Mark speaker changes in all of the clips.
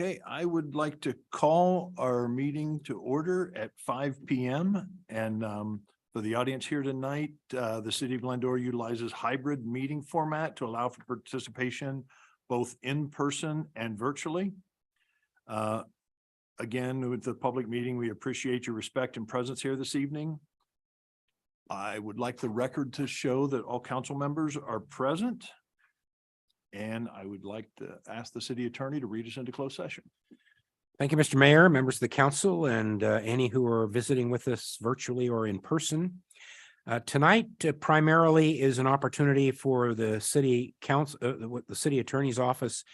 Speaker 1: Okay, I would like to call our meeting to order at 5 PM. And for the audience here tonight, the city of Glendora utilizes hybrid meeting format to allow for participation both in person and virtually. Again, with the public meeting, we appreciate your respect and presence here this evening. I would like the record to show that all council members are present. And I would like to ask the city attorney to read us into closed session.
Speaker 2: Thank you, Mr. Mayor, members of the council, and any who are visiting with us virtually or in person. Tonight primarily is an opportunity for the city council, the city attorney's office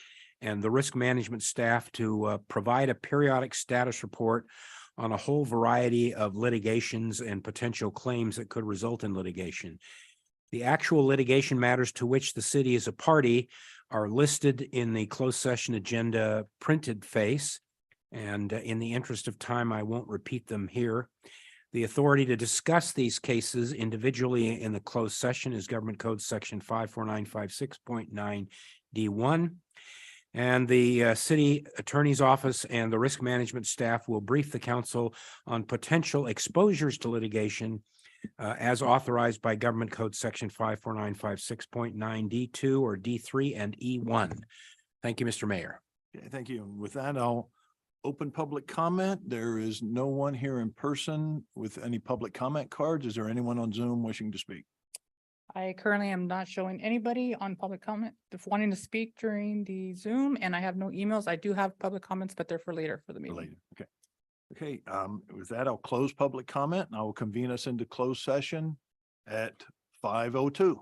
Speaker 2: and the risk management staff to provide a periodic status report on a whole variety of litigations and potential claims that could result in litigation. The actual litigation matters to which the city is a party are listed in the closed session agenda printed face. And in the interest of time, I won't repeat them here. The authority to discuss these cases individually in the closed session is Government Code Section 54956.9 D1. And the city attorney's office and the risk management staff will brief the council on potential exposures to litigation as authorized by Government Code Section 54956.9 D2 or D3 and E1. Thank you, Mr. Mayor.
Speaker 1: Okay, thank you. And with that, I'll open public comment. There is no one here in person with any public comment cards. Is there anyone on Zoom wishing to speak?
Speaker 3: I currently am not showing anybody on public comment if wanting to speak during the Zoom, and I have no emails. I do have public comments, but they're for later for the meeting.
Speaker 1: Related. Okay. Okay, with that, I'll close public comment and I will convene us into closed session at 5:02.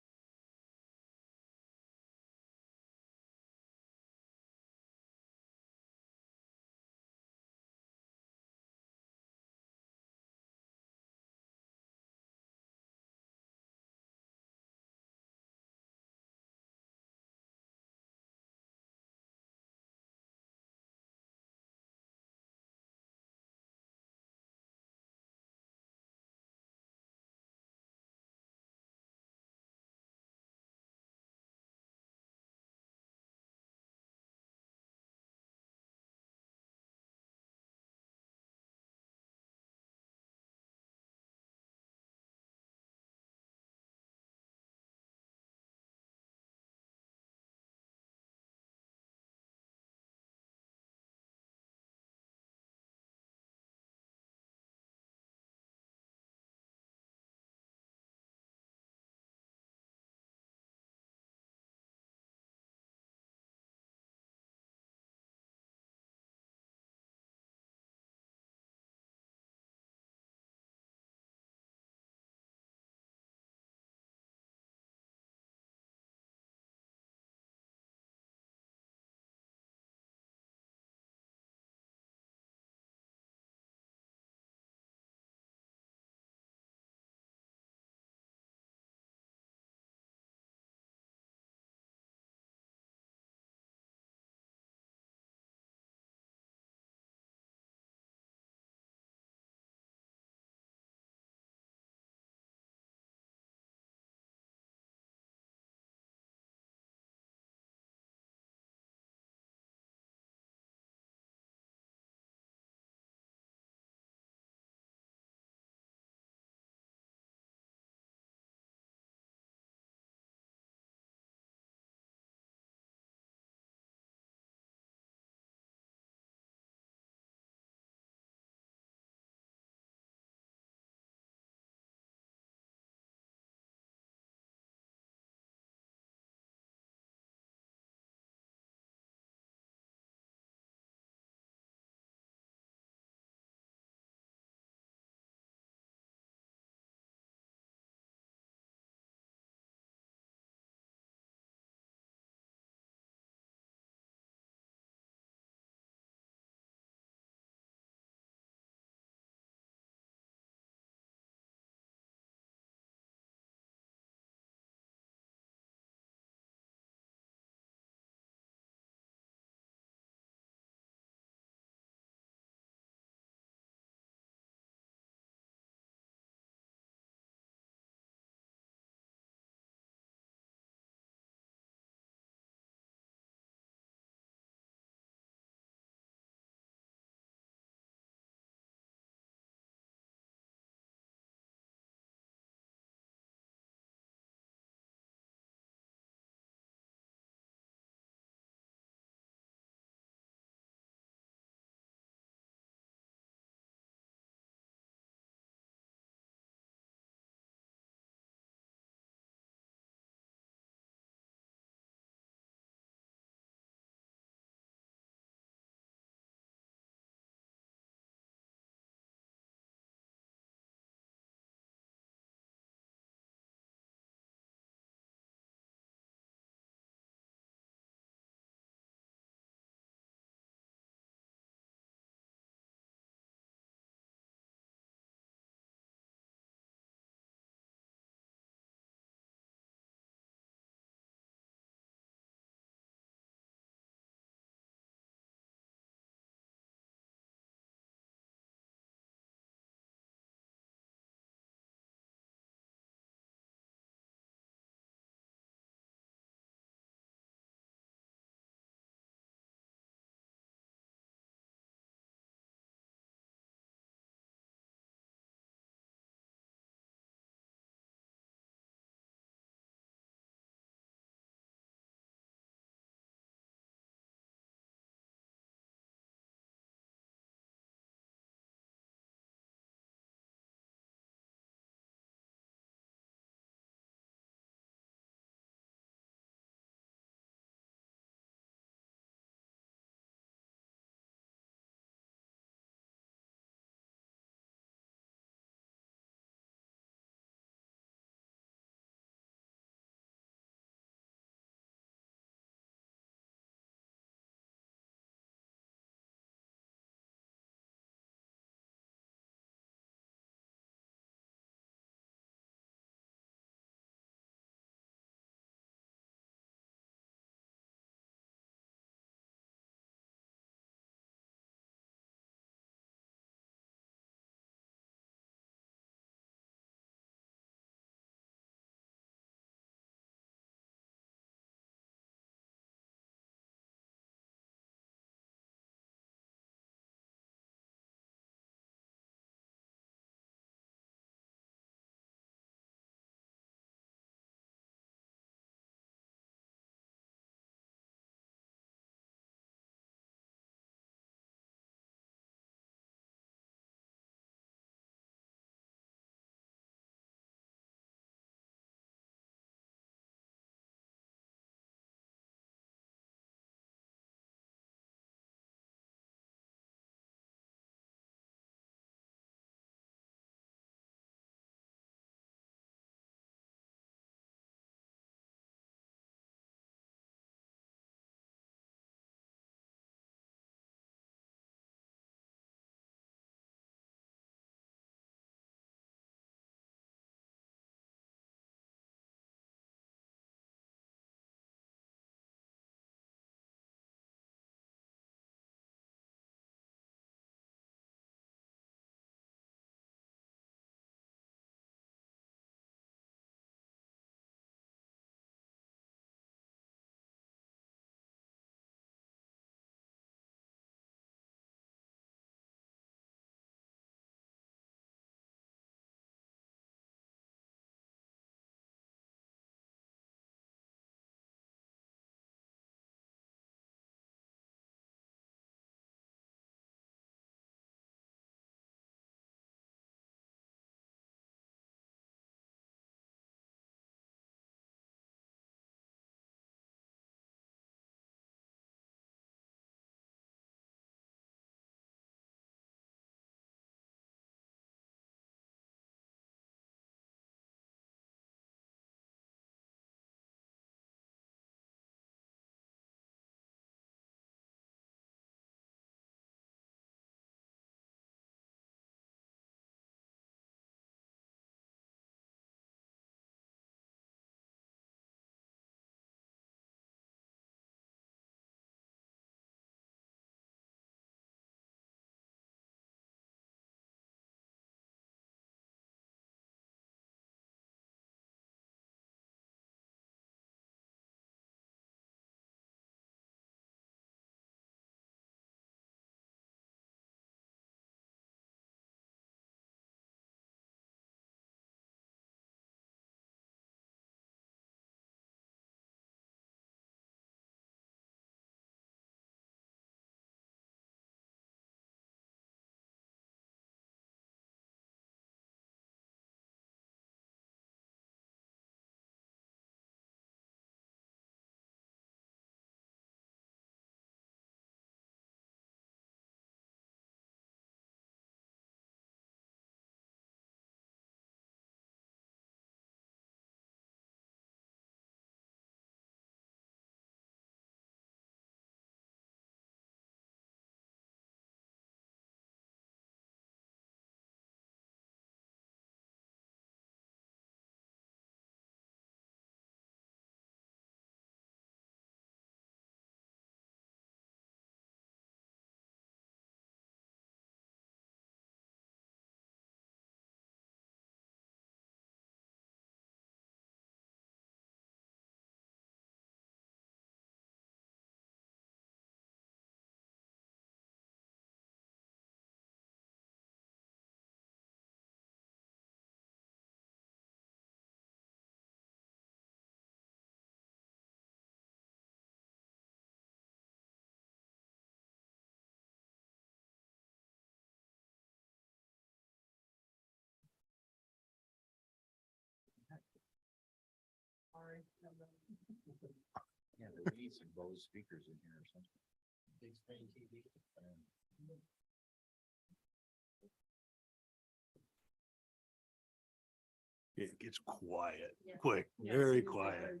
Speaker 1: It gets quiet, quick, very quiet.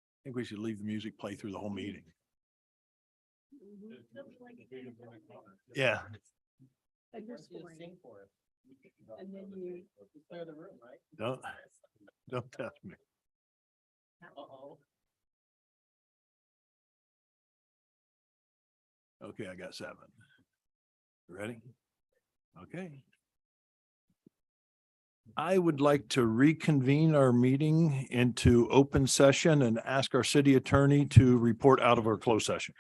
Speaker 1: I think we should leave the music play through the whole meeting. Yeah.
Speaker 4: And then you clear the room, right?
Speaker 1: Don't test me.
Speaker 4: Uh-oh.
Speaker 1: Okay, I got 7. Ready? Okay. I would like to reconvene our meeting into open session and ask our city attorney to report out of our closed session.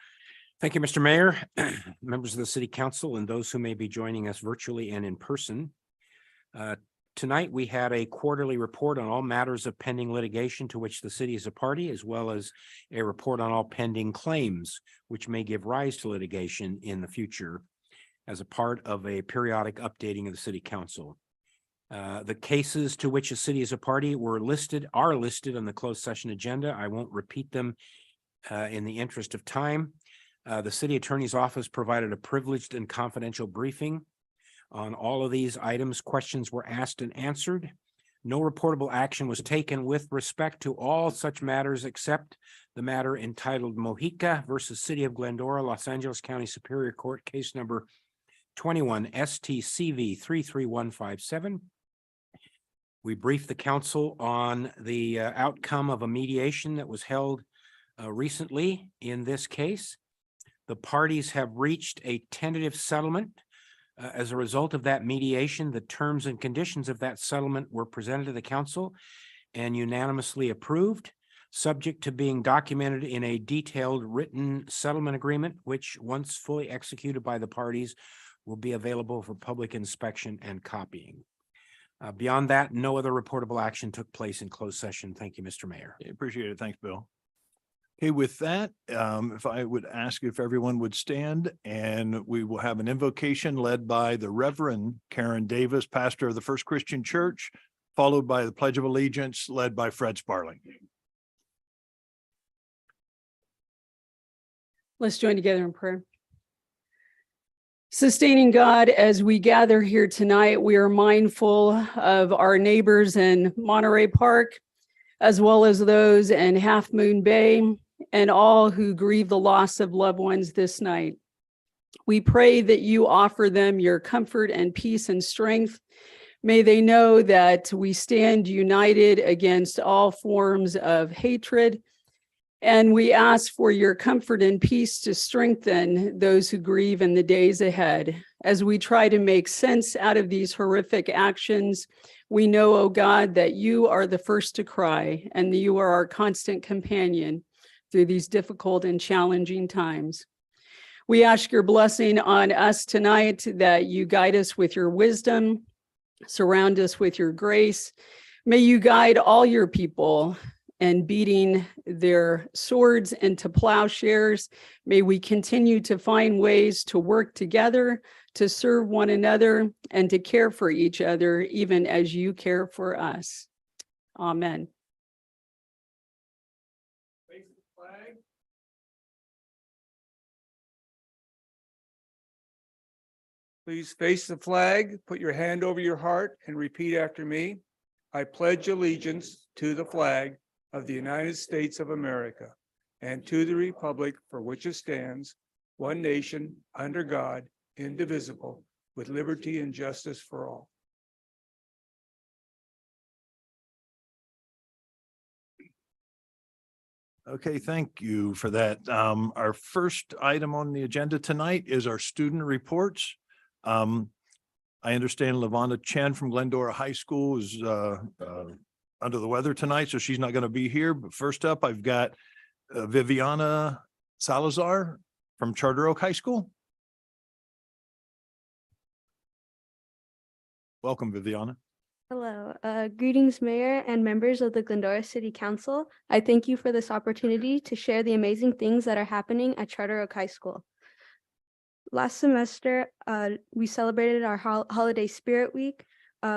Speaker 2: Thank you, Mr. Mayor, members of the city council, and those who may be joining us virtually and in person. Tonight, we had a quarterly report on all matters of pending litigation to which the city is a party, as well as a report on all pending claims which may give rise to litigation in the future as a part of a periodic updating of the city council. The cases to which a city is a party are listed on the closed session agenda. I won't repeat them in the interest of time. The city attorney's office provided a privileged and confidential briefing on all of these items. Questions were asked and answered. No reportable action was taken with respect to all such matters except the matter entitled Mojica versus City of Glendora, Los Angeles County Superior Court, case number 21 STCV 33157. We briefed the council on the outcome of a mediation that was held recently in this case. The parties have reached a tentative settlement. As a result of that mediation, the terms and conditions of that settlement were presented to the council and unanimously approved, subject to being documented in a detailed written settlement agreement, which, once fully executed by the parties, will be available for public inspection and copying. Beyond that, no other reportable action took place in closed session. Thank you, Mr. Mayor.
Speaker 1: Appreciate it. Thanks, Bill. Okay, with that, if I would ask if everyone would stand, and we will have an invocation led by the Reverend Karen Davis, pastor of the First Christian Church, followed by the Pledge of Allegiance led by Fred Sparling.
Speaker 4: Let's join together in prayer. Sustaining God, as we gather here tonight, we are mindful of our neighbors in Monterey Park, as well as those in Half Moon Bay, and all who grieve the loss of loved ones this night. We pray that you offer them your comfort and peace and strength. May they know that we stand united against all forms of hatred. And we ask for your comfort and peace to strengthen those who grieve in the days ahead. As we try to make sense out of these horrific actions, we know, oh God, that you are the first to cry, and that you are our constant companion through these difficult and challenging times. We ask your blessing on us tonight, that you guide us with your wisdom, surround us with your grace. May you guide all your people and beating their swords into plowshares. May we continue to find ways to work together, to serve one another, and to care for each other, even as you care for us. Amen.
Speaker 5: Face the flag. Please face the flag, put your hand over your heart, and repeat after me. I pledge allegiance to the flag of the United States of America and to the republic for which it stands, one nation, under God, indivisible, with liberty and justice for all.
Speaker 1: Okay, thank you for that. Our first item on the agenda tonight is our student reports. I understand Lavonna Chen from Glendora High School is under the weather tonight, so she's not going to be here. But first up, I've got Viviana Salazar from Charter Oak High School. Welcome, Viviana.
Speaker 6: Hello, greetings, Mayor and members of the Glendora City Council. I thank you for this opportunity to share the amazing things that are happening at Charter Oak High School. Last semester, we celebrated our holiday spirit week,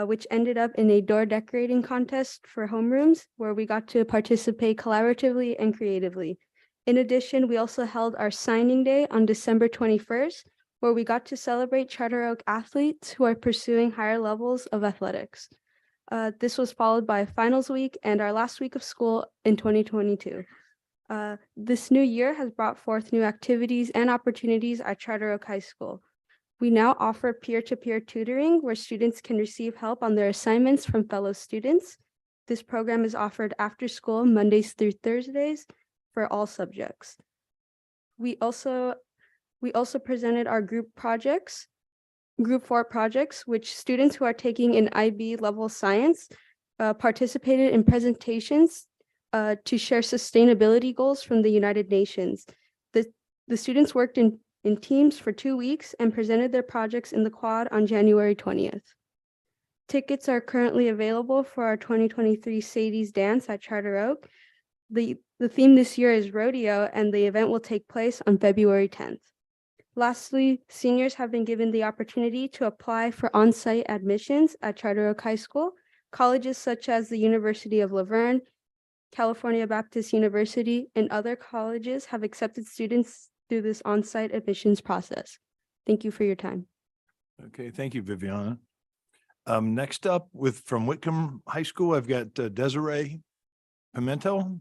Speaker 6: which ended up in a door decorating contest for homerooms where we got to participate collaboratively and creatively. In addition, we also held our signing day on December 21st, where we got to celebrate Charter Oak athletes who are pursuing higher levels of athletics. This was followed by finals week and our last week of school in 2022. This new year has brought forth new activities and opportunities at Charter Oak High School. We now offer peer-to-peer tutoring where students can receive help on their assignments from fellow students. This program is offered after school Mondays through Thursdays for all subjects. We also presented our group 4 projects, which students who are taking an IB level science participated in presentations to share sustainability goals from the United Nations. The students worked in teams for 2 weeks and presented their projects in the quad on January 20th. Tickets are currently available for our 2023 Sadie's Dance at Charter Oak. The theme this year is rodeo, and the event will take place on February 10th. Lastly, seniors have been given the opportunity to apply for on-site admissions at Charter Oak High School. Colleges such as the University of La Verne, California Baptist University, and other colleges have accepted students through this on-site admissions process. Thank you for your time.
Speaker 1: Okay, thank you, Viviana. Next up from Whitcomb High School, I've got Desiree Pimentel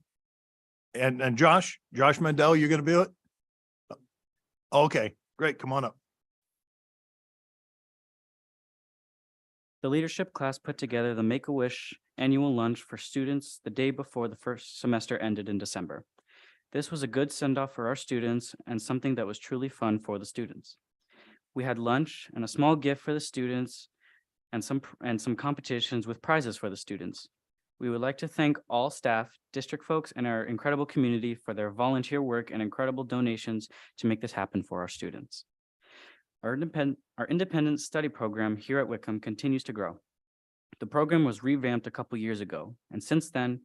Speaker 1: and Josh Mandel, you're going to be it? Okay, great. Come on up.
Speaker 7: The leadership class put together the Make-A-Wish annual lunch for students the day before the first semester ended in December. This was a good send-off for our students and something that was truly fun for the students. We had lunch and a small gift for the students and some competitions with prizes for the students. We would like to thank all staff, district folks, and our incredible community for their volunteer work and incredible donations to make this happen for our students. Our independent study program here at Whitcomb continues to grow. The program was revamped a couple years ago, and since then,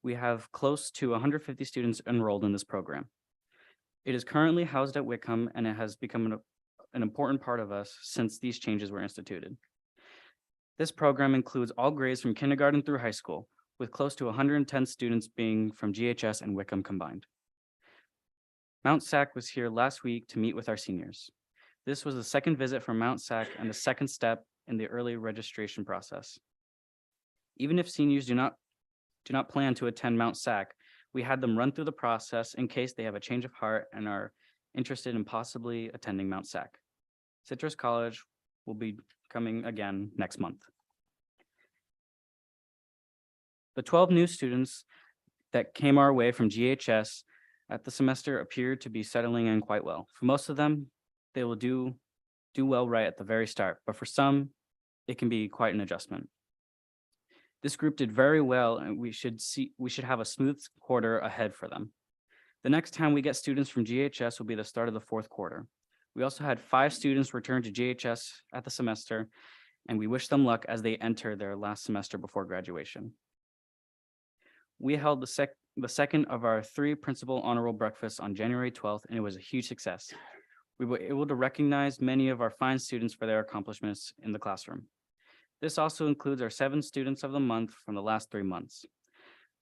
Speaker 7: we have close to 150 students enrolled in this program. It is currently housed at Whitcomb, and it has become an important part of us since these changes were instituted. This program includes all grades from kindergarten through high school, with close to 110 students being from GHS and Whitcomb combined. Mount SAC was here last week to meet with our seniors. This was the second visit from Mount SAC and the second step in the early registration process. Even if seniors do not plan to attend Mount SAC, we had them run through the process in case they have a change of heart and are interested in possibly attending Mount SAC. Citrus College will be coming again next month. The 12 new students that came our way from GHS at the semester appeared to be settling in quite well. For most of them, they will do well right at the very start, but for some, it can be quite an adjustment. This group did very well, and we should have a smooth quarter ahead for them. The next time we get students from GHS will be the start of the fourth quarter. We also had 5 students return to GHS at the semester, and we wish them luck as they enter their last semester before graduation. We held the second of our 3 principal honor roll breakfasts on January 12th, and it was a huge success. We were able to recognize many of our fine students for their accomplishments in the classroom. This also includes our 7 students of the month from the last 3 months.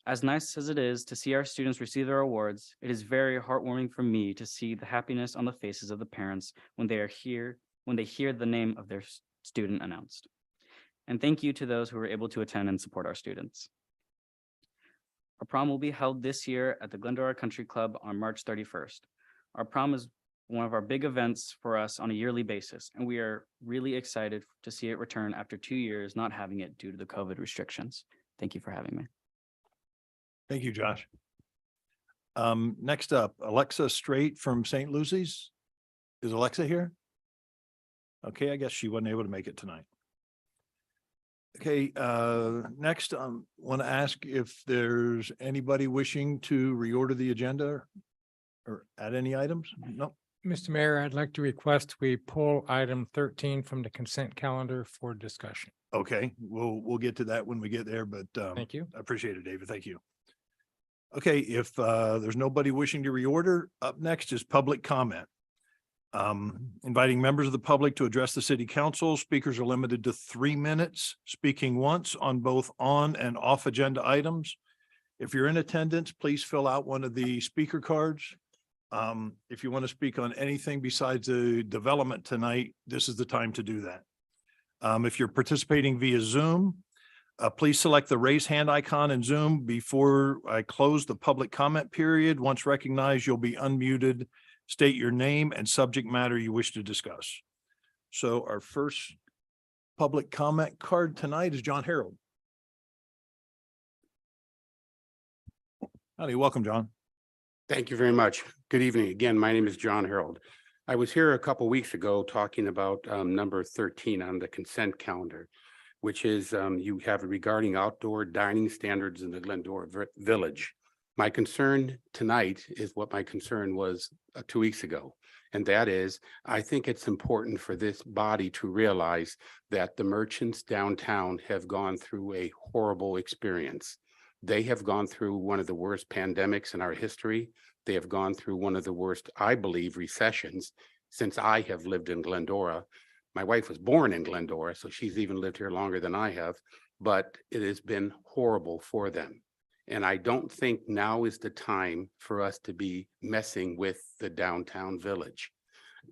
Speaker 7: As nice as it is to see our students receive their awards, it is very heartwarming for me to see the happiness on the faces of the parents when they hear the name of their student announced. And thank you to those who were able to attend and support our students. Our prom will be held this year at the Glendora Country Club on March 31st. Our prom is one of our big events for us on a yearly basis, and we are really excited to see it return after 2 years not having it due to the COVID restrictions. Thank you for having me.
Speaker 1: Thank you, Josh. Next up, Alexa Straight from St. Lucy's. Is Alexa here? Okay, I guess she wasn't able to make it tonight. Okay, next, want to ask if there's anybody wishing to reorder the agenda or add any items? No.
Speaker 8: Mr. Mayor, I'd like to request we pull item 13 from the consent calendar for discussion.
Speaker 1: Okay, we'll get to that when we get there, but
Speaker 8: Thank you.
Speaker 1: I appreciate it, David. Thank you. Okay, if there's nobody wishing to reorder, up next is public comment. Inviting members of the public to address the city council. Speakers are limited to 3 minutes, speaking once on both on and off agenda items. If you're in attendance, please fill out one of the speaker cards. If you want to speak on anything besides the development tonight, this is the time to do that. If you're participating via Zoom, please select the raise hand icon in Zoom before I close the public comment period. Once recognized, you'll be unmuted. State your name and subject matter you wish to discuss. So our first public comment card tonight is John Harold. Howdy, welcome, John.
Speaker 9: Thank you very much. Good evening. Again, my name is John Harold. I was here a couple weeks ago talking about number 13 on the consent calendar, which is you have regarding outdoor dining standards in the Glendora Village. My concern tonight is what my concern was 2 weeks ago. And that is, I think it's important for this body to realize that the merchants downtown have gone through a horrible experience. They have gone through one of the worst pandemics in our history. They have gone through one of the worst, I believe, recessions since I have lived in Glendora. My wife was born in Glendora, so she's even lived here longer than I have, but it has been horrible for them. And I don't think now is the time for us to be messing with the downtown village.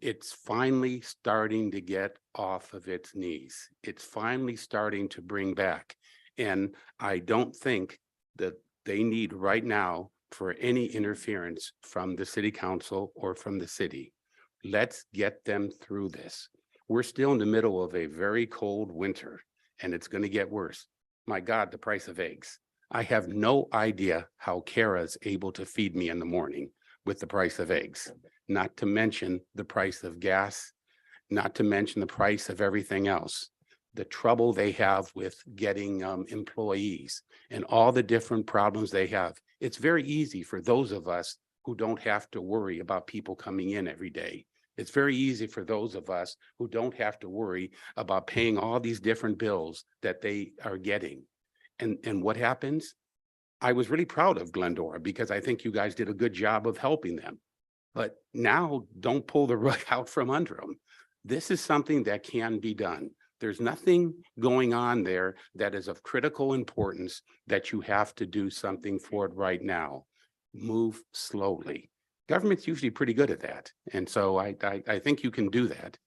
Speaker 9: It's finally starting to get off of its knees. It's finally starting to bring back. And I don't think that they need right now for any interference from the city council or from the city. Let's get them through this. We're still in the middle of a very cold winter, and it's going to get worse. My God, the price of eggs. I have no idea how Kara's able to feed me in the morning with the price of eggs, not to mention the price of gas, not to mention the price of everything else. The trouble they have with getting employees and all the different problems they have. It's very easy for those of us who don't have to worry about people coming in every day. It's very easy for those of us who don't have to worry about paying all these different bills that they are getting. And what happens? I was really proud of Glendora because I think you guys did a good job of helping them. But now don't pull the rug out from under them. This is something that can be done. There's nothing going on there that is of critical importance that you have to do something for it right now. Move slowly. Government's usually pretty good at that. And so I think you can do that.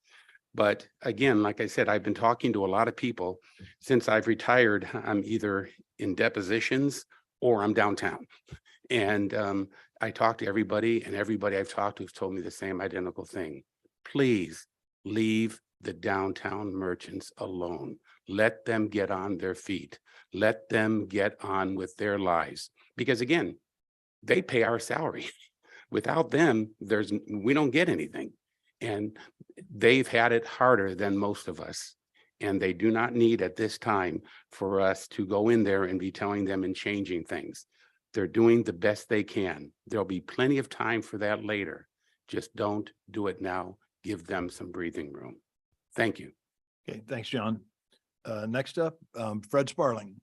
Speaker 9: But again, like I said, I've been talking to a lot of people since I've retired. I'm either in depositions or I'm downtown. And I talk to everybody, and everybody I've talked to has told me the same identical thing. Please leave the downtown merchants alone. Let them get on their feet. Let them get on with their lives. Because again, they pay our salary. Without them, we don't get anything. And they've had it harder than most of us. And they do not need at this time for us to go in there and be telling them and changing things. They're doing the best they can. There'll be plenty of time for that later. Just don't do it now. Give them some breathing room. Thank you.
Speaker 1: Okay, thanks, John. Next up, Fred Sparling.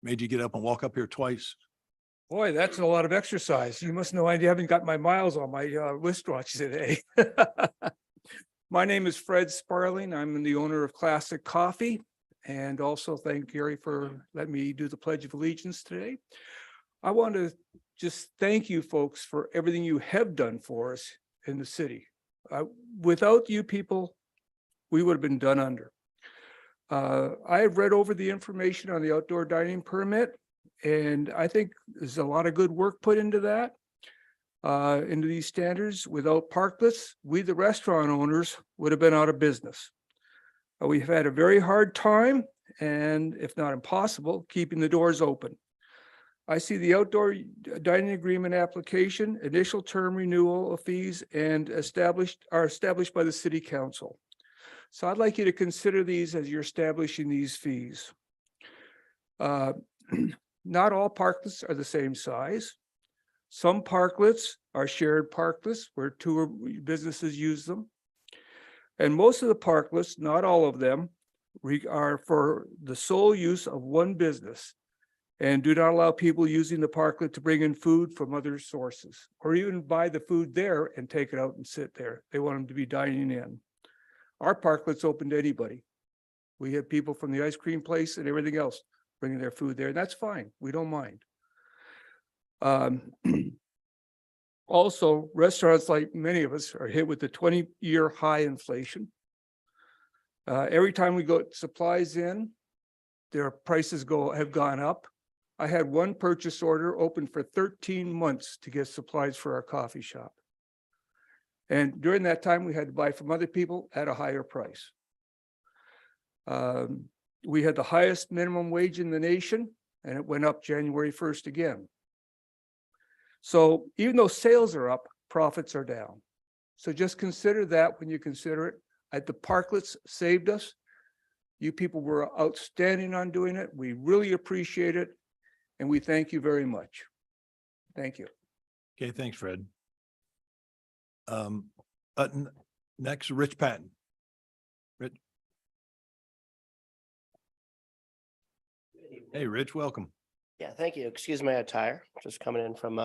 Speaker 1: Made you get up and walk up here twice.
Speaker 5: Boy, that's a lot of exercise. You must know I haven't got my miles on my wristwatch today. My name is Fred Sparling. I'm the owner of Classic Coffee. And also thank Gary for letting me do the Pledge of Allegiance today. I want to just thank you folks for everything you have done for us in the city. Without you people, we would have been done under. I have read over the information on the outdoor dining permit, and I think there's a lot of good work put into that, into these standards. Without Parklets, we, the restaurant owners, would have been out of business. We've had a very hard time, and if not impossible, keeping the doors open. I see the outdoor dining agreement application, initial term renewal of fees, and are established by the city council. So I'd like you to consider these as you're establishing these fees. Not all parklets are the same size. Some parklets are shared parklets where two businesses use them. And most of the parklets, not all of them, are for the sole use of one business. And do not allow people using the parklet to bring in food from other sources or even buy the food there and take it out and sit there. They want them to be dining in. Our parklet's open to anybody. We have people from the ice cream place and everything else bringing their food there, and that's fine. We don't mind. Also, restaurants, like many of us, are hit with the 20-year high inflation. Every time we go supplies in, their prices have gone up. I had one purchase order open for 13 months to get supplies for our coffee shop. And during that time, we had to buy from other people at a higher price. We had the highest minimum wage in the nation, and it went up January 1st again. So even though sales are up, profits are down. So just consider that when you consider it. The parklets saved us. You people were outstanding on doing it. We really appreciate it. And we thank you very much. Thank you.
Speaker 1: Okay, thanks, Fred. Next, Rich Patton. Rich. Hey, Rich, welcome.
Speaker 10: Yeah, thank you. Excuse my attire, just coming in from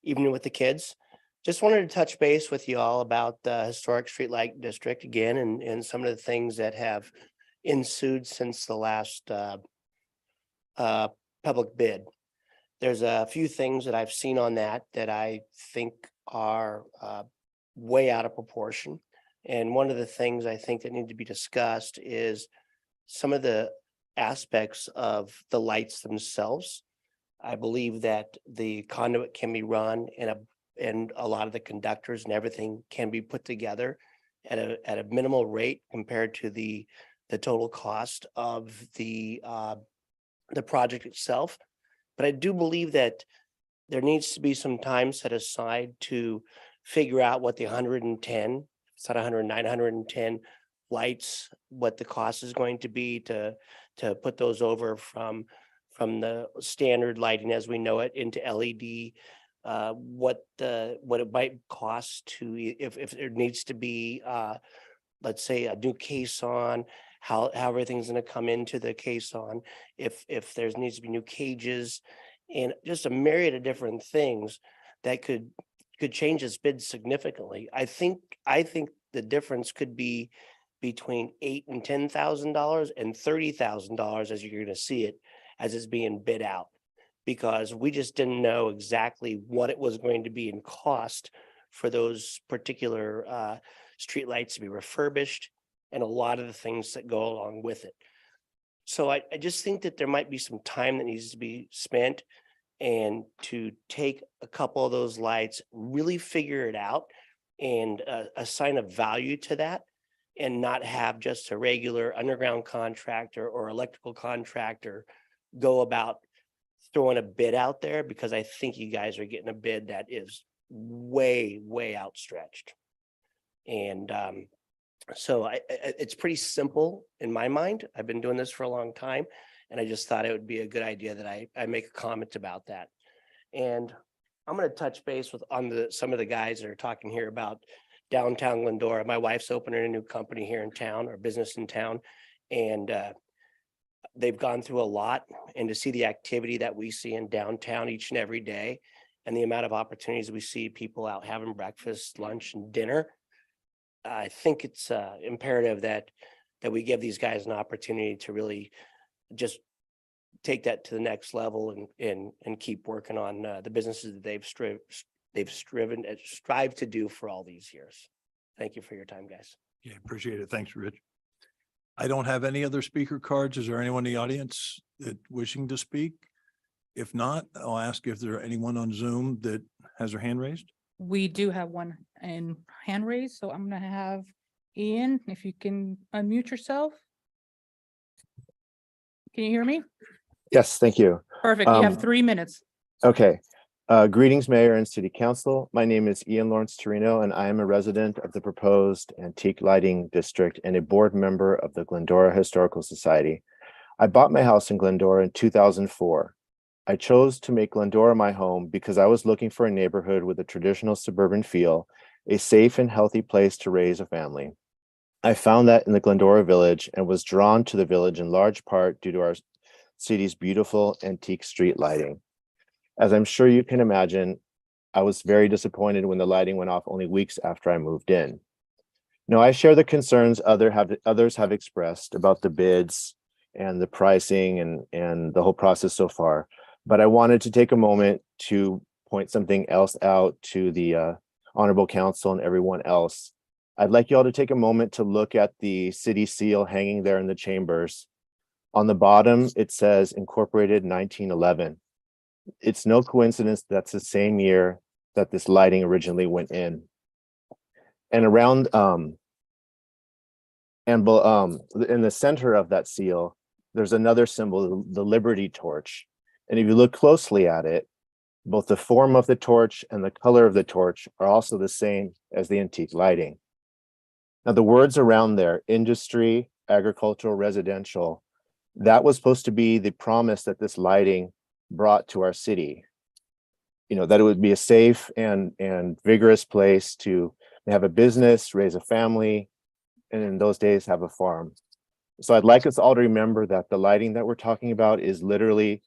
Speaker 10: evening with the kids. Just wanted to touch base with you all about the Historic Streetlight District again and some of the things that have ensued since the last public bid. There's a few things that I've seen on that I think are way out of proportion. And one of the things I think that need to be discussed is some of the aspects of the lights themselves. I believe that the conduit can be run and a lot of the conductors and everything can be put together at a minimal rate compared to the total cost of the project itself. But I do believe that there needs to be some time set aside to figure out what the 110, it's not 109, 110 lights, what the cost is going to be to put those over from the standard lighting as we know it into LED, what it might cost to, if there needs to be, let's say, a new caisson, how everything's going to come into the caisson, if there needs to be new cages, and just a myriad of different things that could change this bid significantly. I think the difference could be between $8,000 and $10,000 and $30,000 as you're going to see it as it's being bid out, because we just didn't know exactly what it was going to be in cost for those particular streetlights to be refurbished and a lot of the things that go along with it. So I just think that there might be some time that needs to be spent and to take a couple of those lights, really figure it out and assign a value to that, and not have just a regular underground contractor or electrical contractor go about throwing a bid out there, because I think you guys are getting a bid that is way, way outstretched. And so it's pretty simple in my mind. I've been doing this for a long time, and I just thought it would be a good idea that I make a comment about that. And I'm going to touch base on some of the guys that are talking here about downtown Glendora. My wife's opening a new company here in town, or business in town, and they've gone through a lot. And to see the activity that we see in downtown each and every day, and the amount of opportunities we see people out having breakfast, lunch, and dinner, I think it's imperative that we give these guys an opportunity to really just take that to the next level and keep working on the businesses that they've strived to do for all these years. Thank you for your time, guys.
Speaker 1: Yeah, appreciate it. Thanks, Rich. I don't have any other speaker cards. Is there anyone in the audience that wishing to speak? If not, I'll ask if there anyone on Zoom that has their hand raised.
Speaker 3: We do have one in hand raised, so I'm gonna have Ian, if you can unmute yourself. Can you hear me?
Speaker 11: Yes, thank you.
Speaker 3: Perfect. You have 3 minutes.
Speaker 11: Okay. Greetings, Mayor and City Council. My name is Ian Lawrence Torino, and I am a resident of the proposed Antique Lighting District and a board member of the Glendora Historical Society. I bought my house in Glendora in 2004. I chose to make Glendora my home because I was looking for a neighborhood with a traditional suburban feel, a safe and healthy place to raise a family. I found that in the Glendora Village and was drawn to the village in large part due to our city's beautiful antique street lighting. As I'm sure you can imagine, I was very disappointed when the lighting went off only weeks after I moved in. Now, I share the concerns others have expressed about the bids and the pricing and the whole process so far, but I wanted to take a moment to point something else out to the honorable council and everyone else. I'd like you all to take a moment to look at the city seal hanging there in the chambers. On the bottom, it says incorporated 1911. It's no coincidence that's the same year that this lighting originally went in. And around in the center of that seal, there's another symbol, the Liberty Torch. And if you look closely at it, both the form of the torch and the color of the torch are also the same as the antique lighting. Now, the words around there, industry, agricultural, residential, that was supposed to be the promise that this lighting brought to our city. You know, that it would be a safe and vigorous place to have a business, raise a family, and in those days have a farm. So I'd like us all to remember that the lighting that we're talking about is literally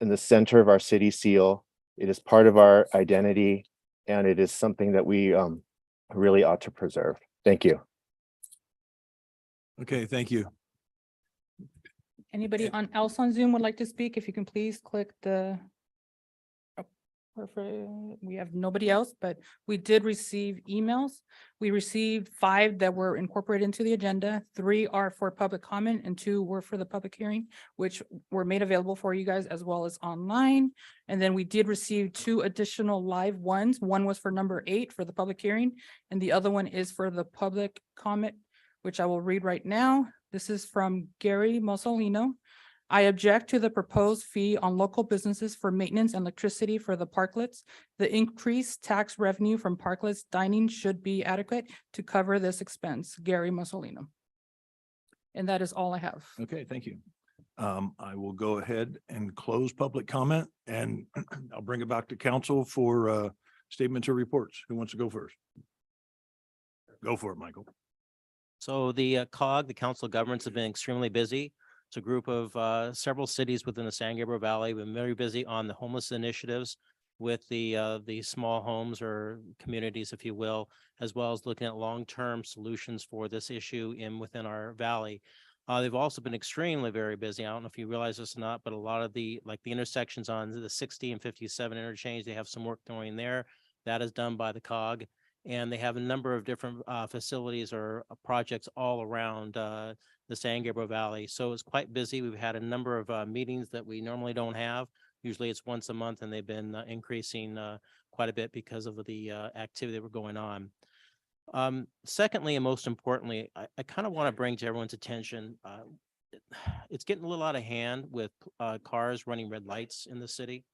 Speaker 11: in the center of our city seal. It is part of our identity, and it is something that we really ought to preserve. Thank you.
Speaker 1: Okay, thank you.
Speaker 3: Anybody else on Zoom would like to speak? If you can please click the. Oh, perfect. We have nobody else, but we did receive emails. We received 5 that were incorporated into the agenda. 3 are for public comment and 2 were for the public hearing, which were made available for you guys as well as online. And then we did receive 2 additional live ones. One was for number 8 for the public hearing, and the other one is for the public comment, which I will read right now. This is from Gary Mussolino. I object to the proposed fee on local businesses for maintenance and electricity for the parklets. The increased tax revenue from parklets dining should be adequate to cover this expense. Gary Mussolino. And that is all I have.
Speaker 1: Okay, thank you. I will go ahead and close public comment, and I'll bring it back to council for statements or reports. Who wants to go first? Go for it, Michael.
Speaker 12: So the COG, the Council of Governments, have been extremely busy. It's a group of several cities within the San Gabriel Valley. We've been very busy on the homeless initiatives with the small homes or communities, if you will, as well as looking at long-term solutions for this issue within our valley. They've also been extremely very busy. I don't know if you realize this or not, but a lot of the intersections on the 60 and 57 interchange, they have some work going there. That is done by the COG. And they have a number of different facilities or projects all around the San Gabriel Valley. So it's quite busy. We've had a number of meetings that we normally don't have. Usually it's once a month, and they've been increasing quite a bit because of the activity that were going on. Secondly, and most importantly, I kind of want to bring to everyone's attention, it's getting a little out of hand with cars running red lights in the city.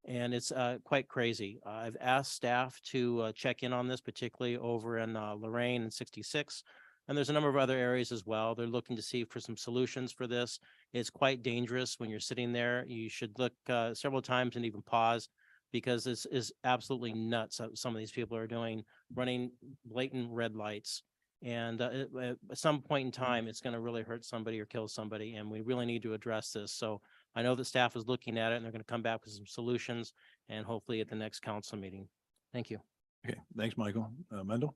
Speaker 12: And it's quite crazy. I've asked staff to check in on this, particularly over in Lorraine and 66. And there's a number of other areas as well. They're looking to see for some solutions for this. It's quite dangerous when you're sitting there. You should look several times and even pause, because this is absolutely nuts. Some of these people are doing, running blatant red lights. And at some point in time, it's going to really hurt somebody or kill somebody. And we really need to address this. So I know the staff is looking at it, and they're going to come back with some solutions, and hopefully at the next council meeting. Thank you.
Speaker 1: Okay, thanks, Michael. Mendel?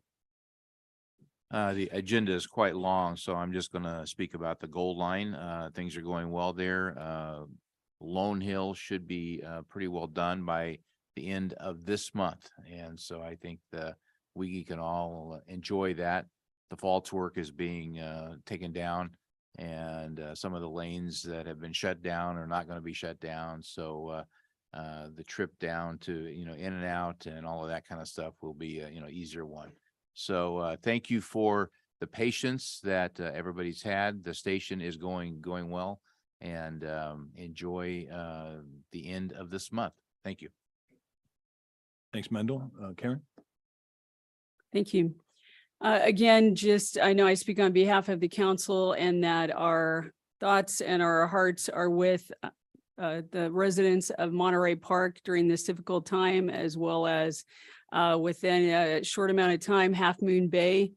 Speaker 13: The agenda is quite long, so I'm just going to speak about the Gold Line. Things are going well there. Lone Hill should be pretty well done by the end of this month. And so I think we can all enjoy that. The false work is being taken down, and some of the lanes that have been shut down are not going to be shut down. So the trip down to, in and out and all of that kind of stuff will be easier one. So thank you for the patience that everybody's had. The station is going well, and enjoy the end of this month. Thank you.
Speaker 1: Thanks, Mendel. Karen?
Speaker 4: Thank you. Again, I know I speak on behalf of the council, and that our thoughts and our hearts are with the residents of Monterey Park during this difficult time, as well as within a short amount of time, Half Moon Bay.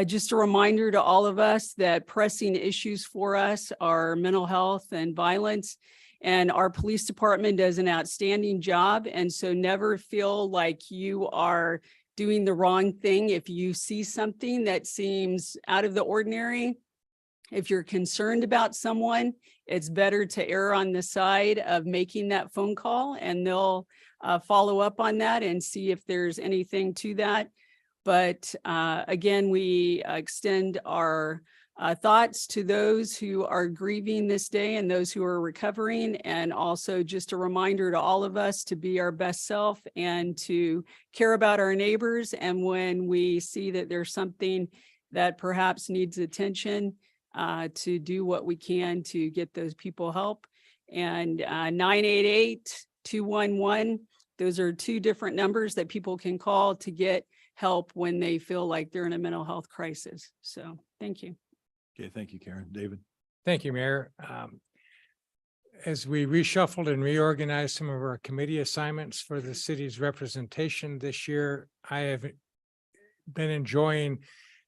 Speaker 4: Just a reminder to all of us that pressing issues for us are mental health and violence. And our police department does an outstanding job. And so never feel like you are doing the wrong thing. If you see something that seems out of the ordinary, if you're concerned about someone, it's better to err on the side of making that phone call, and they'll follow up on that and see if there's anything to that. But again, we extend our thoughts to those who are grieving this day and those who are recovering. And also just a reminder to all of us to be our best self and to care about our neighbors. And when we see that there's something that perhaps needs attention, to do what we can to get those people help. And 988-211, those are two different numbers that people can call to get help when they feel like they're in a mental health crisis. So thank you.
Speaker 1: Okay, thank you, Karen. David?
Speaker 8: Thank you, Mayor. As we reshuffled and reorganized some of our committee assignments for the city's representation this year, I have been enjoying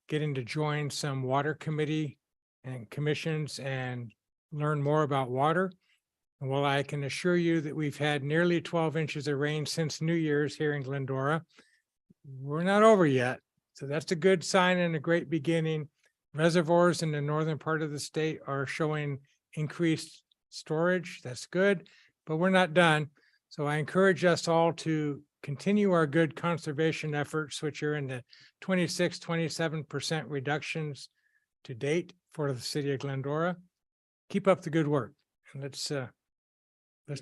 Speaker 8: getting to join some water committee and commissions and learn more about water. And while I can assure you that we've had nearly 12 inches of rain since New Year's here in Glendora, we're not over yet. So that's a good sign and a great beginning. Reservoirs in the northern part of the state are showing increased storage. That's good, but we're not done. So I encourage us all to continue our good conservation efforts, which are in the 26-27% reductions to date for the city of Glendora. Keep up the good work, and let's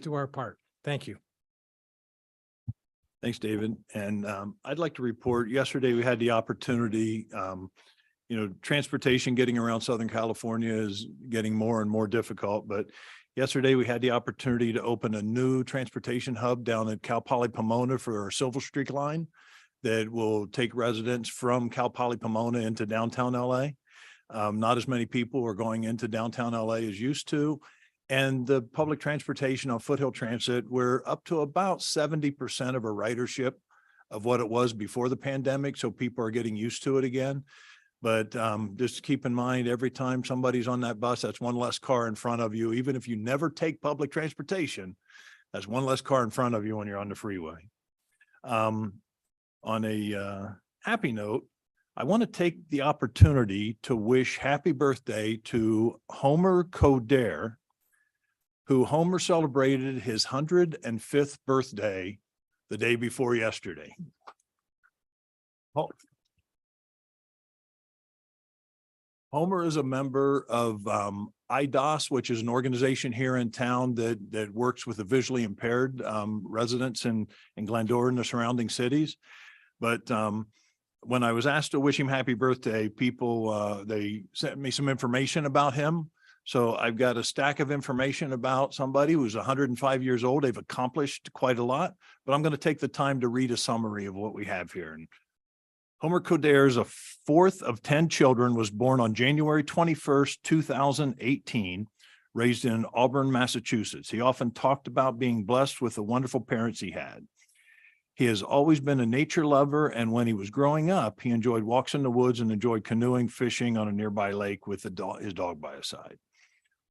Speaker 8: do our part. Thank you.
Speaker 1: Thanks, David. And I'd like to report, yesterday we had the opportunity, transportation getting around Southern California is getting more and more difficult, but yesterday we had the opportunity to open a new transportation hub down at Cal Poly Pomona for our Silver Streak line that will take residents from Cal Poly Pomona into downtown LA. Not as many people are going into downtown LA as used to. And the public transportation on Foothill Transit, we're up to about 70% of a ridership of what it was before the pandemic. So people are getting used to it again. But just keep in mind, every time somebody's on that bus, that's one less car in front of you. Even if you never take public transportation, that's one less car in front of you when you're on the freeway. On a happy note, I want to take the opportunity to wish happy birthday to Homer Coder, who Homer celebrated his 105th birthday the day before yesterday. Homer is a member of IDOS, which is an organization here in town that works with the visually impaired residents in Glendora and the surrounding cities. But when I was asked to wish him happy birthday, people, they sent me some information about him. So I've got a stack of information about somebody who's 105 years old. They've accomplished quite a lot, but I'm going to take the time to read a summary of what we have here. And Homer Coder is a fourth of 10 children, was born on January 21st, 2018, raised in Auburn, Massachusetts. He often talked about being blessed with the wonderful parents he had. He has always been a nature lover, and when he was growing up, he enjoyed walks in the woods and enjoyed canoeing, fishing on a nearby lake with his dog by his side.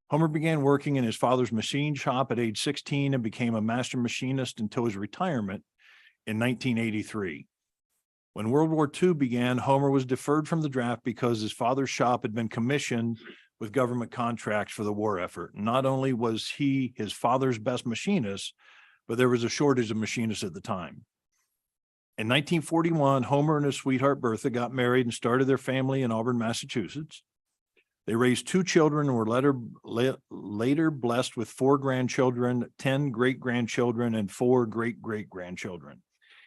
Speaker 1: Homer began working in his father's machine shop at age 16 and became a master machinist until his retirement in 1983. When World War II began, Homer was deferred from the draft because his father's shop had been commissioned with government contracts for the war effort. Not only was he his father's best machinist, but there was a shortage of machinists at the time. In 1941, Homer and his sweetheart Bertha got married and started their family in Auburn, Massachusetts. They raised 2 children and were later blessed with 4 grandchildren, 10 great-grandchildren, and 4 great-great-grandchildren.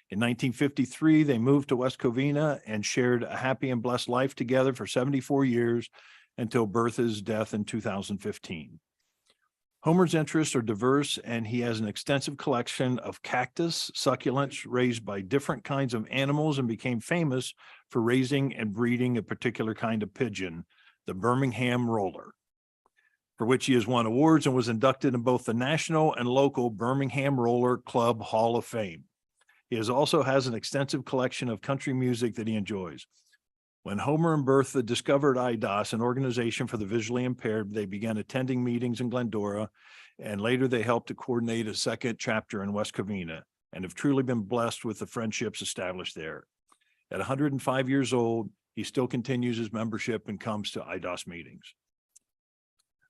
Speaker 1: In 1953, they moved to West Covina and shared a happy and blessed life together for 74 years until Bertha's death in 2015. Homer's interests are diverse, and he has an extensive collection of cactus succulents raised by different kinds of animals and became famous for raising and breeding a particular kind of pigeon, the Birmingham Roller, for which he has won awards and was inducted in both the national and local Birmingham Roller Club Hall of Fame. He also has an extensive collection of country music that he enjoys. When Homer and Bertha discovered IDOS, an organization for the visually impaired, they began attending meetings in Glendora, and later they helped to coordinate a second chapter in West Covina and have truly been blessed with the friendships established there. At 105 years old, he still continues his membership and comes to IDOS meetings.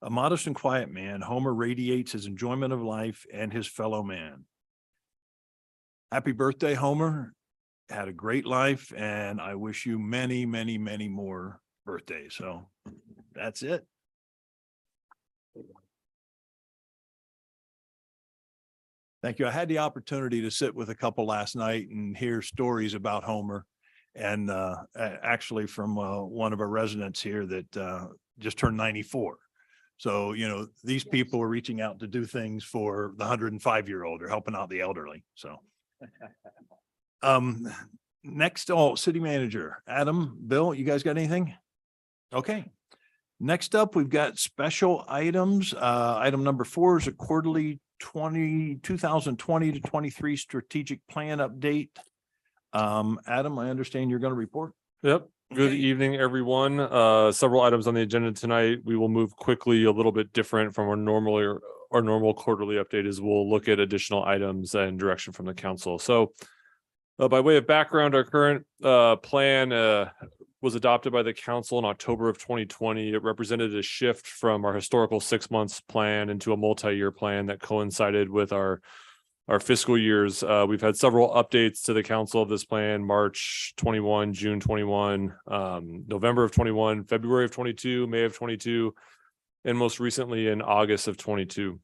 Speaker 1: A modest and quiet man, Homer radiates his enjoyment of life and his fellow man. Happy birthday, Homer. Had a great life, and I wish you many, many, many more birthdays. So that's it. Thank you. I had the opportunity to sit with a couple last night and hear stories about Homer. And actually from one of our residents here that just turned 94. So, you know, these people are reaching out to do things for the 105-year-old or helping out the elderly. So next, city manager, Adam, Bill, you guys got anything? Okay. Next up, we've got special items. Item number 4 is a quarterly 2020 to 23 strategic plan update. Adam, I understand you're going to report.
Speaker 14: Yep. Good
Speaker 1: Okay.
Speaker 14: evening, everyone. Several items on the agenda tonight. We will move quickly, a little bit different from our normal quarterly update is we'll look at additional items and direction from the council. So by way of background, our current plan was adopted by the council in October of 2020. It represented a shift from our historical 6 months plan into a multi-year plan that coincided with our fiscal years. We've had several updates to the council of this plan: March 21, June 21, November of 21, February of 22, May of 22, and most recently in August of 22.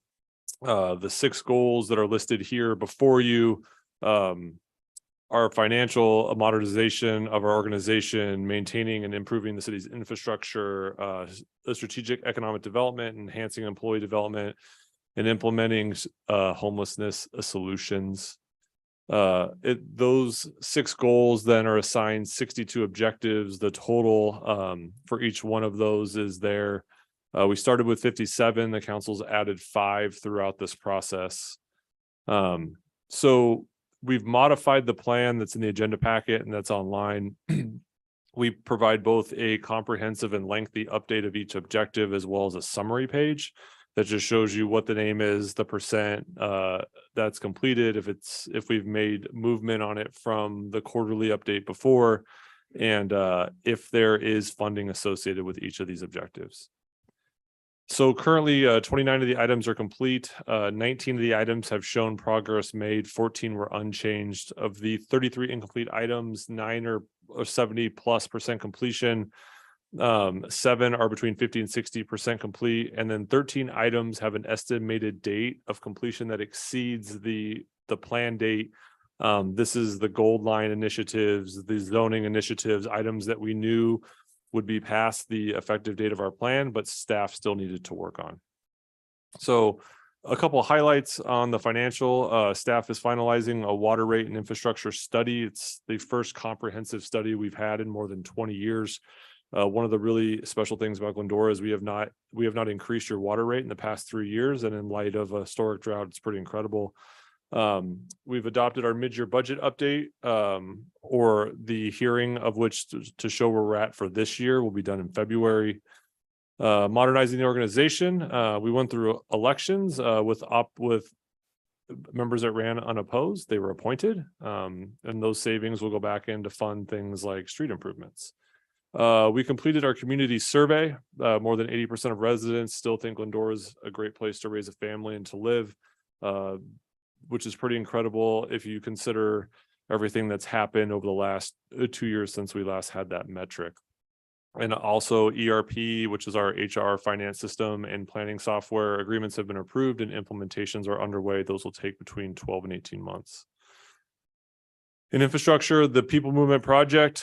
Speaker 14: The 6 goals that are listed here before you are financial modernization of our organization, maintaining and improving the city's infrastructure, the strategic economic development, enhancing employee development, and implementing homelessness solutions. Those 6 goals then are assigned 62 objectives. The total for each one of those is there. We started with 57. The council's added 5 throughout this process. So we've modified the plan that's in the agenda packet and that's online. We provide both a comprehensive and lengthy update of each objective as well as a summary page that just shows you what the name is, the percent that's completed, if we've made movement on it from the quarterly update before, and if there is funding associated with each of these objectives. So currently 29 of the items are complete. 19 of the items have shown progress made. 14 were unchanged. Of the 33 incomplete items, 9 are 70+% completion. 7 are between 50 and 60% complete, and then 13 items have an estimated date of completion that exceeds the plan date. This is the Gold Line initiatives, the zoning initiatives, items that we knew would be past the effective date of our plan, but staff still needed to work on. So a couple of highlights on the financial. Staff is finalizing a water rate and infrastructure study. It's the first comprehensive study we've had in more than 20 years. One of the really special things about Glendora is we have not increased your water rate in the past 3 years, and in light of a historic drought, it's pretty incredible. We've adopted our mid-year budget update, or the hearing of which to show where we're at for this year will be done in February. Modernizing the organization. We went through elections with members that ran unopposed. They were appointed, and those savings will go back in to fund things like street improvements. We completed our community survey. More than 80% of residents still think Glendora is a great place to raise a family and to live, which is pretty incredible if you consider everything that's happened over the last 2 years since we last had that metric. And also ERP, which is our HR finance system and planning software, agreements have been approved and implementations are underway. Those will take between 12 and 18 months. In infrastructure, the People Movement Project,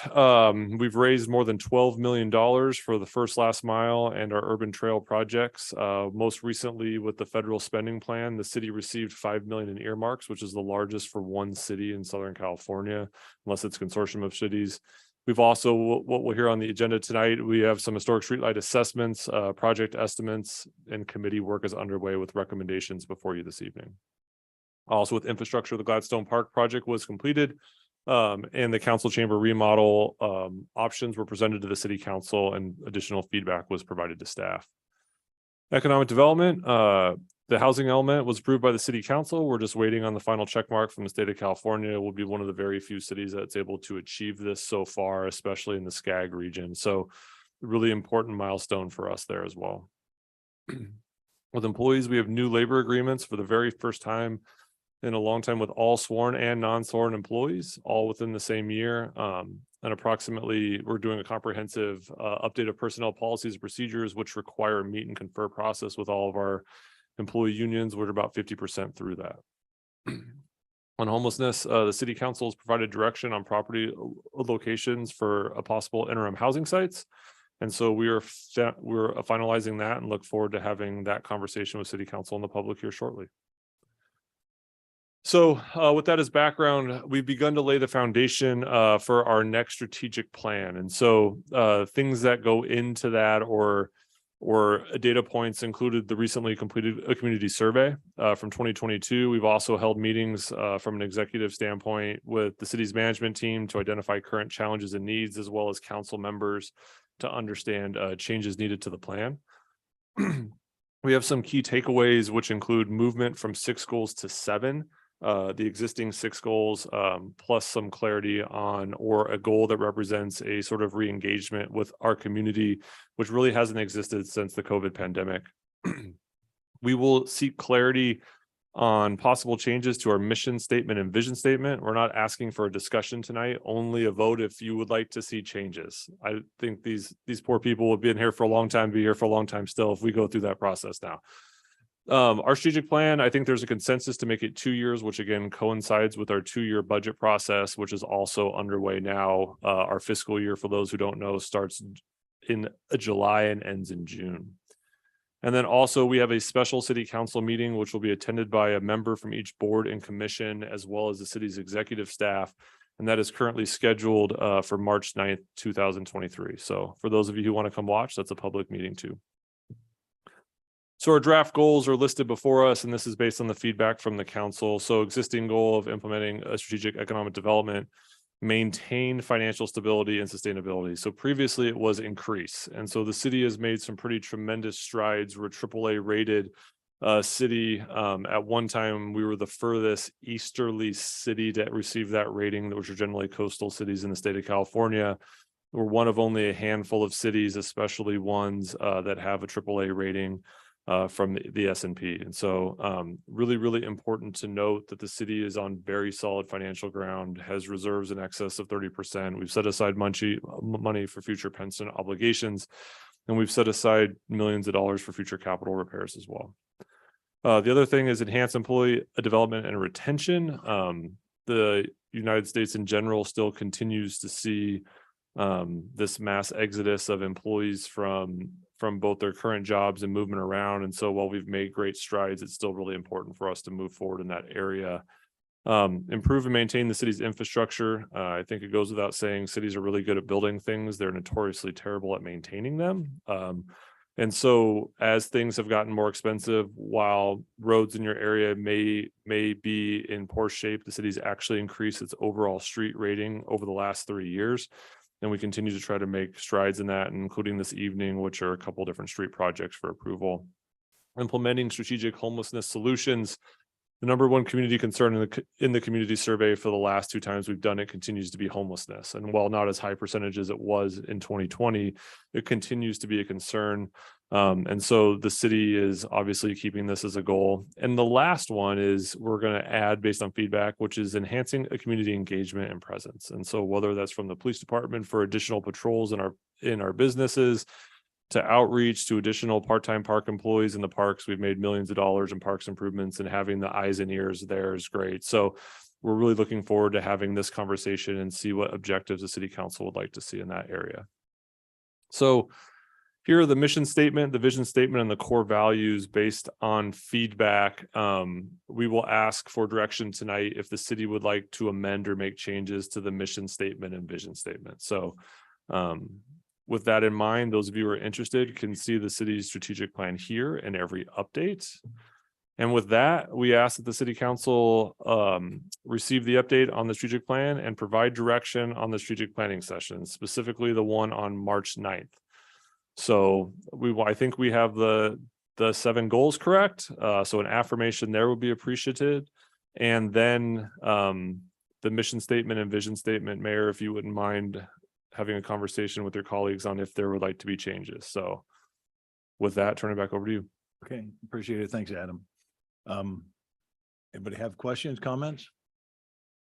Speaker 14: we've raised more than $12 million for the first last mile and our urban trail projects. Most recently with the federal spending plan, the city received $5 million in earmarks, which is the largest for one city in Southern California, unless it's a consortium of cities. We've also, what we'll hear on the agenda tonight, we have some historic streetlight assessments, project estimates, and committee work is underway with recommendations before you this evening. Also with infrastructure, the Gladstone Park project was completed. And the council chamber remodel options were presented to the city council, and additional feedback was provided to staff. Economic development, the housing element was approved by the city council. We're just waiting on the final check mark from the state of California. We'll be one of the very few cities that's able to achieve this so far, especially in the SCAG region. So really important milestone for us there as well. With employees, we have new labor agreements for the very first time in a long time with all sworn and non-sworn employees, all within the same year. And approximately, we're doing a comprehensive update of personnel policies and procedures, which require a meet and confer process with all of our employee unions. We're about 50% through that. On homelessness, the city council has provided direction on property locations for a possible interim housing sites. And so we're finalizing that and look forward to having that conversation with city council and the public here shortly. So with that as background, we've begun to lay the foundation for our next strategic plan. And so things that go into that or data points included the recently completed a community survey from 2022. We've also held meetings from an executive standpoint with the city's management team to identify current challenges and needs, as well as council members to understand changes needed to the plan. We have some key takeaways, which include movement from 6 goals to 7. The existing 6 goals, plus some clarity on or a goal that represents a sort of re-engagement with our community, which really hasn't existed since the COVID pandemic. We will seek clarity on possible changes to our mission statement and vision statement. We're not asking for a discussion tonight, only a vote if you would like to see changes. I think these poor people will be in here for a long time, be here for a long time still if we go through that process now. Our strategic plan, I think there's a consensus to make it 2 years, which again coincides with our 2-year budget process, which is also underway now. Our fiscal year, for those who don't know, starts in July and ends in June. And then also we have a special city council meeting, which will be attended by a member from each board and commission, as well as the city's executive staff. And that is currently scheduled for March 9th, 2023. So for those of you who want to come watch, that's a public meeting too. So our draft goals are listed before us, and this is based on the feedback from the council. So existing goal of implementing a strategic economic development, maintain financial stability and sustainability. So previously it was increase. And so the city has made some pretty tremendous strides. We're a AAA rated city. At one time, we were the furthest easterly city to receive that rating, which are generally coastal cities in the state of California. We're one of only a handful of cities, especially ones that have a AAA rating from the S&P. And so really, really important to note that the city is on very solid financial ground, has reserves in excess of 30%. We've set aside money for future pension obligations, and we've set aside millions of dollars for future capital repairs as well. The other thing is enhance employee development and retention. The United States in general still continues to see this mass exodus of employees from both their current jobs and movement around. And so while we've made great strides, it's still really important for us to move forward in that area. Improve and maintain the city's infrastructure. I think it goes without saying cities are really good at building things. They're notoriously terrible at maintaining them. And so as things have gotten more expensive, while roads in your area may be in poor shape, the city's actually increased its overall street rating over the last 3 years. And we continue to try to make strides in that, including this evening, which are a couple different street projects for approval. Implementing strategic homelessness solutions. The number one community concern in the community survey for the last 2 times we've done it continues to be homelessness. And while not as high percentage as it was in 2020, it continues to be a concern. And so the city is obviously keeping this as a goal. And the last one is we're going to add based on feedback, which is enhancing a community engagement and presence. And so whether that's from the police department for additional patrols in our businesses, to outreach to additional part-time park employees in the parks. We've made millions of dollars in parks improvements, and having the eyes and ears there is great. So we're really looking forward to having this conversation and see what objectives the city council would like to see in that area. So here are the mission statement, the vision statement, and the core values based on feedback. We will ask for direction tonight if the city would like to amend or make changes to the mission statement and vision statement. So with that in mind, those of you who are interested can see the city's strategic plan here and every update. And with that, we ask that the city council receive the update on the strategic plan and provide direction on the strategic planning session, specifically the one on March 9th. So I think we have the 7 goals correct. So an affirmation there would be appreciated. And then the mission statement and vision statement, Mayor, if you wouldn't mind having a conversation with your colleagues on if there would like to be changes. So with that, turn it back over to you.
Speaker 1: Okay, appreciate it. Thanks, Adam. Anybody have questions, comments?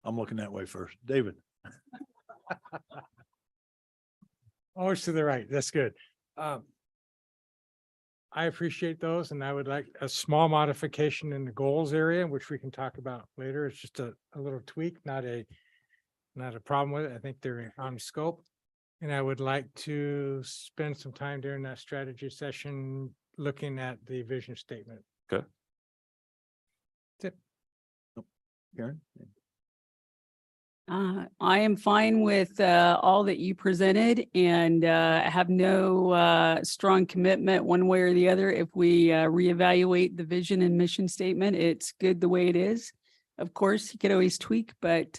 Speaker 1: I'm looking that way first. David?
Speaker 8: Always to the right. That's good. I appreciate those, and I would like a small modification in the goals area, which we can talk about later. It's just a little tweak, not a problem with it. I think they're on scope. And I would like to spend some time during that strategy session looking at the vision statement.
Speaker 14: Okay.
Speaker 8: That's it.
Speaker 1: Karen?
Speaker 4: I am fine with all that you presented and have no strong commitment one way or the other. If we reevaluate the vision and mission statement, it's good the way it is. Of course, you could always tweak, but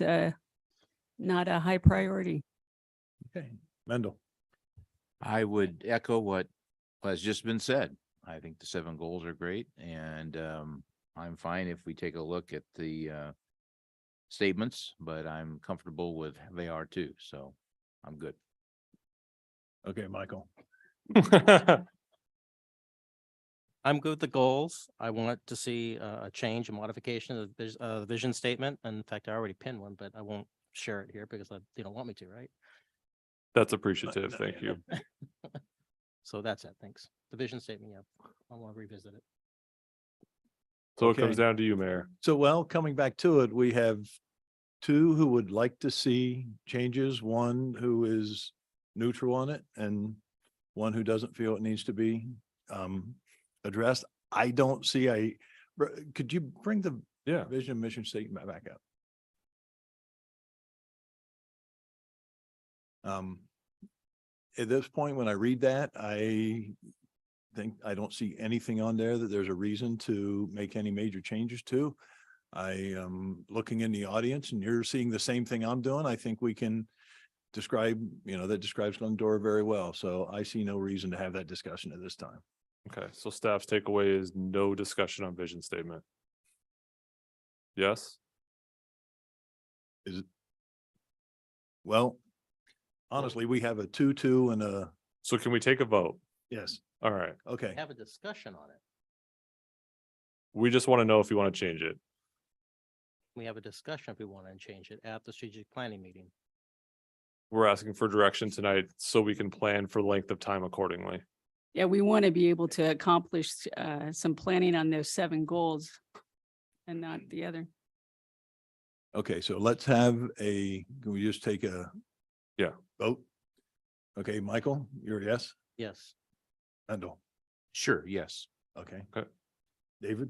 Speaker 4: not a high priority.
Speaker 1: Okay, Mendel?
Speaker 13: I would echo what has just been said. I think the 7 goals are great, and I'm fine if we take a look at the statements, but I'm comfortable with they are too, so I'm good.
Speaker 1: Okay, Michael?
Speaker 12: I'm good with the goals. I want to see a change, a modification of the vision statement. And in fact, I already pinned one, but I won't share it here because they don't want me to, right?
Speaker 14: That's appreciative. Thank you.
Speaker 12: So that's it. Thanks. The vision statement, yeah, I want to revisit it.
Speaker 14: So
Speaker 1: Okay.
Speaker 14: it comes down to you, Mayor.
Speaker 1: So, well, coming back to it, we have 2 who would like to see changes, 1 who is neutral on it, and 1 who doesn't feel it needs to be addressed. I don't see could you bring the vision and mission statement back up? At this point, when I read that, I think I don't see anything on there that there's a reason to make any major changes to. I am looking in the audience and you're seeing the same thing I'm doing. I think we can describe, that describes Glendora very well. So I see no reason to have that discussion at this time.
Speaker 14: Okay, so staff's takeaway is no discussion on vision statement. Yes?
Speaker 1: Is it? Well, honestly, we have a 2-2 and a,
Speaker 14: So can we take a vote?
Speaker 1: yes,
Speaker 14: All right.
Speaker 1: okay.
Speaker 12: Have a discussion on it.
Speaker 14: We just want to know if you want to change it.
Speaker 12: We have a discussion if we want to change it at the strategic planning meeting.
Speaker 14: We're asking for direction tonight so we can plan for length of time accordingly.
Speaker 4: Yeah, we want to be able to accomplish some planning on those 7 goals and not the other.
Speaker 1: Okay, so let's have can we just take a vote? Okay, Michael, you're a yes?
Speaker 12: Yes.
Speaker 1: Mendel?
Speaker 13: Sure, yes.
Speaker 1: Okay.
Speaker 14: Okay.
Speaker 1: David?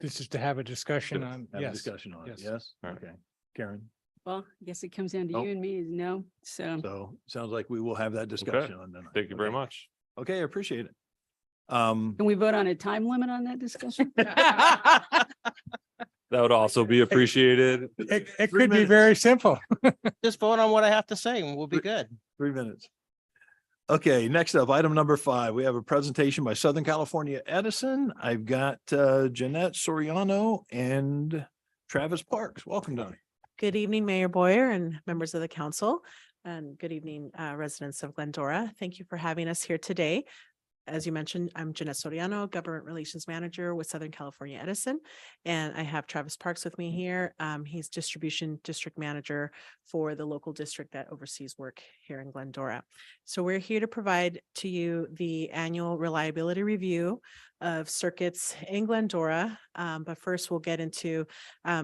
Speaker 8: This is to have a discussion on,
Speaker 1: Have a
Speaker 8: yes.
Speaker 1: discussion on it,
Speaker 8: Yes.
Speaker 1: yes?
Speaker 14: All right.
Speaker 1: Okay. Karen?
Speaker 4: Well, I guess it comes down to
Speaker 1: Nope.
Speaker 4: you and me is no. So
Speaker 1: So sounds like we will have that discussion on tonight.
Speaker 14: Thank you very
Speaker 1: Okay.
Speaker 14: much.
Speaker 1: Okay, I appreciate it.
Speaker 4: can we vote on a time limit on that discussion?
Speaker 14: That would also be appreciated.
Speaker 8: It
Speaker 1: 3
Speaker 8: could be
Speaker 1: minutes.
Speaker 8: very simple.
Speaker 12: Just vote on what I have to say and we'll be good.
Speaker 1: 3 minutes. Okay, next up, item number 5, we have a presentation by Southern California Edison. I've got Jeanette Soriano and Travis Parks. Welcome, Donnie.
Speaker 15: Good evening, Mayor Boyer and members of the council, and good evening, residents of Glendora. Thank you for having us here today. As you mentioned, I'm Jeanette Soriano, Government Relations Manager with Southern California Edison, and I have Travis Parks with me here. He's Distribution District Manager for the local district that oversees work here in Glendora. So we're here to provide to you the annual reliability review of circuits in Glendora. But first, we'll get into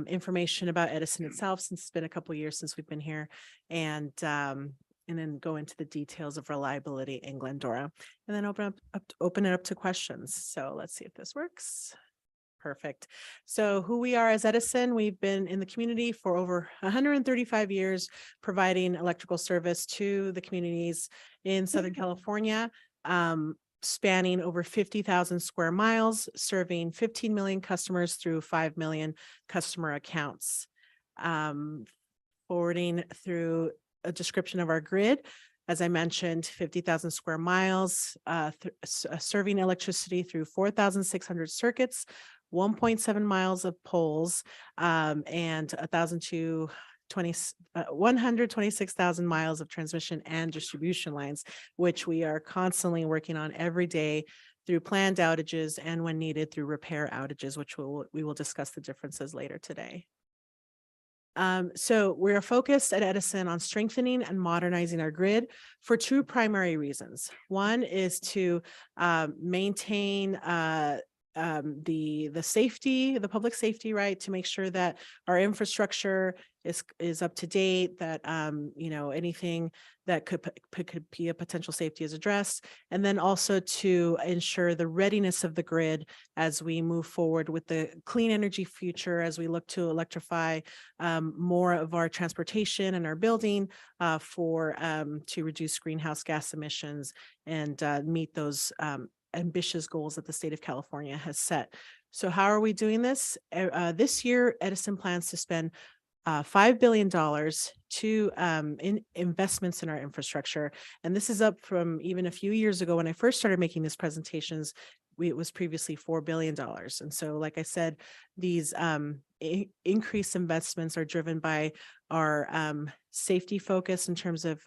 Speaker 15: information about Edison itself, since it's been a couple of years since we've been here, and then go into the details of reliability in Glendora, and then open it up to questions. So let's see if this works. Perfect. So who we are as Edison, we've been in the community for over 135 years, providing electrical service to the communities in Southern California. spanning over 50,000 square miles, serving 15 million customers through 5 million customer accounts. Forwarding through a description of our grid. As I mentioned, 50,000 square miles, serving electricity through 4,600 circuits, 1.7 miles of poles, and 126,000 miles of transmission and distribution lines, which we are constantly working on every day through planned outages and when needed through repair outages, which we will discuss the differences later today. So we're focused at Edison on strengthening and modernizing our grid for two primary reasons. One is to maintain the safety, the public safety, right, to make sure that our infrastructure is up to date, that anything that could be a potential safety is addressed, and then also to ensure the readiness of the grid as we move forward with the clean energy future, as we look to electrify more of our transportation and our building to reduce greenhouse gas emissions and meet those ambitious goals that the state of California has set. So how are we doing this? This year, Edison plans to spend $5 billion in investments in our infrastructure. And this is up from even a few years ago when I first started making these presentations. It was previously $4 billion. And so, like I said, these increased investments are driven by our safety focus in terms of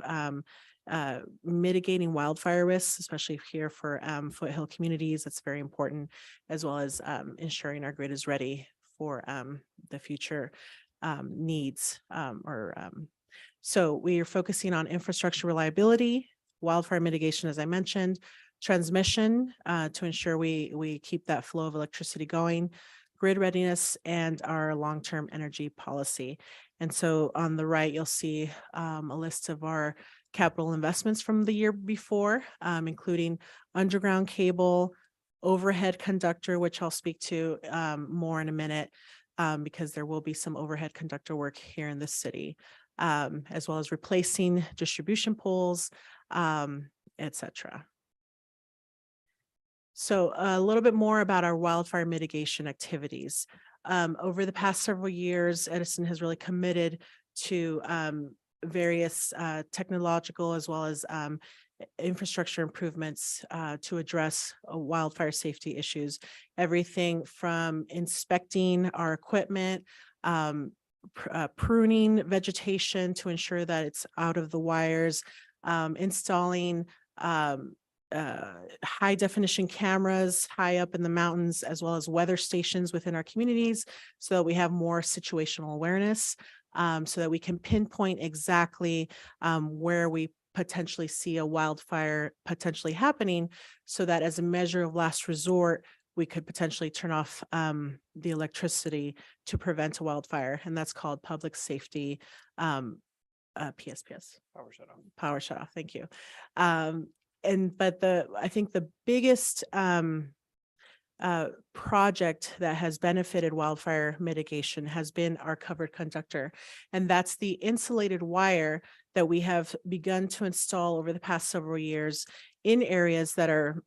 Speaker 15: mitigating wildfire risks, especially here for foothill communities. That's very important, as well as ensuring our grid is ready for the future needs. So we are focusing on infrastructure reliability, wildfire mitigation, as I mentioned, transmission to ensure we keep that flow of electricity going, grid readiness, and our long-term energy policy. And so on the right, you'll see a list of our capital investments from the year before, including underground cable, overhead conductor, which I'll speak to more in a minute, because there will be some overhead conductor work here in this city, as well as replacing distribution poles, etc. So a little bit more about our wildfire mitigation activities. Over the past several years, Edison has really committed to various technological as well as infrastructure improvements to address wildfire safety issues. Everything from inspecting our equipment, pruning vegetation to ensure that it's out of the wires, installing high definition cameras high up in the mountains, as well as weather stations within our communities, so that we have more situational awareness, so that we can pinpoint exactly where we potentially see a wildfire potentially happening, so that as a measure of last resort, we could potentially turn off the electricity to prevent a wildfire. And that's called public safety PSPS. Power shut off. Thank you. But I think the biggest project that has benefited wildfire mitigation has been our covered conductor. And that's the insulated wire that we have begun to install over the past several years in areas that are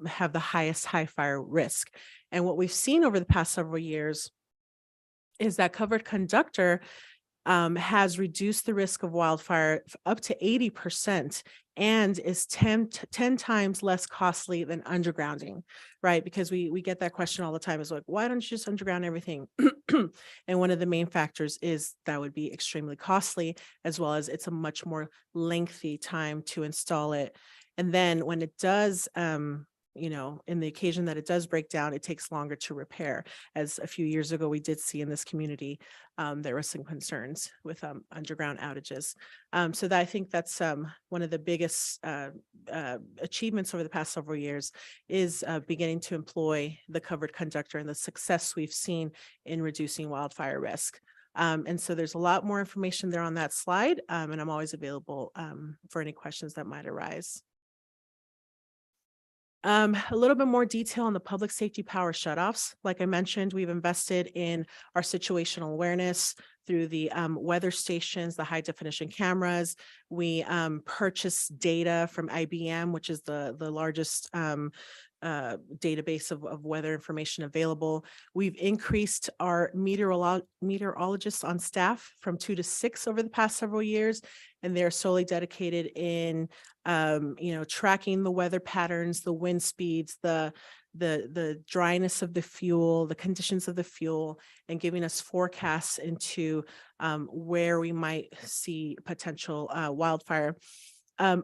Speaker 15: have the highest high fire risk. And what we've seen over the past several years is that covered conductor has reduced the risk of wildfire up to 80% and is 10 times less costly than undergrounding, right? Because we get that question all the time, is like, why don't you just underground everything? And one of the main factors is that would be extremely costly, as well as it's a much more lengthy time to install it. And then when it does, in the occasion that it does break down, it takes longer to repair. As a few years ago, we did see in this community, there were some concerns with underground outages. So that I think that's one of the biggest achievements over the past several years, is beginning to employ the covered conductor and the success we've seen in reducing wildfire risk. And so there's a lot more information there on that slide, and I'm always available for any questions that might arise. A little bit more detail on the public safety power shutoffs. Like I mentioned, we've invested in our situational awareness through the weather stations, the high definition cameras. We purchased data from IBM, which is the largest database of weather information available. We've increased our meteorologists on staff from 2 to 6 over the past several years, and they're solely dedicated in tracking the weather patterns, the wind speeds, the dryness of the fuel, the conditions of the fuel, and giving us forecasts into where we might see potential wildfire.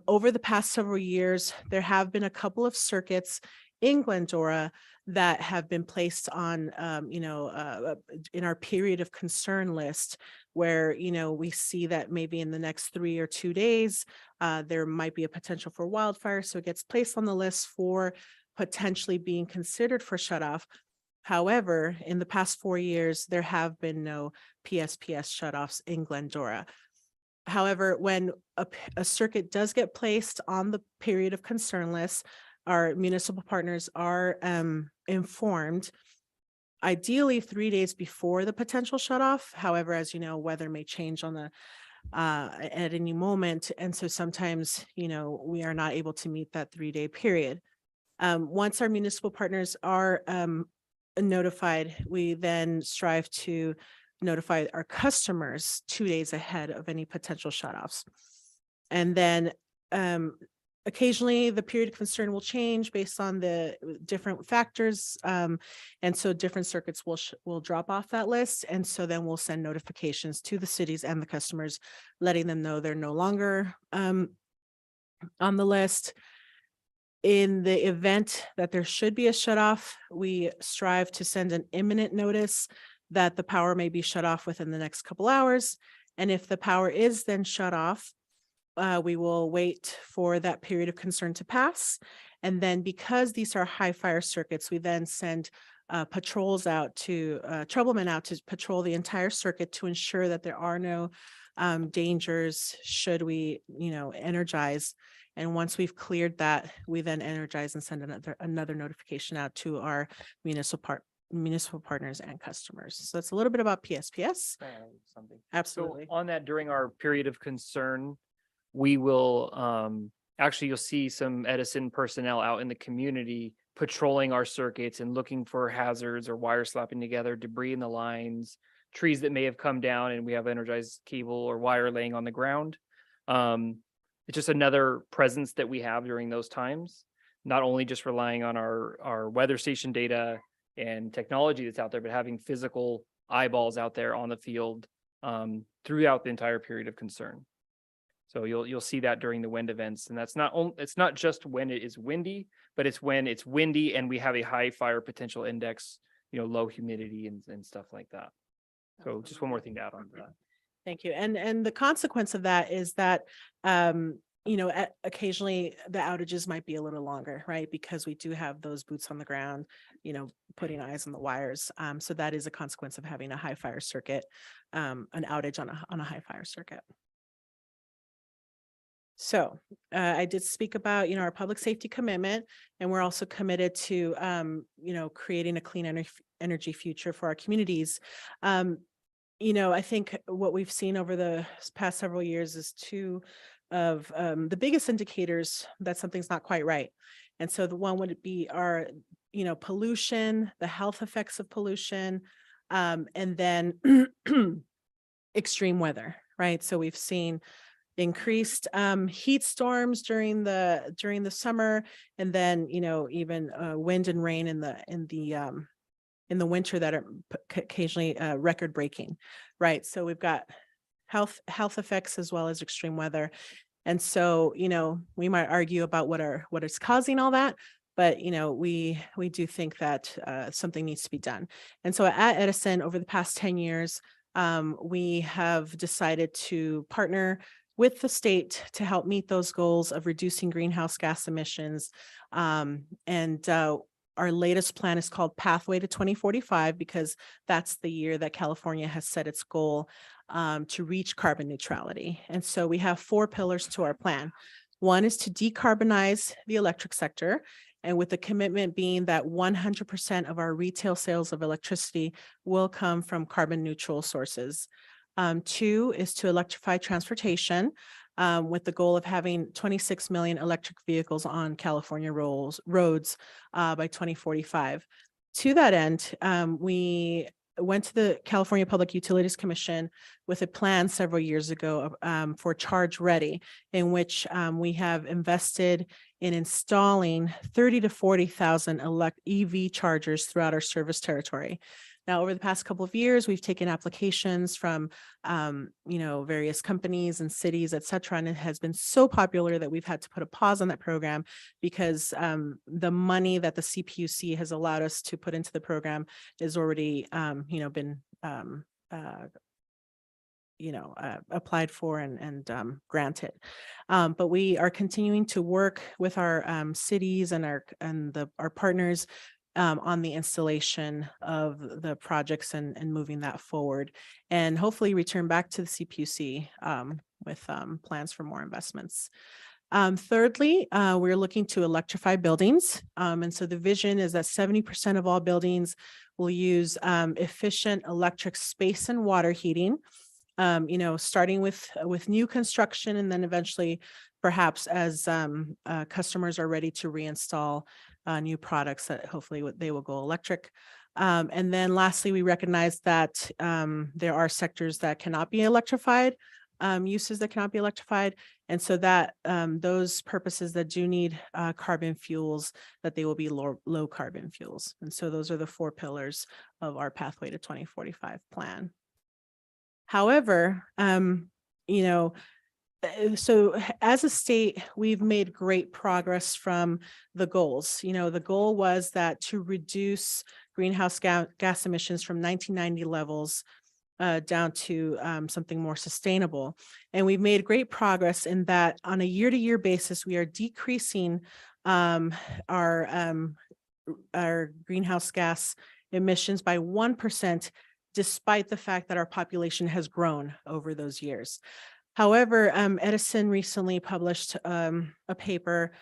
Speaker 15: Over the past several years, there have been a couple of circuits in Glendora that have been placed on, in our period of concern list, where, we see that maybe in the next 3 or 2 days, there might be a potential for wildfire. So it gets placed on the list for potentially being considered for shutoff. However, in the past 4 years, there have been no PSPS shutoffs in Glendora. However, when a circuit does get placed on the period of concern list, our municipal partners are informed, ideally 3 days before the potential shutoff. However, as you know, weather may change on the at any moment. And so sometimes, we are not able to meet that 3-day period. Once our municipal partners are notified, we then strive to notify our customers 2 days ahead of any potential shutoffs. And then occasionally the period of concern will change based on the different factors. And so different circuits will drop off that list. And so then we'll send notifications to the cities and the customers, letting them know they're no longer on the list. In the event that there should be a shutoff, we strive to send an imminent notice that the power may be shut off within the next couple hours. And if the power is then shut off, we will wait for that period of concern to pass. And then because these are high fire circuits, we then send patrols out to, troublemen out to patrol the entire circuit to ensure that there are no dangers should we, energize. And once we've cleared that, we then energize and send another notification out to our municipal partners and customers. So it's a little bit about PSPS. Absolutely.
Speaker 16: So on that, during our period of concern, we will actually, you'll see some Edison personnel out in the community patrolling our circuits and looking for hazards or wires slapping together, debris in the lines, trees that may have come down, and we have energized cable or wire laying on the ground. It's just another presence that we have during those times, not only just relying on our weather station data and technology that's out there, but having physical eyeballs out there on the field throughout the entire period of concern. So you'll see that during the wind events, and it's not just when it is windy, but it's when it's windy and we have a high fire potential index, low humidity and stuff like that. So just one more thing to add on to that.
Speaker 15: Thank you. And the consequence of that is that, occasionally the outages might be a little longer, right? Because we do have those boots on the ground, putting eyes on the wires. So that is a consequence of having a high fire circuit, an outage on a high fire circuit. So I did speak about, our public safety commitment, and we're also committed to, creating a clean energy future for our communities. I think what we've seen over the past several years is two of the biggest indicators that something's not quite right. And so the one would be our, pollution, the health effects of pollution, and then extreme weather, right? So we've seen increased heat storms during the summer, and then, even wind and rain in the winter that are occasionally record breaking, right? So we've got health effects as well as extreme weather. And so, we might argue about what is causing all that, but, we do think that something needs to be done. And so at Edison, over the past 10 years, we have decided to partner with the state to help meet those goals of reducing greenhouse gas emissions. Our latest plan is called Pathway to 2045, because that's the year that California has set its goal to reach carbon neutrality. And so we have 4 pillars to our plan. One is to decarbonize the electric sector. And with the commitment being that 100% of our retail sales of electricity will come from carbon neutral sources. 2 is to electrify transportation with the goal of having 26 million electric vehicles on California roads by 2045. To that end, we went to the California Public Utilities Commission with a plan several years ago for Charge Ready, in which we have invested in installing 30 to 40,000 EV chargers throughout our service territory. Now, over the past couple of years, we've taken applications from, various companies and cities, et cetera, and it has been so popular that we've had to put a pause on that program because the money that the CPUC has allowed us to put into the program is already, been applied for and granted. But we are continuing to work with our cities and our partners on the installation of the projects and moving that forward, and hopefully return back to the CPUC with plans for more investments. Thirdly, we're looking to electrify buildings. And so the vision is that 70% of all buildings will use efficient electric space and water heating, starting with new construction, and then eventually perhaps as customers are ready to reinstall new products that hopefully they will go electric. And then lastly, we recognize that there are sectors that cannot be electrified, uses that cannot be electrified. And so that those purposes that do need carbon fuels, that they will be low carbon fuels. And so those are the 4 pillars of our Pathway to 2045 plan. However, so as a state, we've made great progress from the goals. The goal was that to reduce greenhouse gas emissions from 1990 levels down to something more sustainable. And we've made great progress in that on a year-to-year basis, we are decreasing our greenhouse gas emissions by 1%, despite the fact that our population has grown over those years. However, Edison recently published a paper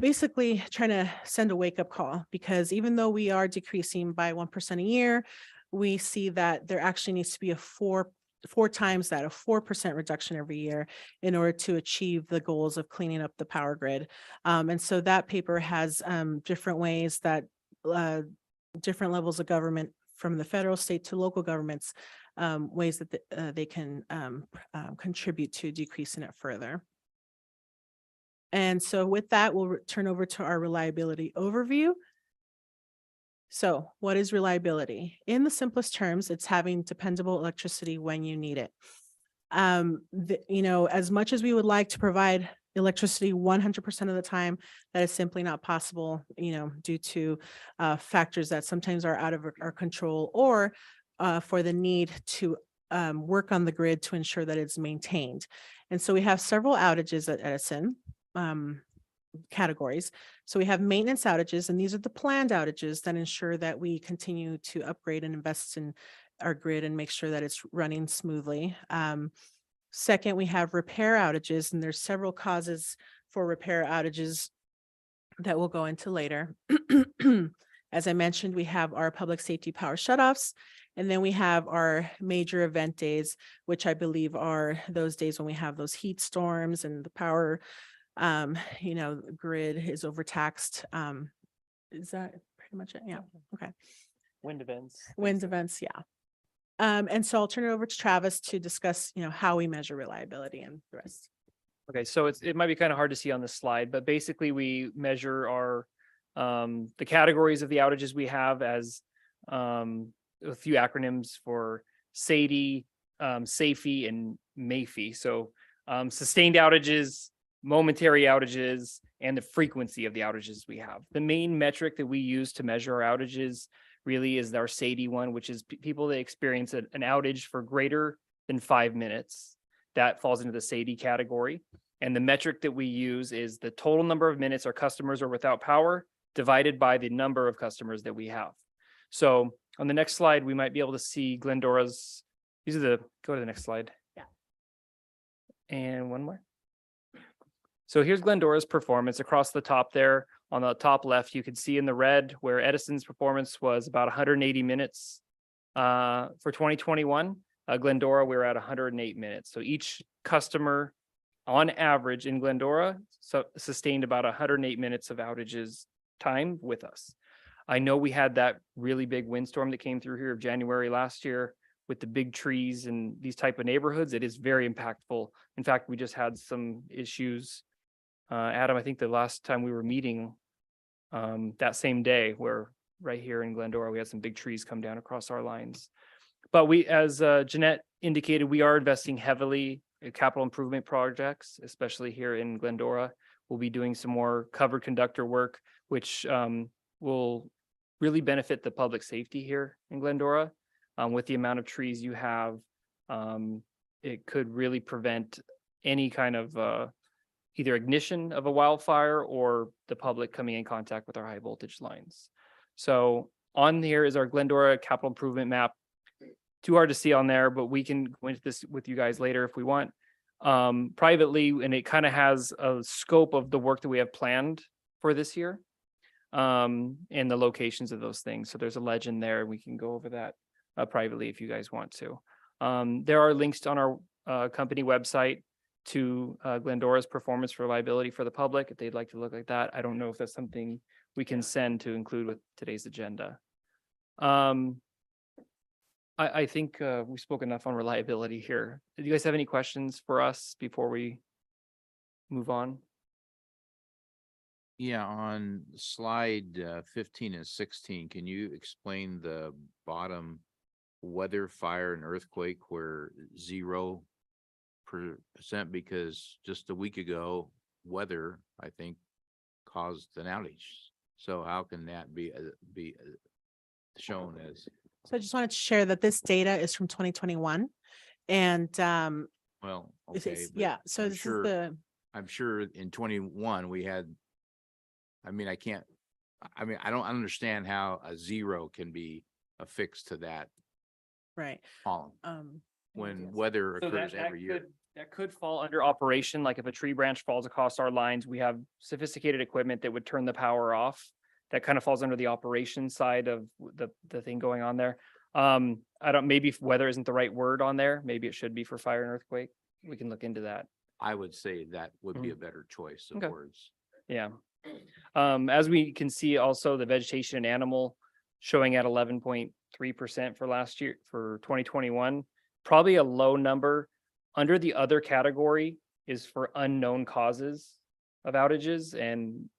Speaker 15: basically trying to send a wake-up call, because even though we are decreasing by 1% a year, we see that there actually needs to be a four times that, a 4% reduction every year in order to achieve the goals of cleaning up the power grid. And so that paper has different ways that different levels of government, from the federal, state to local governments, ways that they can contribute to decreasing it further. And so with that, we'll turn over to our reliability overview. So what is reliability? In the simplest terms, it's having dependable electricity when you need it. As much as we would like to provide electricity 100% of the time, that is simply not possible, due to factors that sometimes are out of our control, or for the need to work on the grid to ensure that it's maintained. And so we have several outages at Edison categories. So we have maintenance outages, and these are the planned outages that ensure that we continue to upgrade and invest in our grid and make sure that it's running smoothly. Second, we have repair outages, and there's several causes for repair outages that we'll go into later. As I mentioned, we have our public safety power shutoffs, and then we have our major event days, which I believe are those days when we have those heat storms and the power, grid is overtaxed. Is that pretty much it? Yeah. Okay.
Speaker 16: Wind events.
Speaker 15: Wind events. Yeah. And so I'll turn it over to Travis to discuss, how we measure reliability and the rest.
Speaker 16: Okay, so it might be kind of hard to see on this slide, but basically we measure our the categories of the outages we have as a few acronyms for SAIDI, SAIFI, and MAIFI. So sustained outages, momentary outages, and the frequency of the outages we have. The main metric that we use to measure our outages really is our SAIDI one, which is people that experience an outage for greater than 5 minutes. That falls into the SAIDI category. And the metric that we use is the total number of minutes our customers are without power divided by the number of customers that we have. So on the next slide, we might be able to see Glendora's, go to the next slide.
Speaker 15: Yeah.
Speaker 16: And one more. So here's Glendora's performance across the top there. On the top left, you can see in the red where Edison's performance was about 180 minutes for 2021. Glendora, we were at 108 minutes. So each customer on average in Glendora sustained about 108 minutes of outages time with us. I know we had that really big windstorm that came through here of January last year with the big trees and these type of neighborhoods. It is very impactful. In fact, we just had some issues. Adam, I think the last time we were meeting that same day where right here in Glendora, we had some big trees come down across our lines. But we, as Jeanette indicated, we are investing heavily in capital improvement projects, especially here in Glendora. We'll be doing some more covered conductor work, which will really benefit the public safety here in Glendora. With the amount of trees you have, it could really prevent any kind of either ignition of a wildfire or the public coming in contact with our high voltage lines. So on here is our Glendora capital improvement map. Too hard to see on there, but we can go into this with you guys later if we want. Privately, and it kind of has a scope of the work that we have planned for this year, and the locations of those things. So there's a legend there. We can go over that privately if you guys want to. There are links on our company website to Glendora's performance reliability for the public if they'd like to look like that. I don't know if that's something we can send to include with today's agenda. I think we spoke enough on reliability here. Do you guys have any questions for us before we move on?
Speaker 13: Yeah, on slide 15 and 16, can you explain the bottom weather, fire and earthquake where 0%? Because just a week ago, weather, I think, caused an outage. So how can that be shown as?
Speaker 15: So I just wanted to share that this data is from 2021 and
Speaker 13: Well,
Speaker 15: this
Speaker 13: okay.
Speaker 15: is-
Speaker 13: but
Speaker 15: yeah, so
Speaker 13: I'm
Speaker 15: this
Speaker 13: sure-
Speaker 15: is the,
Speaker 13: I'm sure in 21 we had, I mean, I don't understand how a 0 can be affixed to that
Speaker 15: right.
Speaker 13: column when weather
Speaker 16: So
Speaker 13: occurs every year.
Speaker 16: that could fall under operation. Like if a tree branch falls across our lines, we have sophisticated equipment that would turn the power off. That kind of falls under the operation side of the thing going on there. Maybe if weather isn't the right word on there, maybe it should be for fire and earthquake. We can look into that.
Speaker 13: I would say that would be a better choice of
Speaker 16: Okay.
Speaker 13: words.
Speaker 16: Yeah. As we can see also the vegetation and animal showing at 11.3% for last year, for 2021, probably a low number. Under the other category is for unknown causes of outages, and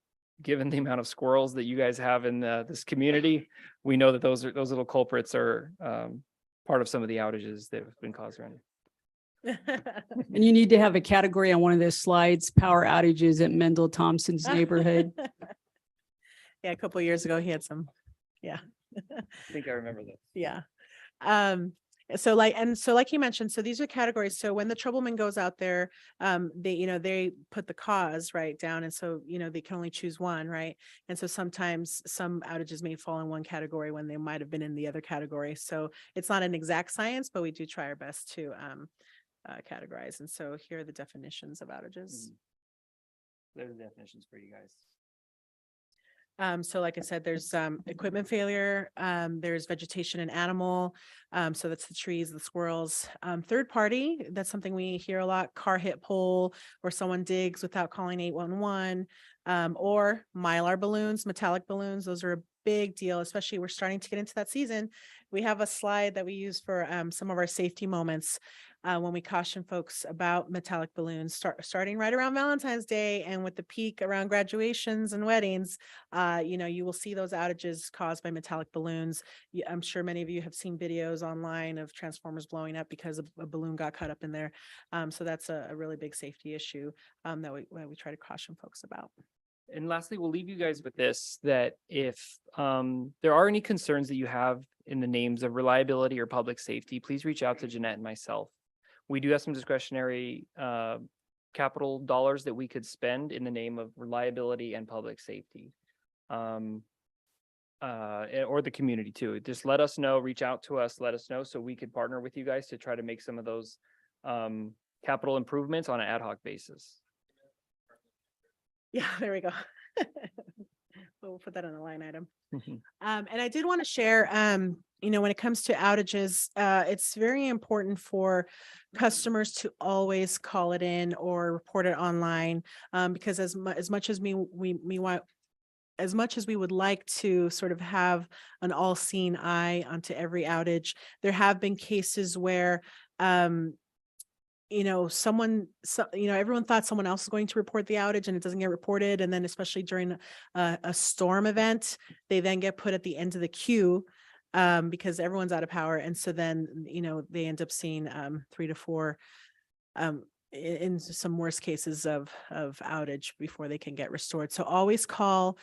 Speaker 16: given the amount of squirrels that you guys have in this community, we know that those little culprits are part of some of the outages that have been caused around.
Speaker 4: And you need to have a category on one of those slides, power outages at Mendel Thompson's neighborhood.
Speaker 15: Yeah, a couple of years ago, he had some, yeah.
Speaker 16: I think I remember that.
Speaker 15: Yeah. So like you mentioned, so these are categories. So when the troubleman goes out there, they put the cause right down. And so, they can only choose one, right? And so sometimes some outages may fall in one category when they might have been in the other category. So it's not an exact science, but we do try our best to categorize. And so here are the definitions of outages.
Speaker 16: There's the definitions for you guys.
Speaker 15: So like I said, there's equipment failure, there's vegetation and animal. So that's the trees, the squirrels. Third party, that's something we hear a lot, car hit pole, or someone digs without calling 811, or Mylar balloons, metallic balloons. Those are a big deal, especially we're starting to get into that season. We have a slide that we use for some of our safety moments. When we caution folks about metallic balloons, starting right around Valentine's Day and with the peak around graduations and weddings, you will see those outages caused by metallic balloons. I'm sure many of you have seen videos online of transformers blowing up because a balloon got caught up in there. So that's a really big safety issue that we try to caution folks about.
Speaker 16: And lastly, we'll leave you guys with this, that if there are any concerns that you have in the names of reliability or public safety, please reach out to Jeanette and myself. We do have some discretionary capital dollars that we could spend in the name of reliability and public safety. Or the community too. Just let us know, reach out to us, let us know so we could partner with you guys to try to make some of those capital improvements on an ad hoc basis.
Speaker 15: Yeah, there we go. We'll put that on a line item.
Speaker 16: Mhm.
Speaker 15: And I did want to share, when it comes to outages, it's very important for customers to always call it in or report it online. Because as much as as much as we would like to sort of have an all-seeing eye onto every outage, there have been cases where, everyone thought someone else was going to report the outage and it doesn't get reported. And then especially during a storm event, they then get put at the end of the queue because everyone's out of power. And so then, they end up seeing 3 to 4 in some worst cases of outage before they can get restored. So always call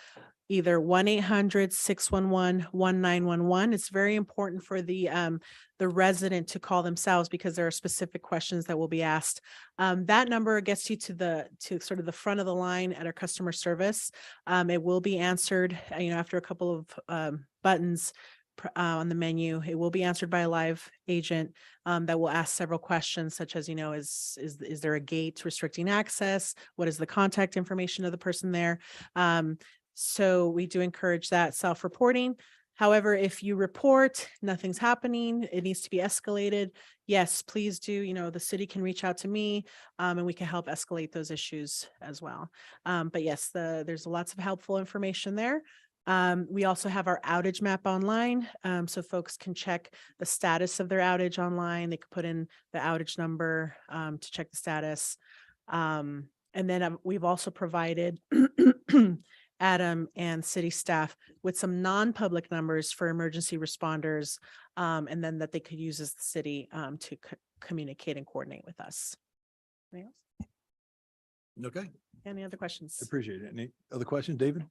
Speaker 15: either 1-800-611-1911. It's very important for the resident to call themselves because there are specific questions that will be asked. That number gets you to sort of the front of the line at our customer service. It will be answered, after a couple of buttons on the menu. It will be answered by a live agent that will ask several questions such as, is there a gate restricting access? What is the contact information of the person there? So we do encourage that self-reporting. However, if you report nothing's happening, it needs to be escalated. Yes, please do. The city can reach out to me and we can help escalate those issues as well. But yes, there's lots of helpful information there. We also have our outage map online, so folks can check the status of their outage online. They could put in the outage number to check the status. And then we've also provided Adam and city staff with some non-public numbers for emergency responders, and then that they could use as the city to communicate and coordinate with us. Anything else?
Speaker 1: Okay,
Speaker 15: Any other questions?
Speaker 1: appreciate it. Any other questions, David?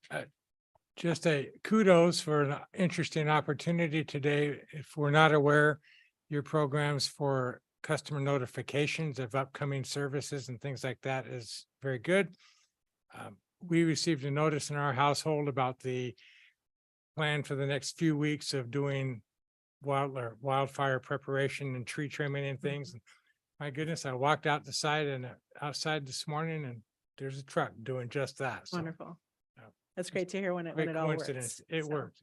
Speaker 8: Just a kudos for an interesting opportunity today. If we're not aware, your programs for customer notifications of upcoming services and things like that is very good. We received a notice in our household about the plan for the next few weeks of doing wildfire preparation and tree trimming and things. My goodness, I walked outside this morning and there's a truck doing just that. So,
Speaker 15: Wonderful. That's great to hear when
Speaker 8: great
Speaker 15: it all works.
Speaker 8: coincidence. It
Speaker 15: So,
Speaker 8: worked.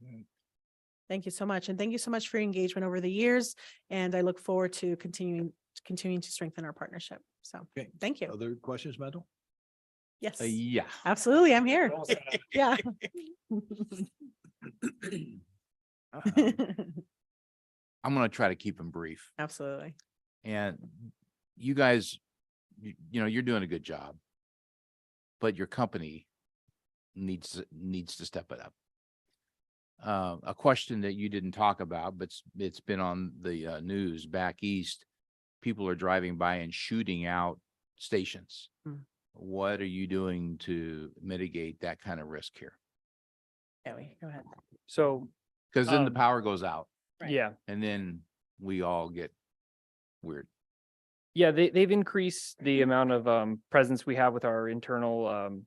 Speaker 15: Thank you so much. And thank you so much for your engagement over the years. And I look forward to continuing to strengthen our partnership. So
Speaker 1: Okay.
Speaker 15: thank you.
Speaker 1: Other questions, Mendel?
Speaker 15: Yes,
Speaker 13: Yeah.
Speaker 15: absolutely. I'm here. Yeah.
Speaker 13: I'm gonna try to keep them brief.
Speaker 15: Absolutely.
Speaker 13: And you guys, you're doing a good job. But your company needs to step it up. A question that you didn't talk about, but it's been on the news back east. People are driving by and shooting out stations.
Speaker 15: Hmm.
Speaker 13: What are you doing to mitigate that kind of risk here?
Speaker 15: Yeah, go ahead.
Speaker 16: So,
Speaker 13: Because then the
Speaker 16: Um,
Speaker 13: power goes out
Speaker 15: Right.
Speaker 16: yeah,
Speaker 13: and then we all get weird.
Speaker 16: yeah, they've increased the amount of presence we have with our internal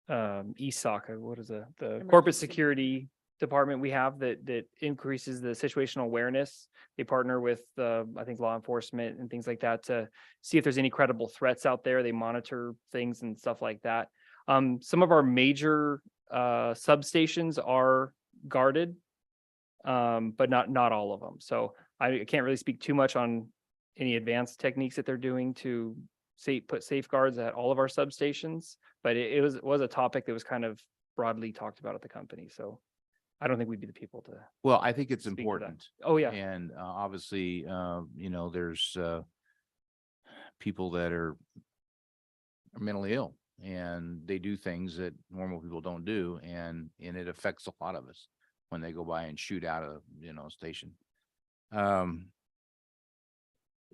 Speaker 16: ESOC, what is the corporate
Speaker 15: Emergency.
Speaker 16: security department we have that increases the situational awareness. They partner with I think law enforcement and things like that to see if there's any credible threats out there. They monitor things and stuff like that. Some of our major substations are guarded, but not all of them. So I can't really speak too much on any advanced techniques that they're doing to put safeguards at all of our substations. But it was a topic that was kind of broadly talked about at the company. So I don't think we'd be the people to.
Speaker 13: Well, I think it's
Speaker 16: speak to that.
Speaker 13: important.
Speaker 16: Oh, yeah.
Speaker 13: And obviously, there's people that are mentally ill and they do things that normal people don't do. And it affects a lot of us when they go by and shoot out a, station.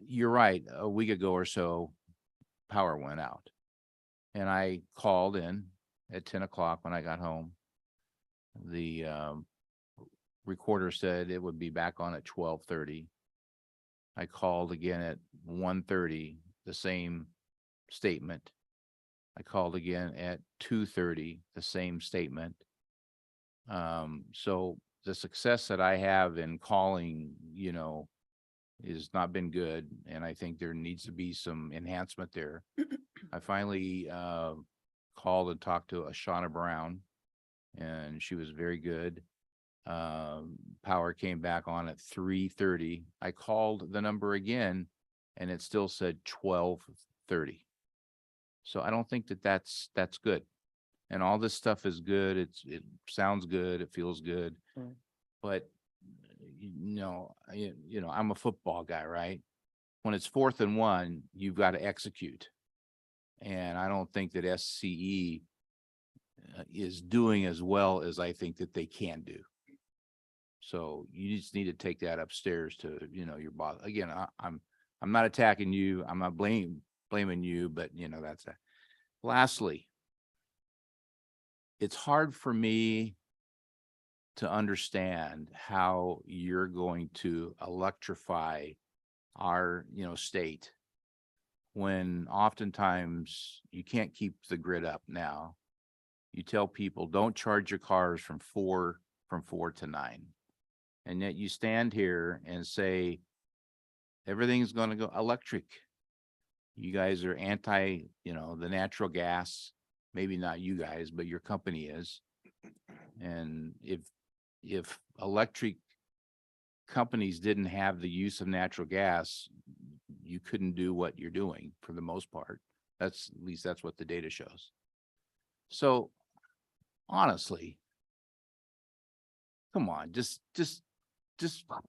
Speaker 13: You're right. A week ago or so, power went out. And I called in at 10 o'clock when I got home. The recorder said it would be back on at 12:30. I called again at 1:30, the same statement. I called again at 2:30, the same statement. So the success that I have in calling, has not been good. And I think there needs to be some enhancement there. I finally called and talked to Ashana Brown, and she was very good. Power came back on at 3:30. I called the number again and it still said 12:30. So I don't think that that's good. And all this stuff is good. It sounds good. It feels good.
Speaker 16: Mm.
Speaker 13: But I'm a football guy, right? When it's 4th and 1, you've got to execute. And I don't think that SCE is doing as well as I think that they can do. So you just need to take that upstairs to, your boss. Again, I'm not attacking you. I'm not blaming you, but that's that. Lastly, it's hard for me to understand how you're going to electrify our, state when oftentimes you can't keep the grid up now. You tell people don't charge your cars from 4 to 9. And yet you stand here and say, everything's going to go electric. You guys are anti, the natural gas, maybe not you guys, but your company is. And if electric companies didn't have the use of natural gas, you couldn't do what you're doing for the most part. At least that's what the data shows. So honestly, come on, just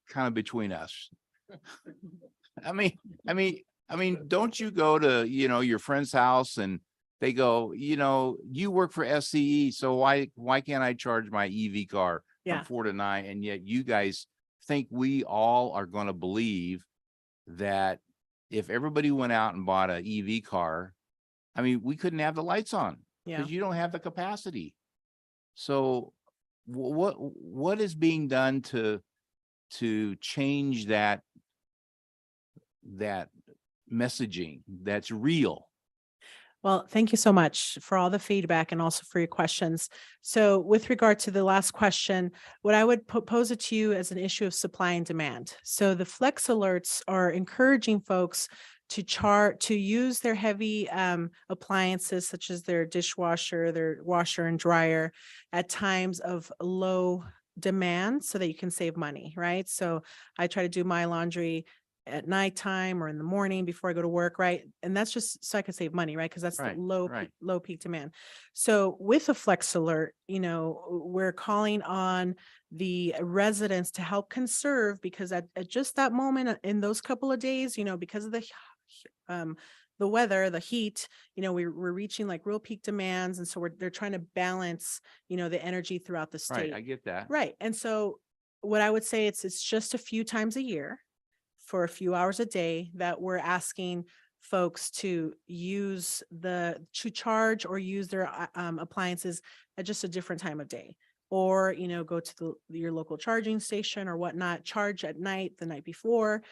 Speaker 13: kind of between us. I mean, don't you go to, your friend's house and they go, you work for SCE, so why can't I charge my EV car
Speaker 15: Yeah.
Speaker 13: from 4 to 9? And yet you guys think we all are going to believe that if everybody went out and bought an EV car, we couldn't have the lights on because you don't have the capacity. So what is being done to change that messaging that's real?
Speaker 15: Well, thank you so much for all the feedback and also for your questions. So with regard to the last question, what I would pose it to you as an issue of supply and demand. So the flex alerts are encouraging folks to use their heavy appliances, such as their dishwasher, their washer and dryer, at times of low demand so that you can save money, right? So I try to do my laundry at nighttime or in the morning before I go to work, right? And that's just so I can save money, right? Because that's
Speaker 13: Right,
Speaker 15: the low,
Speaker 13: right.
Speaker 15: low peak demand. So with a flex alert, we're calling on the residents to help conserve, because at just that moment in those couple of days, because of the weather, the heat, we're reaching like real peak demands. And so they're trying to balance, the energy throughout the state.
Speaker 13: Right, I get that.
Speaker 15: Right. And so what I would say, it's just a few times a year for a few hours a day that we're asking folks to charge or use their appliances at just a different time of day, or, go to your local charging station or whatnot, charge at night, the night before.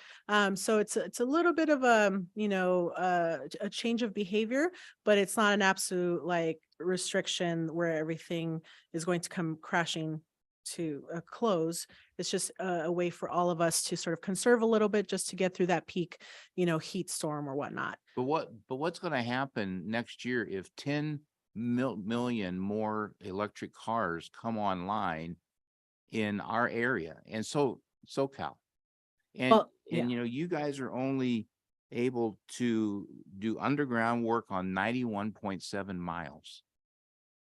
Speaker 15: So it's a little bit of a change of behavior, but it's not an absolute restriction where everything is going to come crashing to a close. It's just a way for all of us to sort of conserve a little bit just to get through that peak, heat storm or whatnot.
Speaker 13: But what's going to happen next year if 10 million more electric cars come online in our area and SoCal? And you guys are only able to do underground work on 91.7 miles.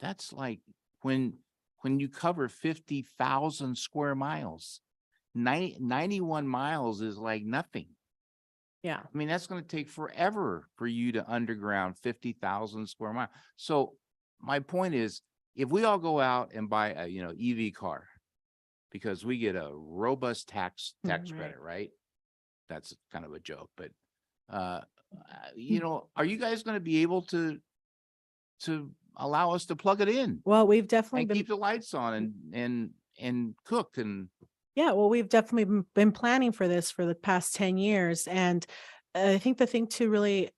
Speaker 13: That's like when you cover 50,000 square miles, 91 miles is like nothing.
Speaker 15: Yeah.
Speaker 13: That's going to take forever for you to underground 50,000 square miles. So my point is, if we all go out and buy a, EV car, because we get a robust tax credit, right? That's kind of a joke, but, are you guys going to be able to allow us to plug it in?
Speaker 15: Well, we've definitely
Speaker 13: keep the lights on and cook and.
Speaker 15: Yeah, well, we've definitely been planning for this for the past 10 years. And I think the thing to really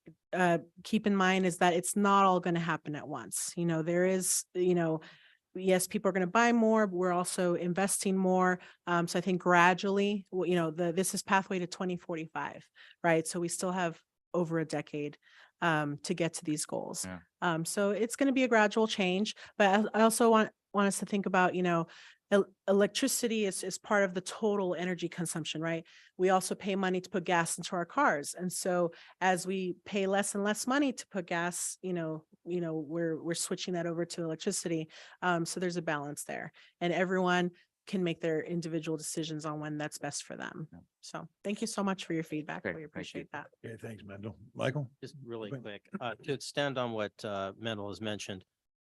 Speaker 15: keep in mind is that it's not all going to happen at once. There is, yes, people are going to buy more, but we're also investing more. So I think gradually, this is pathway to 2045, right? So we still have over a decade to get to these goals.
Speaker 13: Yeah.
Speaker 15: So it's going to be a gradual change, but I also want want us to think about, electricity is part of the total energy consumption, right? We also pay money to put gas into our cars. And so as we pay less and less money to put gas, we're switching that over to electricity. So there's a balance there, and everyone can make their individual decisions on when that's best for them. So thank you so much for your feedback.
Speaker 13: Okay,
Speaker 15: We
Speaker 13: thank you.
Speaker 15: appreciate that.
Speaker 1: Okay, thanks, Mendel. Michael?
Speaker 12: Just really
Speaker 1: Okay.
Speaker 12: quick, to extend on what Mendel has mentioned,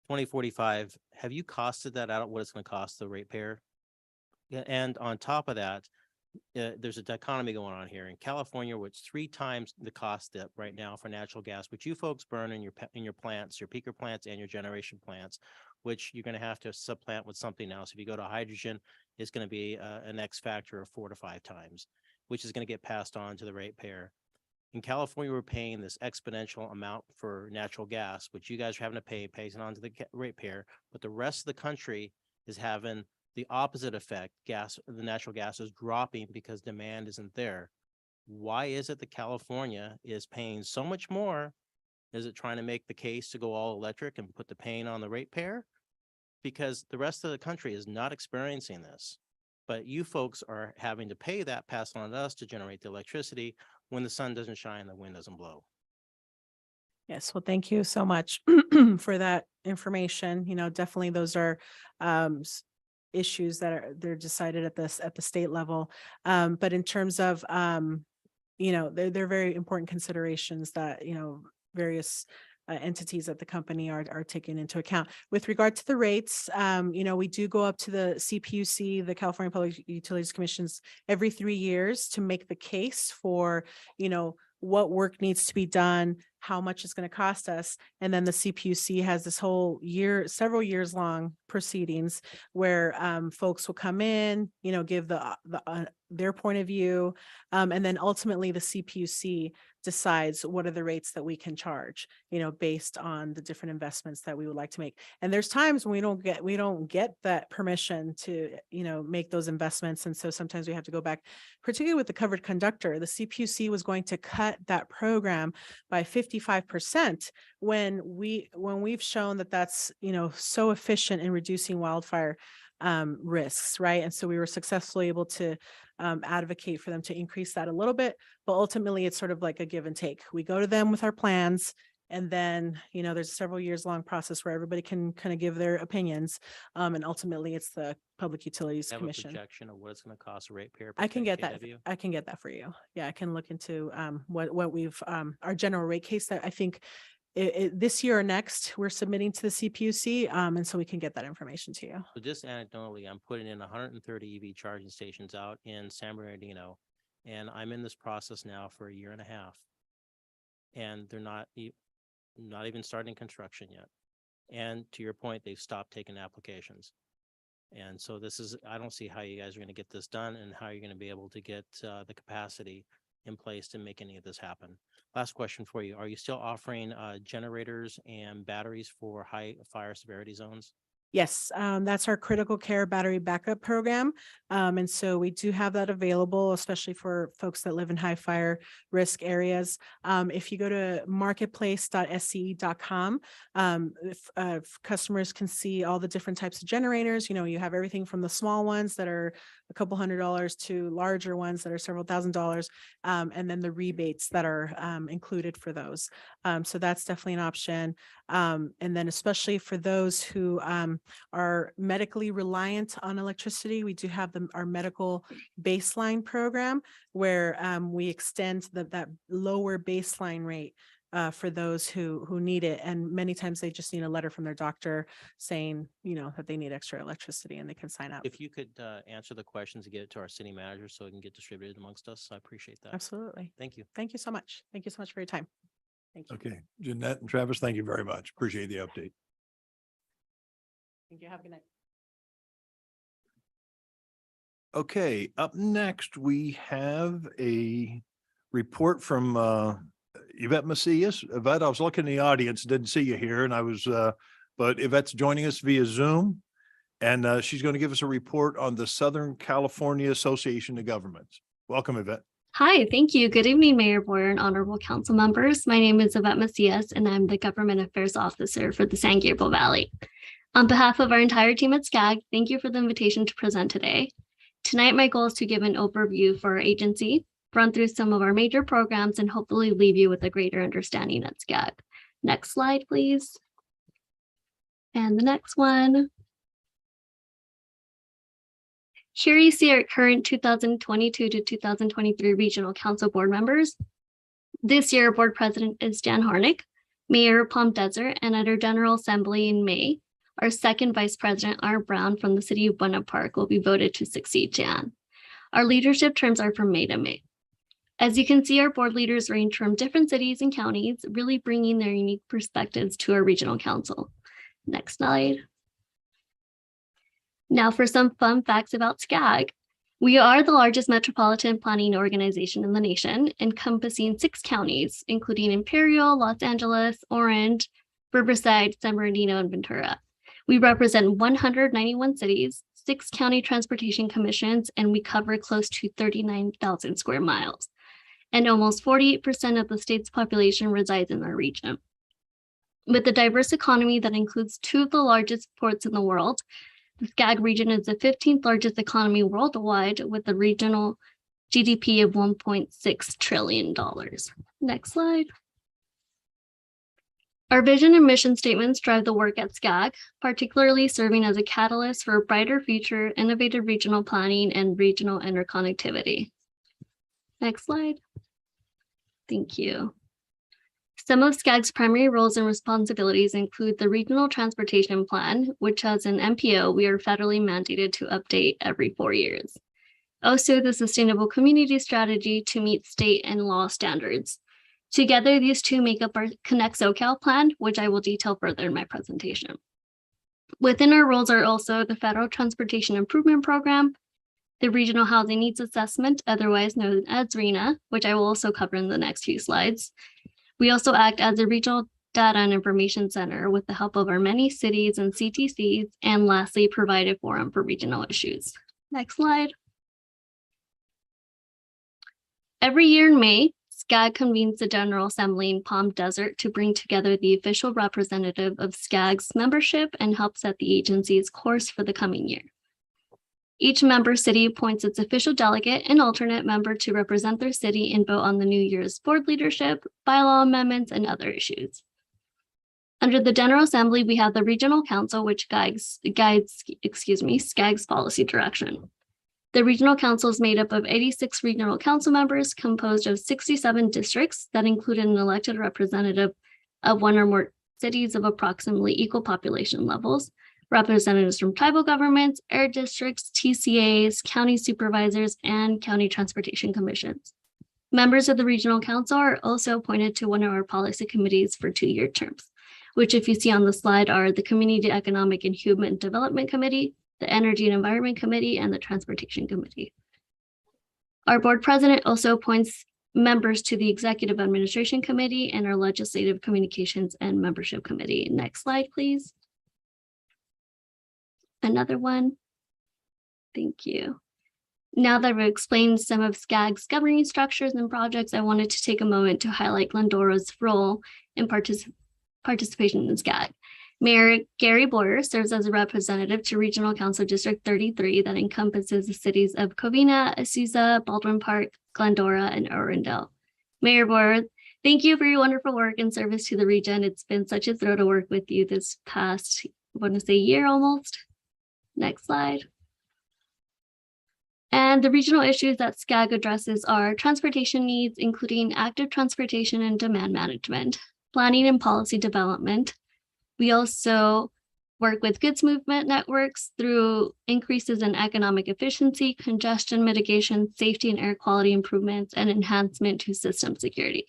Speaker 12: 2045, have you costed that out, what it's going to cost the ratepayer? Yeah, and on top of that, there's a dichotomy going on here in California, which 3 times the cost dip right now for natural gas, which you folks burn in your plants, your peaker plants and your generation plants, which you're going to have to supplant with something else. If you go to hydrogen, it's going to be an X factor of 4 to 5 times, which is going to get passed on to the ratepayer. In California, we're paying this exponential amount for natural gas, which you guys are having to pay, pays it on to the ratepayer, but the rest of the country is having the opposite effect. The natural gas is dropping because demand isn't there. Why is it that California is paying so much more? Is it trying to make the case to go all electric and put the pain on the ratepayer? Because the rest of the country is not experiencing this, but you folks are having to pay that, pass on to us to generate the electricity when the sun doesn't shine, the wind doesn't blow.
Speaker 15: Yes, well, thank you so much for that information. Definitely those are issues that they're decided at the state level. But in terms of, they're very important considerations that, various entities at the company are taking into account. With regard to the rates, we do go up to the CPUC, the California Public Utilities Commissions, every 3 years to make the case for, what work needs to be done, how much it's going to cost us. And then the CPUC has this whole several years long proceedings where folks will come in, give their point of view. And then ultimately the CPUC decides what are the rates that we can charge, based on the different investments that we would like to make. And there's times when we don't get that permission to, make those investments. And so sometimes we have to go back, particularly with the covered conductor. The CPUC was going to cut that program by 55% when we've shown that that's, so efficient in reducing wildfire risks, right? And so we were successfully able to advocate for them to increase that a little bit, but ultimately it's sort of like a give and take. We go to them with our plans, and then, there's a several years long process where everybody can kind of give their opinions. And ultimately it's the Public Utilities
Speaker 12: Have a
Speaker 15: Commission.
Speaker 12: projection of what it's going to cost a ratepayer?
Speaker 15: I can get that.
Speaker 12: KW?
Speaker 15: I can get that for you. Yeah, I can look into what we've our general rate case that I think this year or next we're submitting to the CPUC, and so we can get that information to you.
Speaker 12: So just anecdotally, I'm putting in 130 EV charging stations out in San Bernardino, and I'm in this process now for 1.5 years. And they're not even starting construction yet. And to your point, they've stopped taking applications. And so I don't see how you guys are going to get this done and how you're going to be able to get the capacity in place to make any of this happen. Last question for you. Are you still offering generators and batteries for high fire severity zones?
Speaker 15: Yes, that's our critical care battery backup program. And so we do have that available, especially for folks that live in high fire risk areas. If you go to marketplace.sce.com, if customers can see all the different types of generators. You have everything from the small ones that are a couple $100s to larger ones that are several $1,000s, and then the rebates that are included for those. So that's definitely an option. And then especially for those who are medically reliant on electricity, we do have our medical baseline program where we extend that lower baseline rate for those who need it. And many times they just need a letter from their doctor saying, that they need extra electricity and they can sign up.
Speaker 12: If you could answer the questions and get it to our city manager so it can get distributed amongst us, I appreciate that.
Speaker 15: Absolutely.
Speaker 12: Thank you.
Speaker 15: Thank you so much. Thank you so much for your time. Thank you.
Speaker 1: Okay, Jeanette and Travis, thank you very much. Appreciate the update.
Speaker 15: Thank you. Have a good night.
Speaker 1: Okay, up next, we have a report from Yvette Macias. Yvette, I was looking in the audience, didn't see you here, and but Yvette's joining us via Zoom. And she's going to give us a report on the Southern California Association of Governments. Welcome, Yvette.
Speaker 17: Hi, thank you. Good evening, Mayor Boyer and honorable council members. My name is Yvette Macias, and I'm the Government Affairs Officer for the San Gabriel Valley. On behalf of our entire team at SCAG, thank you for the invitation to present today. Tonight, my goal is to give an overview for our agency, run through some of our major programs, and hopefully leave you with a greater understanding at SCAG. Next slide, please. And the next one. Here you see our current 2022 to 2023 Regional Council board members. This year, board president is Jan Harnick, mayor of Palm Desert, and at our General Assembly in May, our second vice president, Art Brown from the city of Buena Park, will be voted to succeed Jan. Our leadership terms are from May to May. As you can see, our board leaders range from different cities and counties, really bringing their unique perspectives to our regional council. Next slide. Now for some fun facts about SCAG. We are the largest metropolitan planning organization in the nation, encompassing 6 counties, including Imperial, Los Angeles, Orange, Riverside, San Bernardino, and Ventura. We represent 191 cities, 6 county transportation commissions, and we cover close to 39,000 square miles. And almost 48% of the state's population resides in our region. With a diverse economy that includes 2 of the largest ports in the world, the SCAG region is the 15th largest economy worldwide with a regional GDP of $1.6 trillion. Next slide. Our vision and mission statements drive the work at SCAG, particularly serving as a catalyst for a brighter future, innovative regional planning, and regional interconnectivity. Next slide. Thank you. Some of SCAG's primary roles and responsibilities include the Regional Transportation Plan, which as an MPO, we are federally mandated to update every 4 years. Also, the Sustainable Community Strategy to meet state and law standards. Together, these 2 make up our Connect SoCal plan, which I will detail further in my presentation. Within our roles are also the Federal Transportation Improvement Program, the Regional Housing Needs Assessment, otherwise known as RHNA, which I will also cover in the next few slides. We also act as a regional data and information center with the help of our many cities and CTCs, and lastly, provide a forum for regional issues. Next slide. Every year in May, SCAG convenes the General Assembly in Palm Desert to bring together the official representative of SCAG's membership and help set the agency's course for the coming year. Each member city appoints its official delegate and alternate member to represent their city and vote on the new year's board leadership, bylaw amendments, and other issues. Under the General Assembly, we have the Regional Council, which guides SCAG's policy direction. The Regional Council is made up of 86 regional council members composed of 67 districts that include an elected representative of 1 or more cities of approximately equal population levels, representatives from tribal governments, air districts, TCAs, county supervisors, and county transportation commissions. Members of the Regional Council are also appointed to one of our policy committees for 2-year terms, which if you see on the slide are the Community Economic and Human Development Committee, the Energy and Environment Committee, and the Transportation Committee. Our board president also appoints members to the Executive Administration Committee and our Legislative Communications and Membership Committee. Next slide, please. Another one. Thank you. Now that I've explained some of SCAG's governing structures and projects, I wanted to take a moment to highlight Glendora's role in participation in SCAG. Mayor Gary Boyer serves as a representative to Regional Council District 33 that encompasses the cities of Covina, Azusa, Baldwin Park, Glendora, and Arundel. Mayor Boyer, thank you for your wonderful work and service to the region. It's been such a thrill to work with you this past, I want to say, year almost. Next slide. And the regional issues that SCAG addresses are transportation needs, including active transportation and demand management, planning and policy development. We also work with goods movement networks through increases in economic efficiency, congestion mitigation, safety and air quality improvements, and enhancement to system security.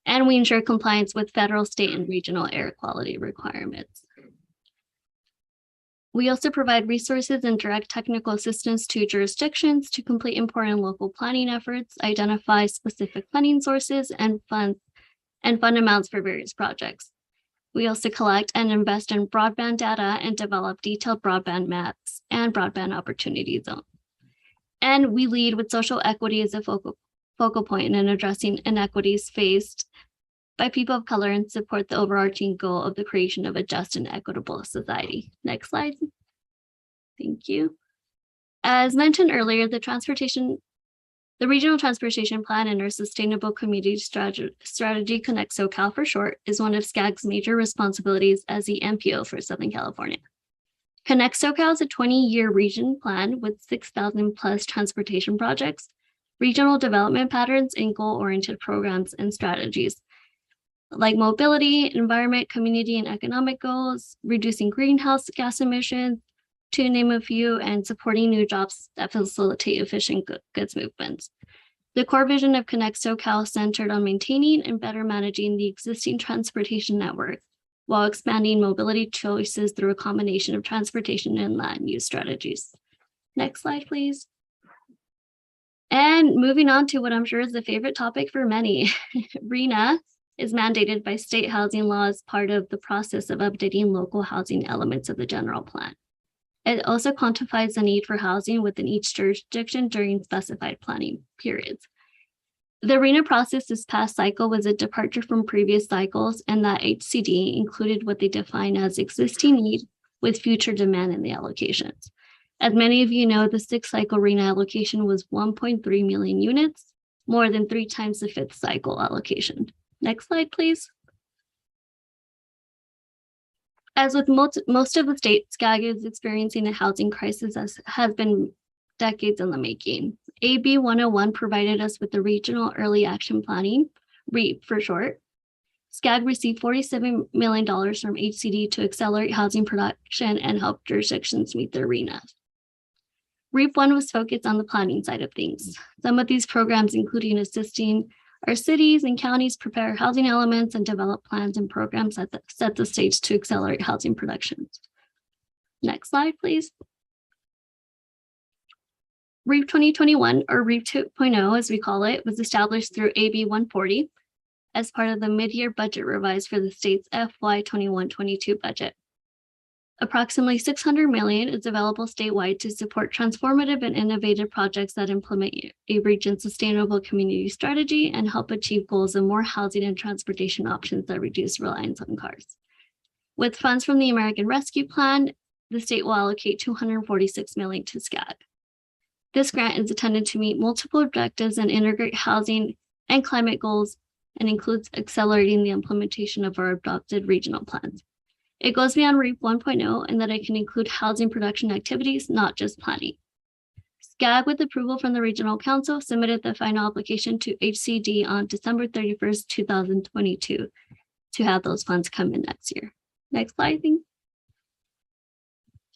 Speaker 17: And we ensure compliance with federal, state, and regional air quality requirements. We also provide resources and direct technical assistance to jurisdictions to complete important local planning efforts, identify specific funding sources, and fund amounts for various projects. We also collect and invest in broadband data and develop detailed broadband maps and broadband opportunity zone. And we lead with social equity as a focal point in addressing inequities faced by people of color and support the overarching goal of the creation of a just and equitable society. Next slide. Thank you. As mentioned earlier, the Regional Transportation Plan and our Sustainable Community Strategy Connect SoCal for short is one of SCAG's major responsibilities as the MPO for Southern California. Connect SoCal is a 20-year region plan with 6,000 plus transportation projects, regional development patterns, and goal-oriented programs and strategies like mobility, environment, community, and economic goals, reducing greenhouse gas emissions, to name a few, and supporting new jobs that facilitate efficient goods movements. The core vision of Connect SoCal centered on maintaining and better managing the existing transportation network while expanding mobility choices through a combination of transportation and land use strategies. Next slide, please. And moving on to what I'm sure is the favorite topic for many, RHNA is mandated by state housing law as part of the process of updating local housing elements of the general plan. It also quantifies the need for housing within each jurisdiction during specified planning periods. The RHNA process this past cycle was a departure from previous cycles, and that HCD included what they define as existing need with future demand in the allocations. As many of you know, the 6th cycle RHNA allocation was 1.3 million units, more than 3 times the 5th cycle allocation. Next slide, please. As with most of the states, SCAG is experiencing a housing crisis as has been decades in the making. AB 101 provided us with the Regional Early Action Planning, REAP for short. SCAG received $47 million from HCD to accelerate housing production and help jurisdictions meet their RHNA. REAP 1 was focused on the planning side of things. Some of these programs including assisting our cities and counties prepare housing elements and develop plans and programs that set the stage to accelerate housing production. Next slide, please. REAP 2021, or REAP 2.0 as we call it, was established through AB 140 as part of the mid-year budget revise for the state's FY 21-22 budget. Approximately $600 million is available statewide to support transformative and innovative projects that implement a region's sustainable community strategy and help achieve goals of more housing and transportation options that reduce reliance on cars. With funds from the American Rescue Plan, the state will allocate $246 million to SCAG. This grant is intended to meet multiple objectives and integrate housing and climate goals and includes accelerating the implementation of our adopted regional plans. It goes beyond REAP 1.0 in that it can include housing production activities, not just planning. SCAG, with approval from the Regional Council, submitted the final application to HCD on December 31st, 2022 to have those funds come in next year. Next slide, please.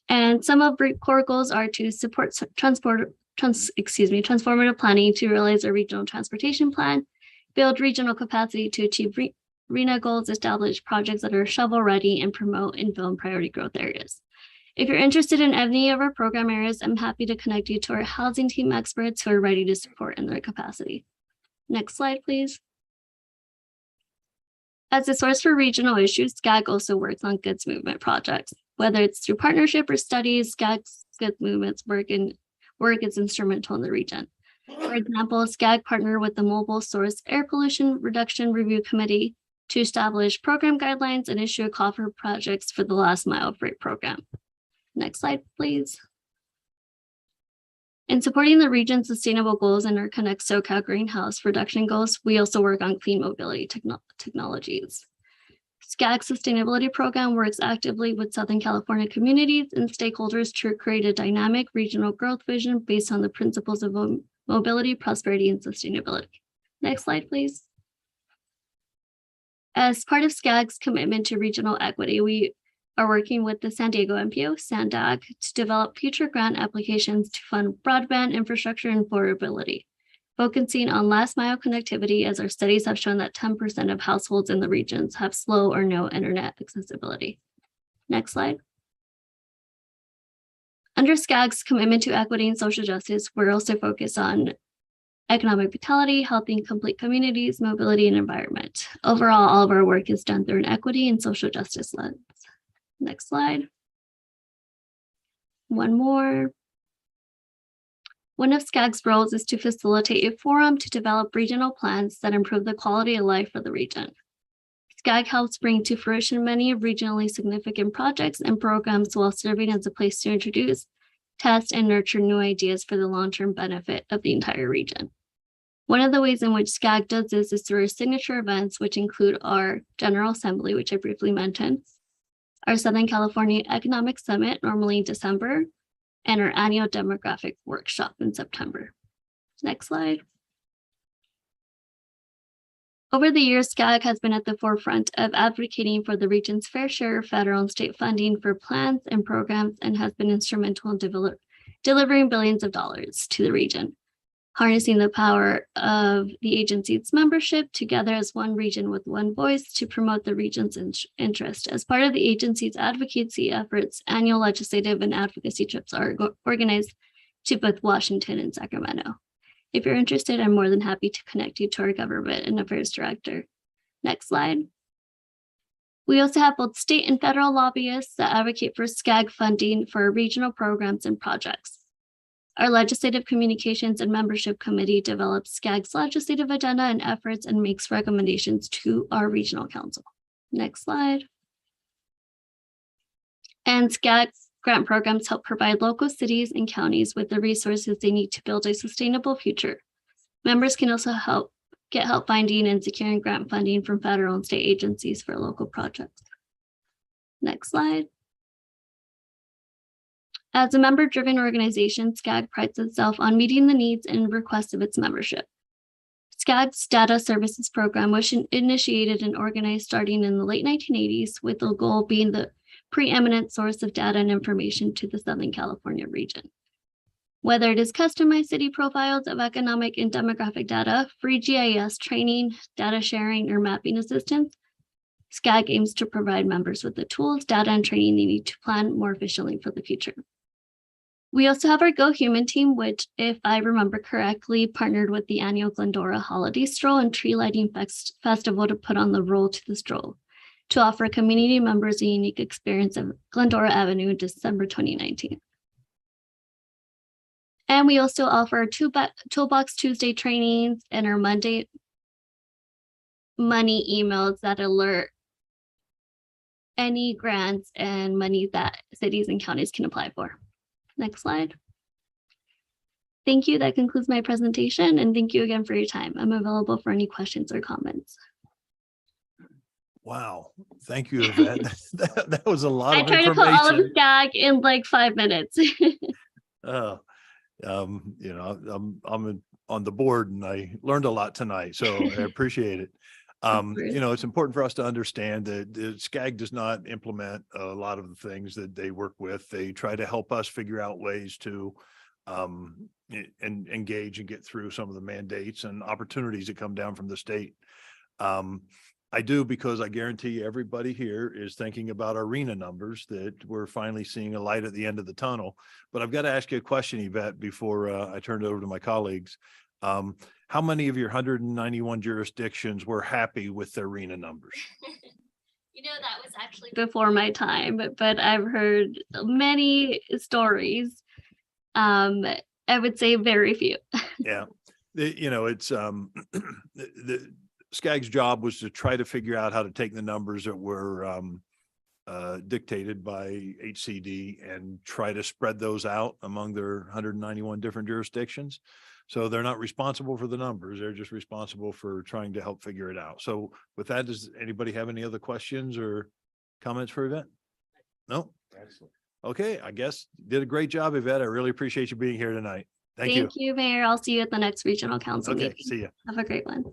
Speaker 17: And some of REAP core goals are to support transformative planning to realize a regional transportation plan, build regional capacity to achieve RHNA goals, establish projects that are shovel-ready, and promote and build priority growth areas. If you're interested in any of our program areas, I'm happy to connect you to our housing team experts who are ready to support in their capacity. Next slide, please. As a source for regional issues, SCAG also works on goods movement projects. Whether it's through partnership or studies, SCAG's goods movements work is instrumental in the region. For example, SCAG partnered with the Mobile Source Air Pollution Reduction Review Committee to establish program guidelines and issue a call for projects for the last mile freight program. Next slide, please. In supporting the region's sustainable goals and our Connect SoCal greenhouse reduction goals, we also work on clean mobility technologies. SCAG's sustainability program works actively with Southern California communities and stakeholders to create a dynamic regional growth vision based on the principles of mobility, prosperity, and sustainability. Next slide, please. As part of SCAG's commitment to regional equity, we are working with the San Diego MPO, SANDAG, to develop future grant applications to fund broadband infrastructure and affordability, focusing on last mile connectivity as our studies have shown that 10% of households in the regions have slow or no internet accessibility. Next slide. Under SCAG's commitment to equity and social justice, we're also focused on economic vitality, healthy and complete communities, mobility, and environment. Overall, all of our work is done through an equity and social justice lens. Next slide. One more. One of SCAG's roles is to facilitate a forum to develop regional plans that improve the quality of life for the region. SCAG helps bring to fruition many regionally significant projects and programs while serving as a place to introduce, test, and nurture new ideas for the long-term benefit of the entire region. One of the ways in which SCAG does this is through our signature events, which include our General Assembly, which I briefly mentioned, our Southern California Economic Summit, normally in December, and our annual demographic workshop in September. Next slide. Over the years, SCAG has been at the forefront of advocating for the region's fair share of federal and state funding for plans and programs and has been instrumental in delivering billions of dollars to the region, harnessing the power of the agency's membership together as one region with one voice to promote the region's interest. As part of the agency's advocacy efforts, annual legislative and advocacy trips are organized to both Washington and Sacramento. If you're interested, I'm more than happy to connect you to our government and affairs director. Next slide. We also have both state and federal lobbyists that advocate for SCAG funding for regional programs and projects. Our Legislative Communications and Membership Committee develops SCAG's legislative agenda and efforts and makes recommendations to our regional council. Next slide. And SCAG's grant programs help provide local cities and counties with the resources they need to build a sustainable future. Members can also get help finding and securing grant funding from federal and state agencies for local projects. Next slide. As a member-driven organization, SCAG prides itself on meeting the needs and requests of its membership. SCAG's Data Services Program was initiated and organized starting in the late 1980s, with the goal being the preeminent source of data and information to the Southern California region. Whether it is customized city profiles of economic and demographic data, free GIS training, data sharing, or mapping assistance, SCAG aims to provide members with the tools, data, and training they need to plan more efficiently for the future. We also have our Go Human team, which, if I remember correctly, partnered with the annual Glendora Holiday Stroll and Tree Lighting Festival to put on the Roll to the Stroll, to offer community members a unique experience of Glendora Avenue in December 2019. And we also offer Toolbox Tuesday trainings and our Monday money emails that alert any grants and money that cities and counties can apply for. Next slide. Thank you. That concludes my presentation, and thank you again for your time. I'm available for any questions or comments.
Speaker 1: Wow. Thank you, Yvette. That was a lot
Speaker 17: I
Speaker 1: of
Speaker 17: tried to put all of the
Speaker 1: information.
Speaker 17: SCAG in like 5 minutes.
Speaker 1: You know, I'm on the board and I learned a lot tonight, so I appreciate it. You know, it's important for us to understand that the SCAG does not implement a lot of the things that they work with. They try to help us figure out ways to and engage and get through some of the mandates and opportunities that come down from the state. I do, because I guarantee everybody here is thinking about our RENA numbers, that we're finally seeing a light at the end of the tunnel. But I've got to ask you a question, Yvette, before I turn it over to my colleagues. How many of your 191 jurisdictions were happy with their RENA numbers?
Speaker 17: You know, that was actually before my time, but I've heard many stories. I would say very few.
Speaker 1: Yeah. You know, it's the SCAG's job was to try to figure out how to take the numbers that were dictated by HCD and try to spread those out among their 191 different jurisdictions. So they're not responsible for the numbers. They're just responsible for trying to help figure it out. So with that, does anybody have any other questions or comments for Yvette? No? Excellent. Okay, I guess did a great job, Yvette. I really appreciate you being here tonight. Thank you.
Speaker 17: Thank you, Mayor. I'll see you at the next regional council
Speaker 1: Okay,
Speaker 17: meeting.
Speaker 1: see ya.
Speaker 17: Have a great one.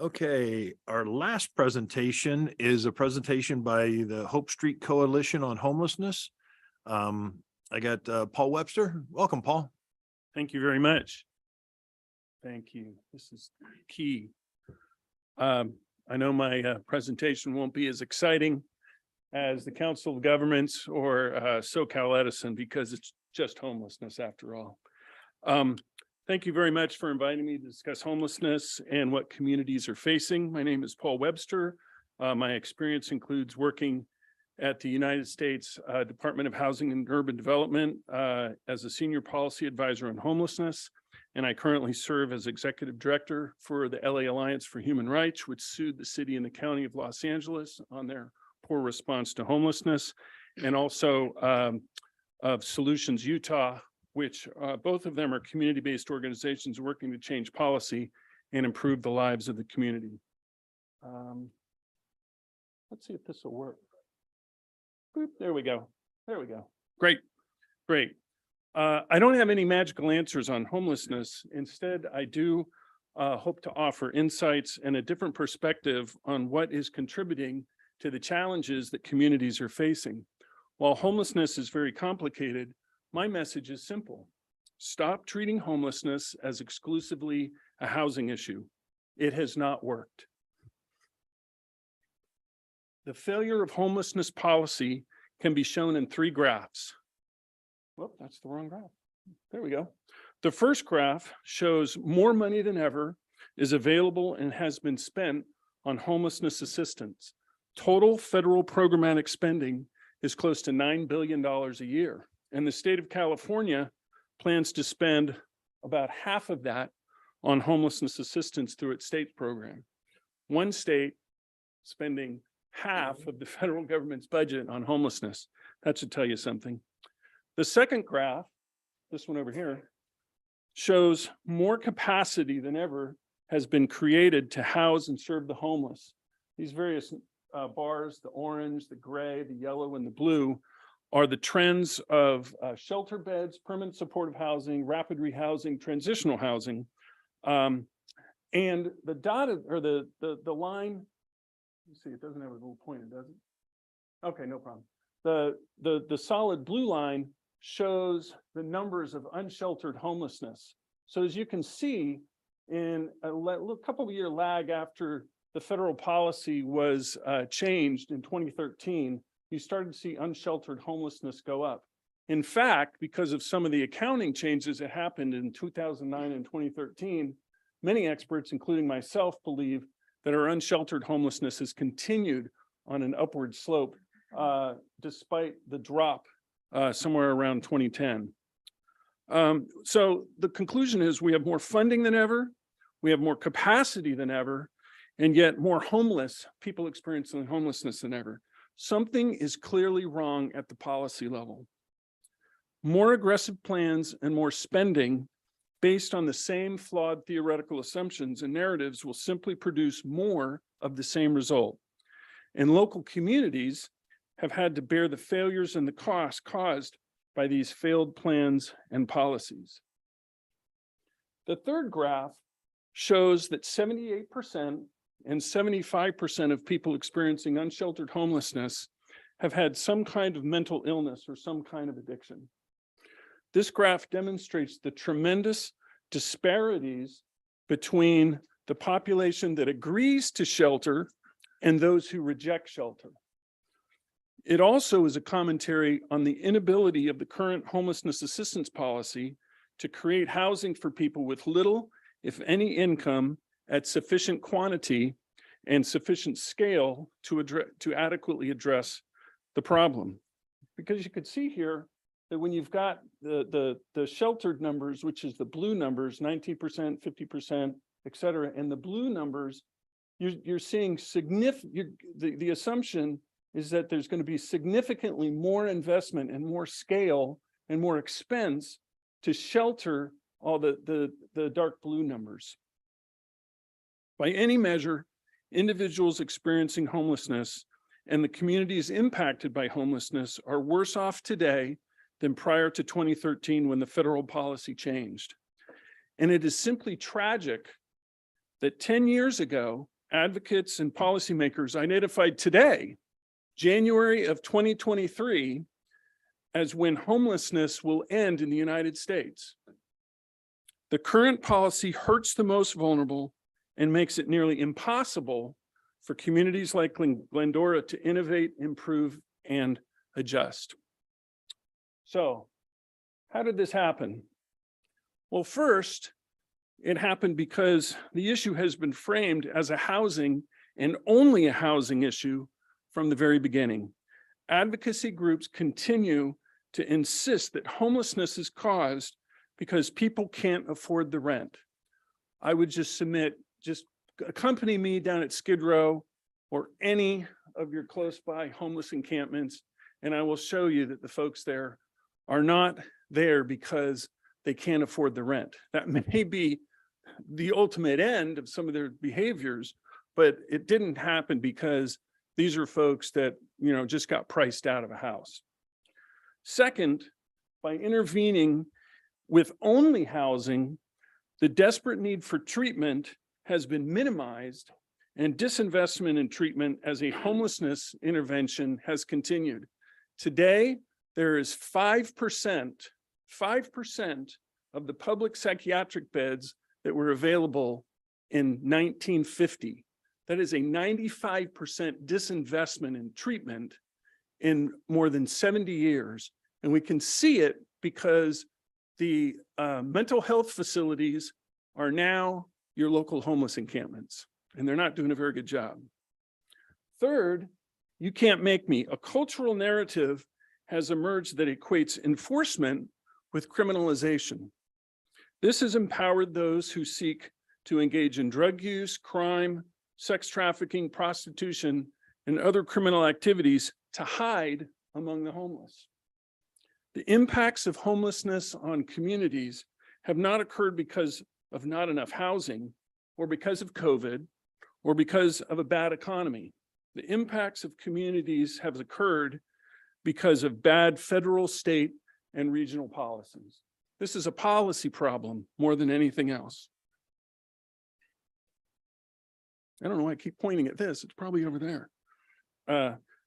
Speaker 1: Okay, our last presentation is a presentation by the Hope Street Coalition on Homelessness. I got Paul Webster. Welcome, Paul.
Speaker 18: Thank you very much. Thank you. This is key. I know my presentation won't be as exciting as the Council of Governments or SoCal Edison, because it's just homelessness after all. Thank you very much for inviting me to discuss homelessness and what communities are facing. My name is Paul Webster. My experience includes working at the United States Department of Housing and Urban Development as a senior policy advisor on homelessness, and I currently serve as executive director for the LA Alliance for Human Rights, which sued the city and the county of Los Angeles on their poor response to homelessness, and also of Solutions Utah, which both of them are community-based organizations working to change policy and improve the lives of the community. Let's see if this will work. Boop, there we go. There we go. Great, great. I don't have any magical answers on homelessness. Instead, I do hope to offer insights and a different perspective on what is contributing to the challenges that communities are facing. While homelessness is very complicated, my message is simple. Stop treating homelessness as exclusively a housing issue. It has not worked. The failure of homelessness policy can be shown in 3 graphs. Whoop, that's the wrong graph. There we go. The first graph shows more money than ever is available and has been spent on homelessness assistance. Total federal programmatic spending is close to $9 billion a year. And the state of California plans to spend about half of that on homelessness assistance through its state program. One state spending half of the federal government's budget on homelessness. That should tell you something. The second graph, this one over here, shows more capacity than ever has been created to house and serve the homeless. These various bars, the orange, the gray, the yellow, and the blue, are the trends of shelter beds, permanent supportive housing, rapid rehousing, transitional housing. And the dotted, or the line, let's see, it doesn't have a little pointer, does it? Okay, no problem. The solid blue line shows the numbers of unsheltered homelessness. So as you can see, in a couple of year lag after the federal policy was changed in 2013, you started to see unsheltered homelessness go up. In fact, because of some of the accounting changes that happened in 2009 and 2013, many experts, including myself, believe that our unsheltered homelessness has continued on an upward slope despite the drop somewhere around 2010. So the conclusion is we have more funding than ever, we have more capacity than ever, and yet more homeless people experiencing homelessness than ever. Something is clearly wrong at the policy level. More aggressive plans and more spending based on the same flawed theoretical assumptions and narratives will simply produce more of the same result. And local communities have had to bear the failures and the costs caused by these failed plans and policies. The third graph shows that 78% and 75% of people experiencing unsheltered homelessness have had some kind of mental illness or some kind of addiction. This graph demonstrates the tremendous disparities between the population that agrees to shelter and those who reject shelter. It also is a commentary on the inability of the current homelessness assistance policy to create housing for people with little, if any, income at sufficient quantity and sufficient scale to adequately address the problem. Because you could see here that when you've got the sheltered numbers, which is the blue numbers, 19%, 50%, et cetera, and the blue numbers, you're seeing significant, the assumption is that there's going to be significantly more investment and more scale and more expense to shelter all the dark blue numbers. By any measure, individuals experiencing homelessness and the communities impacted by homelessness are worse off today than prior to 2013 when the federal policy changed. And it is simply tragic that 10 years ago, advocates and policymakers identified today, January of 2023, as when homelessness will end in the United States. The current policy hurts the most vulnerable and makes it nearly impossible for communities like Glendora to innovate, improve, and adjust. So, how did this happen? Well, first, it happened because the issue has been framed as a housing and only a housing issue from the very beginning. Advocacy groups continue to insist that homelessness is caused because people can't afford the rent. I would just submit, just accompany me down at Skid Row or any of your close by homeless encampments, and I will show you that the folks there are not there because they can't afford the rent. That may be the ultimate end of some of their behaviors, but it didn't happen because these are folks that, you know, just got priced out of a house. Second, by intervening with only housing, the desperate need for treatment has been minimized, and disinvestment in treatment as a homelessness intervention has continued. Today, there is 5% of the public psychiatric beds that were available in 1950. That is a 95% disinvestment in treatment in more than 70 years. And we can see it because the mental health facilities are now your local homeless encampments, and they're not doing a very good job. Third, you can't make me. A cultural narrative has emerged that equates enforcement with criminalization. This has empowered those who seek to engage in drug use, crime, sex trafficking, prostitution, and other criminal activities to hide among the homeless. The impacts of homelessness on communities have not occurred because of not enough housing, or because of COVID, or because of a bad economy. The impacts of communities have occurred because of bad federal, state, and regional policies. This is a policy problem more than anything else. I don't know why I keep pointing at this. It's probably over there.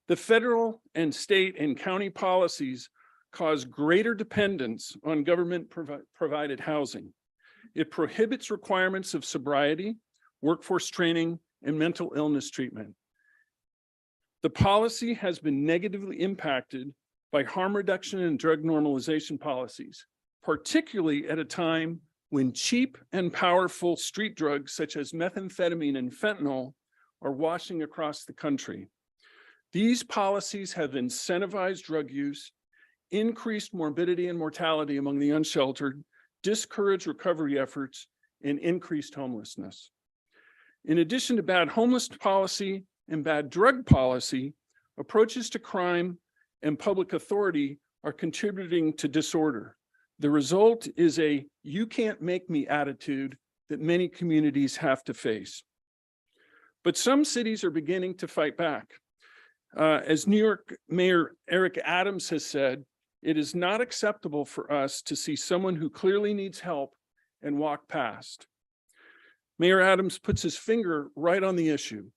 Speaker 18: The federal and state and county policies cause greater dependence on government provided housing. It prohibits requirements of sobriety, workforce training, and mental illness treatment. The policy has been negatively impacted by harm reduction and drug normalization policies, particularly at a time when cheap and powerful street drugs such as methamphetamine and fentanyl are washing across the country. These policies have incentivized drug use, increased morbidity and mortality among the unsheltered, discouraged recovery efforts, and increased homelessness. In addition to bad homeless policy and bad drug policy, approaches to crime and public authority are contributing to disorder. The result is a "you can't make me" attitude that many communities have to face. But some cities are beginning to fight back. As New York Mayor Eric Adams has said, it is not acceptable for us to see someone who clearly needs help and walk past. Mayor Adams puts his finger right on the issue.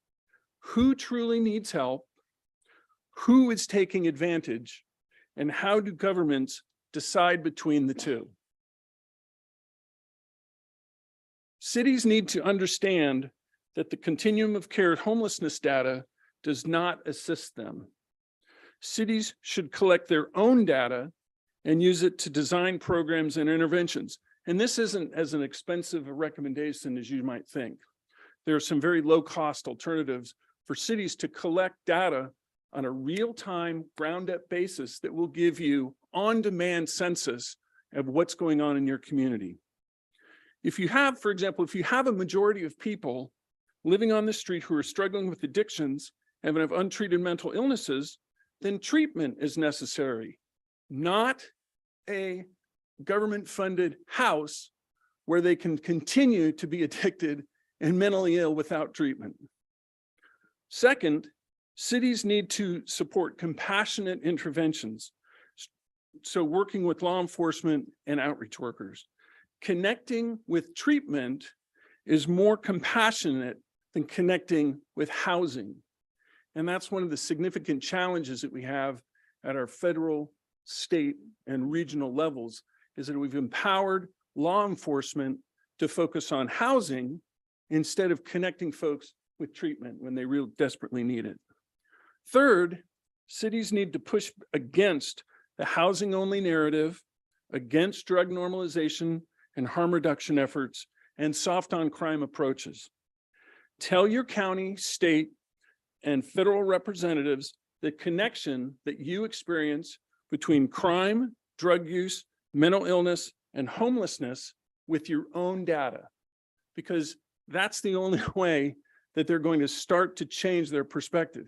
Speaker 18: Who truly needs help? Who is taking advantage? And how do governments decide between the two? Cities need to understand that the continuum of care homelessness data does not assist them. Cities should collect their own data and use it to design programs and interventions. And this isn't as an expensive a recommendation as you might think. There are some very low-cost alternatives for cities to collect data on a real-time, ground-up basis that will give you on-demand census of what's going on in your community. If you have, for example, if you have a majority of people living on the street who are struggling with addictions and have untreated mental illnesses, then treatment is necessary, not a government-funded house where they can continue to be addicted and mentally ill without treatment. Second, cities need to support compassionate interventions. So working with law enforcement and outreach workers. Connecting with treatment is more compassionate than connecting with housing. And that's one of the significant challenges that we have at our federal, state, and regional levels, is that we've empowered law enforcement to focus on housing instead of connecting folks with treatment when they really desperately need it. Third, cities need to push against the housing-only narrative, against drug normalization and harm reduction efforts, and soft-on-crime approaches. Tell your county, state, and federal representatives the connection that you experience between crime, drug use, mental illness, and homelessness with your own data, because that's the only way that they're going to start to change their perspective.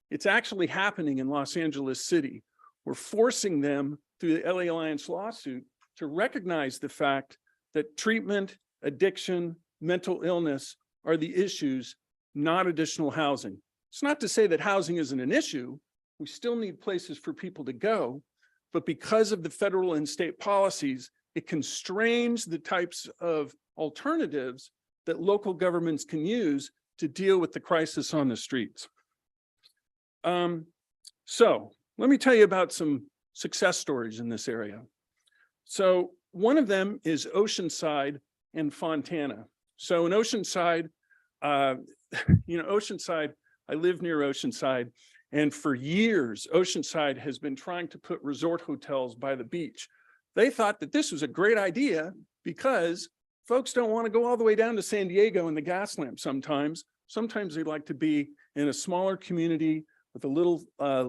Speaker 18: It's actually happening in Los Angeles City. We're forcing them through the LA Alliance lawsuit to recognize the fact that treatment, addiction, mental illness are the issues, not additional housing. It's not to say that housing isn't an issue. We still need places for people to go, but because of the federal and state policies, it constrains the types of alternatives that local governments can use to deal with the crisis on the streets. So let me tell you about some success stories in this area. So one of them is Oceanside and Fontana. So in Oceanside, Oceanside, I live near Oceanside, and for years, Oceanside has been trying to put resort hotels by the beach. They thought that this was a great idea because folks don't want to go all the way down to San Diego in the gas lamp sometimes. Sometimes they like to be in a smaller community with a little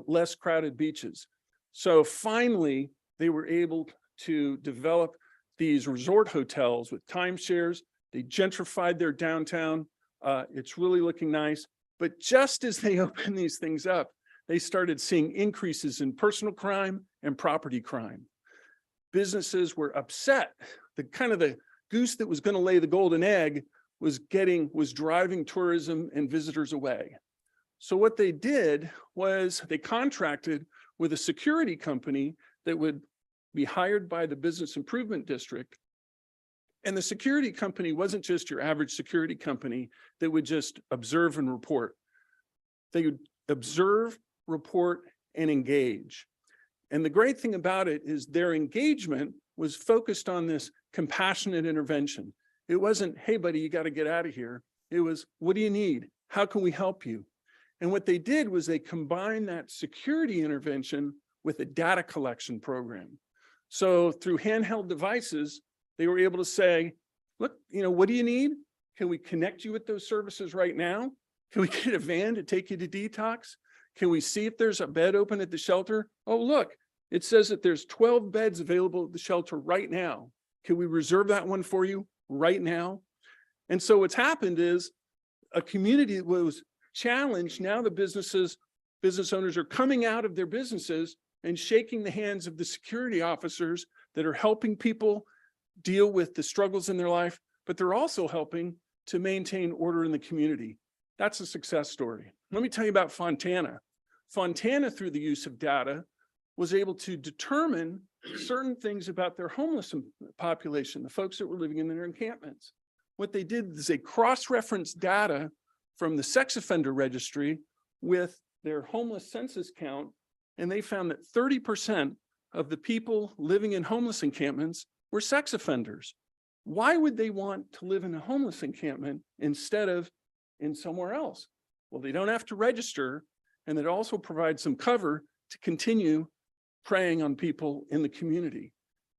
Speaker 18: less crowded beaches. So finally, they were able to develop these resort hotels with timeshares. They gentrified their downtown. It's really looking nice. But just as they opened these things up, they started seeing increases in personal crime and property crime. Businesses were upset. The goose that was going to lay the golden egg was driving tourism and visitors away. So what they did was they contracted with a security company that would be hired by the Business Improvement District. And the security company wasn't just your average security company that would just observe and report. They would observe, report, and engage. And the great thing about it is their engagement was focused on this compassionate intervention. It wasn't, hey, buddy, you got to get out of here. It was, what do you need? How can we help you? And what they did was they combined that security intervention with a data collection program. So through handheld devices, they were able to say, look, what do you need? Can we connect you with those services right now? Can we get a van to take you to detox? Can we see if there's a bed open at the shelter? Oh, look, it says that there's 12 beds available at the shelter right now. Can we reserve that one for you right now? And so what's happened is a community that was challenged. Now the business owners are coming out of their businesses and shaking the hands of the security officers that are helping people deal with the struggles in their life, but they're also helping to maintain order in the community. That's a success story. Let me tell you about Fontana. Fontana, through the use of data, was able to determine certain things about their homeless population, the folks that were living in their encampments. What they did is they cross-referenced data from the sex offender registry with their homeless census count, and they found that 30% of the people living in homeless encampments were sex offenders. Why would they want to live in a homeless encampment instead of in somewhere else? Well, they don't have to register, and it also provides some cover to continue preying on people in the community.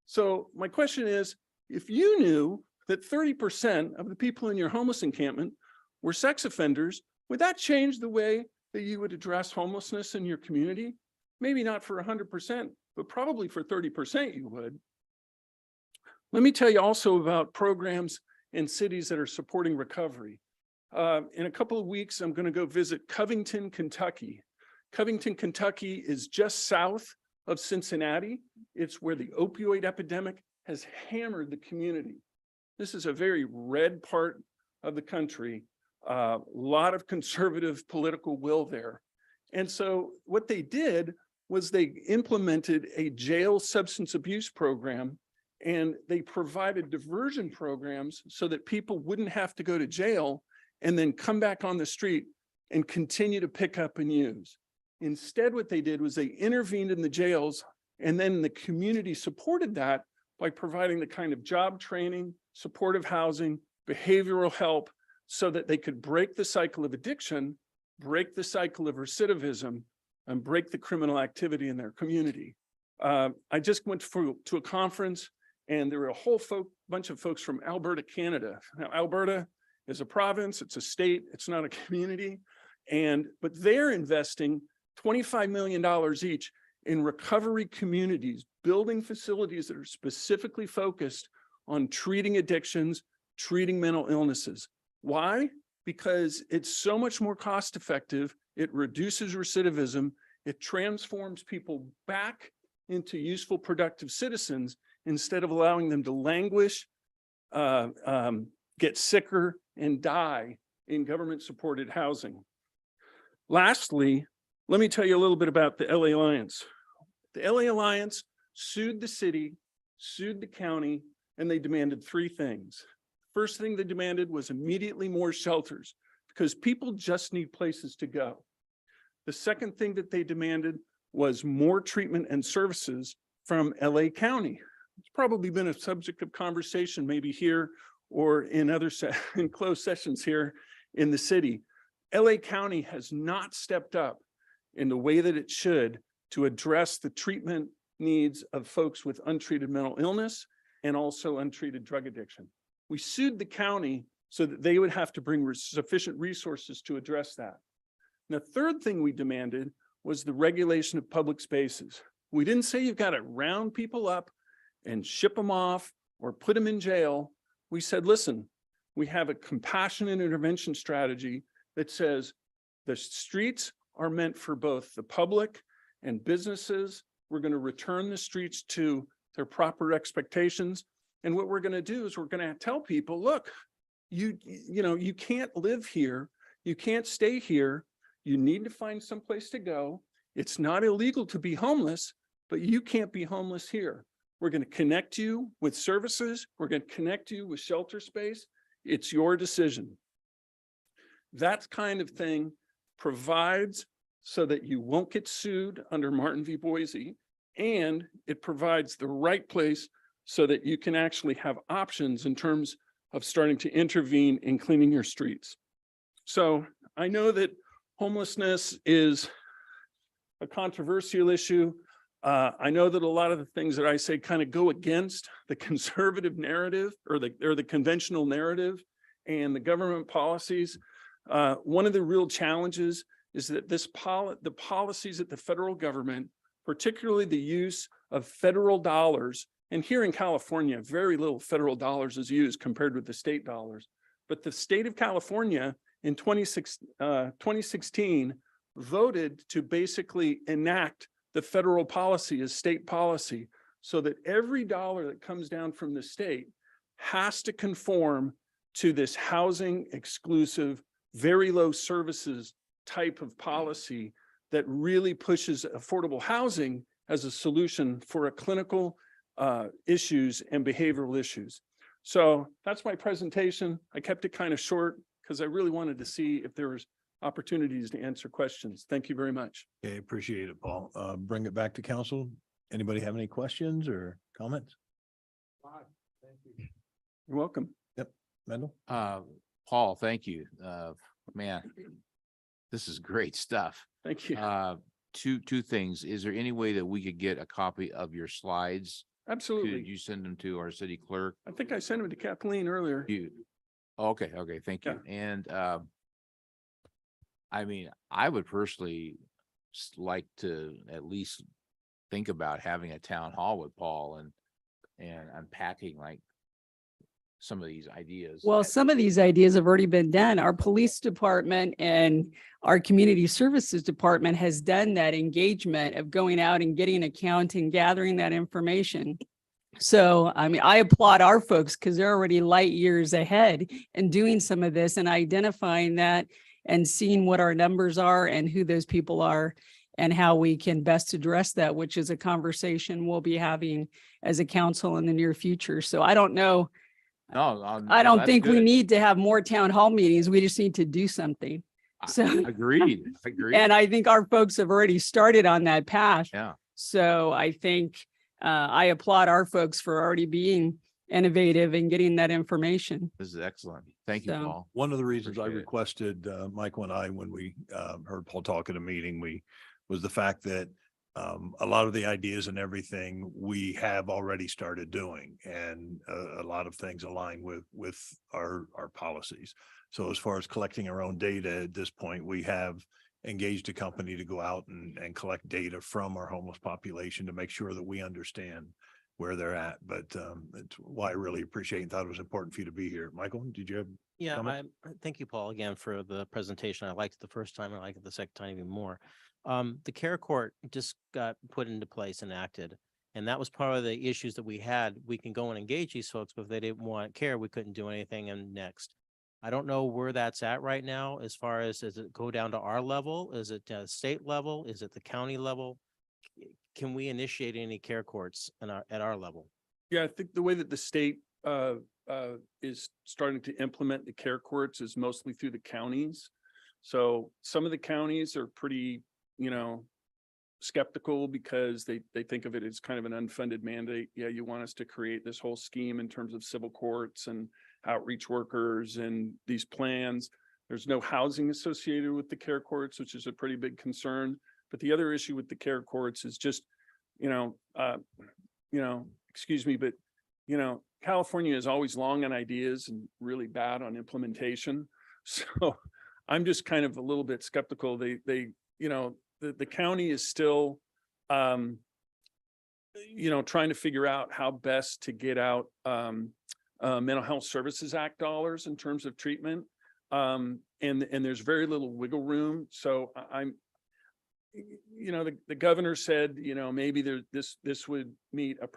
Speaker 18: So my question is, if you knew that 30% of the people in your homeless encampment were sex offenders, would that change the way that you would address homelessness in your community? Maybe not for 100%, but probably for 30% you would. Let me tell you also about programs in cities that are supporting recovery. In a couple of weeks, I'm going to go visit Covington, Kentucky. Covington, Kentucky is just south of Cincinnati. It's where the opioid epidemic has hammered the community. This is a very red part of the country. A lot of conservative political will there. And so what they did was they implemented a jail substance abuse program, and they provided diversion programs so that people wouldn't have to go to jail and then come back on the street and continue to pick up and use. Instead, what they did was they intervened in the jails, and then the community supported that by providing the kind of job training, supportive housing, behavioral help, so that they could break the cycle of addiction, break the cycle of recidivism, and break the criminal activity in their community. I just went to a conference, and there were a whole bunch of folks from Alberta, Canada. Now, Alberta is a province, it's a state, it's not a community, but they're investing $25 million each in recovery communities, building facilities that are specifically focused on treating addictions, treating mental illnesses. Why? Because it's so much more cost effective. It reduces recidivism. It transforms people back into useful, productive citizens instead of allowing them to languish, get sicker, and die in government-supported housing. Lastly, let me tell you a little bit about the LA Alliance. The LA Alliance sued the city, sued the county, and they demanded three things. First thing they demanded was immediately more shelters because people just need places to go. The second thing that they demanded was more treatment and services from LA County. It's probably been a subject of conversation maybe here or in other in closed sessions here in the city. LA County has not stepped up in the way that it should to address the treatment needs of folks with untreated mental illness and also untreated drug addiction. We sued the county so that they would have to bring sufficient resources to address that. And the third thing we demanded was the regulation of public spaces. We didn't say you've got to round people up and ship them off or put them in jail. We said, listen, we have a compassionate intervention strategy that says the streets are meant for both the public and businesses. We're going to return the streets to their proper expectations. And what we're going to do is we're going to tell people, look, you can't live here. You can't stay here. You need to find someplace to go. It's not illegal to be homeless, but you can't be homeless here. We're going to connect you with services. We're going to connect you with shelter space. It's your decision. That kind of thing provides so that you won't get sued under Martin v. Boise, and it provides the right place so that you can actually have options in terms of starting to intervene in cleaning your streets. So I know that homelessness is a controversial issue. I know that a lot of the things that I say kind of go against the conservative narrative or the conventional narrative and the government policies. One of the real challenges is that the policies at the federal government, particularly the use of federal dollars, and here in California, very little federal dollars is used compared with the state dollars. But the state of California in 2016 voted to basically enact the federal policy as state policy so that every dollar that comes down from the state has to conform to this housing exclusive, very low services type of policy that really pushes affordable housing as a solution for a clinical issues and behavioral issues. So that's my presentation. I kept it kind of short because I really wanted to see if there was opportunities to answer questions. Thank you very much.
Speaker 1: Okay, appreciate it, Paul. Bring it back to council. Anybody have any questions or comments?
Speaker 18: You're welcome.
Speaker 1: Yep, Mendel?
Speaker 13: Paul, thank you. Man, this is great stuff.
Speaker 18: Thank you.
Speaker 13: Two things. Is there any way that we could get a copy of your slides?
Speaker 18: Absolutely.
Speaker 13: Could you send them to our city clerk?
Speaker 18: I think I sent them to Kathleen earlier.
Speaker 13: Okay, thank you. And I mean, I would personally like to at least think about having a town hall with Paul and unpacking like some of these ideas.
Speaker 4: Well, some of these ideas have already been done. Our police department and our community services department has done that engagement of going out and getting an account and gathering that information. So, I mean, I applaud our folks because they're already light years ahead in doing some of this and identifying that and seeing what our numbers are and who those people are and how we can best address that, which is a conversation we'll be having as a council in the near future. So I don't know.
Speaker 13: No,
Speaker 4: I don't think we
Speaker 13: good.
Speaker 4: need to have more town hall meetings. We just need to do something. So
Speaker 13: Agreed.
Speaker 4: and I think our folks have already started on that path.
Speaker 13: Yeah.
Speaker 4: So I think I applaud our folks for already being innovative and getting that information.
Speaker 13: This is excellent. Thank you,
Speaker 4: So-
Speaker 13: Paul.
Speaker 1: One of the reasons I
Speaker 13: Appreciate it.
Speaker 1: requested Michael and I, when we heard Paul talk at a meeting, was the fact that a lot of the ideas and everything we have already started doing, and a lot of things align with our policies. So as far as collecting our own data at this point, we have engaged a company to go out and collect data from our homeless population to make sure that we understand where they're at. But it's why I really appreciate and thought it was important for you to be here. Michael, did you have?
Speaker 12: Yeah,
Speaker 1: comment?
Speaker 12: thank you, Paul, again for the presentation. I liked it the first time. I like it the second time even more. The care court just got put into place and acted. And that was part of the issues that we had. We can go and engage these folks, but if they didn't want care, we couldn't do anything. And next, I don't know where that's at right now. As far as, does it go down to our level? Is it state level? Is it the county level? Can we initiate any care courts at our level?
Speaker 18: Yeah, I think the way that the state is starting to implement the care courts is mostly through the counties. So some of the counties are pretty, skeptical because they think of it as kind of an unfunded mandate. Yeah, you want us to create this whole scheme in terms of civil courts and outreach workers and these plans. There's no housing associated with the care courts, which is a pretty big concern. But the other issue with the care courts is just, excuse me, but, California is always long on ideas and really bad on implementation. So I'm just kind of a little bit skeptical. The county is still, trying to figure out how best to get out Mental Health Services Act dollars in terms of treatment. And there's very little wiggle room. So the governor said, maybe this would meet a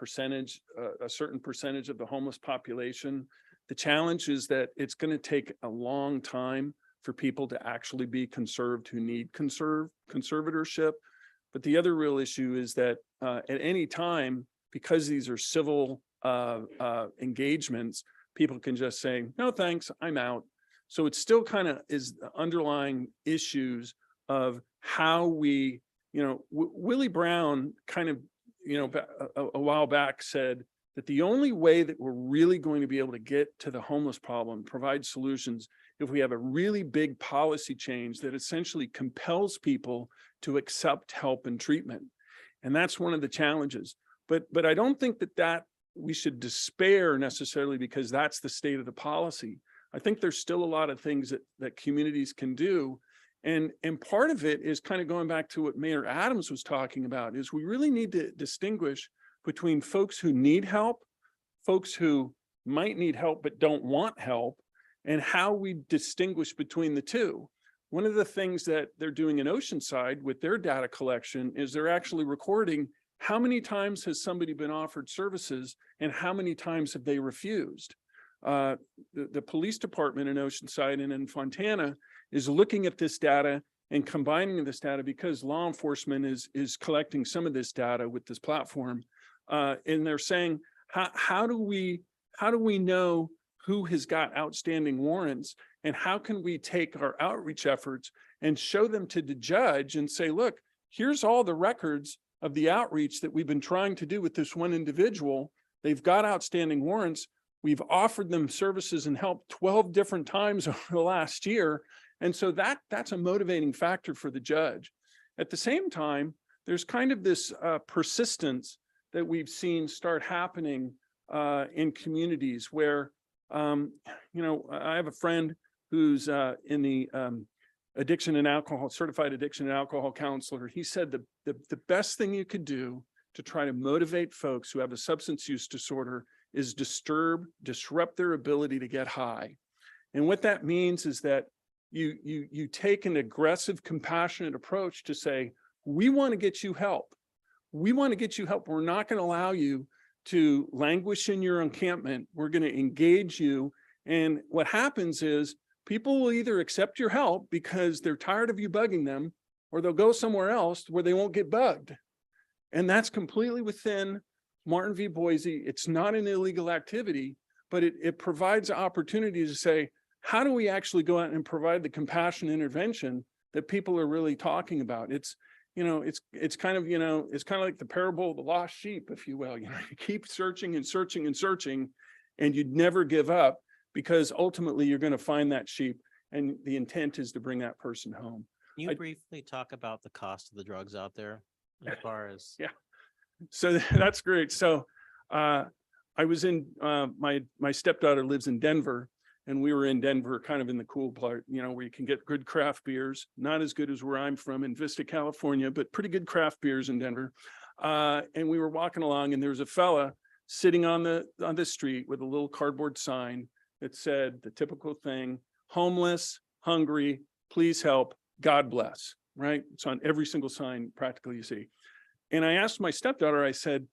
Speaker 18: certain percentage of the homeless population. The challenge is that it's going to take a long time for people to actually be conserved who need conservatorship. But the other real issue is that at any time, because these are civil engagements, people can just say, no, thanks, I'm out. So it still kind of is the underlying issues of how we, Willie Brown kind of, a while back said that the only way that we're really going to be able to get to the homeless problem, provide solutions, if we have a really big policy change that essentially compels people to accept help and treatment. And that's one of the challenges. But I don't think that we should despair necessarily because that's the state of the policy. I think there's still a lot of things that communities can do. And part of it is kind of going back to what Mayor Adams was talking about, is we really need to distinguish between folks who need help, folks who might need help but don't want help, and how we distinguish between the two. One of the things that they're doing in Oceanside with their data collection is they're actually recording how many times has somebody been offered services and how many times have they refused. The police department in Oceanside and in Fontana is looking at this data and combining this data because law enforcement is collecting some of this data with this platform. And they're saying, how do we know who has got outstanding warrants, and how can we take our outreach efforts and show them to the judge and say, look, here's all the records of the outreach that we've been trying to do with this one individual. They've got outstanding warrants. We've offered them services and help 12 different times over the last year. And so that's a motivating factor for the judge. At the same time, there's kind of this persistence that we've seen start happening in communities where, I have a friend who's in the addiction and alcohol, certified addiction and alcohol counselor. He said the best thing you could do to try to motivate folks who have a substance use disorder is disrupt their ability to get high. And what that means is that you take an aggressive, compassionate approach to say, we want to get you help. We want to get you help. We're not going to allow you to languish in your encampment. We're going to engage you. And what happens is people will either accept your help because they're tired of you bugging them, or they'll go somewhere else where they won't get bugged. And that's completely within Martin v. Boise. It's not an illegal activity, but it provides an opportunity to say, how do we actually go out and provide the compassion intervention that people are really talking about? It's kind of like the parable of the lost sheep, if you will. You keep searching and searching and searching, and you'd never give up, because ultimately you're going to find that sheep, and the intent is to bring that person home.
Speaker 12: Can you briefly talk about the cost of the drugs out there as far as?
Speaker 18: Yeah, so that's great. So I was in, my stepdaughter lives in Denver, and we were in Denver, kind of in the cool part, you know, where you can get good craft beers, not as good as where I'm from in Vista, California, but pretty good craft beers in Denver. And we were walking along and there was a fella sitting on the street with a little cardboard sign that said the typical thing, homeless, hungry, please help, God bless, right? It's on every single sign practically you see. And I asked my stepdaughter, I said,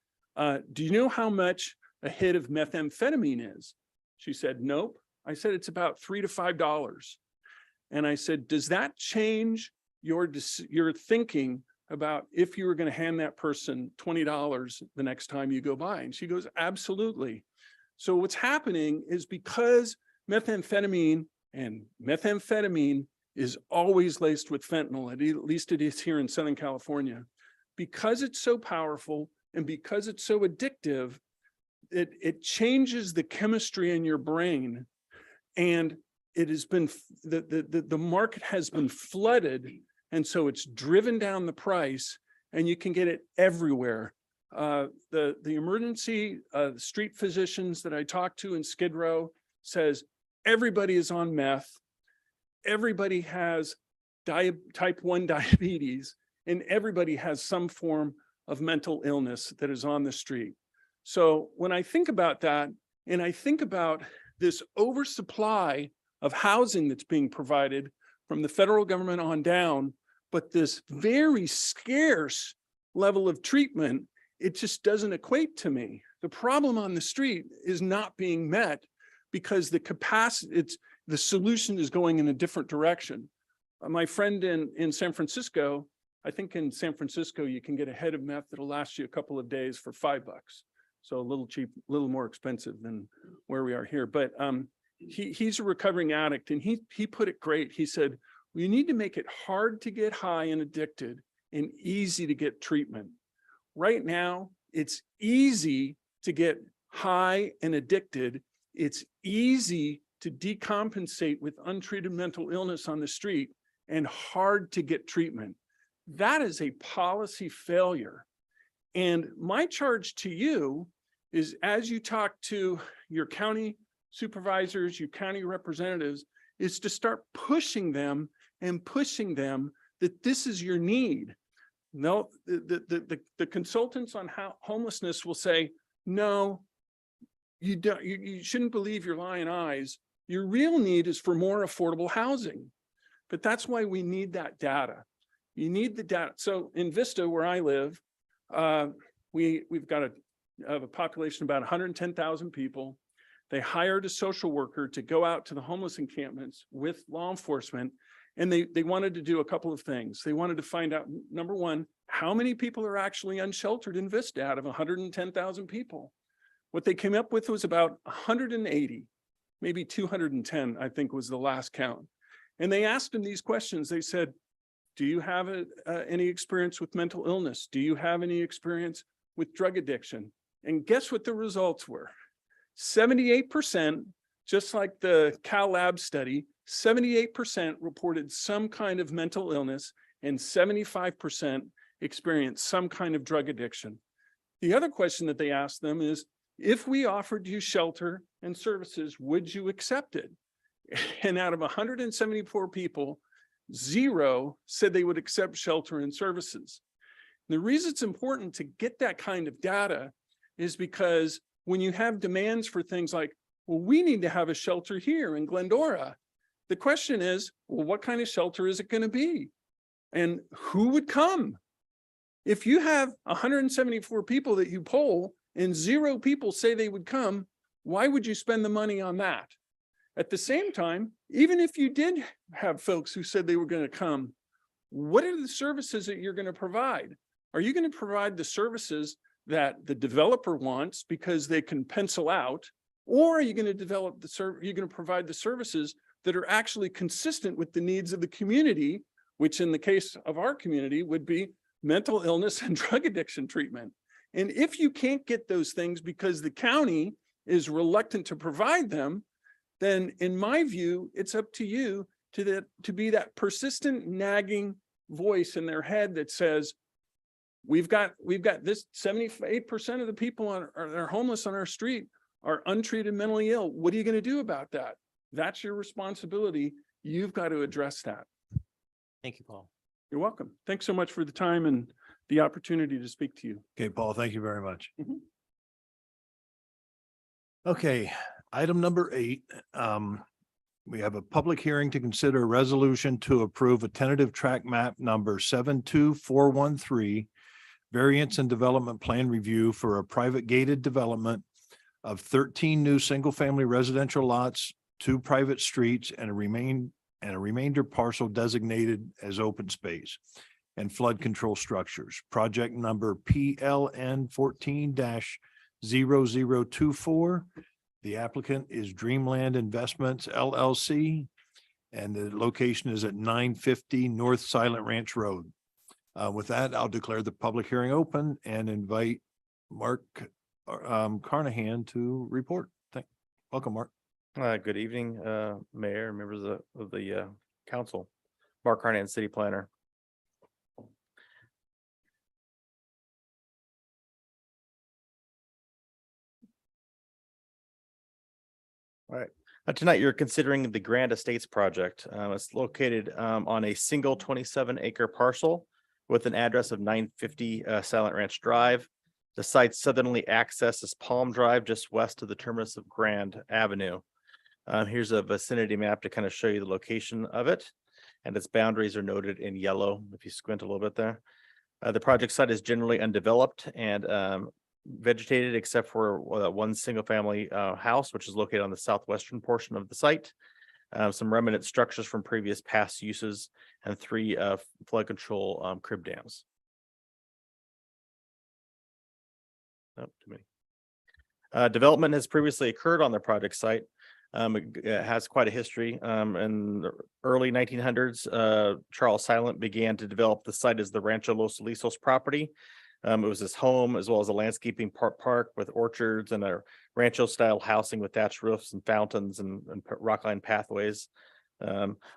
Speaker 18: do you know how much a hit of methamphetamine is? She said, nope. I said, it's about $3 to $5. And I said, does that change your thinking about if you were going to hand that person $20 the next time you go by? And she goes, absolutely. So what's happening is because methamphetamine is always laced with fentanyl, at least it is here in Southern California, because it's so powerful and because it's so addictive, it changes the chemistry in your brain. And it has been, the market has been flooded. And so it's driven down the price and you can get it everywhere. The emergency street physicians that I talked to in Skid Row says everybody is on meth. Everybody has type 1 diabetes and everybody has some form of mental illness that is on the street. So when I think about that, and I think about this oversupply of housing that's being provided from the federal government on down, but this very scarce level of treatment, it just doesn't equate to me. The problem on the street is not being met because the capacity, the solution is going in a different direction. My friend in San Francisco, I think in San Francisco, you can get a head of meth that'll last you a couple of days for $5. So a little cheap, a little more expensive than where we are here. But he's a recovering addict and he put it great. He said, we need to make it hard to get high and addicted and easy to get treatment. Right now, it's easy to get high and addicted. It's easy to decompensate with untreated mental illness on the street and hard to get treatment. That is a policy failure. And my charge to you is as you talk to your county supervisors, your county representatives, is to start pushing them that this is your need. No, the consultants on homelessness will say, no, you shouldn't believe your lying eyes. Your real need is for more affordable housing. But that's why we need that data. You need the data. So in Vista, where I live, we've got a population of about 110,000 people. They hired a social worker to go out to the homeless encampments with law enforcement. And they wanted to do a couple of things. They wanted to find out, number one, how many people are actually unsheltered in Vista out of 110,000 people. What they came up with was about 180, maybe 210, I think was the last count. And they asked them these questions. They said, do you have any experience with mental illness? Do you have any experience with drug addiction? And guess what the results were? 78%, just like the Cal Lab study, 78% reported some kind of mental illness and 75% experienced some kind of drug addiction. The other question that they asked them is, if we offered you shelter and services, would you accept it? And out of 174 people, 0 said they would accept shelter and services. And the reason it's important to get that kind of data is because when you have demands for things like, well, we need to have a shelter here in Glendora. The question is, well, what kind of shelter is it going to be? And who would come? If you have 174 people that you poll and 0 people say they would come, why would you spend the money on that? At the same time, even if you did have folks who said they were going to come, what are the services that you're going to provide? Are you going to provide the services that the developer wants because they can pencil out, or are you going to provide the services that are actually consistent with the needs of the community, which in the case of our community would be mental illness and drug addiction treatment? And if you can't get those things because the county is reluctant to provide them, then in my view, it's up to you to be that persistent nagging voice in their head that says, we've got this 78% of the people that are homeless on our street are untreated mentally ill. What are you going to do about that? That's your responsibility. You've got to address that.
Speaker 12: Thank you, Paul.
Speaker 18: You're welcome. Thanks so much for the time and the opportunity to speak to you.
Speaker 1: Okay, Paul, thank you very much.
Speaker 18: Mhm.
Speaker 1: Okay, item number 8. We have a public hearing to consider a resolution to approve a tentative track map number 72413, variance and development plan review for a private gated development of 13 new single-family residential lots, 2 private streets, and a remainder parcel designated as open space and flood control structures. Project number PLN 14-0024. The applicant is Dreamland Investments LLC, and the location is at 950 North Silent Ranch Road. With that, I'll declare the public hearing open and invite Mark Carnahan to report. Welcome, Mark.
Speaker 19: Good evening, Mayor, members of the council. Mark Carnahan, City Planner. All right, tonight you're considering the Grand Estates project. It's located on a single 27-acre parcel with an address of 950 Silent Ranch Drive. The site's southerly access is Palm Drive, just west of the terminus of Grand Avenue. Here's a vicinity map to kind of show you the location of it, and its boundaries are noted in yellow if you squint a little bit there. The project site is generally undeveloped and vegetated except for one single family house, which is located on the southwestern portion of the site. Some remnant structures from previous past uses and 3 flood control crib dams. Oh, too many. Development has previously occurred on the project site. It has quite a history. In the early 1900s, Charles Silent began to develop the site as the Rancho Los Alisos property. It was his home as well as a landscaping park with orchards and a rancho style housing with thatched roofs and fountains and rockline pathways.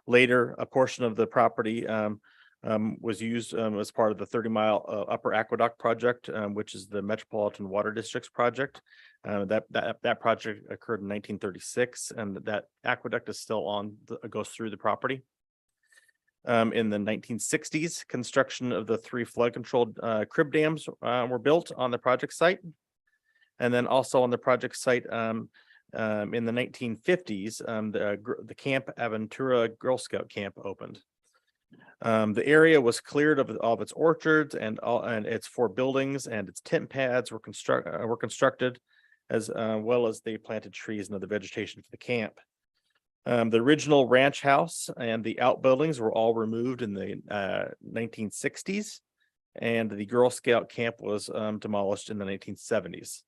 Speaker 19: Later, a portion of the property was used as part of the 30-mile Upper Aqueduct project, which is the Metropolitan Water Districts project. That project occurred in 1936, and that aqueduct is still on, goes through the property. In the 1960s, construction of the 3 flood controlled crib dams were built on the project site. And then also on the project site in the 1950s, the Camp Aventura Girl Scout camp opened. The area was cleared of all of its orchards and its 4 buildings, and its tent pads were constructed, as well as they planted trees and other vegetation for the camp. The original ranch house and the outbuildings were all removed in the 1960s, and the Girl Scout camp was demolished in the 1970s.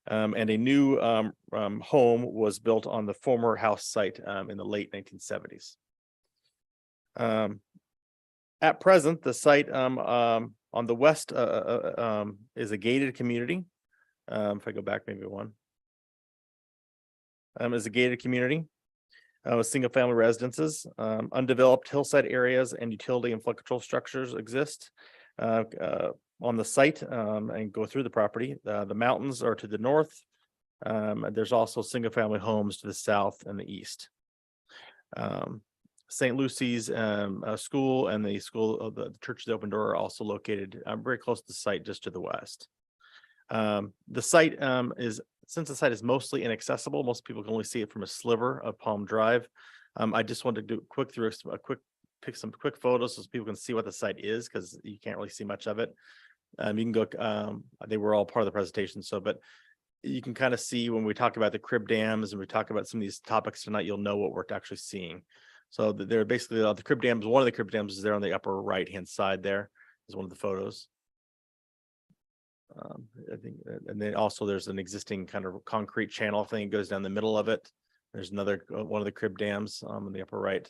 Speaker 19: And a new home was built on the former house site in the late 1970s. At present, the site on the west is a gated community. If I go back maybe one, is a gated community with single family residences. Undeveloped hillside areas and utility and flood control structures exist on the site and go through the property. The mountains are to the north. There's also single family homes to the south and the east. St. Lucy's school and the school of the Church of the Open Door are also located very close to the site, just to the west. The site since the site is mostly inaccessible, most people can only see it from a sliver of Palm Drive. I just wanted to do pick some quick photos so people can see what the site is, because you can't really see much of it. You can go, they were all part of the presentation. So, but you can kind of see when we talk about the crib dams and we talk about some of these topics tonight, you'll know what we're actually seeing. So they're basically the crib dams. One of the crib dams is there on the upper right-hand side. There is one of the photos. I think, and then also there's an existing kind of concrete channel thing that goes down the middle of it. There's another one of the crib dams in the upper right.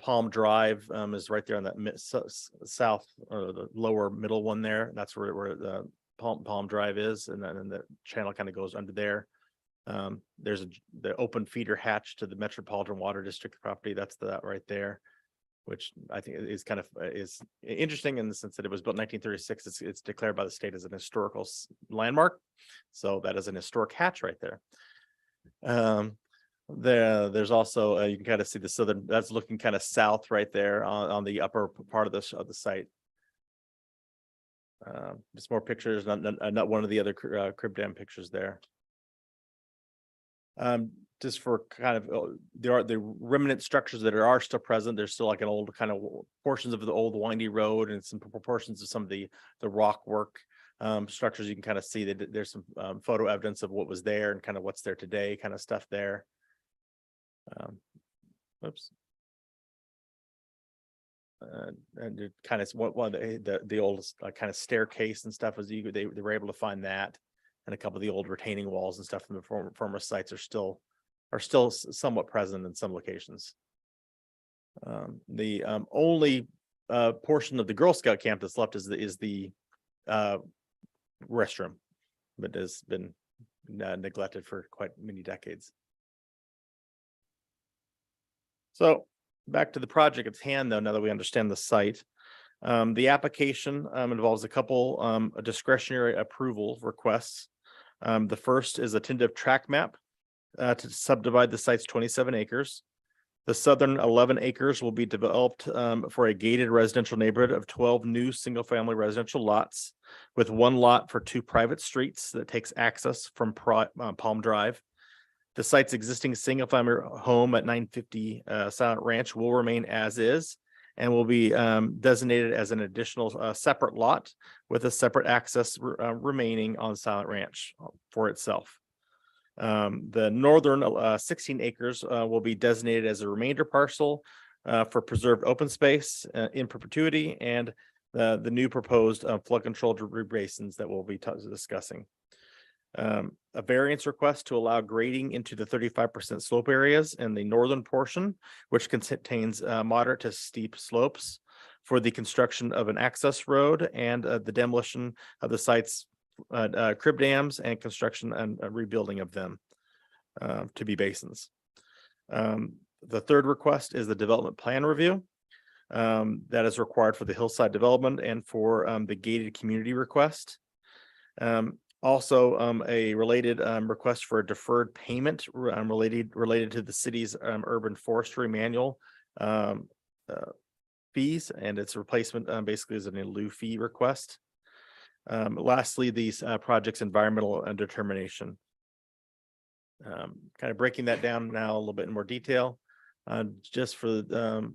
Speaker 19: Palm Drive is right there on that south or the lower middle one there. That's where the Palm Drive is, and then the channel kind of goes under there. There's the open feeder hatch to the Metropolitan Water District property. That's that right there. which I think is kind of is interesting in the sense that it was built in 1936. It's declared by the state as an historical landmark. So that is an historic hatch right there. There's also you can kind of see the southern, that's looking kind of south right there on the upper part of the site. Just more pictures, not one of the other crib dam pictures there. Just for kind of, there are the remnant structures that are still present. There's still like an old kind of portions of the old windy road and some proportions of some of the rock work structures. You can kind of see that there's some photo evidence of what was there and kind of what's there today, kind of stuff there. Oops. And it kind of one of the old kind of staircase and stuff was they were able to find that, and a couple of the old retaining walls and stuff from the former sites are still somewhat present in some locations. The only portion of the Girl Scout camp that's left is the restroom, but has been neglected for quite many decades. So back to the project at hand, though, now that we understand the site, the application involves a couple discretionary approval requests. The first is a tentative track map to subdivide the site's 27 acres. The southern 11 acres will be developed for a gated residential neighborhood of 12 new single-family residential lots, with one lot for 2 private streets that takes access from Palm Drive. The site's existing single-family home at 950 Silent Ranch will remain as is and will be designated as an additional separate lot with a separate access remaining on Silent Ranch for itself. The northern 16 acres will be designated as a remainder parcel for preserved open space in perpetuity, and the new proposed flood-controlled basins that we'll be discussing. A variance request to allow grading into the 35% slope areas in the northern portion, which contains moderate to steep slopes, for the construction of an access road and the demolition of the site's crib dams and construction and rebuilding of them to be basins. The third request is the development plan review that is required for the hillside development and for the gated community request. Also, a related request for a deferred payment related to the city's urban forestry manual fees, and its replacement basically is an in lieu fee request. Lastly, these projects environmental determination. Kind of breaking that down now a little bit in more detail, just for the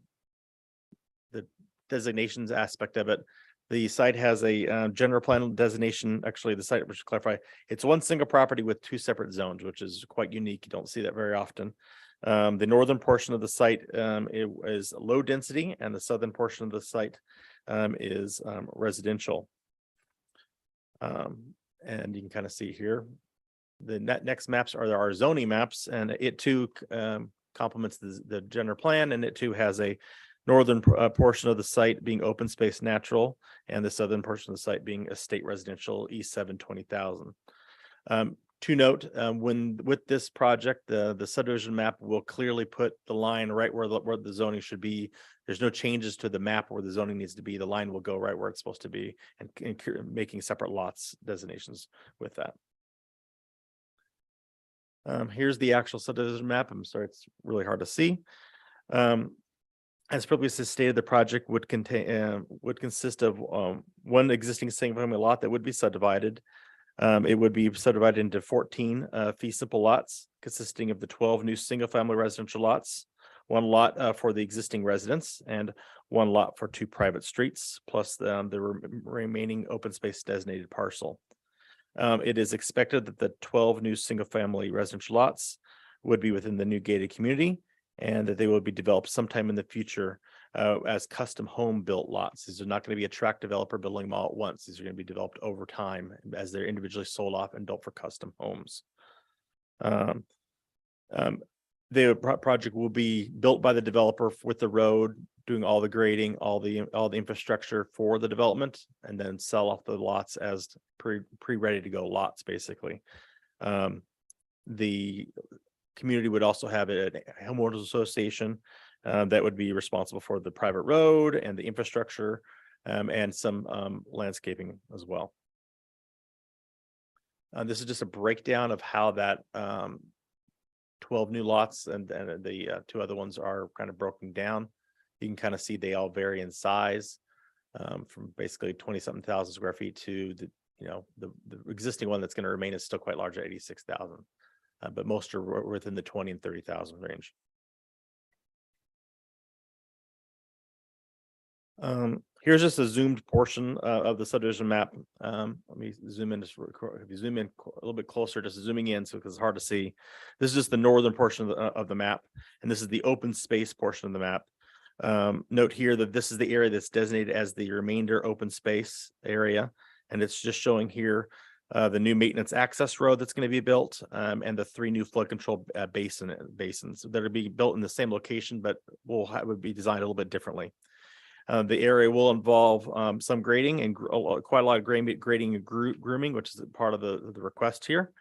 Speaker 19: designations aspect of it. The site has a general plan designation. Actually, the site, which clarify, it's one single property with 2 separate zones, which is quite unique. You don't see that very often. The northern portion of the site is low density, and the southern portion of the site is residential. And you can kind of see here, the next maps are our zoning maps, and it too complements the general plan, and it too has a northern portion of the site being open space natural, and the southern portion of the site being estate residential E7 20,000. To note, when with this project, the subdivision map will clearly put the line right where the zoning should be. There's no changes to the map where the zoning needs to be. The line will go right where it's supposed to be, and making separate lots designations with that. Here's the actual subdivision map. I'm sorry, it's really hard to see. As previously stated, the project would consist of one existing single-family lot that would be subdivided. It would be subdivided into 14 fee simple lots, consisting of the 12 new single-family residential lots, one lot for the existing residents, and one lot for 2 private streets, plus the remaining open space designated parcel. It is expected that the 12 new single-family residential lots would be within the new gated community, and that they will be developed sometime in the future as custom home built lots. These are not going to be a tract developer building them all at once. These are going to be developed over time as they're individually sold off and built for custom homes. The project will be built by the developer with the road, doing all the grading, all the infrastructure for the development, and then sell off the lots as pre-ready to go lots, basically. The community would also have a homeowners association that would be responsible for the private road and the infrastructure and some landscaping as well. This is just a breakdown of how that 12 new lots and the 2 other ones are kind of broken down. You can kind of see they all vary in size from basically 20-something thousand square feet to the existing one that's going to remain is still quite large at 86,000, but most are within the 20 and 30,000 range. Here's just a zoomed portion of the subdivision map. Let me zoom in. If you zoom in a little bit closer, just zooming in, so because it's hard to see. This is just the northern portion of the map, and this is the open space portion of the map. Note here that this is the area that's designated as the remainder open space area, and it's just showing here the new maintenance access road that's going to be built, and the 3 new flood control basins that are being built in the same location, but would be designed a little bit differently. The area will involve some grading and quite a lot of grading and grooming, which is part of the request here.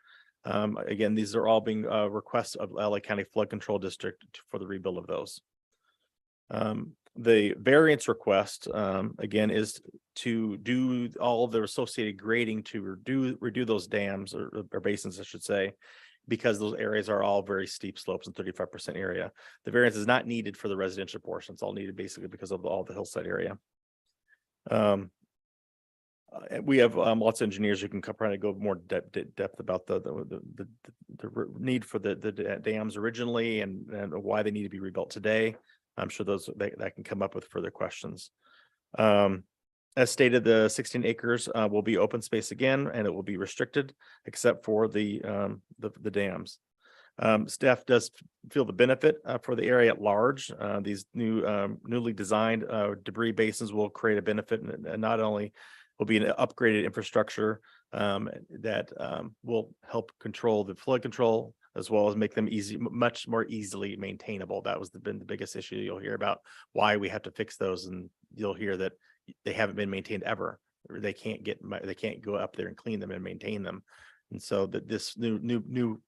Speaker 19: Again, these are all being requests of LA County Flood Control District for the rebuild of those. The variance request, again, is to do all of the associated grading to redo those dams or basins, I should say, because those areas are all very steep slopes and 35% area. The variance is not needed for the residential portion. It's all needed basically because of all the hillside area. We have lots of engineers who can probably go more depth about the need for the dams originally and why they need to be rebuilt today. I'm sure that can come up with further questions. As stated, the 16 acres will be open space again, and it will be restricted except for the dams. Staff does feel the benefit for the area at large. These newly designed debris basins will create a benefit, and not only will be an upgraded infrastructure that will help control the flood control, as well as make them much more easily maintainable. That was been the biggest issue you'll hear about, why we have to fix those, and you'll hear that they haven't been maintained ever. They can't go up there and clean them and maintain them. And so that this new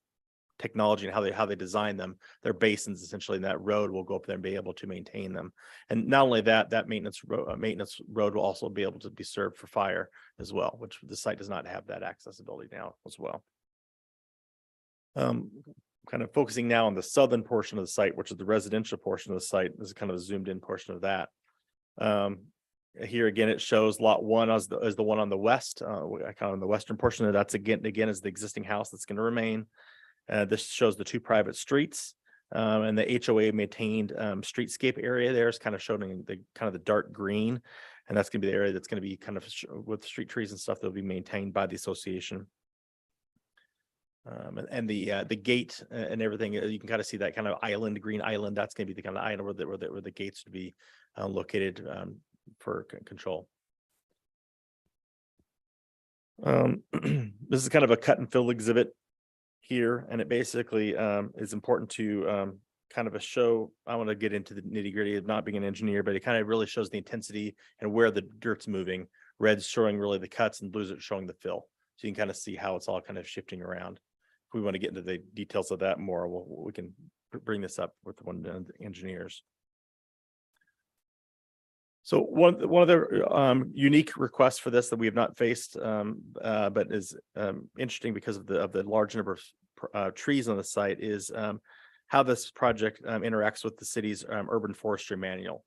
Speaker 19: technology and how they design them, their basins essentially in that road will go up there and be able to maintain them. And not only that maintenance road will also be able to be served for fire as well, which the site does not have that accessibility now as well. Kind of focusing now on the southern portion of the site, which is the residential portion of the site. This is kind of a zoomed in portion of that. Here again, it shows lot 1 as the one on the west, kind of on the western portion of that's again is the existing house that's going to remain. This shows the 2 private streets, and the HOA maintained streetscape area there is kind of showing the dark green, and that's going to be the area that's going to be kind of with street trees and stuff that will be maintained by the association. And the gate and everything, you can kind of see that kind of green island. That's going to be the kind of island where the gates would be located for control. This is kind of a cut and fill exhibit here, and it basically is important to kind of show. I want to get into the nitty gritty of not being an engineer, but it kind of really shows the intensity and where the dirt's moving. Red's showing really the cuts, and blues are showing the fill. So you can kind of see how it's all kind of shifting around. If we want to get into the details of that more, we can bring this up with one of the engineers. So one of the unique requests for this that we have not faced, but is interesting because of the large number of trees on the site, is how this project interacts with the city's urban forestry manual.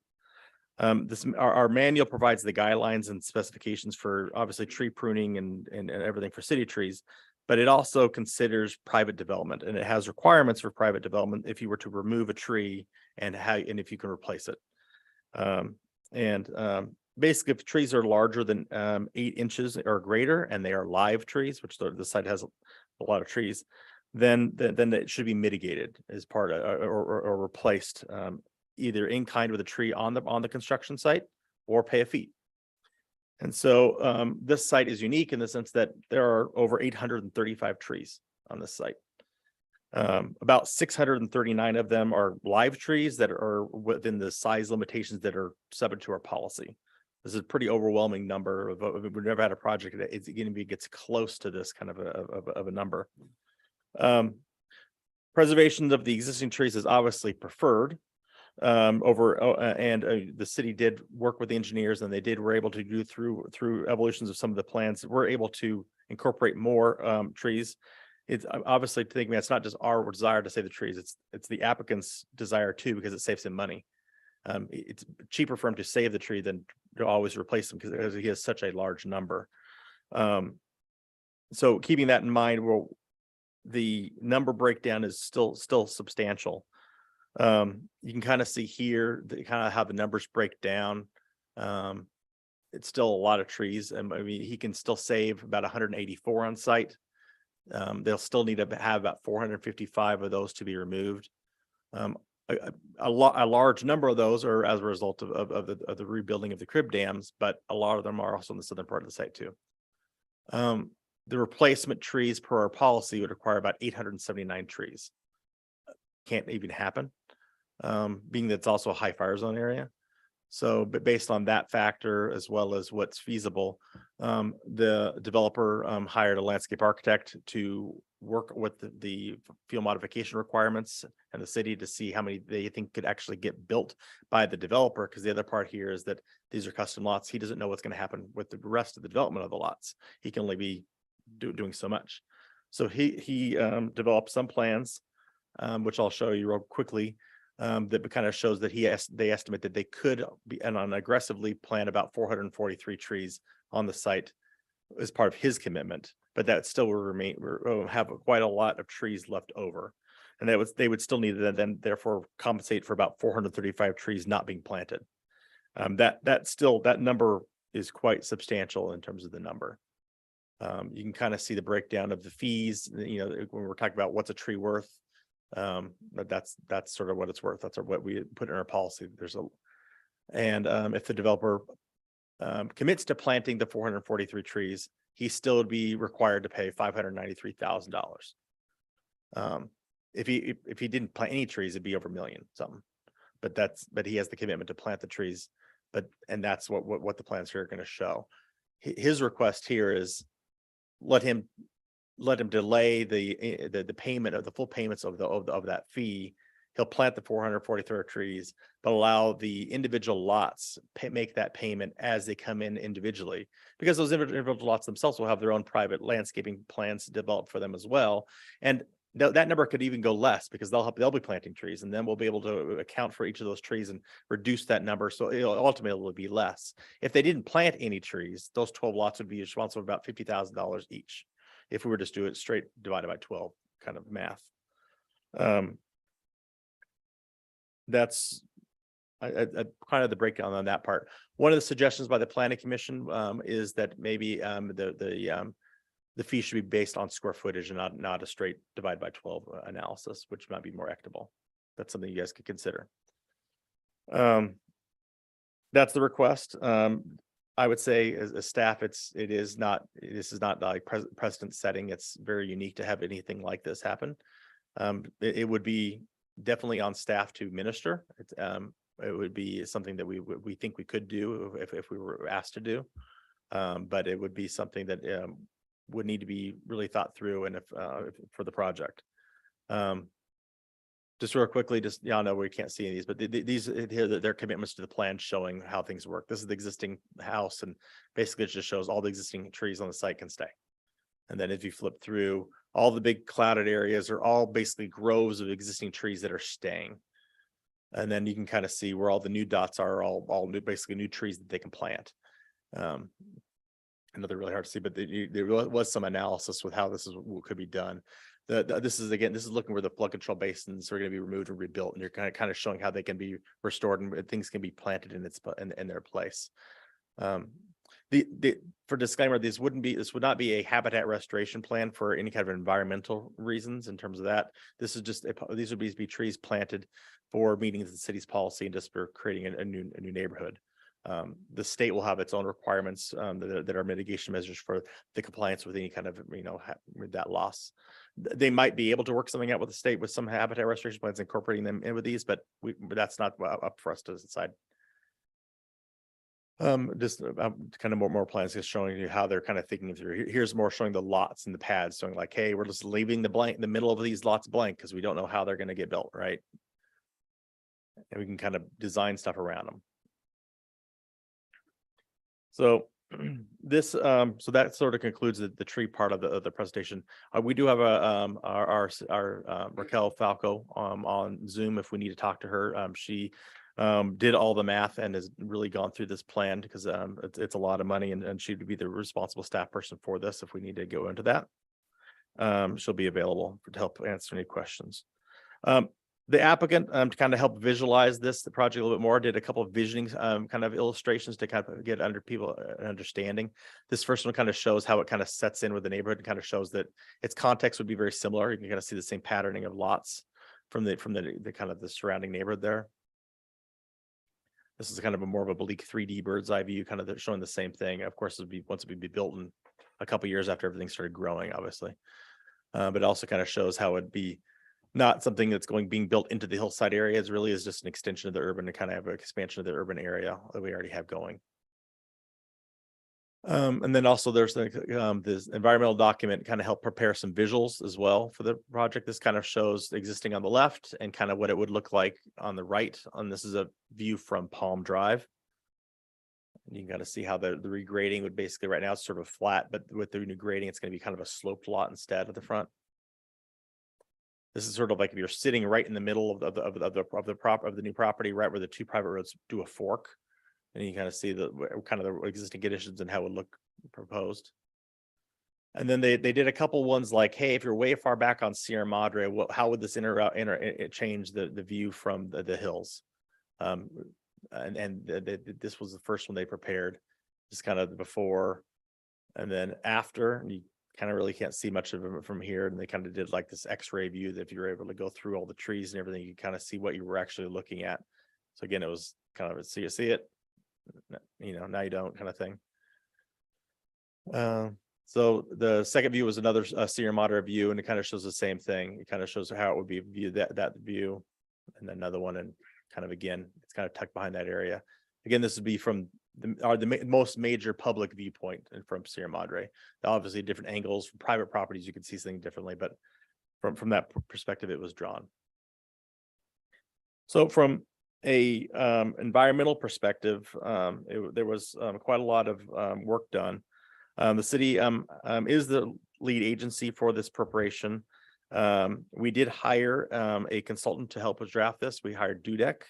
Speaker 19: Our manual provides the guidelines and specifications for obviously tree pruning and everything for city trees, but it also considers private development, and it has requirements for private development if you were to remove a tree and if you can replace it. Basically, if trees are larger than 8 inches or greater, and they are live trees, which the site has a lot of trees, then it should be mitigated as part of or replaced either in kind with a tree on the construction site, or pay a fee. And so this site is unique in the sense that there are over 835 trees on this site. About 639 of them are live trees that are within the size limitations that are subject to our policy. This is a pretty overwhelming number. We've never had a project that it's going to be gets close to this kind of a number. Preservation of the existing trees is obviously preferred, the city did work with the engineers, and they were able to do through evolutions of some of the plans, we're able to incorporate more trees. It's obviously thinking it's not just our desire to save the trees, it's the applicant's desire too, because it saves him money. It's cheaper for him to save the tree than to always replace them because he has such a large number. So keeping that in mind, the number breakdown is still substantial. You can kind of see here kind of how the numbers break down. It's still a lot of trees, and I mean he can still save about 184 on site. They'll still need to have about 455 of those to be removed. A large number of those are as a result of the rebuilding of the crib dams, but a lot of them are also in the southern part of the site too. The replacement trees per our policy would require about 879 trees. Can't even happen, being that it's also a high fire zone area. So, but based on that factor, as well as what's feasible, the developer hired a landscape architect to work with the field modification requirements and the city to see how many they think could actually get built by the developer. Because the other part here is that these are custom lots. He doesn't know what's going to happen with the rest of the development of the lots. He can only be doing so much. So he developed some plans, which I'll show you real quickly. That kind of shows that they estimate that they could be and on aggressively plan about 443 trees on the site as part of his commitment, but that still will have quite a lot of trees left over, and they would still need to then therefore compensate for about 435 trees not being planted. That number is quite substantial in terms of the number. You can kind of see the breakdown of the fees. You know, when we're talking about what's a tree worth. But that's sort of what it's worth. That's what we put in our policy. If the developer commits to planting the 443 trees, he still would be required to pay $593,000. If he didn't plant any trees, it'd be over $1 million something. But he has the commitment to plant the trees. And that's what the plans here are going to show. His request here is let him delay the payment of the full payments of that fee. He'll plant the 443 trees, but allow the individual lots make that payment as they come in individually, because those individual lots themselves will have their own private landscaping plans developed for them as well. And that number could even go less because they'll be planting trees, and then we'll be able to account for each of those trees and reduce that number. So it'll ultimately be less. If they didn't plant any trees, those 12 lots would be responsible for about $50,000 each. If we were just do it straight divided by 12 kind of math. That's kind of the breakdown on that part. One of the suggestions by the planning commission is that maybe the fee should be based on square footage and not a straight divide by 12 analysis, which might be more equitable. That's something you guys could consider. That's the request. I would say as staff, this is not like precedent setting. It's very unique to have anything like this happen. It would be definitely on staff to minister. It would be something that we think we could do if we were asked to do. But it would be something that would need to be really thought through and if for the project. Just real quickly, y'all know we can't see these, but these here, their commitments to the plan showing how things work. This is the existing house, and basically it just shows all the existing trees on the site can stay. And then if you flip through, all the big clouded areas are all basically groves of existing trees that are staying. And then you can kind of see where all the new dots are, all new, basically new trees that they can plant. I know they're really hard to see, but there was some analysis with how this could be done. This is looking where the flood control basins are going to be removed and rebuilt, and you're kind of showing how they can be restored and things can be planted in their place. For disclaimer, this would not be a habitat restoration plan for any kind of environmental reasons in terms of that. This is just these would be trees planted for meeting the city's policy and just for creating a new neighborhood. The state will have its own requirements that are mitigation measures for the compliance with any kind of that loss. They might be able to work something out with the state with some habitat restoration plans, incorporating them in with these, but that's not up for us to decide. Just kind of more plans, just showing you how they're kind of thinking through. Here's more showing the lots and the pads, showing like, hey, we're just leaving the middle of these lots blank because we don't know how they're going to get built, right? And we can kind of design stuff around them. So this, so that sort of concludes the tree part of the presentation. We do have our Raquel Falco on Zoom if we need to talk to her. She did all the math and has really gone through this plan because it's a lot of money, and she'd be the responsible staff person for this if we need to go into that. She'll be available to help answer any questions. The applicant, to kind of help visualize the project a little bit more, did a couple of visioning kind of illustrations to kind of get under people an understanding. This first one kind of shows how it kind of sets in with the neighborhood and kind of shows that its context would be very similar. You can kind of see the same patterning of lots from the kind of the surrounding neighborhood there. This is kind of a more of a oblique 3D bird's eye view, kind of showing the same thing. Of course, once it would be built in a couple of years after everything started growing, obviously. But it also kind of shows how it'd be not something that's being built into the hillside area. It really is just an extension of the urban, to kind of have an expansion of the urban area that we already have going. And then also there's this environmental document kind of help prepare some visuals as well for the project. This kind of shows existing on the left and kind of what it would look like on the right. And this is a view from Palm Drive. You can kind of see how the regrading would basically, right now it's sort of flat, but with the new grading, it's going to be kind of a sloped lot instead at the front. This is sort of like if you're sitting right in the middle of the new property, right where the two private roads do a fork, and you kind of see the kind of the existing conditions and how it would look proposed. And then they did a couple ones like, hey, if you're way far back on Sierra Madre, how would this change the view from the hills? This was the first one they prepared, just kind of the before and then after. And you kind of really can't see much of them from here. And they kind of did like this X-ray view that if you were able to go through all the trees and everything, you kind of see what you were actually looking at. So again, it was kind of so you see it, now you don't kind of thing. So the second view was another Sierra Madre view, and it kind of shows the same thing. It kind of shows how it would be viewed, that view, and then another one, and kind of again, it's kind of tucked behind that area. Again, this would be from the most major public viewpoint from Sierra Madre. Obviously, different angles from private properties, you can see things differently, but from that perspective, it was drawn. So from a environmental perspective, there was quite a lot of work done. The city is the lead agency for this preparation. We did hire a consultant to help us draft this. We hired Dudek.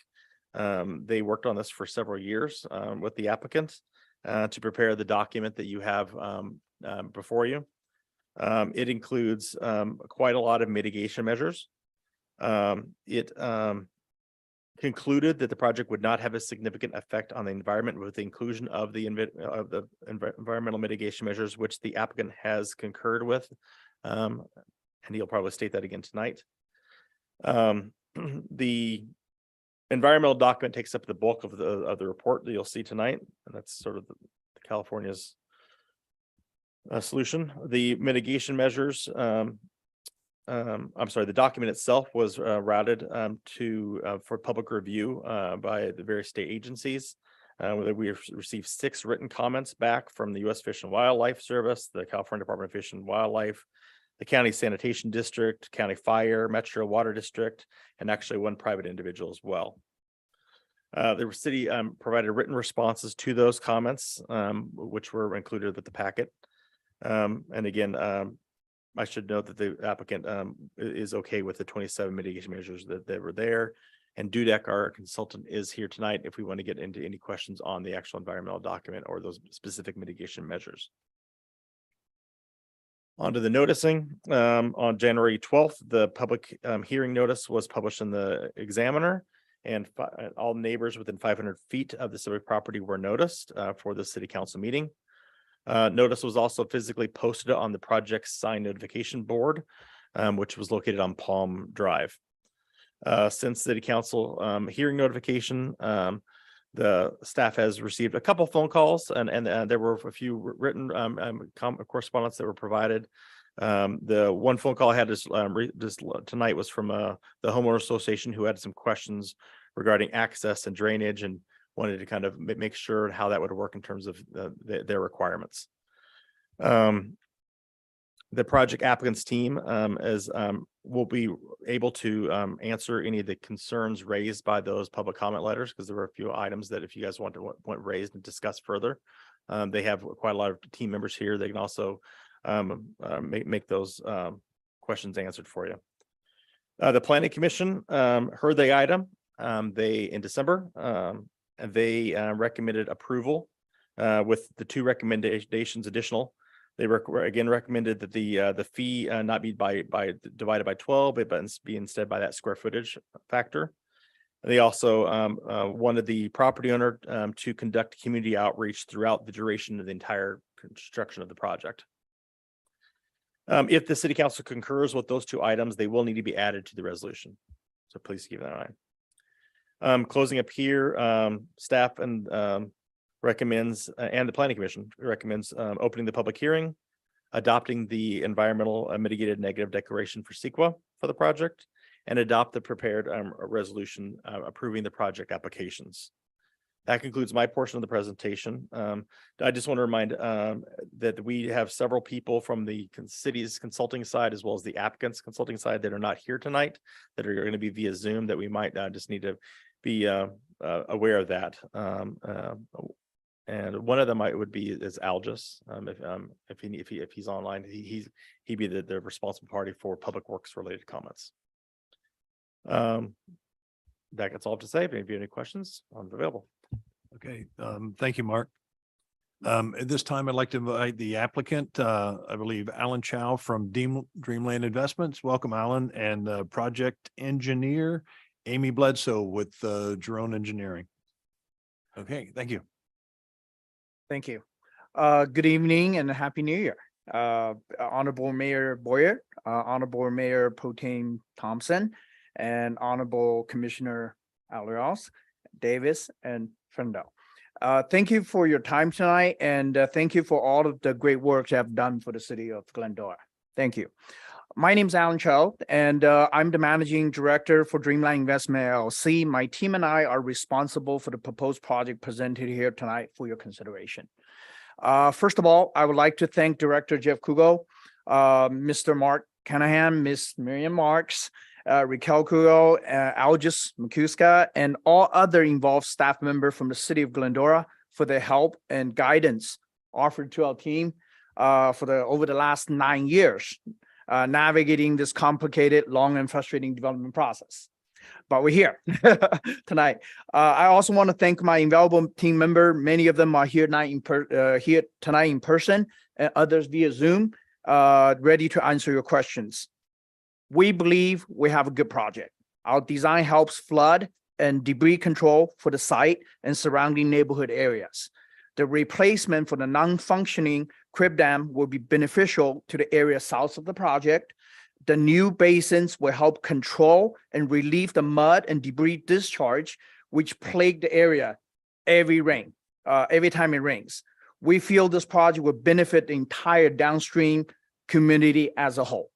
Speaker 19: They worked on this for several years with the applicant to prepare the document that you have before you. It includes quite a lot of mitigation measures. It concluded that the project would not have a significant effect on the environment with the inclusion of the environmental mitigation measures, which the applicant has concurred with. And he'll probably state that again tonight. The environmental document takes up the bulk of the report that you'll see tonight, and that's sort of the California's solution. The mitigation measures, I'm sorry, the document itself was routed for public review by the various state agencies. We have received 6 written comments back from the U.S. Fish and Wildlife Service, the California Department of Fish and Wildlife, the County Sanitation District, County Fire, Metro Water District, and actually one private individual as well. The city provided written responses to those comments, which were included with the packet. And again, I should note that the applicant is okay with the 27 mitigation measures that were there. And Dudek, our consultant, is here tonight if we want to get into any questions on the actual environmental document or those specific mitigation measures. On to the noticing. On January 12th, the public hearing notice was published in the Examiner, and all neighbors within 500 feet of the subject property were noticed for the city council meeting. Notice was also physically posted on the project sign notification board, which was located on Palm Drive. Since city council hearing notification, the staff has received a couple phone calls, and there were a few written correspondence that were provided. The one phone call I had this tonight was from the homeowner association, who had some questions regarding access and drainage and wanted to kind of make sure how that would work in terms of their requirements. The project applicants team is we'll be able to answer any of the concerns raised by those public comment letters, because there were a few items that if you guys want raised and discuss further. They have quite a lot of team members here. They can also make those questions answered for you. The Planning Commission heard the item. In December, they recommended approval with the 2 recommendations additional. They again recommended that the fee not be divided by 12, but be instead by that square footage factor. They also wanted the property owner to conduct community outreach throughout the duration of the entire construction of the project. If the city council concurs with those 2 items, they will need to be added to the resolution. So please keep that in mind. Closing up here, staff and recommends, and the Planning Commission recommends opening the public hearing, adopting the environmental mitigated negative declaration for CEQA for the project, and adopt the prepared resolution approving the project applications. That concludes my portion of the presentation. I just want to remind that we have several people from the city's consulting side as well as the applicants consulting side that are not here tonight, that are going to be via Zoom, that we might just need to be aware of that. And one of them would be Algis. If he's online, he'd be the responsible party for public works related comments. That's all to say. If you have any questions, I'm available.
Speaker 1: Okay, thank you, Mark. At this time, I'd like to invite the applicant, I believe Alan Chow from Dreamland Investments. Welcome, Alan, and project engineer Amy Bledsoe with Jerome Engineering. Okay, thank you.
Speaker 20: Thank you. Good evening and Happy New Year. Honorable Mayor Boyer, Honorable Mayor Potain Thompson, and Honorable Commissioner Alrios, Davis, and Frendel. Thank you for your time tonight, and thank you for all of the great work you have done for the city of Glendora. Thank you. My name is Alan Chow, and I'm the Managing Director for Dreamland Investment LLC. My team and I are responsible for the proposed project presented here tonight for your consideration. First of all, I would like to thank Director Jeff Kugo, Mr. Mark Canahan, Ms. Miriam Marks, Raquel Kugo, Algis Makuska, and all other involved staff members from the city of Glendora for their help and guidance offered to our team over the last 9 years, navigating this complicated, long, and frustrating development process. But we're here tonight. I also want to thank my invaluable team member. Many of them are here tonight in person, and others via Zoom, ready to answer your questions. We believe we have a good project. Our design helps flood and debris control for the site and surrounding neighborhood areas. The replacement for the non-functioning crib dam will be beneficial to the area south of the project. The new basins will help control and relieve the mud and debris discharge, which plague the area every time it rains. We feel this project will benefit the entire downstream community as a whole.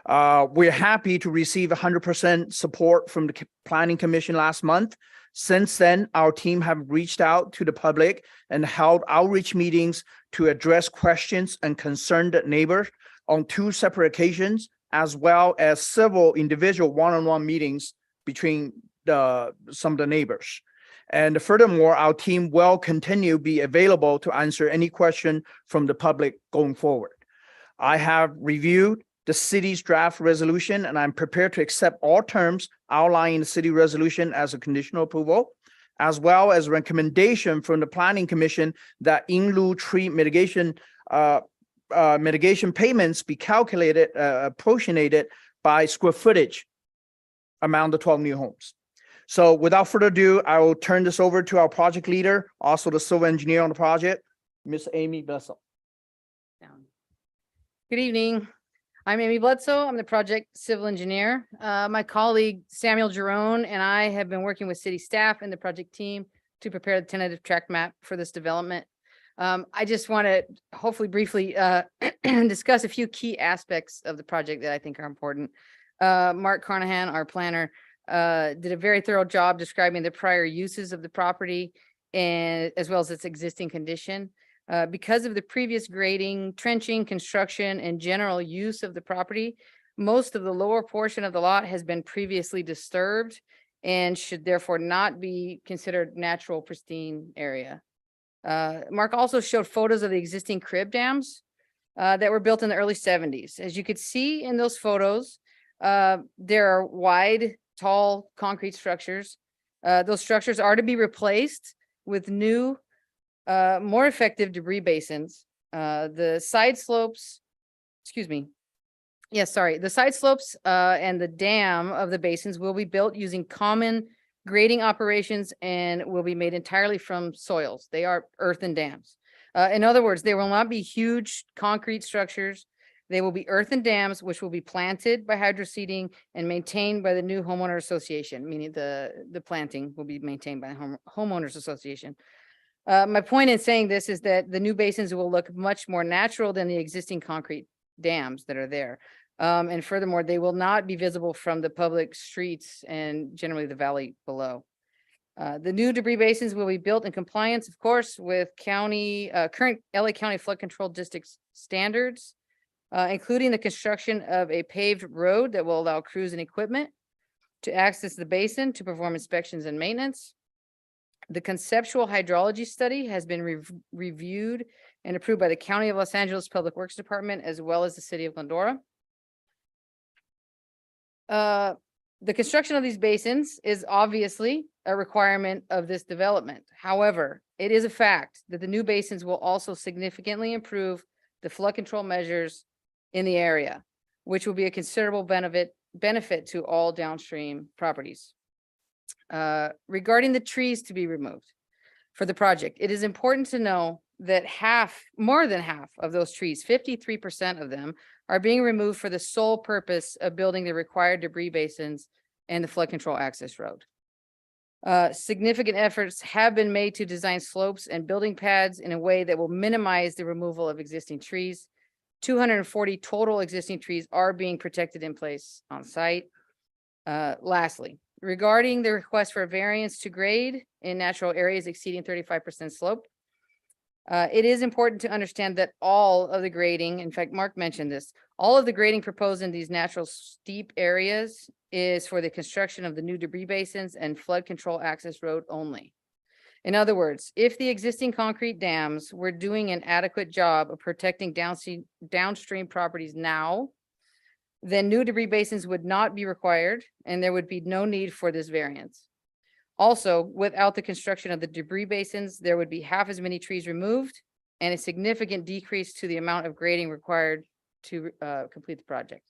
Speaker 20: We're happy to receive 100% support from the Planning Commission last month. Since then, our team have reached out to the public and held outreach meetings to address questions and concerned neighbors on 2 separate occasions, as well as several individual one-on-one meetings between some of the neighbors. And furthermore, our team will continue to be available to answer any question from the public going forward. I have reviewed the city's draft resolution, and I'm prepared to accept all terms outlined in the city resolution as a conditional approval, as well as recommendation from the Planning Commission that in lieu tree mitigation payments be calculated, appropriated by square footage among the 12 new homes. So without further ado, I will turn this over to our project leader, also the civil engineer on the project, Miss Amy Bledsoe.
Speaker 3: Good evening. I'm Amy Bledsoe. I'm the project civil engineer. My colleague Samuel Jerome and I have been working with city staff and the project team to prepare the tentative track map for this development. I just want to hopefully briefly discuss a few key aspects of the project that I think are important. Mark Carnahan, our planner, did a very thorough job describing the prior uses of the property and as well as its existing condition. Because of the previous grading, trenching, construction, and general use of the property, most of the lower portion of the lot has been previously disturbed and should therefore not be considered natural pristine area. Mark also showed photos of the existing crib dams that were built in the early 70s. As you could see in those photos, there are wide, tall concrete structures. Those structures are to be replaced with new, more effective debris basins. The side slopes, the side slopes and the dam of the basins will be built using common grading operations and will be made entirely from soils. They are earthen dams. In other words, there will not be huge concrete structures. They will be earthen dams, which will be planted by hydroseeding and maintained by the new homeowner association, meaning the planting will be maintained by the homeowners association. My point in saying this is that the new basins will look much more natural than the existing concrete dams that are there. And furthermore, they will not be visible from the public streets and generally the valley below. The new debris basins will be built in compliance, of course, with current LA County Flood Control District standards, including the construction of a paved road that will allow crews and equipment to access the basin to perform inspections and maintenance. The conceptual hydrology study has been reviewed and approved by the County of Los Angeles Public Works Department, as well as the City of Glendora. The construction of these basins is obviously a requirement of this development. However, it is a fact that the new basins will also significantly improve the flood control measures in the area, which will be a considerable benefit to all downstream properties. Regarding the trees to be removed for the project, it is important to know that more than half of those trees, 53% of them, are being removed for the sole purpose of building the required debris basins and the flood control access road. Significant efforts have been made to design slopes and building pads in a way that will minimize the removal of existing trees. 240 total existing trees are being protected in place on site. Lastly, regarding the request for a variance to grade in natural areas exceeding 35% slope, it is important to understand that all of the grading, in fact, Mark mentioned this, all of the grading proposed in these natural steep areas is for the construction of the new debris basins and flood control access road only. In other words, if the existing concrete dams were doing an adequate job of protecting downstream properties now, then new debris basins would not be required and there would be no need for this variance. Also, without the construction of the debris basins, there would be half as many trees removed and a significant decrease to the amount of grading required to complete the project.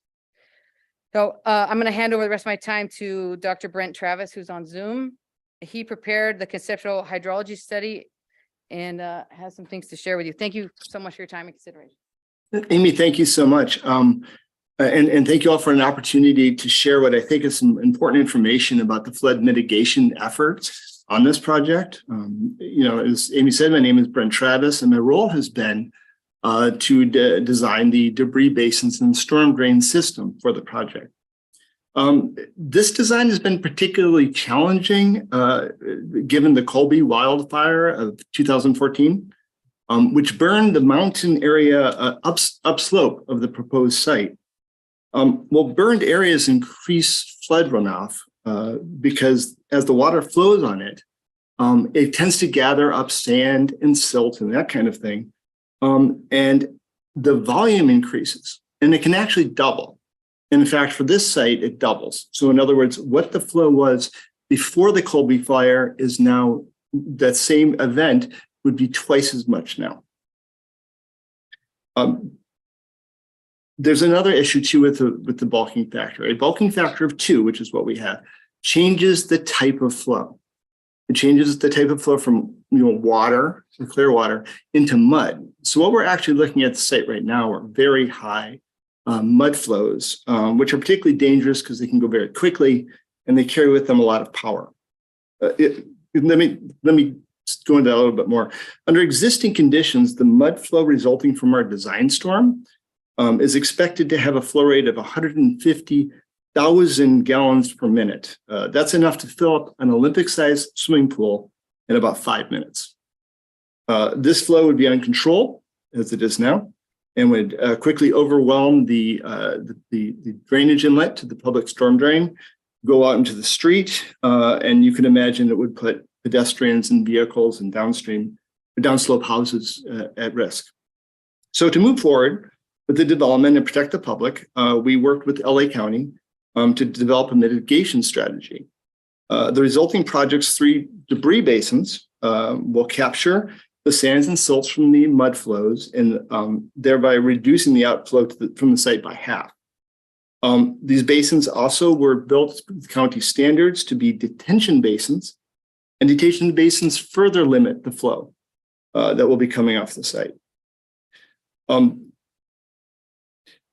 Speaker 3: So I'm going to hand over the rest of my time to Dr. Brent Travis, who's on Zoom. He prepared the conceptual hydrology study and has some things to share with you. Thank you so much for your time and consideration.
Speaker 21: Amy, thank you so much. And thank you all for an opportunity to share what I think is some important information about the flood mitigation efforts on this project. As Amy said, my name is Brent Travis, and my role has been to design the debris basins and storm drain system for the project. This design has been particularly challenging given the Colby wildfire of 2014, which burned the mountain area upslope of the proposed site. Burned areas increase flood runoff because as the water flows on it, it tends to gather up sand and silt and that kind of thing. And the volume increases and it can actually double. In fact, for this site, it doubles. So in other words, what the flow was before the Colby fire is now, that same event would be twice as much now. There's another issue too with the bulking factor. A bulking factor of 2, which is what we have, changes the type of flow. It changes the type of flow from water, from clear water, into mud. So what we're actually looking at the site right now are very high mud flows, which are particularly dangerous because they can go very quickly and they carry with them a lot of power. Let me go into that a little bit more. Under existing conditions, the mud flow resulting from our design storm is expected to have a flow rate of 150,000 gallons per minute. That's enough to fill up an Olympic-sized swimming pool in about 5 minutes. This flow would be uncontrolled, as it is now, and would quickly overwhelm the drainage inlet to the public storm drain, go out into the street, and you can imagine it would put pedestrians and vehicles and downslope houses at risk. So to move forward with the development and protect the public, we worked with LA County to develop a mitigation strategy. The resulting project's 3 debris basins will capture the sands and silts from the mud flows and thereby reducing the outflow from the site by half. These basins also were built with county standards to be detention basins, and detention basins further limit the flow that will be coming off the site.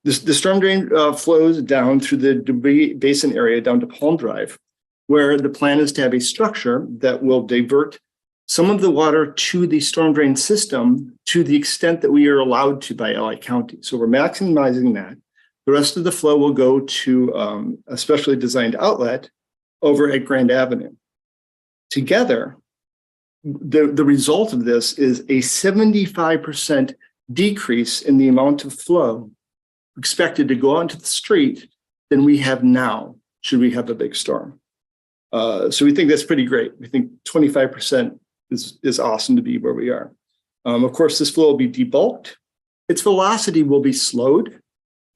Speaker 21: The storm drain flows down through the debris basin area down to Palm Drive, where the plan is to have a structure that will divert some of the water to the storm drain system to the extent that we are allowed to by LA County. So we're maximizing that. The rest of the flow will go to a specially designed outlet over at Grand Avenue. Together, the result of this is a 75% decrease in the amount of flow expected to go out into the street than we have now, should we have a big storm. So we think that's pretty great. We think 25% is awesome to be where we are. Of course, this flow will be debulked. Its velocity will be slowed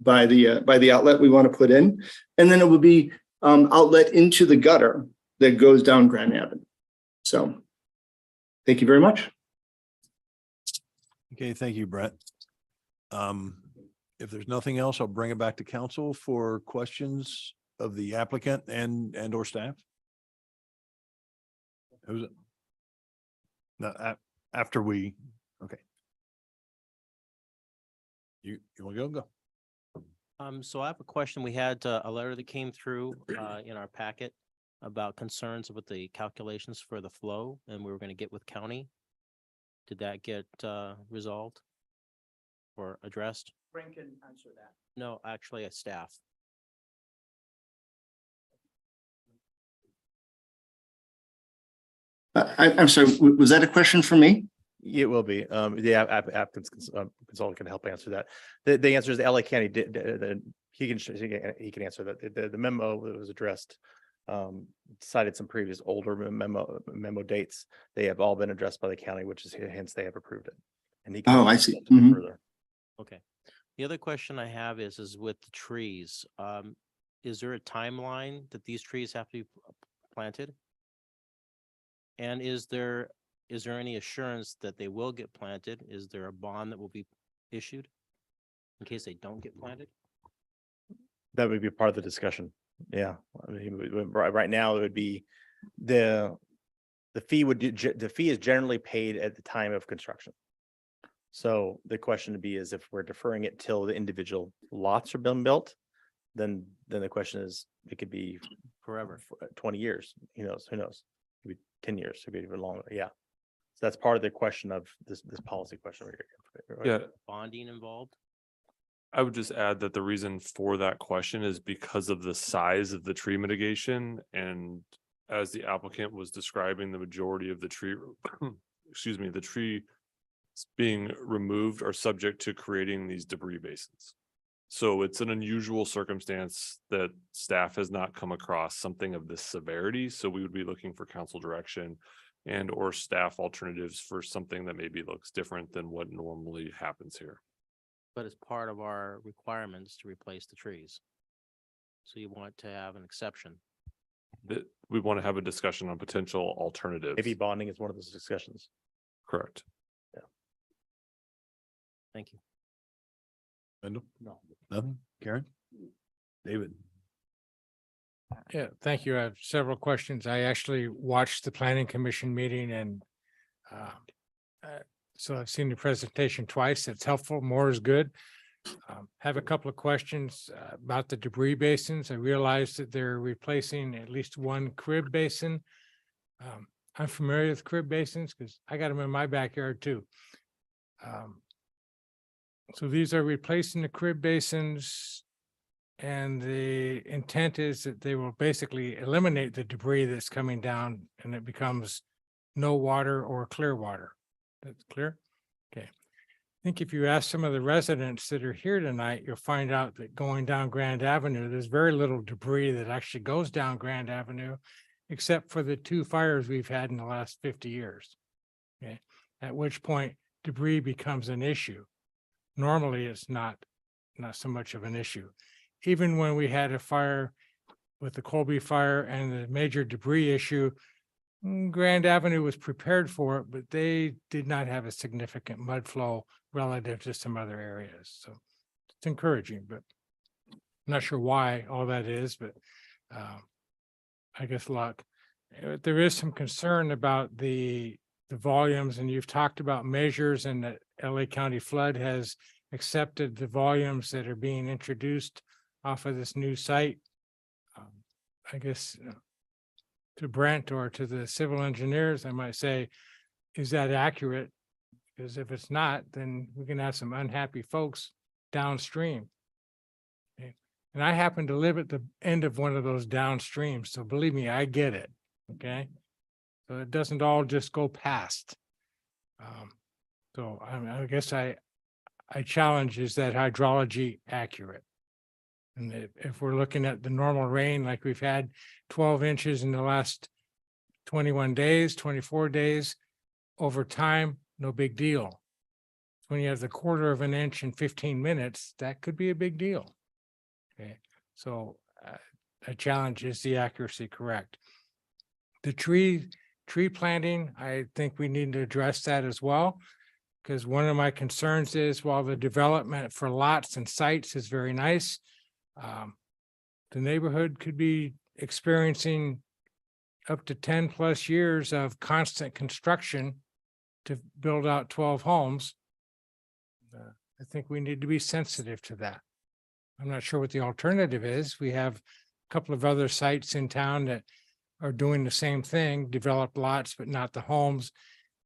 Speaker 21: by the outlet we want to put in, and then it will be outlet into the gutter that goes down Grand Avenue. So thank you very much.
Speaker 1: Okay, thank you, Brett. If there's nothing else, I'll bring it back to council for questions of the applicant and or staff. Who's it? No, after we, okay. You want to go?
Speaker 12: So I have a question. We had a letter that came through in our packet about concerns with the calculations for the flow, and we were going to get with county. Did that get resolved or addressed?
Speaker 20: Frank can answer that.
Speaker 12: No, actually, a staff.
Speaker 21: I'm sorry, was that a question for me?
Speaker 19: It will be. The applicant's consultant can help answer that. The answer is the LA County he can answer that. The memo that was addressed cited some previous older memo dates. They have all been addressed by the county, which is hence they have approved it. And he can
Speaker 21: I see.
Speaker 19: further.
Speaker 12: Okay. The other question I have is with the trees. Is there a timeline that these trees have to be planted? And is there any assurance that they will get planted? Is there a bond that will be issued in case they don't get planted?
Speaker 19: That would be part of the discussion. Yeah. I mean, right now it would be the fee is generally paid at the time of construction. So the question to be is if we're deferring it till the individual lots are being built, then the question is it could be
Speaker 12: Forever.
Speaker 19: 20 years. Who knows? Maybe 10 years, could be even longer. Yeah. So that's part of the question of this policy question.
Speaker 14: Yeah.
Speaker 12: Bonding involved?
Speaker 14: I would just add that the reason for that question is because of the size of the tree mitigation. And as the applicant was describing, the majority of the tree, excuse me, the tree being removed are subject to creating these debris basins. So it's an unusual circumstance that staff has not come across something of this severity. So we would be looking for council direction and or staff alternatives for something that maybe looks different than what normally happens here.
Speaker 12: But it's part of our requirements to replace the trees. So you want to have an exception.
Speaker 14: That we want to have a discussion on potential alternatives.
Speaker 19: Maybe bonding is one of those discussions.
Speaker 14: Correct.
Speaker 19: Yeah.
Speaker 12: Thank you.
Speaker 1: Wendell? No. Nothing? Karen? David?
Speaker 8: Yeah, thank you. I have several questions. I actually watched the planning commission meeting and so I've seen the presentation twice. It's helpful. More is good. Have a couple of questions about the debris basins. I realized that they're replacing at least one crib basin. I'm familiar with crib basins because I got them in my backyard too. So these are replacing the crib basins, and the intent is that they will basically eliminate the debris that's coming down and it becomes no water or clear water. That's clear? Okay. think if you ask some of the residents that are here tonight, you'll find out that going down Grand Avenue, there's very little debris that actually goes down Grand Avenue, except for the 2 fires we've had in the last 50 years. Okay, at which point debris becomes an issue. Normally, it's not so much of an issue. Even when we had a fire with the Colby fire and the major debris issue, Grand Avenue was prepared for it, but they did not have a significant mud flow relative to some other areas. So it's encouraging, but I'm not sure why all that is, but I guess luck. There is some concern about the volumes, and you've talked about measures, and that LA County Flood has accepted the volumes that are being introduced off of this new site. I guess to Brent or to the civil engineers, I might say, is that accurate? Because if it's not, then we can have some unhappy folks downstream. Okay. And I happen to live at the end of one of those downstreams, so believe me, I get it. Okay. So it doesn't all just go past. So I guess I challenge, is that hydrology accurate? And if we're looking at the normal rain, like we've had 12 inches in the last 21 days, 24 days, over time, no big deal. When you have the 1/4 of an inch in 15 minutes, that could be a big deal. Okay, so a challenge, is the accuracy correct? The tree planting, I think we need to address that as well, because one of my concerns is, while the development for lots and sites is very nice, the neighborhood could be experiencing up to 10+ years of constant construction to build out 12 homes. I think we need to be sensitive to that. I'm not sure what the alternative is. We have a couple of other sites in town that are doing the same thing, develop lots, but not the homes.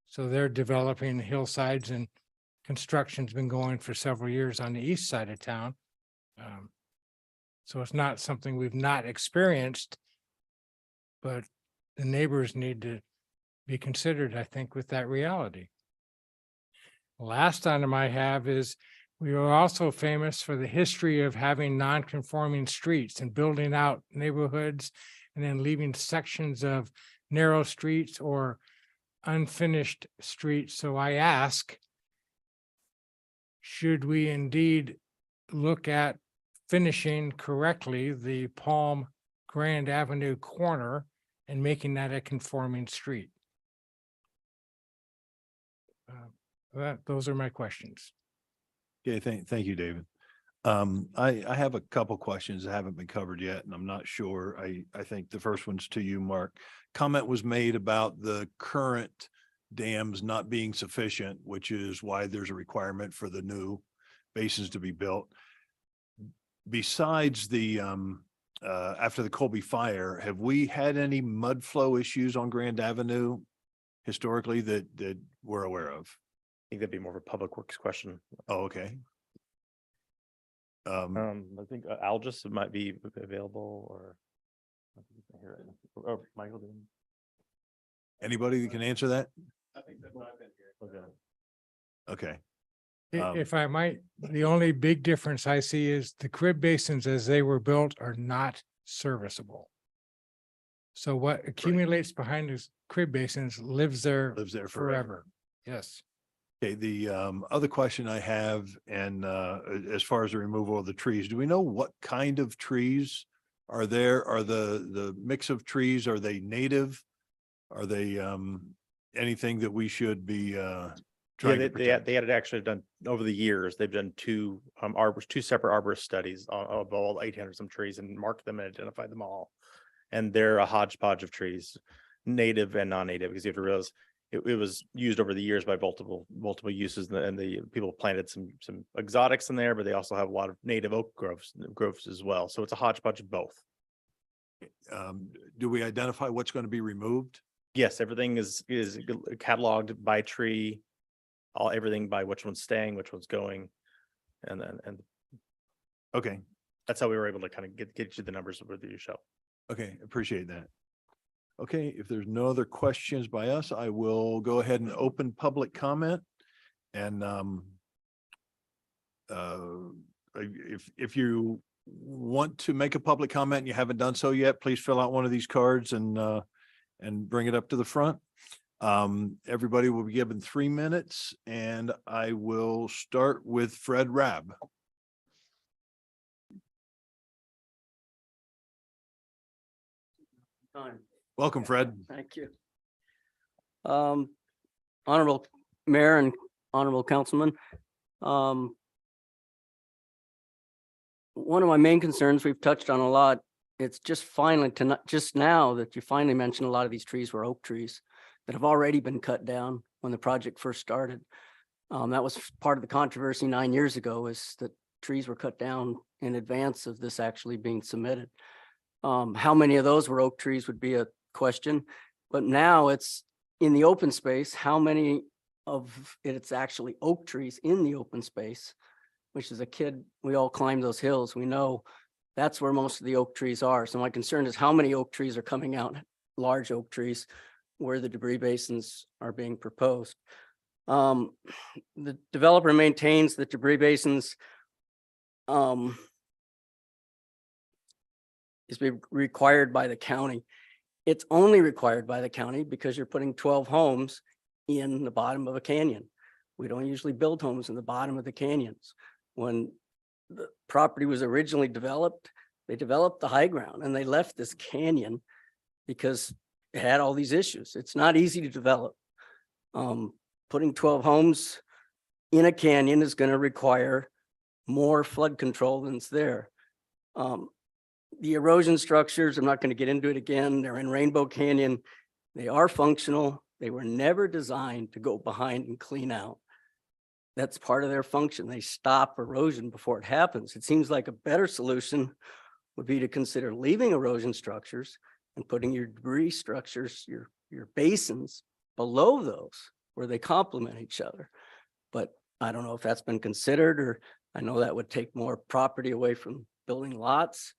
Speaker 8: So they're developing hillsides, and construction's been going for several years on the east side of town. So it's not something we've not experienced, but the neighbors need to be considered, I think, with that reality. The last item I have is, we are also famous for the history of having non-conforming streets and building out neighborhoods and then leaving sections of narrow streets or unfinished streets. So I ask, should we indeed look at finishing correctly the Palm Grand Avenue corner and making that a conforming street? Those are my questions.
Speaker 1: Okay, thank you, David. I have a couple questions that haven't been covered yet, and I'm not sure. I think the first one's to you, Mark. Comment was made about the current dams not being sufficient, which is why there's a requirement for the new basins to be built. Besides the after the Colby fire, have we had any mud flow issues on Grand Avenue historically that we're aware of?
Speaker 19: I think that'd be more of a public works question.
Speaker 1: Oh, okay.
Speaker 19: I think Algis might be available, or Michael.
Speaker 1: Anybody that can answer that?
Speaker 19: I think that's what I've been hearing.
Speaker 1: Okay.
Speaker 8: If I might, the only big difference I see is the crib basins as they were built are not serviceable. So what accumulates behind those crib basins lives there forever. Yes.
Speaker 1: Okay, the other question I have, and as far as the removal of the trees, do we know what kind of trees are there? Are the mix of trees, are they native? Are they anything that we should be trying to protect?
Speaker 19: They had actually done over the years. They've done two separate arborist studies of all 800 some trees and marked them and identified them all. And they're a hodgepodge of trees, native and non-native, because you have to realize it was used over the years by multiple uses, and the people planted some exotics in there, but they also have a lot of native oak groves as well. So it's a hodgepodge of both.
Speaker 1: Do we identify what's going to be removed?
Speaker 19: Yes, everything is cataloged by tree, everything by which one's staying, which one's going, and
Speaker 1: okay,
Speaker 19: that's how we were able to kind of get you the numbers with you show.
Speaker 1: Okay, appreciate that. Okay, if there's no other questions by us, I will go ahead and open public comment. And if you want to make a public comment and you haven't done so yet, please fill out one of these cards and bring it up to the front. Everybody will be given 3 minutes and I will start with Fred Rabb. Welcome, Fred.
Speaker 2: Thank you. Honorable Mayor and honorable councilman. One of my main concerns we've touched on a lot, it's just finally just now that you finally mentioned a lot of these trees were oak trees that have already been cut down when the project first started. That was part of the controversy 9 years ago, is that trees were cut down in advance of this actually being submitted. How many of those were oak trees would be a question, but now it's in the open space. How many of it's actually oak trees in the open space, which as a kid, we all climbed those hills. We know that's where most of the oak trees are. So my concern is how many oak trees are coming out, large oak trees, where the debris basins are being proposed. The developer maintains that debris basins is required by the county. It's only required by the county because you're putting 12 homes in the bottom of a canyon. We don't usually build homes in the bottom of the canyons. When the property was originally developed, they developed the high ground and they left this canyon because it had all these issues. It's not easy to develop. Putting 12 homes in a canyon is going to require more flood control than's there. The erosion structures, I'm not going to get into it again. They're in Rainbow Canyon. They are functional. They were never designed to go behind and clean out. That's part of their function. They stop erosion before it happens. It seems like a better solution would be to consider leaving erosion structures and putting your debris structures, your basins below those where they complement each other. But I don't know if that's been considered, or I know that would take more property away from building lots,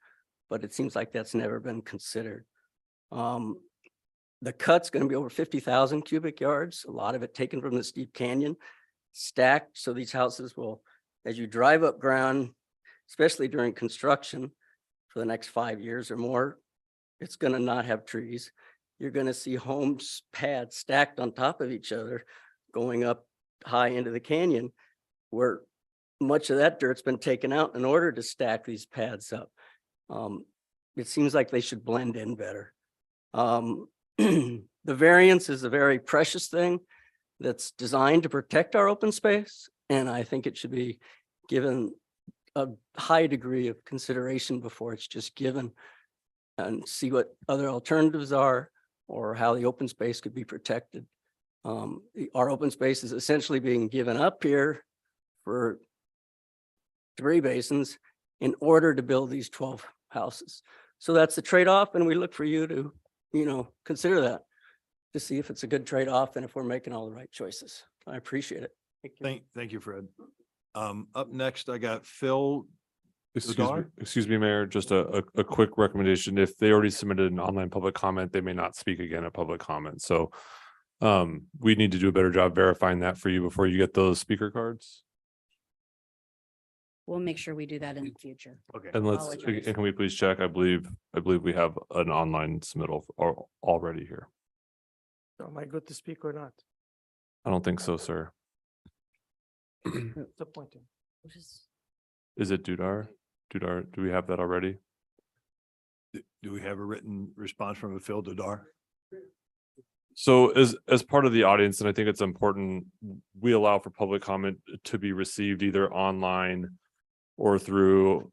Speaker 2: but it seems like that's never been considered. The cut's going to be over 50,000 cubic yards, a lot of it taken from the steep canyon, stacked. So these houses will, as you drive up ground, especially during construction for the next 5 years or more, it's going to not have trees. You're going to see homes, pads stacked on top of each other, going up high into the canyon, where much of that dirt's been taken out in order to stack these pads up. It seems like they should blend in better. The variance is a very precious thing that's designed to protect our open space, and I think it should be given a high degree of consideration before it's just given, and see what other alternatives are or how the open space could be protected. Our open space is essentially being given up here for debris basins in order to build these 12 houses. So that's the trade-off, and we look for you to, consider that, to see if it's a good trade-off and if we're making all the right choices. I appreciate it. Thank you.
Speaker 1: Thank you, Fred. Up next, I got Phil.
Speaker 14: Excuse me, Mayor, just a quick recommendation. If they already submitted an online public comment, they may not speak again at public comment. So we need to do a better job verifying that for you before you get those speaker cards.
Speaker 22: We'll make sure we do that in the future.
Speaker 1: Okay.
Speaker 14: And
Speaker 22: Apologize.
Speaker 14: can we please check? I believe we have an online submittal already here.
Speaker 5: Am I good to speak or not?
Speaker 14: I don't think so, sir.
Speaker 5: Disappointing.
Speaker 14: Is it Dudar? Dudar, do we have that already?
Speaker 1: Do we have a written response from Phil Dudar?
Speaker 14: So as part of the audience, and I think it's important, we allow for public comment to be received either online or through,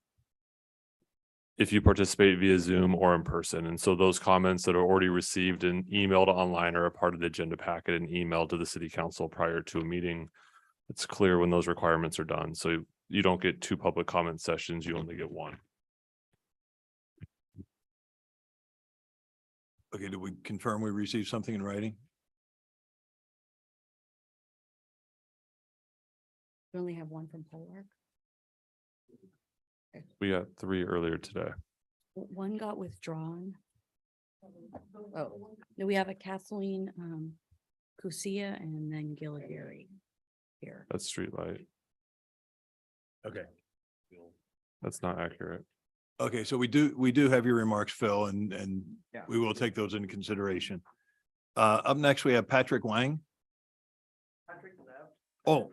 Speaker 14: if you participate via Zoom or in person. And so those comments that are already received and emailed online are a part of the agenda packet and emailed to the city council prior to a meeting. It's clear when those requirements are done. So you don't get 2 public comment sessions, you only get 1.
Speaker 1: Okay, do we confirm we received something in writing?
Speaker 22: We only have one from Polar.
Speaker 14: We got 3 earlier today.
Speaker 22: One got withdrawn. Oh, no, we have a Kathleen Kusia and then Gilligary here.
Speaker 14: That's Streetlight.
Speaker 1: Okay.
Speaker 14: That's not accurate.
Speaker 1: Okay, so we do have your remarks, Phil, and
Speaker 20: Yeah.
Speaker 1: we will take those into consideration. Up next, we have Patrick Wang.
Speaker 10: Patrick left.
Speaker 1: Oh,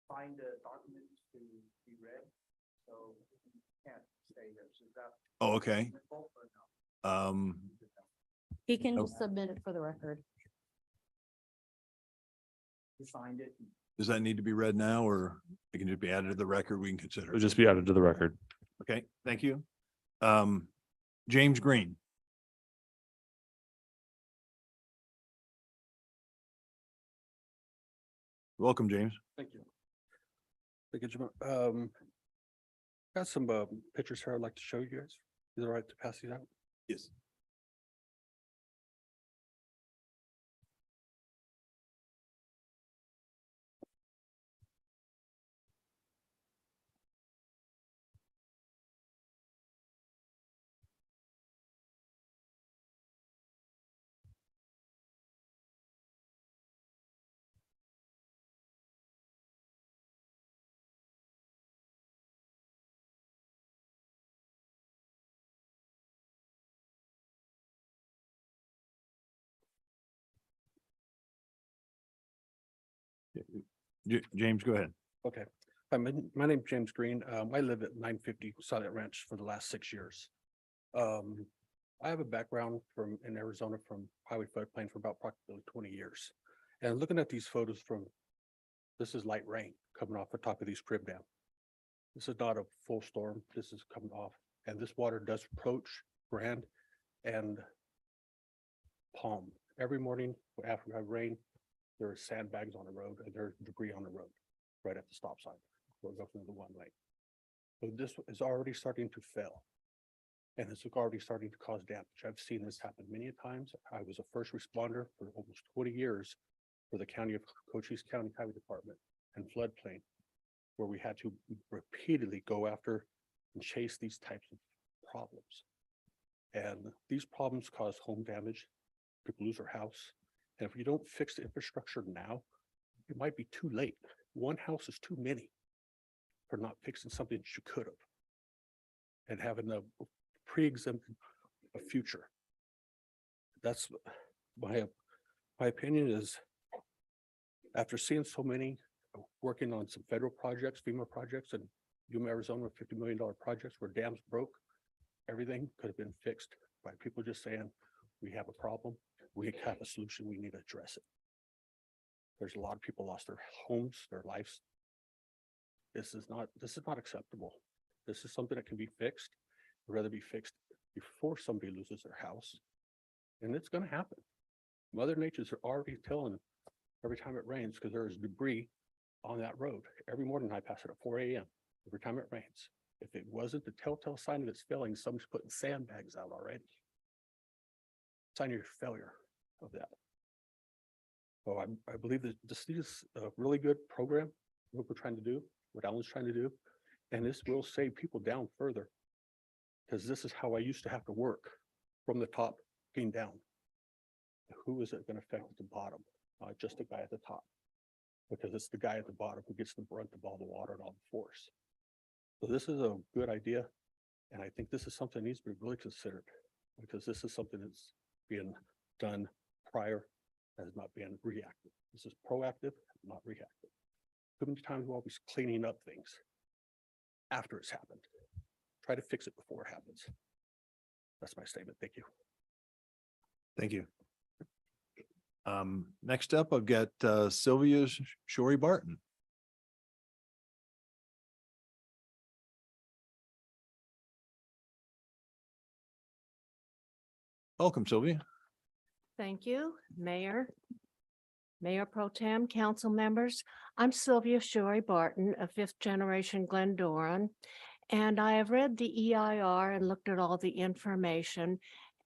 Speaker 10: Find the documents to be read, so he can't stay here. So that.
Speaker 1: oh, okay.
Speaker 22: He can
Speaker 1: Oh.
Speaker 22: submit it for the record.
Speaker 10: You find it.
Speaker 1: Does that need to be read now, or it can just be added to the record? We can consider.
Speaker 14: It'll
Speaker 1: it?
Speaker 14: just be added to the record.
Speaker 1: Okay, thank you. James Green. Welcome, James.
Speaker 6: Thank you. Thank you, Jim. Got some pictures here I'd like to show you guys. Is it all right to pass these out?
Speaker 1: Yes. James, go ahead.
Speaker 6: Okay. My name's James Green. I live at 950 Silent Ranch for the last 6 years. I have a background in Arizona from highway floodplain for about approximately 20 years. And looking at these photos this is light rain coming off the top of these crib dam. This is not a full storm. This is coming off, and this water does approach Grand and Palm. Every morning after we have rain, there are sandbags on the road and there's debris on the road right at the stop sign. We're going into the one lane. So this is already starting to fail. And it's already starting to cause damage. I've seen this happen many times. I was a first responder for almost 20 years for the county of Cochise County Highway Department and floodplain, where we had to repeatedly go after and chase these types of problems. And these problems cause home damage. People lose their house. And if you don't fix the infrastructure now, it might be too late. One house is too many for not fixing something that you could have. And having a pre-exempted a future. That's my opinion is, after seeing so many, working on some federal projects, FEMA projects, and Yuma, Arizona, $50 million projects where dams broke, everything could have been fixed by people just saying, we have a problem, we have a solution, we need to address it. There's a lot of people lost their homes, their lives. This is not acceptable. This is something that can be fixed. I'd rather be fixed before somebody loses their house. And it's gonna happen. Mother Nature's already telling every time it rains, because there is debris on that road. Every morning I pass it at 4 a.m. every time it rains. If it wasn't the telltale sign that it's failing, somebody's putting sandbags out already. Sign of your failure of that. So I believe that this is a really good program, what we're trying to do, what Alan's trying to do, and this will save people down further. Because this is how I used to have to work, from the top getting down. Who is it going to affect at the bottom? Just the guy at the top. Because it's the guy at the bottom who gets the brunt of all the water and all the force. So this is a good idea. And I think this is something that needs to be really considered. Because this is something that's being done prior, as not being reactive. This is proactive, not reactive. Too many times we're always cleaning up things after it's happened. Try to fix it before it happens. That's my statement. Thank you.
Speaker 1: Thank you. Next up, I've got Sylvia Shorey Barton. Welcome, Sylvia.
Speaker 7: Thank you, Mayor. Mayor Pro Tem, council members. I'm Sylvia Shorey Barton, a fifth generation Glendoran. And I have read the EIR and looked at all the information.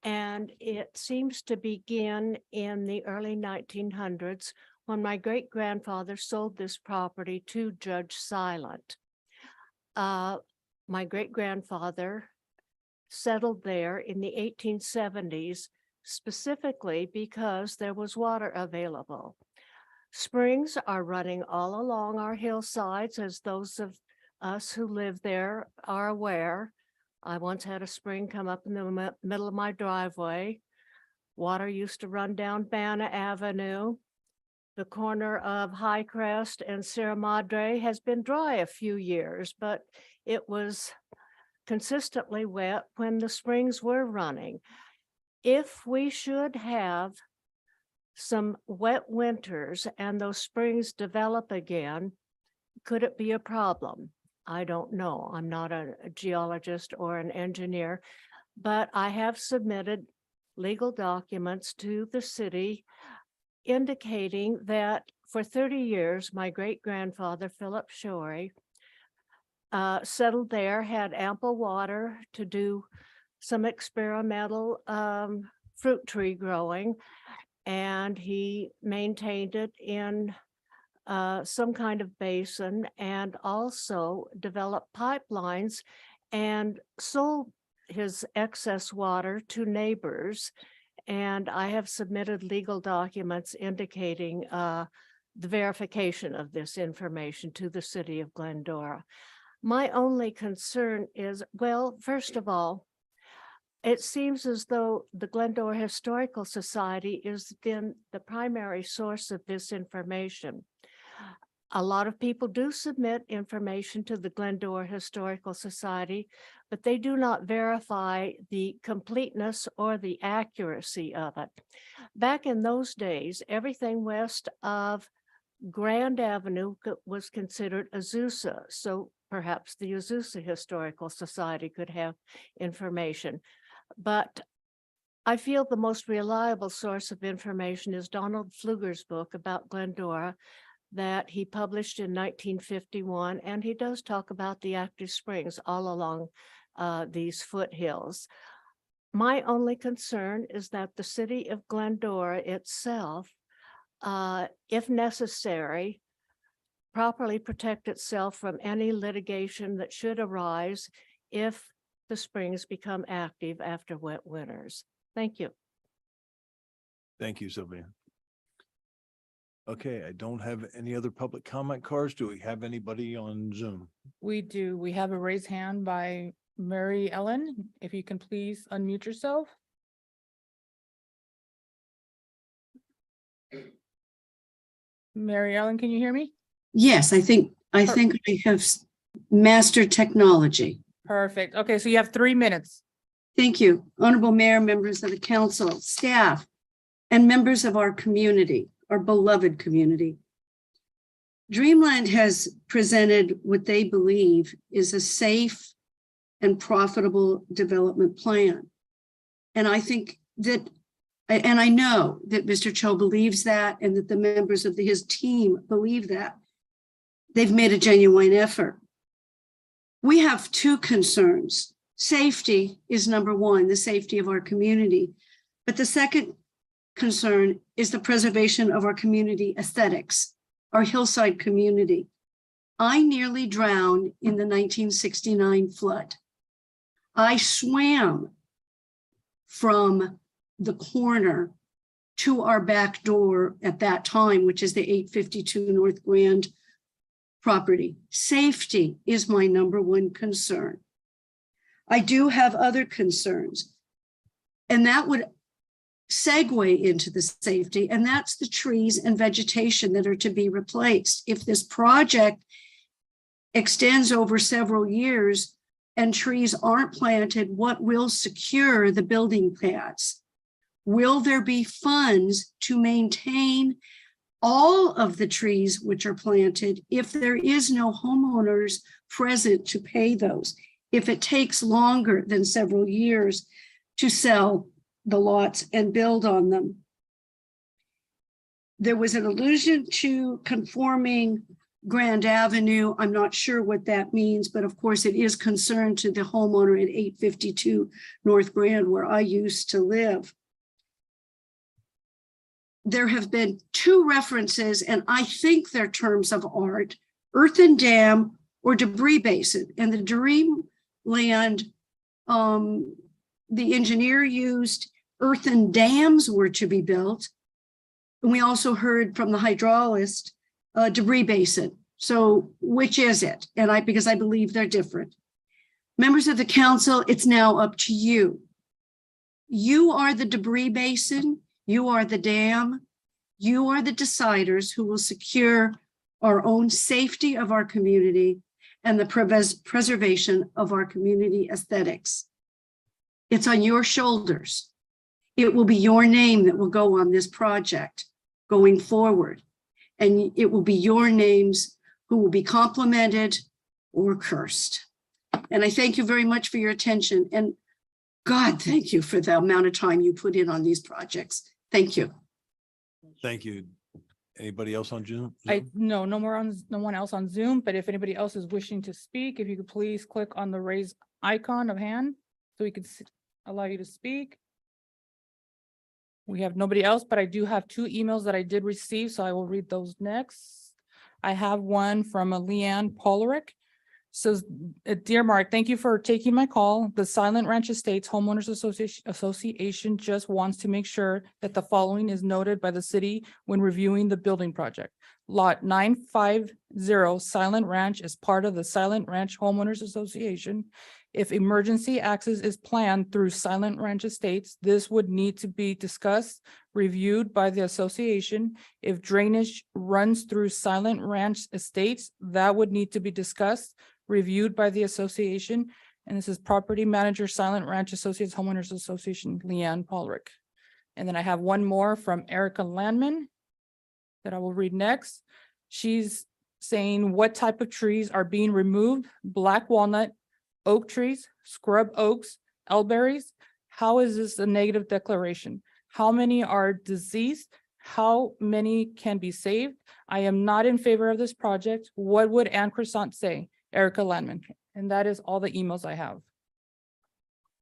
Speaker 7: And it seems to begin in the early 1900s when my great-grandfather sold this property to Judge Silent. My great-grandfather settled there in the 1870s, specifically because there was water available. Springs are running all along our hillsides, as those of us who live there are aware. I once had a spring come up in the middle of my driveway. Water used to run down Banna Avenue. The corner of Highcrest and Sierra Madre has been dry a few years, but it was consistently wet when the springs were running. If we should have some wet winters and those springs develop again, could it be a problem? I don't know. I'm not a geologist or an engineer, but I have submitted legal documents to the city indicating that for 30 years, my great-grandfather, Philip Shorey, settled there, had ample water to do some experimental fruit tree growing, and he maintained it in some kind of basin, and also developed pipelines and sold his excess water to neighbors. And I have submitted legal documents indicating the verification of this information to the city of Glendora. My only concern is, well, first of all, it seems as though the Glendora Historical Society is then the primary source of this information. A lot of people do submit information to the Glendora Historical Society, but they do not verify the completeness or the accuracy of it. Back in those days, everything west of Grand Avenue was considered Azusa, so perhaps the Azusa Historical Society could have information. But I feel the most reliable source of information is Donald Pfluger's book about Glendora that he published in 1951, and he does talk about the active springs all along these foothills. My only concern is that the city of Glendora itself, if necessary, properly protect itself from any litigation that should arise if the springs become active after wet winters. Thank you.
Speaker 1: Thank you, Sylvia. Okay, I don't have any other public comment cards. Do we have anybody on Zoom?
Speaker 3: We do. We have a raised hand by Mary Ellen. If you can please unmute yourself. Mary Ellen, can you hear me?
Speaker 9: Yes, I think I have mastered technology.
Speaker 3: Perfect. Okay, so you have 3 minutes.
Speaker 9: Thank you. Honorable Mayor, members of the council, staff, and members of our community, our beloved community. Dreamland has presented what they believe is a safe and profitable development plan. And I think that, and I know that Mr. Cho believes that, and that the members of his team believe that. They've made a genuine effort. We have two concerns. Safety is number one, the safety of our community. But the second concern is the preservation of our community aesthetics, our hillside community. I nearly drowned in the 1969 flood. I swam from the corner to our back door at that time, which is the 852 North Grand property. Safety is my number one concern. I do have other concerns, and that would segue into the safety, and that's the trees and vegetation that are to be replaced. If this project extends over several years and trees aren't planted, what will secure the building pads? Will there be funds to maintain all of the trees which are planted if there is no homeowners present to pay those? If it takes longer than several years to sell the lots and build on them. There was an allusion to conforming Grand Avenue. I'm not sure what that means, but of course it is concerned to the homeowner at 852 North Grand, where I used to live. There have been two references, and I think they're terms of art, earthen dam or debris basin. And the Dreamland, the engineer used earthen dams were to be built, And we also heard from the hydrologist, debris basin. So which is it? And because I believe they're different. Members of the council, it's now up to you. You are the debris basin. You are the dam. You are the deciders who will secure our own safety of our community and the preservation of our community aesthetics. It's on your shoulders. It will be your name that will go on this project going forward. And it will be your names who will be complimented or cursed. And I thank you very much for your attention. And God, thank you for the amount of time you put in on these projects. Thank you.
Speaker 1: Thank you. Anybody else on Zoom?
Speaker 3: No one else on Zoom, but if anybody else is wishing to speak, if you could please click on the raise icon of hand so we could allow you to speak. We have nobody else, but I do have 2 emails that I did receive, so I will read those next. I have one from Leanne Polarick. Says, dear Mark, thank you for taking my call. The Silent Ranch Estates Homeowners Association just wants to make sure that the following is noted by the city when reviewing the building project. Lot 950 Silent Ranch is part of the Silent Ranch Homeowners Association. If emergency access is planned through Silent Ranch Estates, this would need to be discussed, reviewed by the association. If drainage runs through Silent Ranch Estates, that would need to be discussed, reviewed by the association. And this is Property Manager, Silent Ranch Associates Homeowners Association, Leanne Polrick. And then I have one more from Erica Landman that I will read next. She's saying what type of trees are being removed: black walnut, oak trees, scrub oaks, elberries. How is this a negative declaration? How many are deceased? How many can be saved? I am not in favor of this project. What would Anne Croissant say? Erica Landman. And that is all the emails I have.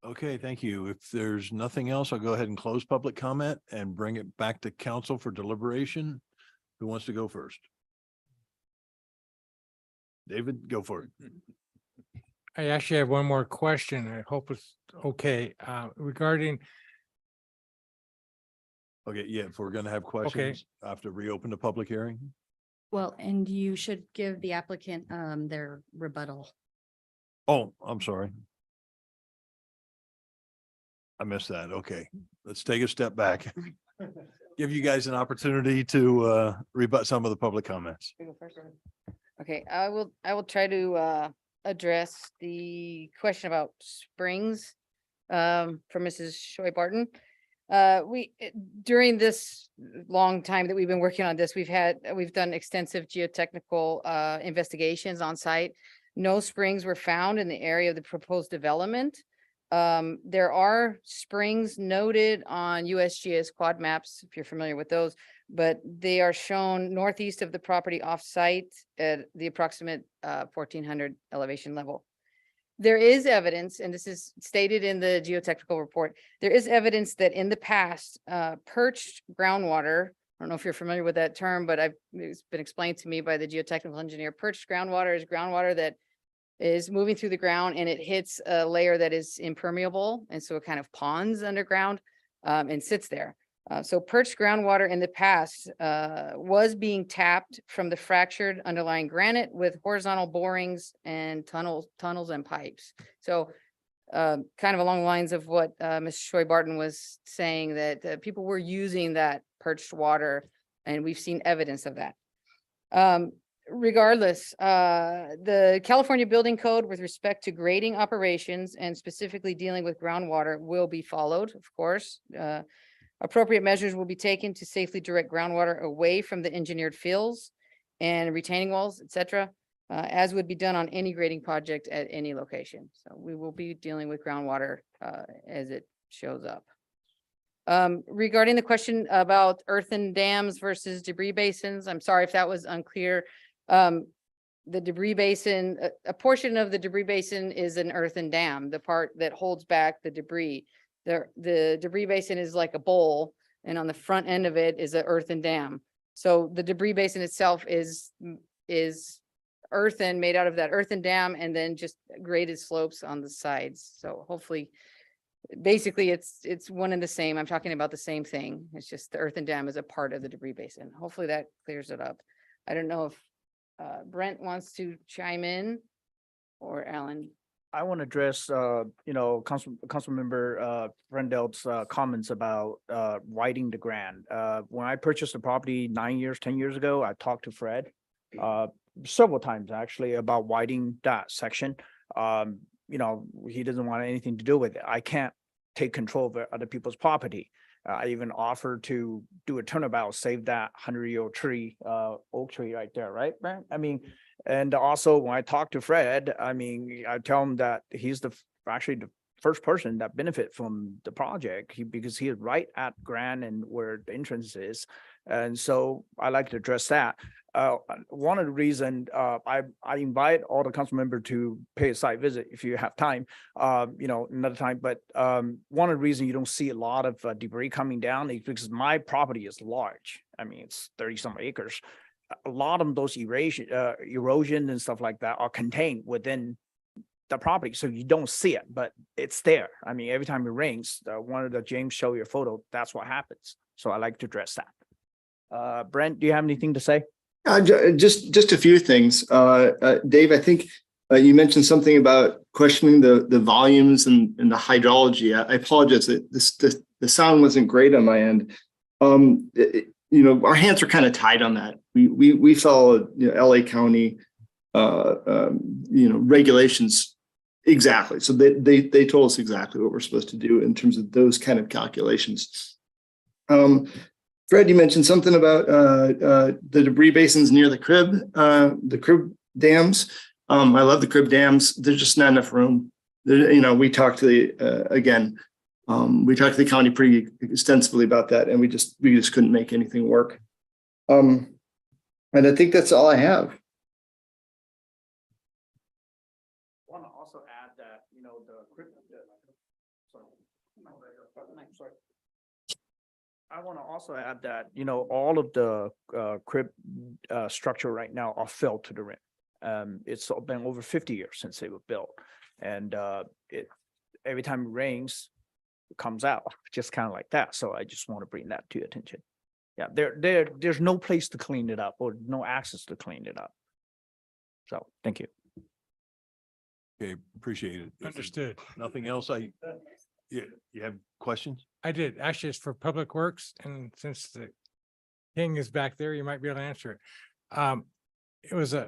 Speaker 1: Okay, thank you. If there's nothing else, I'll go ahead and close public comment and bring it back to council for deliberation. Who wants to go first? David, go for it.
Speaker 8: I actually have one more question. I hope it's okay, regarding,
Speaker 1: Okay, yeah, if we're gonna have questions, I have to reopen the public hearing.
Speaker 22: Well, and you should give the applicant their rebuttal.
Speaker 1: Oh, I'm sorry. I missed that. Okay, let's take a step back. Give you guys an opportunity to rebut some of the public comments.
Speaker 11: Okay, I will try to address the question about springs from Mrs. Shoy Barton. During this long time that we've been working on this, we've done extensive geotechnical investigations on site. No springs were found in the area of the proposed development. There are springs noted on USGS quad maps, if you're familiar with those, but they are shown northeast of the property off-site at the approximate 1400 elevation level. There is evidence, and this is stated in the geotechnical report, there is evidence that in the past, perched groundwater, I don't know if you're familiar with that term, but it's been explained to me by the geotechnical engineer, perched groundwater is groundwater that is moving through the ground and it hits a layer that is impermeable. And so it kind of ponds underground and sits there. So perched groundwater in the past was being tapped from the fractured underlying granite with horizontal borings and tunnels and pipes. So kind of along the lines of what Ms. Shoy Barton was saying, that people were using that perched water, and we've seen evidence of that. Regardless, the California Building Code with respect to grading operations and specifically dealing with groundwater will be followed, of course. Appropriate measures will be taken to safely direct groundwater away from the engineered fills and retaining walls, et cetera, as would be done on any grading project at any location. So we will be dealing with groundwater as it shows up. Regarding the question about earthen dams versus debris basins, I'm sorry if that was unclear. The debris basin, a portion of the debris basin is an earthen dam, the part that holds back the debris. The debris basin is like a bowl, and on the front end of it is an earthen dam. So the debris basin itself is earthen, made out of that earthen dam, and then just graded slopes on the sides. So hopefully basically it's one and the same. I'm talking about the same thing. It's just the earthen dam is a part of the debris basin. Hopefully that clears it up. I don't know if Brent wants to chime in or Alan.
Speaker 20: I want to address, Councilmember Rendel's comments about widening the grant. When I purchased the property 10 years ago, I talked to Fred several times actually about widening that section. He doesn't want anything to do with it. I can't take control of other people's property. I even offered to do a turnabout, save that 100-year-old tree, oak tree right there, right, Brent? I mean, and also when I talk to Fred, I mean, I tell him that he's actually the first person that benefit from the project because he is right at Grand and where the entrance is. And so I like to address that. One of the reason I invite all the council member to pay a site visit if you have time, another time. But one of the reasons you don't see a lot of debris coming down is because my property is large. I mean, it's 30-some acres. A lot of those erosion and stuff like that are contained within the property, so you don't see it, but it's there. I mean, every time it rains, one of the James show you a photo, that's what happens. So I like to address that. Brent, do you have anything to say?
Speaker 21: Just a few things. Dave, I think you mentioned something about questioning the volumes and the hydrology. I apologize that the sound wasn't great on my end. Our hands are kind of tied on that. We follow LA County regulations exactly. So they told us exactly what we're supposed to do in terms of those kind of calculations. Fred, you mentioned something about the debris basins near the crib dams. I love the crib dams. There's just not enough room. We talked to we talked to the county pretty extensively about that, and we just couldn't make anything work. And I think that's all I have.
Speaker 20: Want to also add that, I want to also add that, all of the crib structure right now are filled to the rim. It's been over 50 years since they were built. And every time it rains, it comes out just kind of like that. So I just want to bring that to your attention. Yeah, there's no place to clean it up or no access to clean it up. So thank you.
Speaker 1: Okay, appreciate it.
Speaker 8: Understood.
Speaker 1: Nothing else. You have questions?
Speaker 8: I did. Actually, it's for Public Works, and since the king is back there, you might be able to answer it. It was in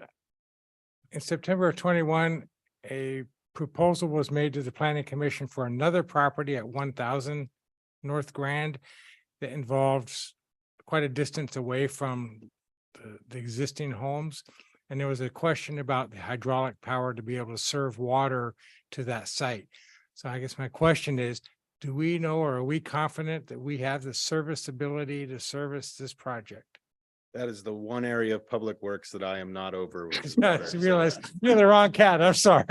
Speaker 8: September of 21, a proposal was made to the Planning Commission for another property at 1000 North Grand that involves quite a distance away from the existing homes. And there was a question about the hydraulic power to be able to serve water to that site. So I guess my question is, do we know, or are we confident that we have the serviceability to service this project?
Speaker 15: That is the one area of Public Works that I am not over with.
Speaker 8: Yes, you realize you're the wrong cat. I'm sorry.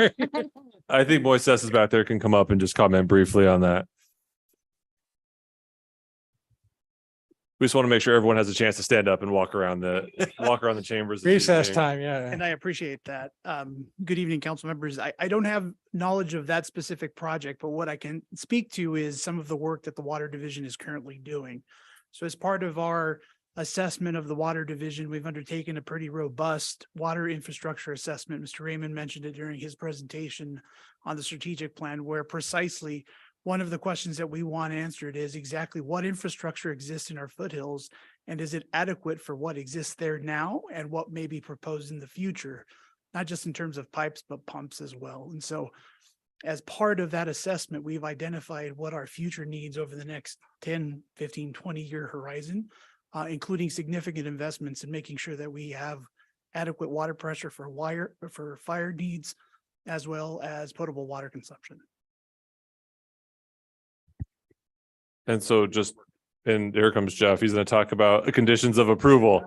Speaker 14: I think Moises is back there, can come up and just comment briefly on that. We just want to make sure everyone has a chance to stand up and walk around the chambers.
Speaker 8: Recess time, yeah.
Speaker 16: And I appreciate that. Good evening, council members. I don't have knowledge of that specific project, but what I can speak to is some of the work that the Water Division is currently doing. So as part of our assessment of the Water Division, we've undertaken a pretty robust water infrastructure assessment. Mr. Raymond mentioned it during his presentation on the strategic plan, where precisely one of the questions that we want answered is exactly what infrastructure exists in our foothills, and is it adequate for what exists there now and what may be proposed in the future, not just in terms of pipes, but pumps as well. And so as part of that assessment, we've identified what our future needs over the next 10, 15, 20-year horizon, including significant investments in making sure that we have adequate water pressure for fire needs, as well as potable water consumption.
Speaker 14: And so and here comes Jeff. He's going to talk about the conditions of approval.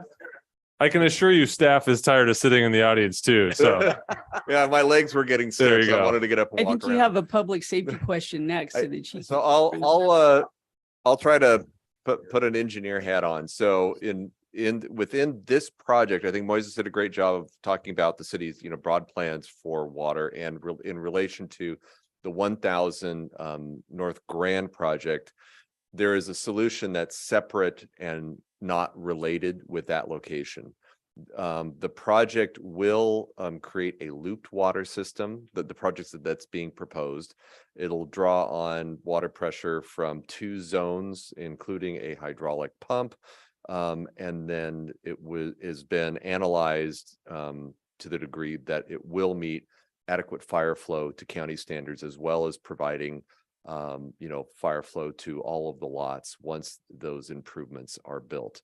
Speaker 14: I can assure you staff is tired of sitting in the audience too. So
Speaker 23: yeah, my legs were getting
Speaker 14: There
Speaker 23: stiff.
Speaker 14: you
Speaker 23: So I
Speaker 14: go.
Speaker 23: wanted to get up and
Speaker 4: I
Speaker 23: walk
Speaker 4: think you
Speaker 23: around.
Speaker 4: have a public safety question next to the chief.
Speaker 23: So I'll try to put an engineer hat on. So within this project, I think Moises did a great job of talking about the city's, broad plans for water and in relation to the 1,000 North Grand project, there is a solution that's separate and not related with that location. The project will create a looped water system, the project that's being proposed. It'll draw on water pressure from 2 zones, including a hydraulic pump. And then it has been analyzed to the degree that it will meet adequate fire flow to county standards, as well as providing fire flow to all of the lots once those improvements are built.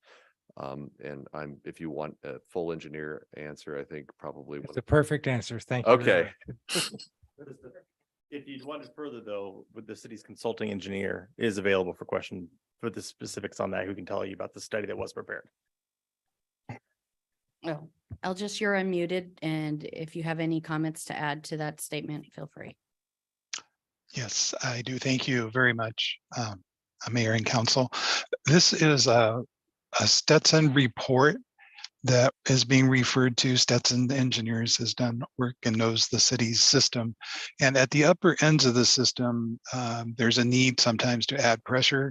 Speaker 23: And if you want a full engineer answer, I think probably.
Speaker 8: It's a perfect answer. Thank you.
Speaker 23: Okay.
Speaker 19: If you wanted further though, with the city's consulting engineer is available for question for the specifics on that, who can tell you about the study that was prepared.
Speaker 22: Oh, Algis, you're unmuted, and if you have any comments to add to that statement, feel free.
Speaker 13: Yes, I do. Thank you very much, Mayor and Council. This is a Stetson report that is being referred to. Stetson Engineers has done work and knows the city's system. And at the upper ends of the system, there's a need sometimes to add pressure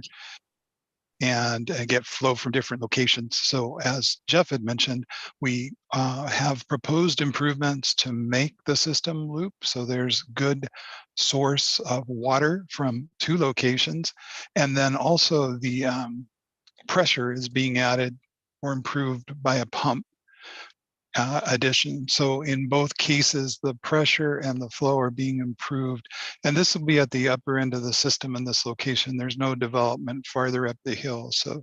Speaker 13: and get flow from different locations. So as Jeff had mentioned, we have proposed improvements to make the system loop. So there's good source of water from 2 locations. And then also the pressure is being added or improved by a pump addition. So in both cases, the pressure and the flow are being improved. And this will be at the upper end of the system in this location. There's no development farther up the hill. So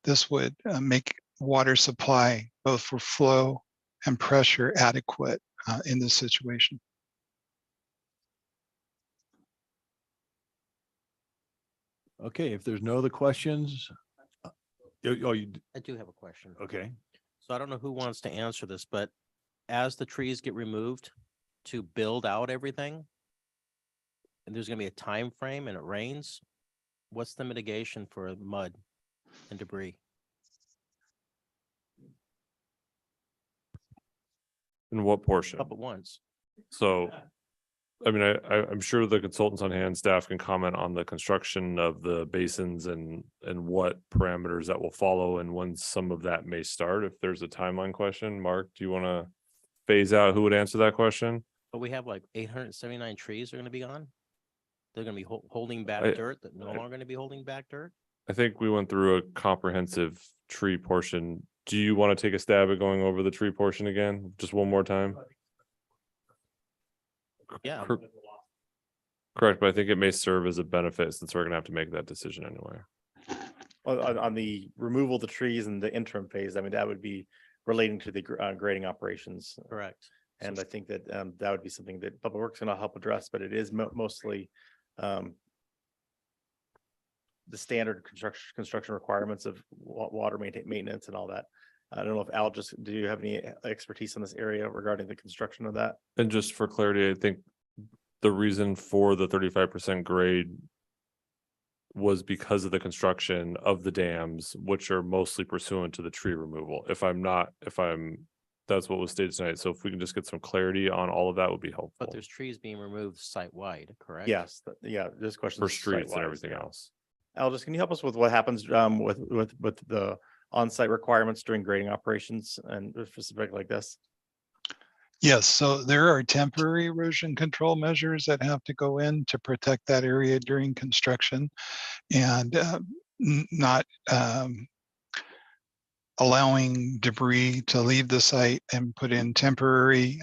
Speaker 13: this would make water supply, both for flow and pressure, adequate in this situation.
Speaker 1: Okay, if there's no other questions.
Speaker 12: I do have a question.
Speaker 1: Okay.
Speaker 12: So I don't know who wants to answer this, but as the trees get removed to build out everything, and there's gonna be a time frame and it rains, what's the mitigation for mud and debris?
Speaker 14: In what portion?
Speaker 12: Up at once.
Speaker 14: So, I mean, I'm sure the consultants on hand staff can comment on the construction of the basins and what parameters that will follow and when some of that may start. If there's a timeline question, Mark, do you want to phase out who would answer that question?
Speaker 12: But we have like 879 trees are gonna be gone. They're gonna be holding back dirt that no longer gonna be holding back dirt.
Speaker 14: I think we went through a comprehensive tree portion. Do you want to take a stab at going over the tree portion again, just one more time?
Speaker 12: Yeah.
Speaker 14: Correct, but I think it may serve as a benefit since we're gonna have to make that decision anyway.
Speaker 19: On the removal of the trees and the interim phase, I mean, that would be relating to the grading operations.
Speaker 12: Correct.
Speaker 19: And I think that that would be something that Public Works can help address, but it is mostly the standard construction requirements of water maintenance and all that. I don't know if Al, do you have any expertise in this area regarding the construction of that?
Speaker 14: And just for clarity, I think the reason for the 35% grade was because of the construction of the dams, which are mostly pursuant to the tree removal. That's what was stated tonight. So if we can just get some clarity on all of that would be helpful.
Speaker 12: But there's trees being removed site-wide, correct?
Speaker 19: Yes, yeah, this question.
Speaker 14: For streets and everything else.
Speaker 19: Aldous, can you help us with what happens with the on-site requirements during grading operations and specific like this?
Speaker 13: Yes, so there are temporary erosion control measures that have to go in to protect that area during construction and not allowing debris to leave the site, and put in temporary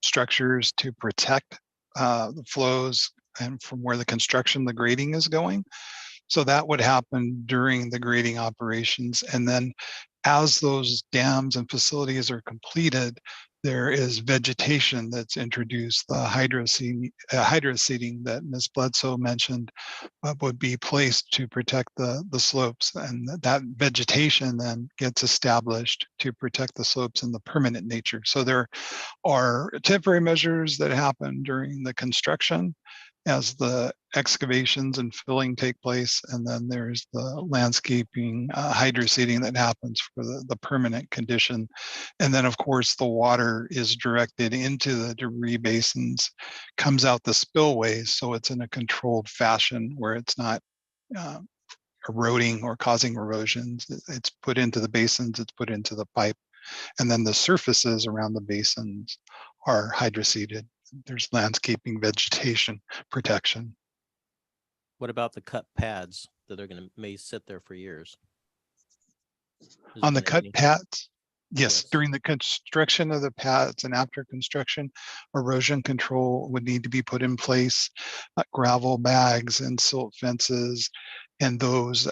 Speaker 13: structures to protect the flows and from where the grading is going. So that would happen during the grading operations. And then as those dams and facilities are completed, there is vegetation that's introduced. The hydroseeding that Ms. Bledsoe mentioned would be placed to protect the slopes. And that vegetation then gets established to protect the slopes in the permanent nature. So there are temporary measures that happen during the construction. as the excavations and filling take place. And then there's the landscaping, hydroseeding that happens for the permanent condition. And then, of course, the water is directed into the debris basins, comes out the spillways. So it's in a controlled fashion where it's not eroding or causing erosions. It's put into the basins, it's put into the pipe. And then the surfaces around the basins are hydroseeded. There's landscaping, vegetation, protection.
Speaker 12: What about the cut pads that are gonna, may sit there for years? Is
Speaker 13: On the
Speaker 12: there
Speaker 13: cut
Speaker 12: any-
Speaker 13: pads, yes,
Speaker 12: Yes.
Speaker 13: during the construction of the pads and after construction, erosion control would need to be put in place, gravel bags and silt fences, and those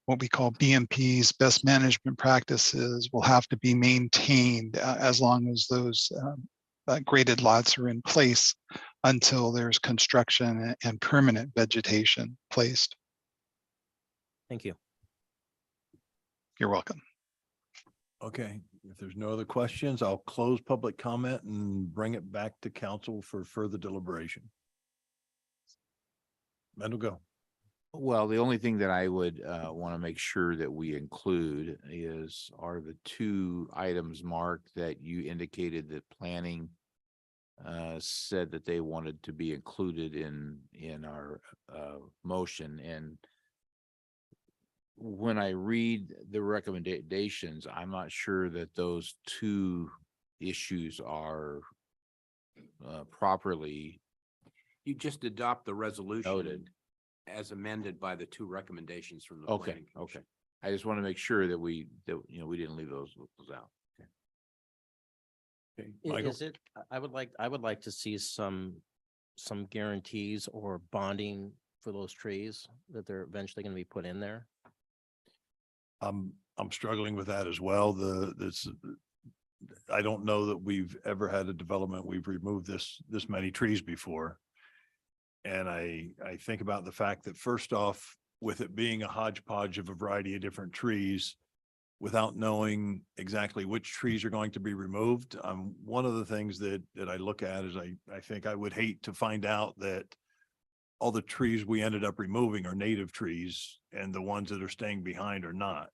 Speaker 13: what we call BMPs, best management practices, will have to be maintained as long as those graded lots are in place until there's construction and permanent vegetation placed.
Speaker 12: Thank you.
Speaker 13: You're welcome.
Speaker 1: Okay, if there's no other questions, I'll close public comment and bring it back to council for further deliberation. Mendel, go.
Speaker 2: Well, the only thing that I would want to make sure that we include are the two items, Mark, that you indicated that planning said that they wanted to be included in our motion. And when I read the recommendations, I'm not sure that those two issues are properly
Speaker 17: You just adopt the resolution
Speaker 2: noted.
Speaker 17: as amended by the two recommendations from the.
Speaker 2: Okay,
Speaker 17: Planning Commission.
Speaker 2: okay. I just want to make sure that we didn't leave those out.
Speaker 1: Okay,
Speaker 12: I-
Speaker 1: Michael?
Speaker 12: Is it, I would like to see some guarantees or bonding for those trees that they're eventually gonna be put in there.
Speaker 1: I'm struggling with that as well. I don't know that we've ever had a development, we've removed this many trees before. And I think about the fact that first off, with it being a hodgepodge of a variety of different trees, without knowing exactly which trees are going to be removed, one of the things that I look at is I think I would hate to find out that all the trees we ended up removing are native trees and the ones that are staying behind are not.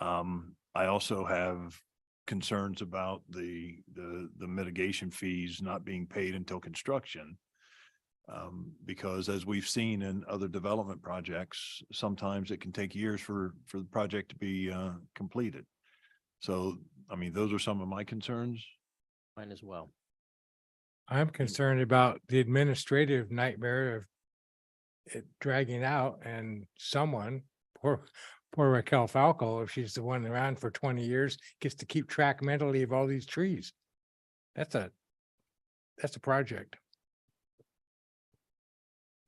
Speaker 1: I also have concerns about the mitigation fees not being paid until construction. Because as we've seen in other development projects, sometimes it can take years for the project to be completed. So, I mean, those are some of my concerns.
Speaker 12: Mine as well.
Speaker 8: I'm concerned about the administrative nightmare of it dragging out and someone, poor Raquel Falco, if she's the one around for 20 years, gets to keep track mentally of all these trees. That's a project.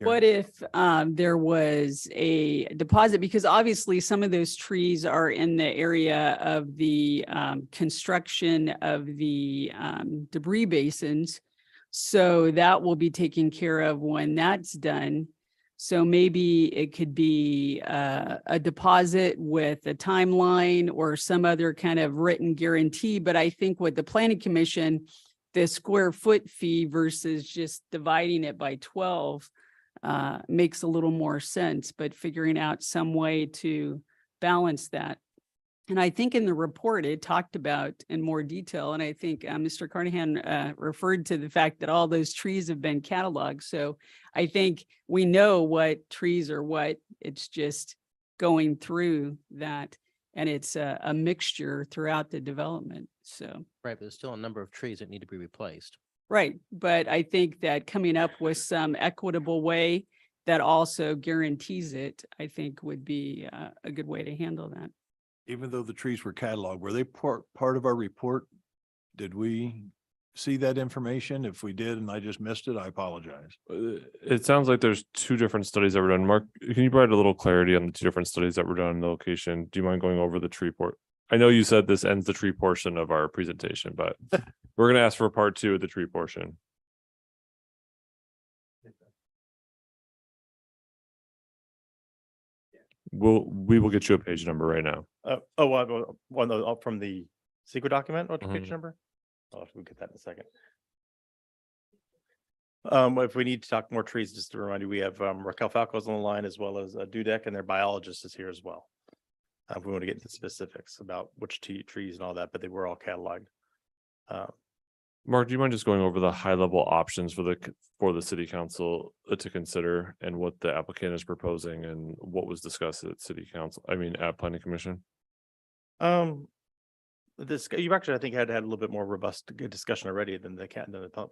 Speaker 4: What if there was a deposit? Because obviously some of those trees are in the area of the construction of the debris basins. So that will be taken care of when that's done. So maybe it could be a deposit with a timeline or some other kind of written guarantee. But I think with the planning commission, the square foot fee versus just dividing it by 12 makes a little more sense, but figuring out some way to balance that. And I think in the report, it talked about in more detail, and I think Mr. Carnahan referred to the fact that all those trees have been cataloged. So I think we know what trees are what, it's just going through that. And it's a mixture throughout the development, so.
Speaker 12: Right, but there's still a number of trees that need to be replaced.
Speaker 4: Right, but I think that coming up with some equitable way that also guarantees it, I think would be a good way to handle that.
Speaker 1: Even though the trees were cataloged, were they part of our report? Did we see that information? If we did and I just missed it, I apologize.
Speaker 14: It sounds like there's two different studies that were done. Mark, can you provide a little clarity on the two different studies that were done in the location? Do you mind going over the tree port? I know you said this ends the tree portion of our presentation, but we're going to ask for part two of the tree portion. We will get you a page number right now.
Speaker 19: From the secret document or page
Speaker 14: Mhm.
Speaker 19: number? Oh, we'll get that in a second. If we need to talk more trees, just to remind you, we have Raquel Falco's on the line as well as Dudek, and their biologist is here as well. If we want to get into specifics about which trees and all that, but they were all cataloged.
Speaker 14: Mark, do you mind just going over the high level options for the city council to consider and what the applicant is proposing and what was discussed at city council, at planning commission?
Speaker 19: This, you've actually, I think, had a little bit more robust good discussion already than the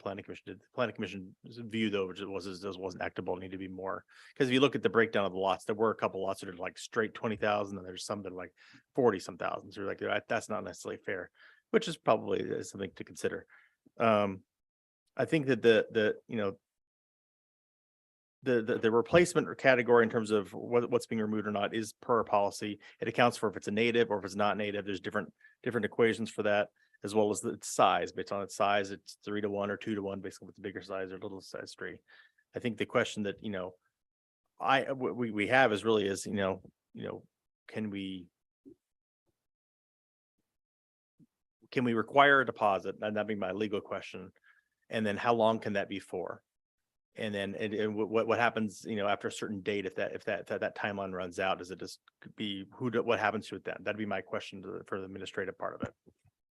Speaker 19: planning commission did. The planning commission's view, though, which wasn't actable, need to be more. Because if you look at the breakdown of the lots, there were a couple lots that are like straight 20,000, and there's some that are like 40 some thousand. So you're like, that's not necessarily fair, which is probably something to consider. I think that the replacement category in terms of what's being removed or not is per policy. It accounts for if it's a native or if it's not native. There's different equations for that, as well as the size. Based on its size, it's 3 to 1 or 2 to 1, basically with the bigger size or little size tree. I think the question that we have is really can we require a deposit? And that'd be my legal question. And then how long can that be for? And then what happens, after a certain date, if that timeline runs out, does it just be what happens to it then? That'd be my question for the administrative part of it.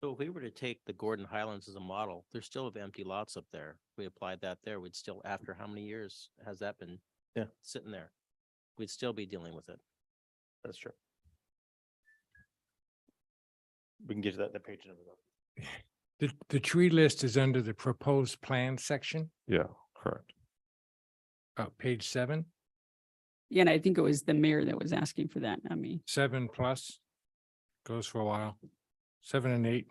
Speaker 12: So if we were to take the Gordon Highlands as a model, there's still empty lots up there. If we applied that there, we'd still, after how many years has that been sitting there? We'd still be dealing with it.
Speaker 19: That's true. We can get to that page number.
Speaker 8: The tree list is under the proposed plan section,
Speaker 14: Yeah, correct.
Speaker 8: page 7.
Speaker 4: Yeah, and I think it was the mayor that was asking for that, not me.
Speaker 8: 7 plus goes for a while. 7 and 8.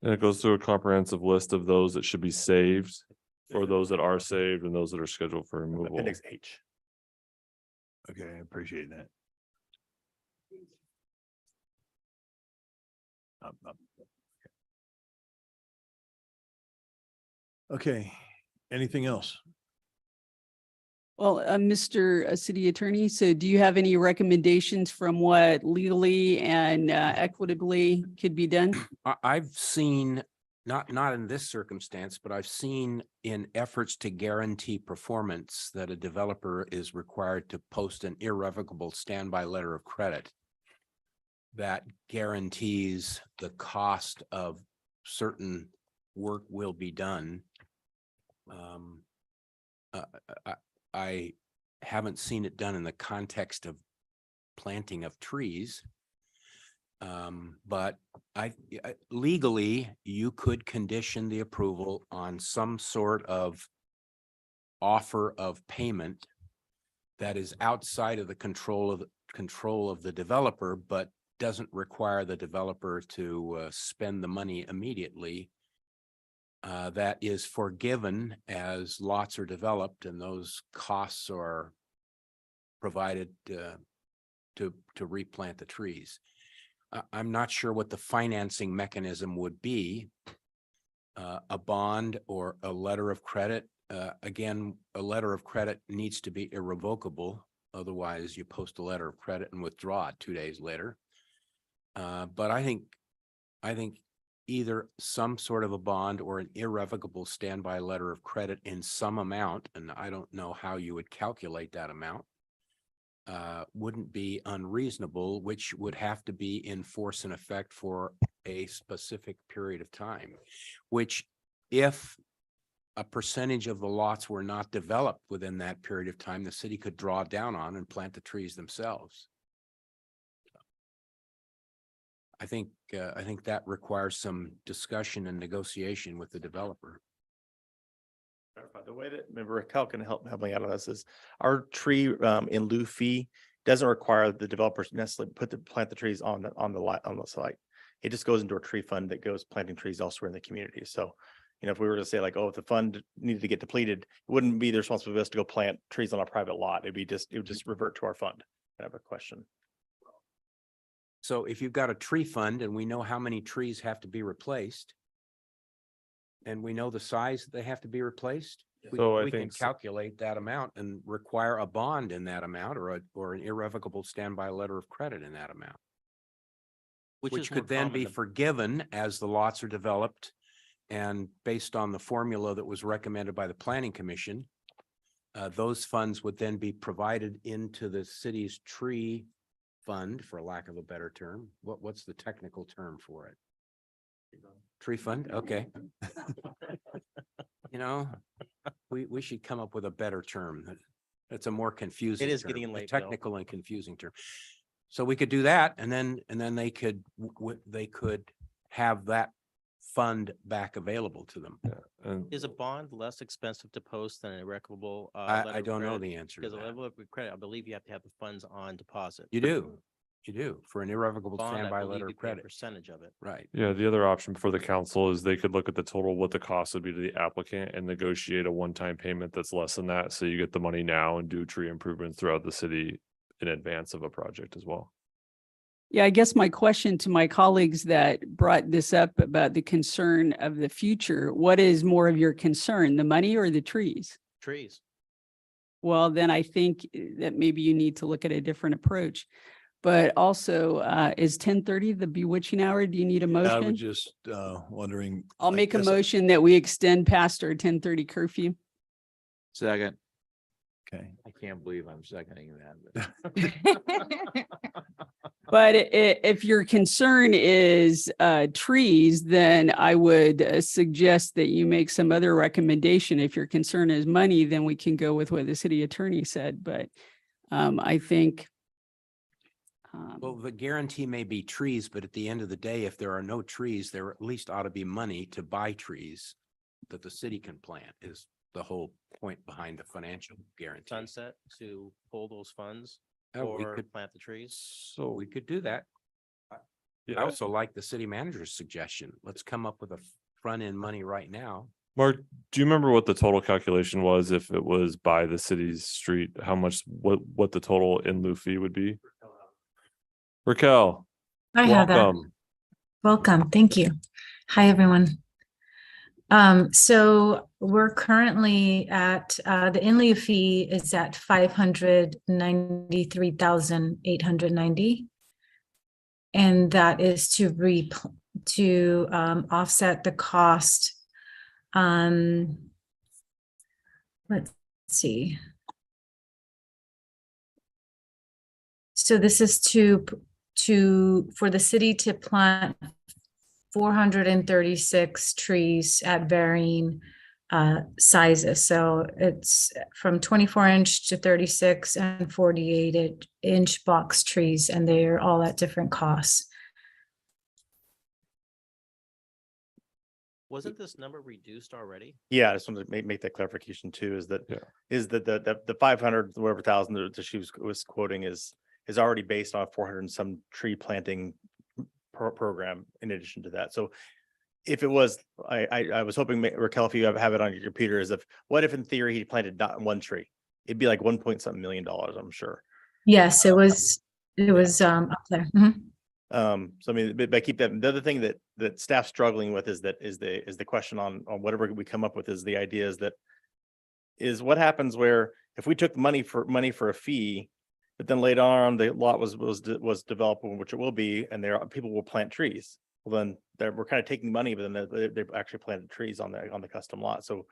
Speaker 14: And it goes through a comprehensive list of those that should be saved, or those that are saved and those that are scheduled for removal.
Speaker 19: Appendix H.
Speaker 1: Okay, I appreciate that. Okay, anything else?
Speaker 4: Well, Mr. City Attorney, so do you have any recommendations from what legally and equitably could be done?
Speaker 17: I've seen, not in this circumstance, but I've seen in efforts to guarantee performance that a developer is required to post an irrevocable standby letter of credit that guarantees the cost of certain work will be done. I haven't seen it done in the context of planting of trees. But legally, you could condition the approval on some sort of offer of payment that is outside of the control of the developer, but doesn't require the developer to spend the money immediately. That is forgiven as lots are developed and those costs are provided to replant the trees. I'm not sure what the financing mechanism would be. A bond or a letter of credit. Again, a letter of credit needs to be irrevocable. Otherwise, you post a letter of credit and withdraw it 2 days later. But I think either some sort of a bond or an irrevocable standby letter of credit in some amount, and I don't know how you would calculate that amount, wouldn't be unreasonable, which would have to be in force and effect for a specific period of time, which if a percentage of the lots were not developed within that period of time, the city could draw down on and plant the trees themselves. I think that requires some discussion and negotiation with the developer.
Speaker 19: The way that maybe Raquel can help me out on this is our tree in lieu fee doesn't require the developers necessarily plant the trees on the site. It just goes into a tree fund that goes planting trees elsewhere in the community. So, if we were to say like, oh, if the fund needed to get depleted, it wouldn't be the responsibility of us to go plant trees on a private lot. It would just revert to our fund. I have a question.
Speaker 17: So if you've got a tree fund and we know how many trees have to be replaced, and we know the size that they have to be replaced, we can calculate that amount and require a bond in that amount or an irrevocable standby letter of credit in that amount. Which could then be forgiven as the lots are developed And based on the formula that was recommended by the Planning Commission, those funds would then be provided into the city's tree fund, for lack of a better term. What's the technical term for it? Tree fund? Okay. You know, we should come up with a better term. It's a more confusing.
Speaker 12: It is
Speaker 17: term,
Speaker 12: getting
Speaker 17: a
Speaker 12: late, Bill.
Speaker 17: technical and confusing term. So we could do that, and then they could have that fund back available to them.
Speaker 14: And
Speaker 12: Is a bond less expensive to post than an irrevocable?
Speaker 17: I
Speaker 12: letter of
Speaker 17: don't know
Speaker 12: credit?
Speaker 17: the answer to
Speaker 12: Because a
Speaker 17: that.
Speaker 12: level of credit, I believe you have to have the funds on deposit.
Speaker 17: You do. For an irrevocable
Speaker 12: Bond, I
Speaker 17: standby
Speaker 12: believe
Speaker 17: letter
Speaker 12: you
Speaker 17: of
Speaker 12: pay a
Speaker 17: credit.
Speaker 12: percentage of it.
Speaker 17: Right.
Speaker 14: yeah, the other option for the council is they could look at the total, what the cost would be to the applicant and negotiate a one-time payment that's less than that. So you get the money now and do tree improvements throughout the city in advance of a project as well.
Speaker 4: Yeah, I guess my question to my colleagues that brought this up about the concern of the future, what is more of your concern, the money or the trees?
Speaker 12: Trees.
Speaker 4: Well, then I think that maybe you need to look at a different approach. But also, is 10:30 the bewitching hour? Do you need a
Speaker 1: I was
Speaker 4: motion?
Speaker 1: just wondering.
Speaker 4: I'll
Speaker 1: I
Speaker 4: make a
Speaker 1: guess-
Speaker 4: motion that we extend past our 10:30 curfew.
Speaker 2: Second.
Speaker 1: Okay.
Speaker 2: I can't believe I'm seconding that.
Speaker 4: But if your concern is trees, then I would suggest that you make some other recommendation. If your concern is money, then we can go with what the city attorney said. But I think.
Speaker 17: Well, the guarantee may be trees, but at the end of the day, if there are no trees, there at least ought to be money to buy trees that the city can plant, is the whole point behind the financial guarantee.
Speaker 12: Sunset to pull those funds
Speaker 17: We
Speaker 12: or
Speaker 17: could,
Speaker 12: plant the trees.
Speaker 17: so we could do that. I
Speaker 14: Yeah,
Speaker 17: also like the city manager's suggestion. Let's come up with a front end money right now.
Speaker 14: Mark, do you remember what the total calculation was if it was by the city's street? How much, what the total in lieu fee would be? Raquel,
Speaker 5: I have that.
Speaker 14: welcome.
Speaker 5: Welcome. Thank you. Hi, everyone. So we're currently at, the in lieu fee is at 593,890. And that is to offset the cost. Let's see. So this is for the city to plant 436 trees at varying sizes. So it's from 24-inch to 36 and 48-inch box trees, and they're all at different costs.
Speaker 12: Wasn't this number reduced already?
Speaker 19: Yeah, I just wanted to make that clarification too, is that,
Speaker 14: Yeah.
Speaker 19: the 500, whatever thousand that she was quoting is already based on 400 and some tree planting program in addition to that. So if it was, I was hoping, Raquel, if you have it on your computer, is what if in theory he planted not one tree? It'd be like $1.something million, I'm sure.
Speaker 5: Yes, it was up there. Mhm.
Speaker 19: So I mean, but keep that. The other thing that staff's struggling with is the question on whatever we come up with, is the idea is what happens where if we took money for a fee, but then later on the lot was developed, which it will be, and people will plant trees. Well, then we're kind of taking money, but then they've actually planted trees on the custom lot. So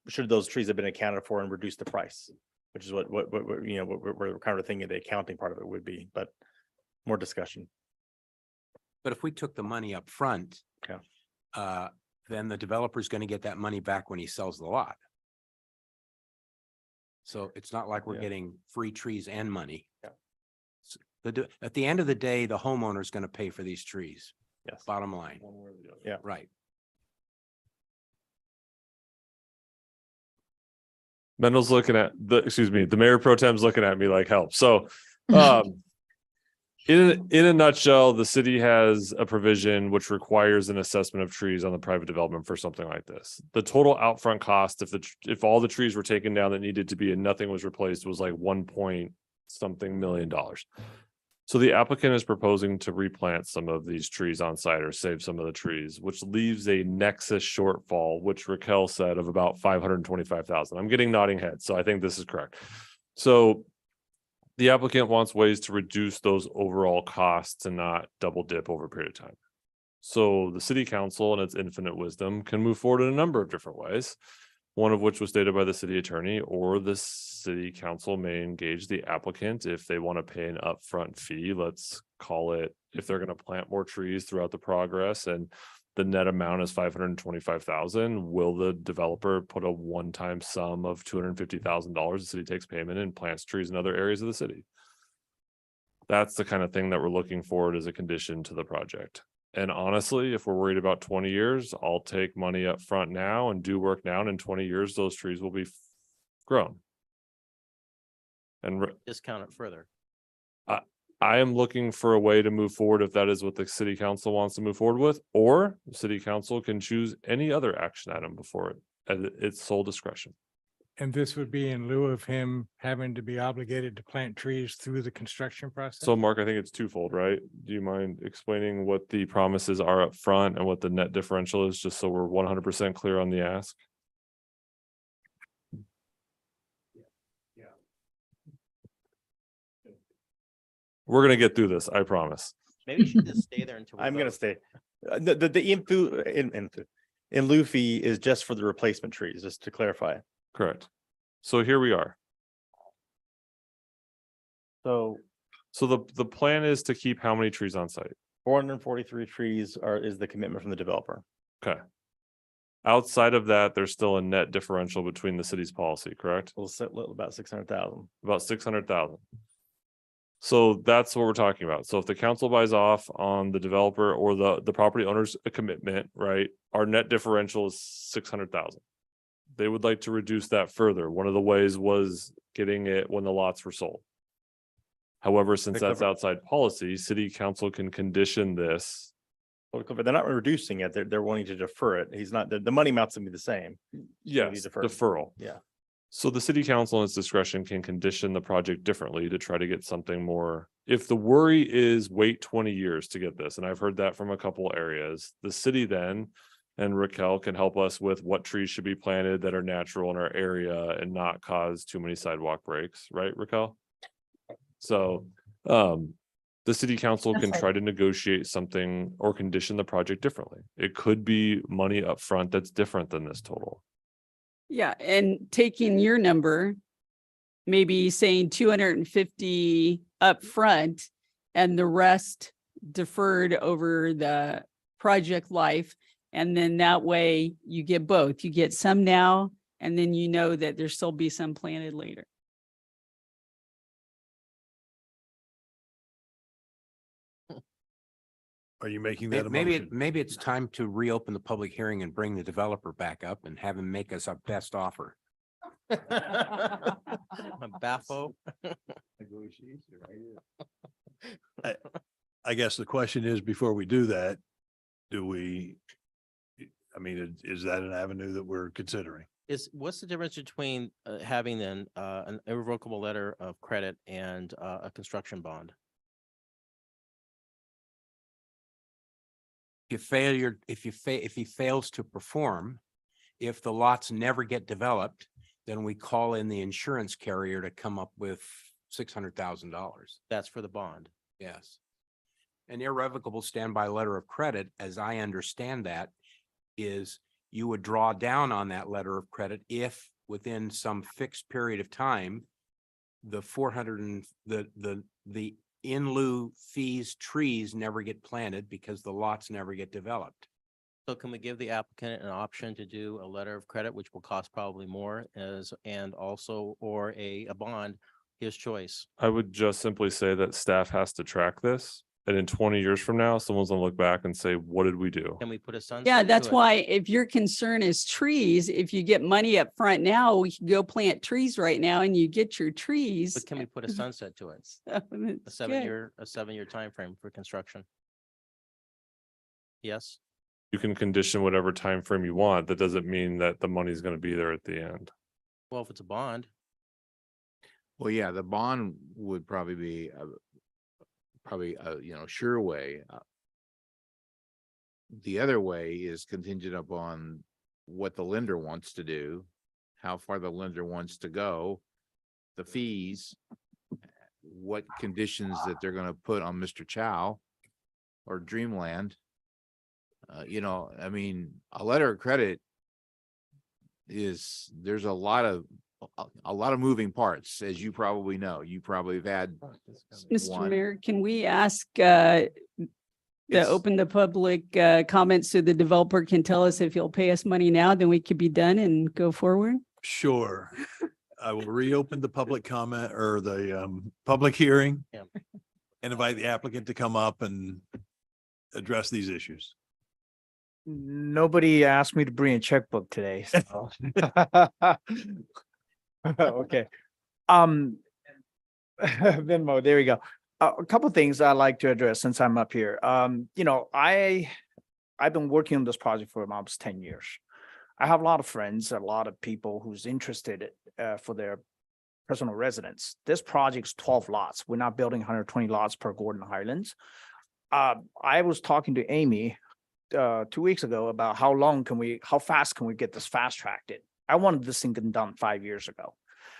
Speaker 19: should those trees have been accounted for and reduce the price, which is what you know, we're kind of thinking the accounting part of it would be, but more discussion.
Speaker 17: But if we took the money up front, then the developer's going to get that money back when he sells the lot. So it's not like we're getting free trees and money. At the end of the day, the homeowner is going to pay for these trees.
Speaker 19: Yes.
Speaker 17: Bottom line.
Speaker 19: Yeah.
Speaker 17: Right.
Speaker 14: Mendel's looking at the mayor pro tem's looking at me like help. So, in a nutshell, the city has a provision which requires an assessment of trees on the private development for something like this. The total upfront cost, if all the trees were taken down that needed to be and nothing was replaced, was like $1.something million. So the applicant is proposing to replant some of these trees on site or save some of the trees, which leaves a nexus shortfall, which Raquel said of about 525,000. I'm getting nodding heads, so I think this is correct. So the applicant wants ways to reduce those overall costs and not double dip over a period of time. So the city council in its infinite wisdom can move forward in a number of different ways. One of which was stated by the city attorney, or the city council may engage the applicant if they want to pay an upfront fee. Let's call it, if they're going to plant more trees throughout the progress and the net amount is $525,000, will the developer put a one-time sum of $250,000? The city takes payment and plants trees in other areas of the city. That's the kind of thing that we're looking forward as a condition to the project. And honestly, if we're worried about 20 years, I'll take money up front now and do work now. And in 20 years, those trees will be grown. And
Speaker 12: Discount it further.
Speaker 14: I am looking for a way to move forward if that is what the city council wants to move forward with, or the city council can choose any other action item before it at its sole discretion.
Speaker 8: And this would be in lieu of him having to be obligated to plant trees through the construction process?
Speaker 14: So Mark, I think it's twofold, right? Do you mind explaining what the promises are up front and what the net differential is, just so we're 100% clear on the ask? We're gonna get through this, I promise.
Speaker 12: Maybe you should just stay there until.
Speaker 19: I'm gonna stay. In lieu fee is just for the replacement trees, just to clarify.
Speaker 14: Correct. So here we are.
Speaker 19: So
Speaker 14: the plan is to keep how many trees on site?
Speaker 19: 443 trees is the commitment from the developer.
Speaker 14: Okay. Outside of that, there's still a net differential between the city's policy, correct?
Speaker 19: About 600,000.
Speaker 14: About 600,000. So that's what we're talking about. So if the council buys off on the developer or the property owner's commitment, right? Our net differential is 600,000. They would like to reduce that further. One of the ways was getting it when the lots were sold. However, since that's outside policy, city council can condition this.
Speaker 19: They're not reducing it. They're wanting to defer it. He's not, the money amounts to be the same.
Speaker 14: Yes, deferral.
Speaker 19: Yeah.
Speaker 14: So the city council in its discretion can condition the project differently to try to get something more. If the worry is wait 20 years to get this, and I've heard that from a couple areas, the city then and Raquel can help us with what trees should be planted that are natural in our area and not cause too many sidewalk breaks, right, Raquel? So the city council can try to negotiate something or condition the project differently. It could be money up front that's different than this total.
Speaker 4: Yeah, and taking your number, maybe saying 250 up front and the rest deferred over the project life. And then that way you get both. You get some now, and then you know that there'll still be some planted later.
Speaker 1: Are you making that a
Speaker 17: Maybe,
Speaker 1: motion?
Speaker 17: maybe it's time to reopen the public hearing and bring the developer back up and have him make us our best offer.
Speaker 12: A Baffo.
Speaker 1: I guess the question is, before we do that, is that an avenue that we're considering?
Speaker 12: What's the difference between having then an irrevocable letter of credit and a construction bond?
Speaker 17: If he fails to perform, if the lots never get developed, then we call in the insurance carrier to come up with $600,000.
Speaker 12: That's for the bond.
Speaker 17: Yes. An irrevocable standby letter of credit, as I understand that, is you would draw down on that letter of credit if within some fixed period of time, the 400 and the in lieu fees trees never get planted because the lots never get developed.
Speaker 12: So can we give the applicant an option to do a letter of credit, which will cost probably more or a bond, his choice?
Speaker 14: I would just simply say that staff has to track this. And in 20 years from now, someone's gonna look back and say, what did we do?
Speaker 12: Can we put a sunset?
Speaker 4: Yeah, that's
Speaker 12: to it?
Speaker 4: why if your concern is trees, if you get money up front now, we can go plant trees right now and you get your trees.
Speaker 12: But can we put a sunset to it?
Speaker 4: So
Speaker 12: A
Speaker 4: it's
Speaker 12: seven-year
Speaker 4: good.
Speaker 12: timeframe for construction? Yes?
Speaker 14: You can condition whatever time frame you want. That doesn't mean that the money's gonna be there at the end.
Speaker 12: Well, if it's a bond,
Speaker 2: Well, yeah, the bond would probably be sure way. The other way is contingent upon what the lender wants to do, how far the lender wants to go, the fees, what conditions that they're gonna put on Mr. Chow or Dreamland. You know, I mean, a letter of credit there's a lot of moving parts, as you probably know. You probably have had
Speaker 4: Mr.
Speaker 2: one.
Speaker 4: Mayor, can we ask to
Speaker 1: It's-
Speaker 4: open the public comments so the developer can tell us if he'll pay us money now, then we could be done and go forward?
Speaker 1: Sure. I will reopen the public comment or the public hearing.
Speaker 12: Yeah.
Speaker 1: And invite the applicant to come up and address these issues.
Speaker 20: Nobody asked me to bring a checkbook today, so. Okay. Venmo, there we go. A couple things I'd like to address since I'm up here. You know, I've been working on this project for almost 10 years. I have a lot of friends, a lot of people who's interested for their personal residence. This project's 12 lots. We're not building 120 lots per Gordon Highlands. I was talking to Amy 2 weeks ago about how fast can we get this fast tracked in. I wanted this thing done 5 years ago.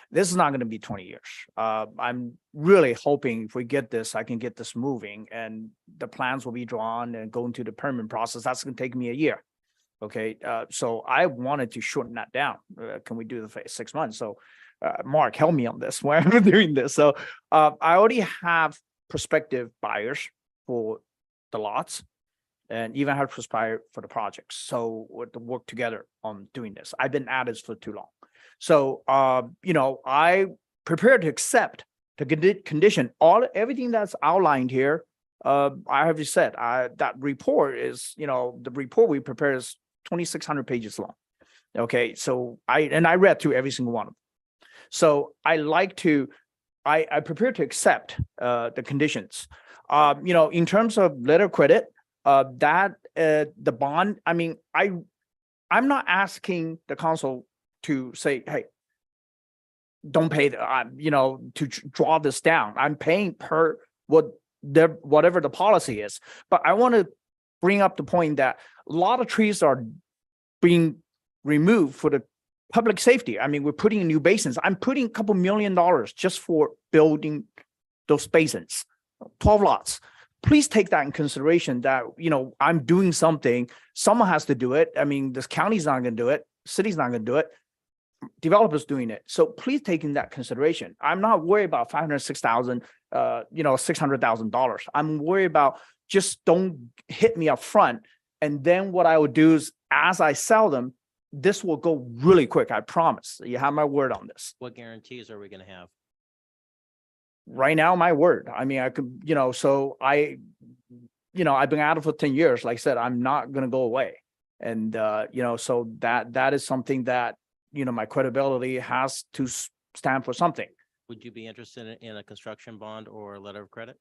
Speaker 20: This is not going to be 20 years. I'm really hoping if we get this, I can get this moving and the plans will be drawn and go into the permit process. That's going to take me a year. Okay, so I wanted to shorten that down. Can we do the 6 months? So Mark, help me on this while I'm doing this. So I already have prospective buyers for the lots and even have prospective for the projects. So we're to work together on doing this. I've been at this for too long. So, you know, I prepared to accept the condition, everything that's outlined here. I have just said, that report is, you know, the report we prepared is 2,600 pages long. Okay, so I read through every single one of them. So I prepared to accept the conditions. You know, in terms of letter of credit, the bond, I mean, I'm not asking the council to say, hey, don't pay you know, to draw this down. I'm paying per whatever the policy is. But I want to bring up the point that a lot of trees are being removed for the public safety. I mean, we're putting in new basins. I'm putting a couple $1 million just for building those basins, 12 lots. Please take that in consideration that, you know, I'm doing something. Someone has to do it. I mean, this county's not going to do it. City's not going to do it. Developers doing it. So please take in that consideration. I'm not worried about $506,000, you know, $600,000. I'm worried about just don't hit me up front. And then what I would do is as I sell them, this will go really quick. I promise. You have my word on this.
Speaker 12: What guarantees are we going to have?
Speaker 20: Right now, my word. I mean, I could, you know, so you know, I've been at it for 10 years. Like I said, I'm not going to go away. And, you know, so that is something that, you know, my credibility has to stand for something.
Speaker 12: Would you be interested in a construction bond or a letter of credit?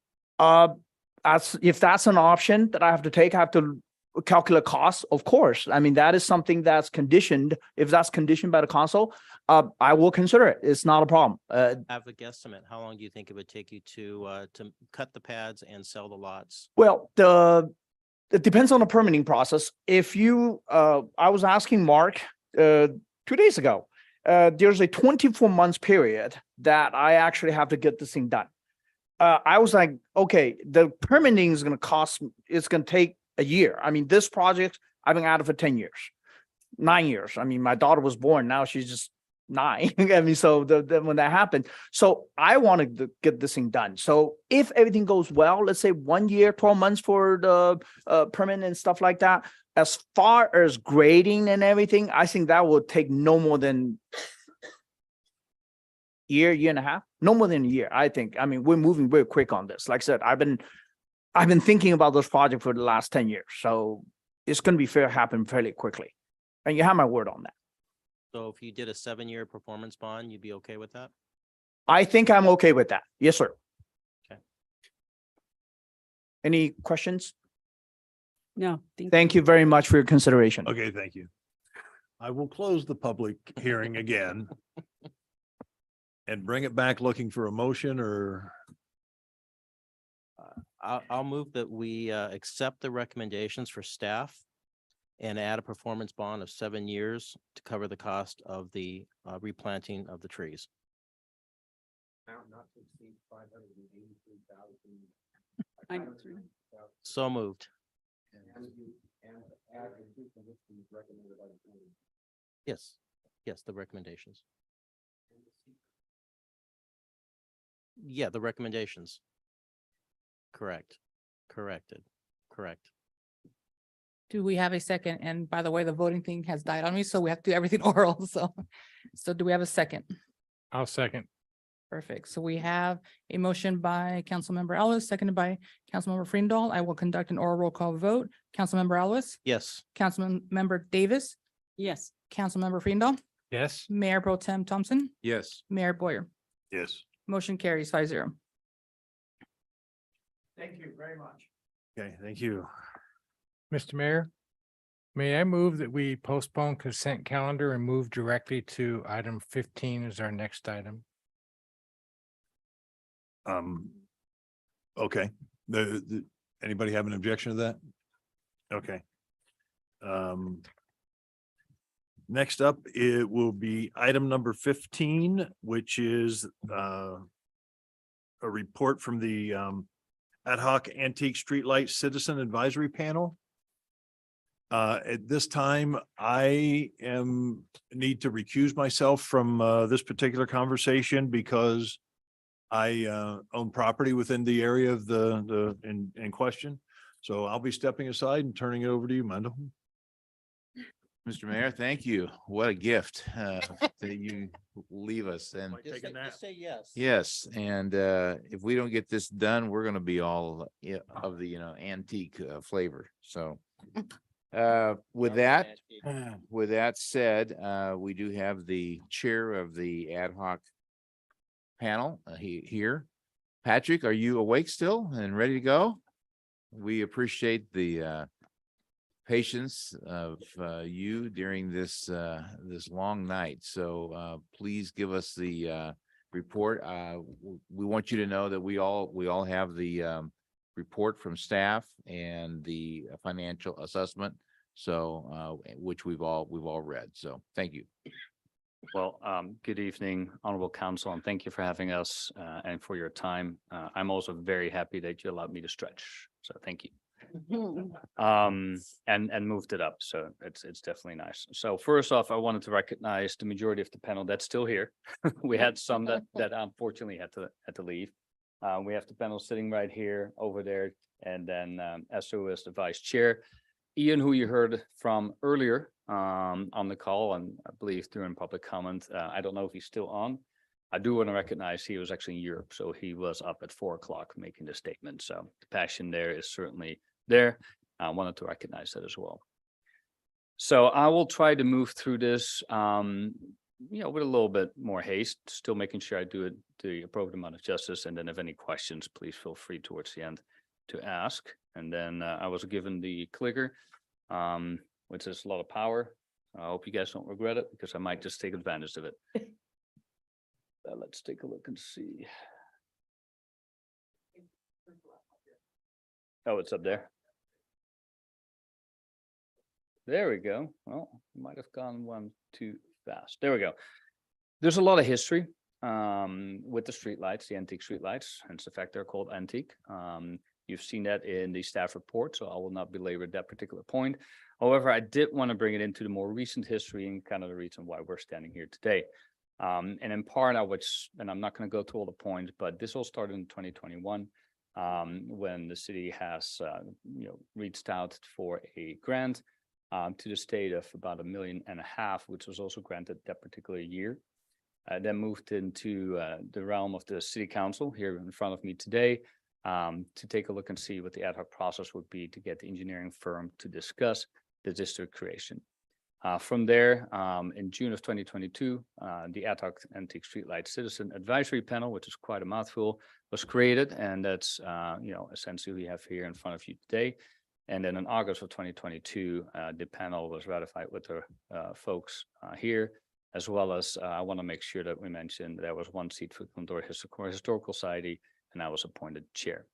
Speaker 20: If that's an option that I have to take, I have to calculate costs, of course. I mean, that is something that's conditioned. If that's conditioned by the council, I will consider it. It's not a problem.
Speaker 12: Have a guesstimate. How long do you think it would take you to cut the pads and sell the lots?
Speaker 20: Well, it depends on the permitting process. If you, I was asking Mark 2 days ago, there's a 24 months period that I actually have to get this thing done. I was like, okay, the permitting is going to cost, it's going to take a year. I mean, this project, I've been at it for 10 years, 9 years. I mean, my daughter was born, now she's just 9. I mean, so when that happened, so I wanted to get this thing done. So if everything goes well, let's say 1 year, 12 months for the permit and stuff like that, as far as grading and everything, I think that will take no more than year and a half, no more than a year, I think. I mean, we're moving very quick on this. Like I said, I've been thinking about this project for the last 10 years. So it's going to be happen fairly quickly. And you have my word on that.
Speaker 12: So if you did a 7-year performance bond, you'd be okay with that?
Speaker 20: I think I'm okay with that. Yes, sir.
Speaker 12: Okay.
Speaker 20: Any questions?
Speaker 4: No.
Speaker 20: Thank you very much for your consideration.
Speaker 1: Okay, thank you. I will close the public hearing again. And bring it back looking for a motion or
Speaker 12: I'll move that we accept the recommendations for staff and add a performance bond of 7 years to cover the cost of the replanting of the trees. So moved. Yes, yes, the recommendations. Yeah, the recommendations. Correct, corrected, correct.
Speaker 3: Do we have a second? And by the way, the voting thing has died on me, so we have to do everything oral, so do we have a second?
Speaker 8: I'll second.
Speaker 3: Perfect. So we have a motion by Councilmember Ellis, seconded by Councilmember Freendahl. I will conduct an oral roll call vote. Councilmember Ellis,
Speaker 12: Yes.
Speaker 3: Councilmember Davis,
Speaker 4: Yes.
Speaker 3: Councilmember Freendahl,
Speaker 8: Yes.
Speaker 3: Mayor Pro Tem Thompson,
Speaker 2: Yes.
Speaker 3: Mayor Boyer.
Speaker 1: Yes.
Speaker 3: Motion carries 5-0.
Speaker 16: Thank you very much.
Speaker 1: Okay, thank you.
Speaker 8: Mr. Mayor, may I move that we postpone consent calendar and move directly to item 15 as our next item?
Speaker 1: Okay, anybody have an objection to that? Okay. Next up, it will be item number 15, which is a report from the Ad hoc Antique Streetlight Citizen Advisory Panel. At this time, I need to recuse myself from this particular conversation because I own property within the area of in question. So I'll be stepping aside and turning it over to you, Mendel.
Speaker 2: Mr. Mayor, thank you. What a gift that you leave us. And
Speaker 12: Just say yes.
Speaker 2: yes, and if we don't get this done, we're gonna be all of the, antique flavor. So with that said, we do have the chair of the ad hoc panel here. Patrick, are you awake still and ready to go? We appreciate the patience of you during this long night. So please give us the report. We want you to know that we all have the report from staff and the financial assessment. So which we've all read. So thank you.
Speaker 6: Well, good evening, Honorable Council, and thank you for having us and for your time. I'm also very happy that you allowed me to stretch. So thank you. And moved it up. So it's definitely nice. So first off, I wanted to recognize the majority of the panel that's still here. We had some that unfortunately had to leave. We have the panel sitting right here, over there, and then SO is the vice chair. Ian, who you heard from earlier on the call, and I believe during public comment, I don't know if he's still on. I do want to recognize he was actually in Europe, so he was up at 4 o'clock making the statement. So the passion there is certainly there. I wanted to recognize that as well. So I will try to move through this, with a little bit more haste, still making sure I do it the appropriate amount of justice. And then if any questions, please feel free towards the end to ask. And then I was given the clicker, which is a lot of power. I hope you guys don't regret it because I might just take advantage of it. Let's take a look and see. Oh, it's up there. There we go. Well, might have gone one too fast. There we go. There's a lot of history with the streetlights, the antique streetlights, hence the fact they're called antique. You've seen that in the staff report, so I will not belabor that particular point. However, I did want to bring it into the more recent history and kind of the reason why we're standing here today. And in part, and I'm not going to go through all the points, but this all started in 2021 when the city has, reached out for a grant to the state of about $1.5 million, which was also granted that particular year. Then moved into the realm of the city council here in front of me today to take a look and see what the ad hoc process would be to get the engineering firm to discuss the district creation. From there, in June of 2022, the Ad hoc Antique Streetlight Citizen Advisory Panel, which is quite a mouthful, was created, and that's essentially we have here in front of you today. And then in August of 2022, the panel was ratified with the folks here, as well as I want to make sure that we mentioned there was one seat for Glendora Historical Society, and I was appointed chair.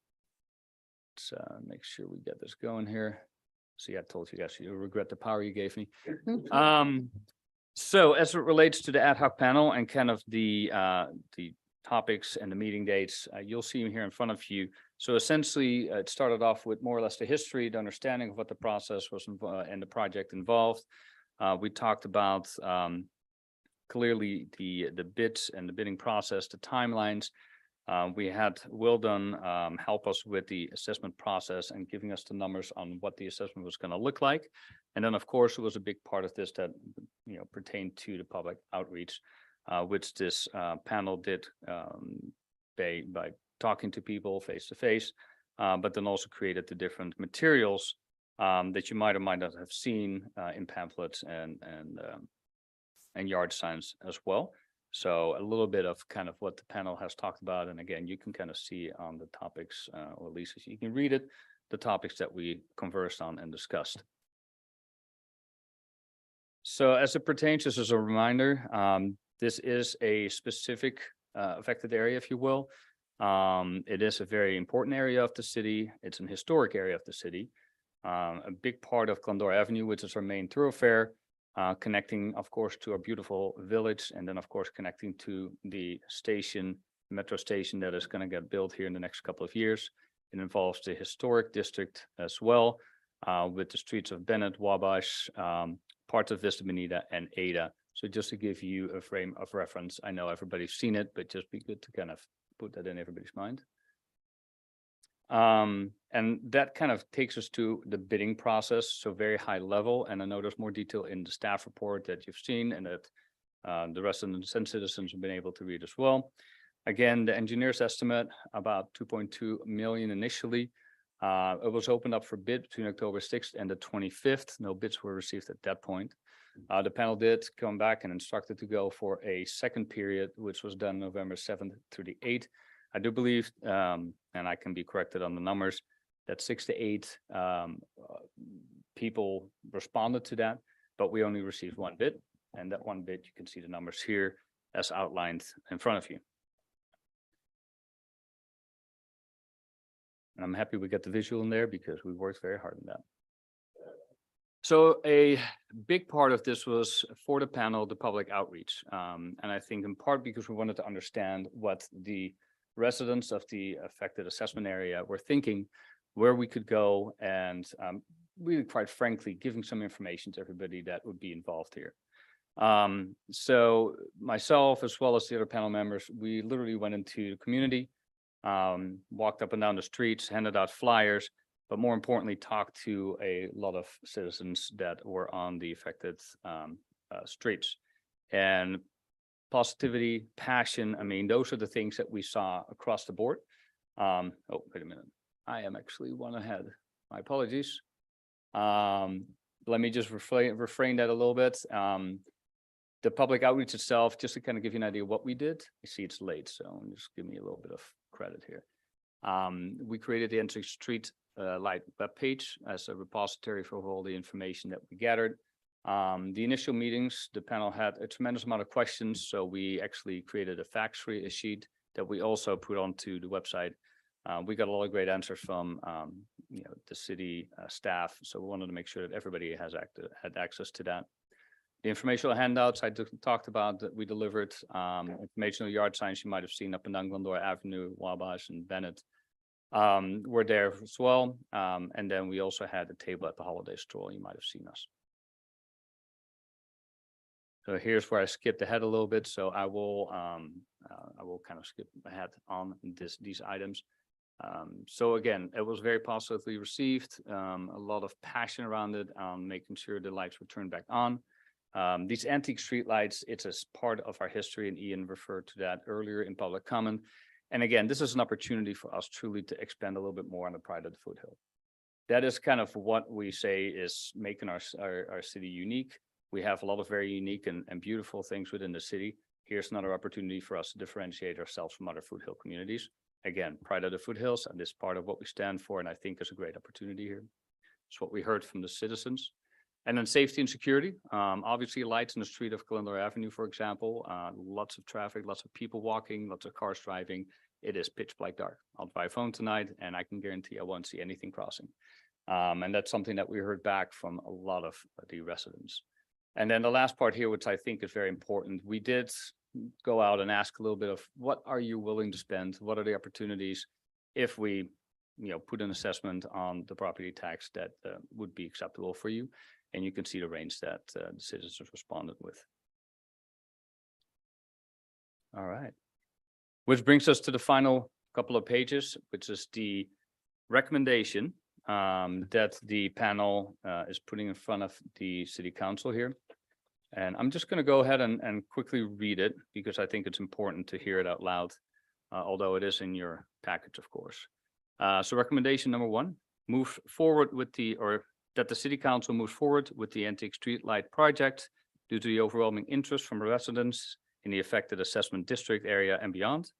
Speaker 6: Let's make sure we get this going here. See, I told you guys you regret the power you gave me. So as it relates to the ad hoc panel and kind of the topics and the meeting dates, you'll see here in front of you So essentially, it started off with more or less the history, the understanding of what the process was and the project involved. We talked about clearly the bids and the bidding process, the timelines. We had Wilden help us with the assessment process and giving us the numbers on what the assessment was going to look like. And then, of course, it was a big part of this that pertained to the public outreach, which this panel did by talking to people face to face, but then also created the different materials that you might or might not have seen in pamphlets and yard signs as well. So a little bit of kind of what the panel has talked about. And again, you can kind of see on the topics, or at least you can read it, the topics that we conversed on and discussed. So as it pertains, just as a reminder, this is a specific affected area, if you will. It is a very important area of the city. It's an historic area of the city. A big part of Glendora Avenue, which is our main thoroughfare, connecting, of course, to our beautiful village, and then, of course, connecting to the station, metro station that is going to get built here in the next couple of years. It involves the historic district as well, with the streets of Bennett, Wabash, parts of Vista Bonita, and Ada. So just to give you a frame of reference, I know everybody's seen it, but just be good to kind of put that in everybody's mind. And that kind of takes us to the bidding process, so very high level. And I know there's more detail in the staff report that you've seen and that the residents and citizens have been able to read as well. Again, the engineer's estimate, about 2.2 million initially. It was opened up for bid between October 6th and the 25th. No bids were received at that point. The panel did come back and instructed to go for a second period, which was done November 7th through the 8th. I do believe, and I can be corrected on the numbers, that 6 to 8 people responded to that, but we only received one bid. And that one bid, you can see the numbers here as outlined in front of you. And I'm happy we got the visual in there because we worked very hard on that. So a big part of this was for the panel, the public outreach. And I think in part because we wanted to understand what the residents of the affected assessment area were thinking, where we could go, and really, quite frankly, giving some information to everybody that would be involved here. So myself, as well as the other panel members, we literally went into the community, walked up and down the streets, handed out flyers, but more importantly, talked to a lot of citizens that were on the affected streets. And positivity, passion, I mean, those are the things that we saw across the board. Oh, wait a minute. I am actually one ahead. My apologies. Let me just refrain that a little bit. The public outreach itself, just to kind of give you an idea of what we did. I see it's late, so just give me a little bit of credit here. We created the Entry Street Light webpage as a repository for all the information that we gathered. The initial meetings, the panel had a tremendous amount of questions, so we actually created a fact sheet that we also put onto the website. We got a lot of great answers from the city staff, so we wanted to make sure that everybody had access to that. The informational handouts I talked about that we delivered, informational yard signs you might have seen up and down Glendora Avenue, Wabash, and Bennett were there as well. And then we also had a table at the holiday stroll. You might have seen us. So here's where I skipped ahead a little bit. So I will kind of skip ahead on these items. So again, it was very positively received. A lot of passion around it, making sure the lights were turned back on. These antique street lights, it's a part of our history, and Ian referred to that earlier in public comment. And again, this is an opportunity for us truly to expand a little bit more on the pride of the foothill. That is kind of what we say is making our city unique. We have a lot of very unique and beautiful things within the city. Here's another opportunity for us to differentiate ourselves from other foothill communities. Again, pride of the foothills, and this is part of what we stand for, and I think is a great opportunity here. It's what we heard from the citizens. And then safety and security, obviously lights in the street of Glendora Avenue, for example, lots of traffic, lots of people walking, lots of cars driving. It is pitch black dark. I'll drive home tonight and I can guarantee I won't see anything crossing. And that's something that we heard back from a lot of the residents. And then the last part here, which I think is very important, we did go out and ask a little bit of what are you willing to spend? What are the opportunities if we put an assessment on the property tax that would be acceptable for you. And you can see the range that the citizens responded with. All right. Which brings us to the final couple of pages, which is the recommendation that the panel is putting in front of the city council here. And I'm just going to go ahead and quickly read it because I think it's important to hear it out loud, although it is in your package, of course. So recommendation number 1, move forward with that the city council moves forward with the Antique Street Light project due to the overwhelming interest from residents in the affected assessment district area and beyond,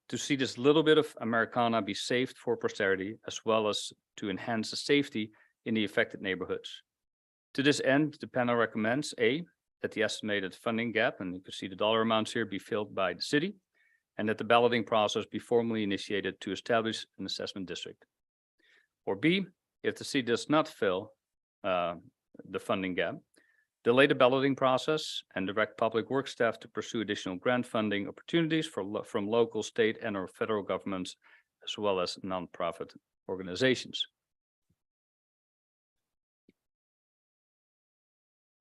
Speaker 6: to see this little bit of Americana be saved for posterity, as well as to enhance the safety in the affected neighborhoods. To this end, the panel recommends that the estimated funding gap, and you can see the dollar amounts here, be filled by the city, and that the balloting process be formally initiated to establish an assessment district. Or B, if the city does not fill the funding gap, delay the balloting process and direct public works staff to pursue additional grant funding opportunities from local, state, and or federal governments, as well as nonprofit organizations.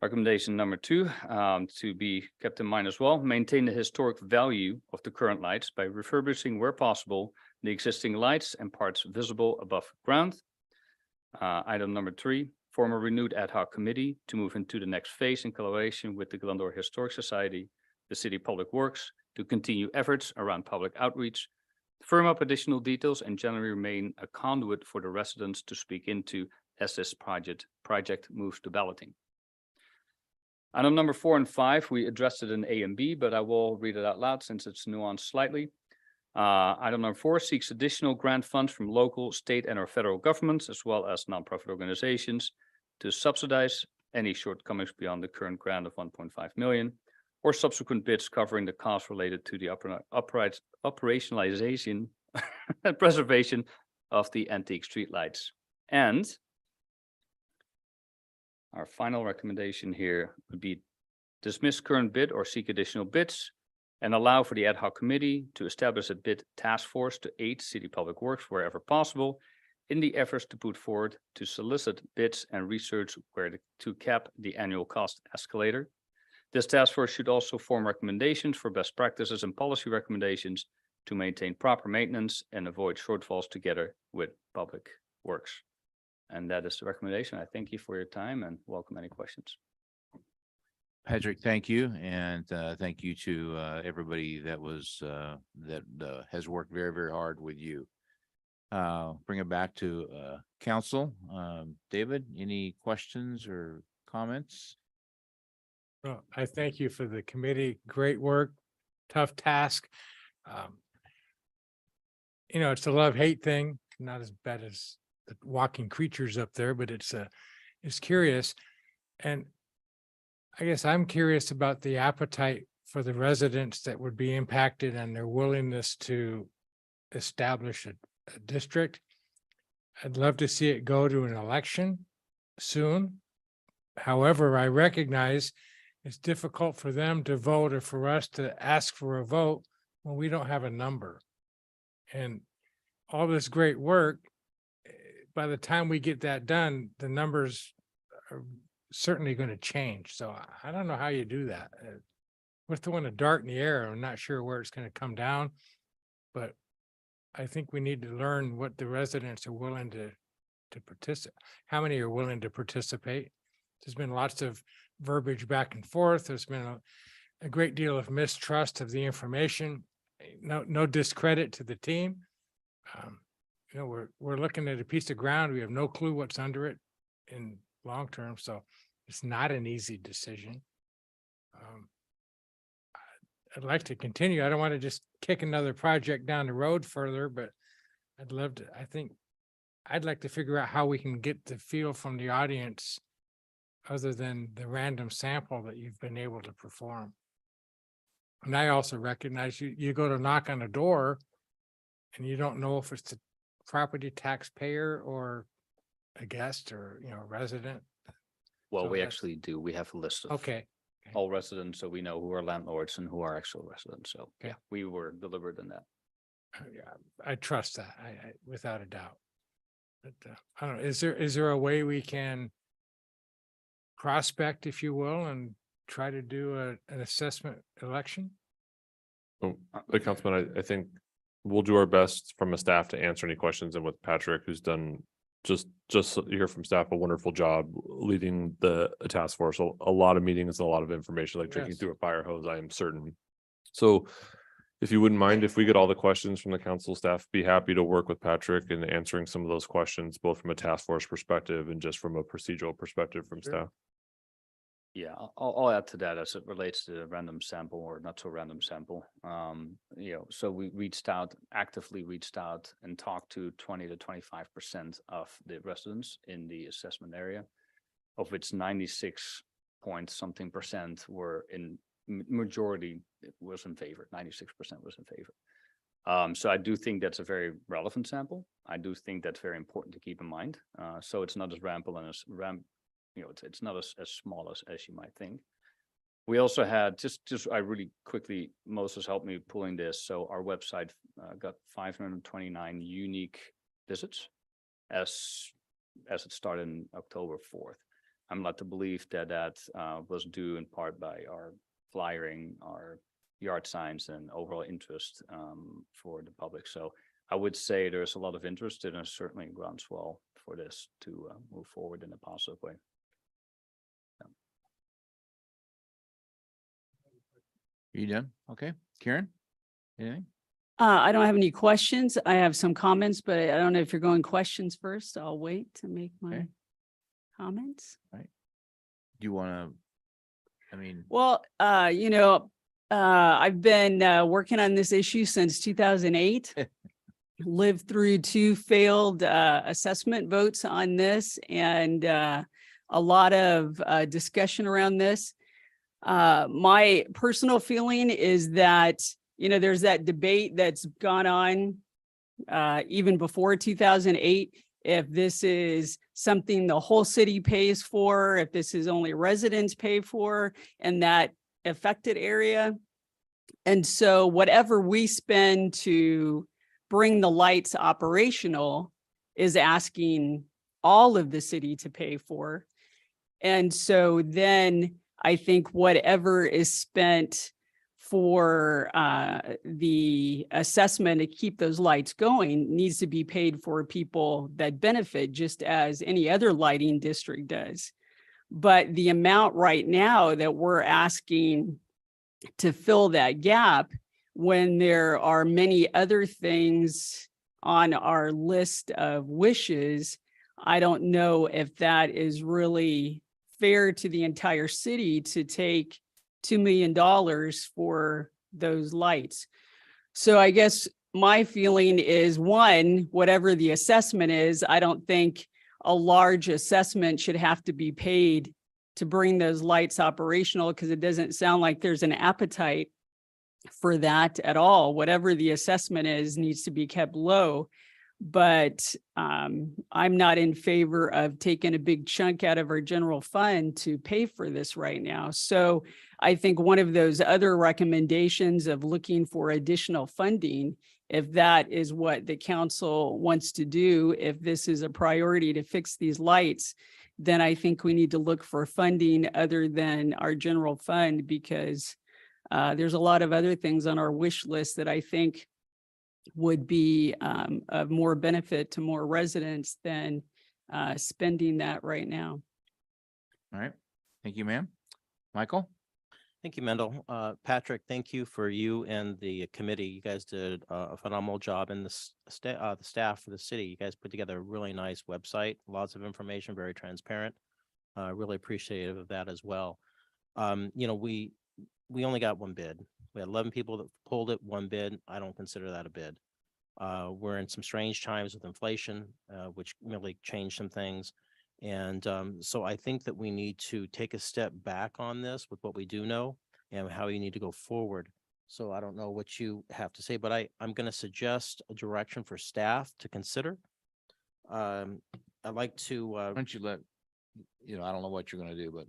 Speaker 6: Recommendation number 2, to be kept in mind as well, maintain the historic value of the current lights by refurbishing where possible the existing lights and parts visible above ground. Item number 3, form a renewed ad hoc committee to move into the next phase in collaboration with the Glendower Historic Society, the City Public Works, to continue efforts around public outreach, firm up additional details, and generally remain a conduit for the residents to speak into as this project moves to balloting. Item number 4 and 5, we addressed it in A and B, but I will read it out loud since it's nuanced slightly. Item number 4 seeks additional grant funds from local, state, and or federal governments, as well as nonprofit organizations, to subsidize any shortcomings beyond the current grant of 1.5 million, or subsequent bids covering the costs related to the operationalization and preservation of the antique streetlights. And our final recommendation here would be dismiss current bid or seek additional bids, and allow for the ad hoc committee to establish a bid task force to aid City Public Works wherever possible in the efforts to put forward to solicit bids and research where to cap the annual cost escalator. This task force should also form recommendations for best practices and policy recommendations to maintain proper maintenance and avoid shortfalls together with Public Works. And that is the recommendation. I thank you for your time and welcome any questions.
Speaker 2: Patrick, thank you. And thank you to everybody that has worked very, very hard with you. Bring it back to council. David, any questions or comments?
Speaker 8: Well, I thank you for the committee. Great work, tough task. It's a love-hate thing, not as bad as the walking creatures up there, but it's curious. And I guess I'm curious about the appetite for the residents that would be impacted and their willingness to establish a district. I'd love to see it go to an election soon. However, I recognize it's difficult for them to vote or for us to ask for a vote when we don't have a number. And all this great work, by the time we get that done, the numbers are certainly going to change. So I don't know how you do that. We're throwing a dart in the air. I'm not sure where it's going to come down, but I think we need to learn what the residents are willing to participate. How many are willing to participate? There's been lots of verbiage back and forth. There's been a great deal of mistrust of the information. No discredit to the team. We're looking at a piece of ground. We have no clue what's under it in long term. So it's not an easy decision. I'd like to continue. I don't want to just kick another project down the road further, but I'd love to, I'd like to figure out how we can get the feel from the audience other than the random sample that you've been able to perform. And I also recognize you go to knock on a door and you don't know if it's the property taxpayer or a guest or, a resident.
Speaker 6: Well,
Speaker 8: So
Speaker 6: we
Speaker 8: that's-
Speaker 6: actually do. We have a list of
Speaker 8: Okay.
Speaker 6: all residents, so we know who are landlords and who are actual residents. So yeah, we were deliberate in that.
Speaker 8: Yeah, I trust that. I without a doubt. But, I don't know, is there a way we can prospect, if you will, and try to do an assessment election?
Speaker 14: Oh, the councilman, I think we'll do our best from a staff to answer any questions, and with Patrick, who's done just you hear from staff, a wonderful job leading the task force, a lot of meetings, a lot of information, like drinking
Speaker 8: Yes.
Speaker 14: through a fire hose, I am certain. So if you wouldn't mind, if we get all the questions from the council staff, be happy to work with Patrick in answering some of those questions, both from a task force perspective and just from a procedural perspective from staff.
Speaker 6: Yeah, I'll add to that as it relates to the random sample or not so random sample. So we actively reached out and talked to 20 to 25% of the residents in the assessment area, of which 96 point something percent were in majority was in favor. 96% was in favor. So I do think that's a very relevant sample. I do think that's very important to keep in mind. So it's not as it's not as small as you might think. We also had I really quickly, Moses helped me pulling this. So our website got 529 unique visits as it started in October 4th. I'm led to believe that was due in part by our flyering, our yard signs, and overall interest for the public. So I would say there's a lot of interest, and there's certainly groundswell for this to move forward in a positive way.
Speaker 2: You done? Okay. Karen? Anything?
Speaker 4: I don't have any questions. I have some comments, but I don't know if you're going questions first. I'll wait to make my
Speaker 2: Okay.
Speaker 4: comments.
Speaker 2: Do you want to,
Speaker 4: Well, I've been working on this issue since 2008. Lived through 2 failed assessment votes on this, and a lot of discussion around this. My personal feeling is that, there's that debate that's gone on even before 2008, if this is something the whole city pays for, if this is only residents pay for in that affected area. And so whatever we spend to bring the lights operational is asking all of the city to pay for. And so then I think whatever is spent for the assessment to keep those lights going needs to be paid for people that benefit, just as any other lighting district does. But the amount right now that we're asking to fill that gap, when there are many other things on our list of wishes, I don't know if that is really fair to the entire city to take $2 million for those lights. So I guess my feeling is, one, whatever the assessment is, I don't think a large assessment should have to be paid to bring those lights operational, because it doesn't sound like there's an appetite for that at all. Whatever the assessment is needs to be kept low. But I'm not in favor of taking a big chunk out of our general fund to pay for this right now. So I think one of those other recommendations of looking for additional funding, if that is what the council wants to do, if this is a priority to fix these lights, then I think we need to look for funding other than our general fund, because there's a lot of other things on our wish list that I think would be of more benefit to more residents than spending that right now.
Speaker 2: all right. Thank you, ma'am. Michael?
Speaker 12: Thank you, Mendel. Patrick, thank you for you and the committee. You guys did a phenomenal job, and the staff for the city. You guys put together a really nice website, lots of information, very transparent. Really appreciative of that as well. We only got one bid. We had 11 people that pulled it, one bid. I don't consider that a bid. We're in some strange times with inflation, which really changed some things. And so I think that we need to take a step back on this with what we do know and how you need to go forward. So I don't know what you have to say, but I'm going to suggest a direction for staff to consider. I'd like to.
Speaker 2: Why don't you I don't know what you're going to do, but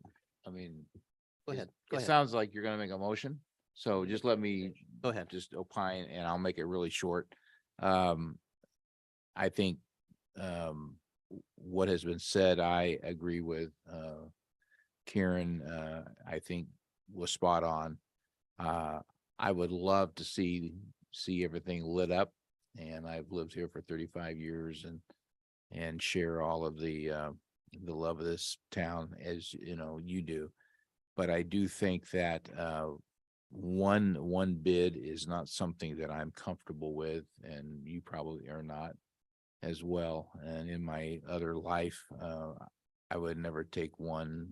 Speaker 12: Go ahead.
Speaker 2: It sounds like you're going to make a motion. So just let me
Speaker 12: Go ahead.
Speaker 2: just opine, and I'll make it really short. I think what has been said, I agree with, Karen, I think was spot on. I would love to see everything lit up, and I've lived here for 35 years and share all of the love of this town as you know you do. But I do think that one bid is not something that I'm comfortable with, and you probably are not as well. And in my other life, I would never take one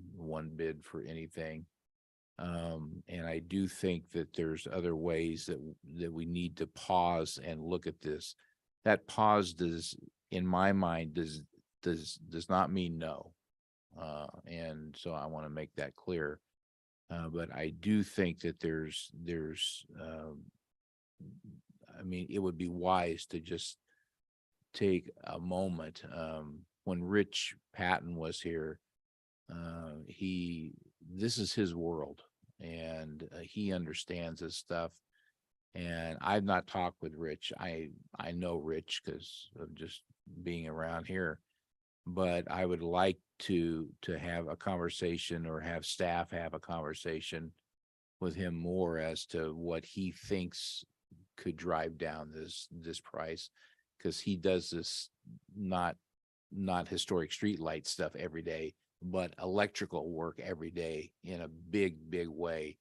Speaker 2: bid for anything. And I do think that there's other ways that we need to pause and look at this. That pause does, in my mind, does not mean no. And so I want to make that clear. But I do think that there's I mean, it would be wise to just take a moment. When Rich Patton was here, this is his world, and he understands this stuff. And I've not talked with Rich. I know Rich because of just being around here, but I would like to have a conversation or have staff have a conversation with him more as to what he thinks could drive down this price, because he does this not historic street light stuff every day, but electrical work every day in a big way.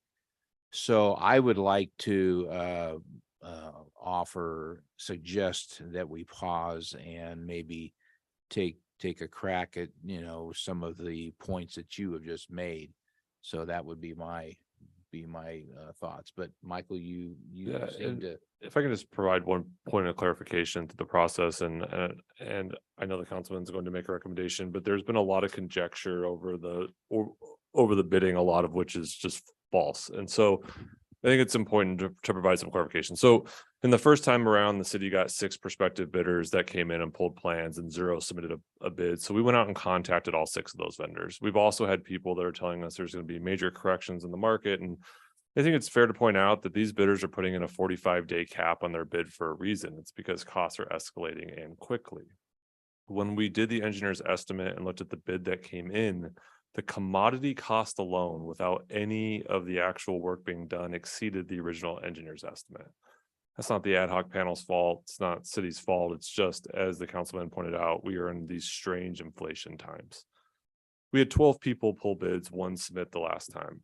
Speaker 2: So I would like to suggest that we pause and maybe take a crack at, some of the points that you have just made. So that would be my thoughts. But Michael, you
Speaker 14: Yeah,
Speaker 2: seem
Speaker 14: and
Speaker 2: to.
Speaker 14: if I can just provide one point of clarification to the process, and I know the councilman's going to make a recommendation, but there's been a lot of conjecture over the bidding, a lot of which is just false. And so I think it's important to provide some clarification. So in the first time around, the city got 6 prospective bidders that came in and pulled plans, and 0 submitted a bid. So we went out and contacted all 6 of those vendors. We've also had people that are telling us there's going to be major corrections in the market. And I think it's fair to point out that these bidders are putting in a 45-day cap on their bid for a reason. It's because costs are escalating and quickly. When we did the engineer's estimate and looked at the bid that came in, the commodity cost alone, without any of the actual work being done, exceeded the original engineer's estimate. That's not the ad hoc panel's fault. It's not city's fault. It's just, as the councilman pointed out, we are in these strange inflation times. We had 12 people pull bids, 1 submit the last time.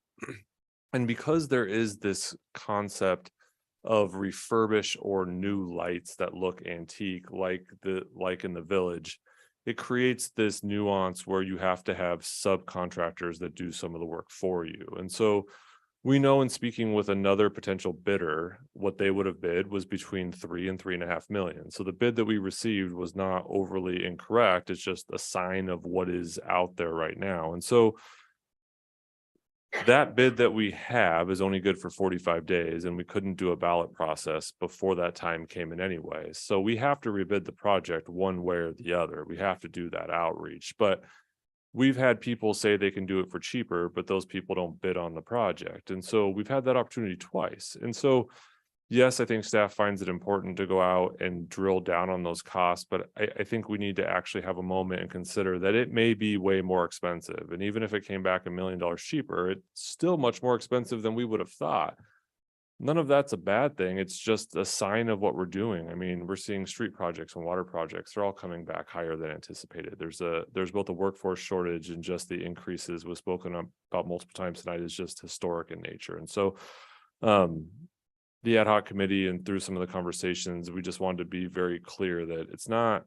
Speaker 14: And because there is this concept of refurbish or new lights that look antique, like in the village, it creates this nuance where you have to have subcontractors that do some of the work for you. And so we know, in speaking with another potential bidder, what they would have bid was between 3 and 3.5 million. So the bid that we received was not overly incorrect. It's just a sign of what is out there right now. And so that bid that we have is only good for 45 days, and we couldn't do a ballot process before that time came in anyway. So we have to rebid the project one way or the other. We have to do that outreach. But we've had people say they can do it for cheaper, but those people don't bid on the project. And so we've had that opportunity twice. And so, yes, I think staff finds it important to go out and drill down on those costs, but I think we need to actually have a moment and consider that it may be way more expensive. And even if it came back $1 million cheaper, it's still much more expensive than we would have thought. None of that's a bad thing. It's just a sign of what we're doing. I mean, we're seeing street projects and water projects. They're all coming back higher than anticipated. There's both a workforce shortage, and just the increases was spoken about multiple times tonight is just historic in nature. And so, the ad hoc committee and through some of the conversations, we just wanted to be very clear that it's not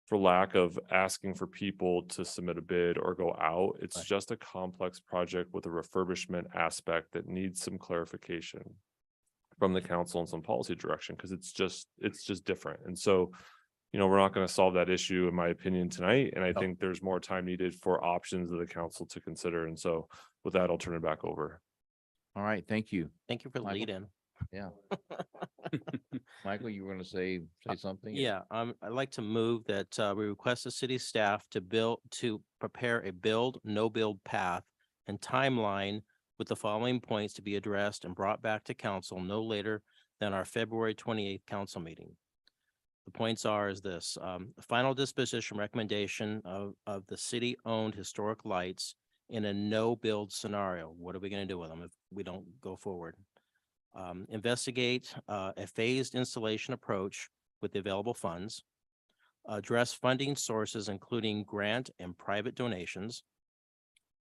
Speaker 14: for lack of asking for people to submit a bid or go out. It's just a complex project with a refurbishment aspect that needs some clarification from the council and some policy direction, because it's just different. And so, we're not going to solve that issue, in my opinion, tonight. And I think there's more time needed for options of the council to consider. And so with that, I'll turn it back over.
Speaker 2: All right, thank you.
Speaker 12: Thank you for the
Speaker 2: Michael?
Speaker 12: lead in.
Speaker 2: Yeah. Michael, you were going to say something?
Speaker 12: Yeah, I'd like to move that we request the city staff to prepare a no build path and timeline with the following points to be addressed and brought back to council no later than our February 28th council meeting. The points are is this, final disposition recommendation of the city-owned historic lights in a no-build scenario. What are we gonna do with them if we don't go forward? Investigate, a phased installation approach with the available funds. Address funding sources, including grant and private donations.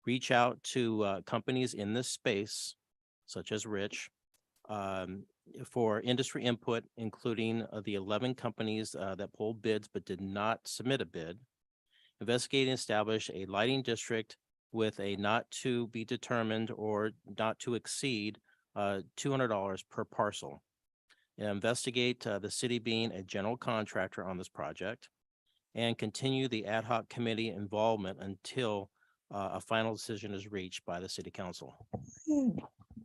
Speaker 12: Reach out to, companies in this space, such as Rich, for industry input, including the 11 companies that pulled bids but did not submit a bid. Investigate and establish a lighting district with a not to be determined or not to exceed $200 per parcel. Investigate the city being a general contractor on this project, and continue the ad hoc committee involvement until a final decision is reached by the city council.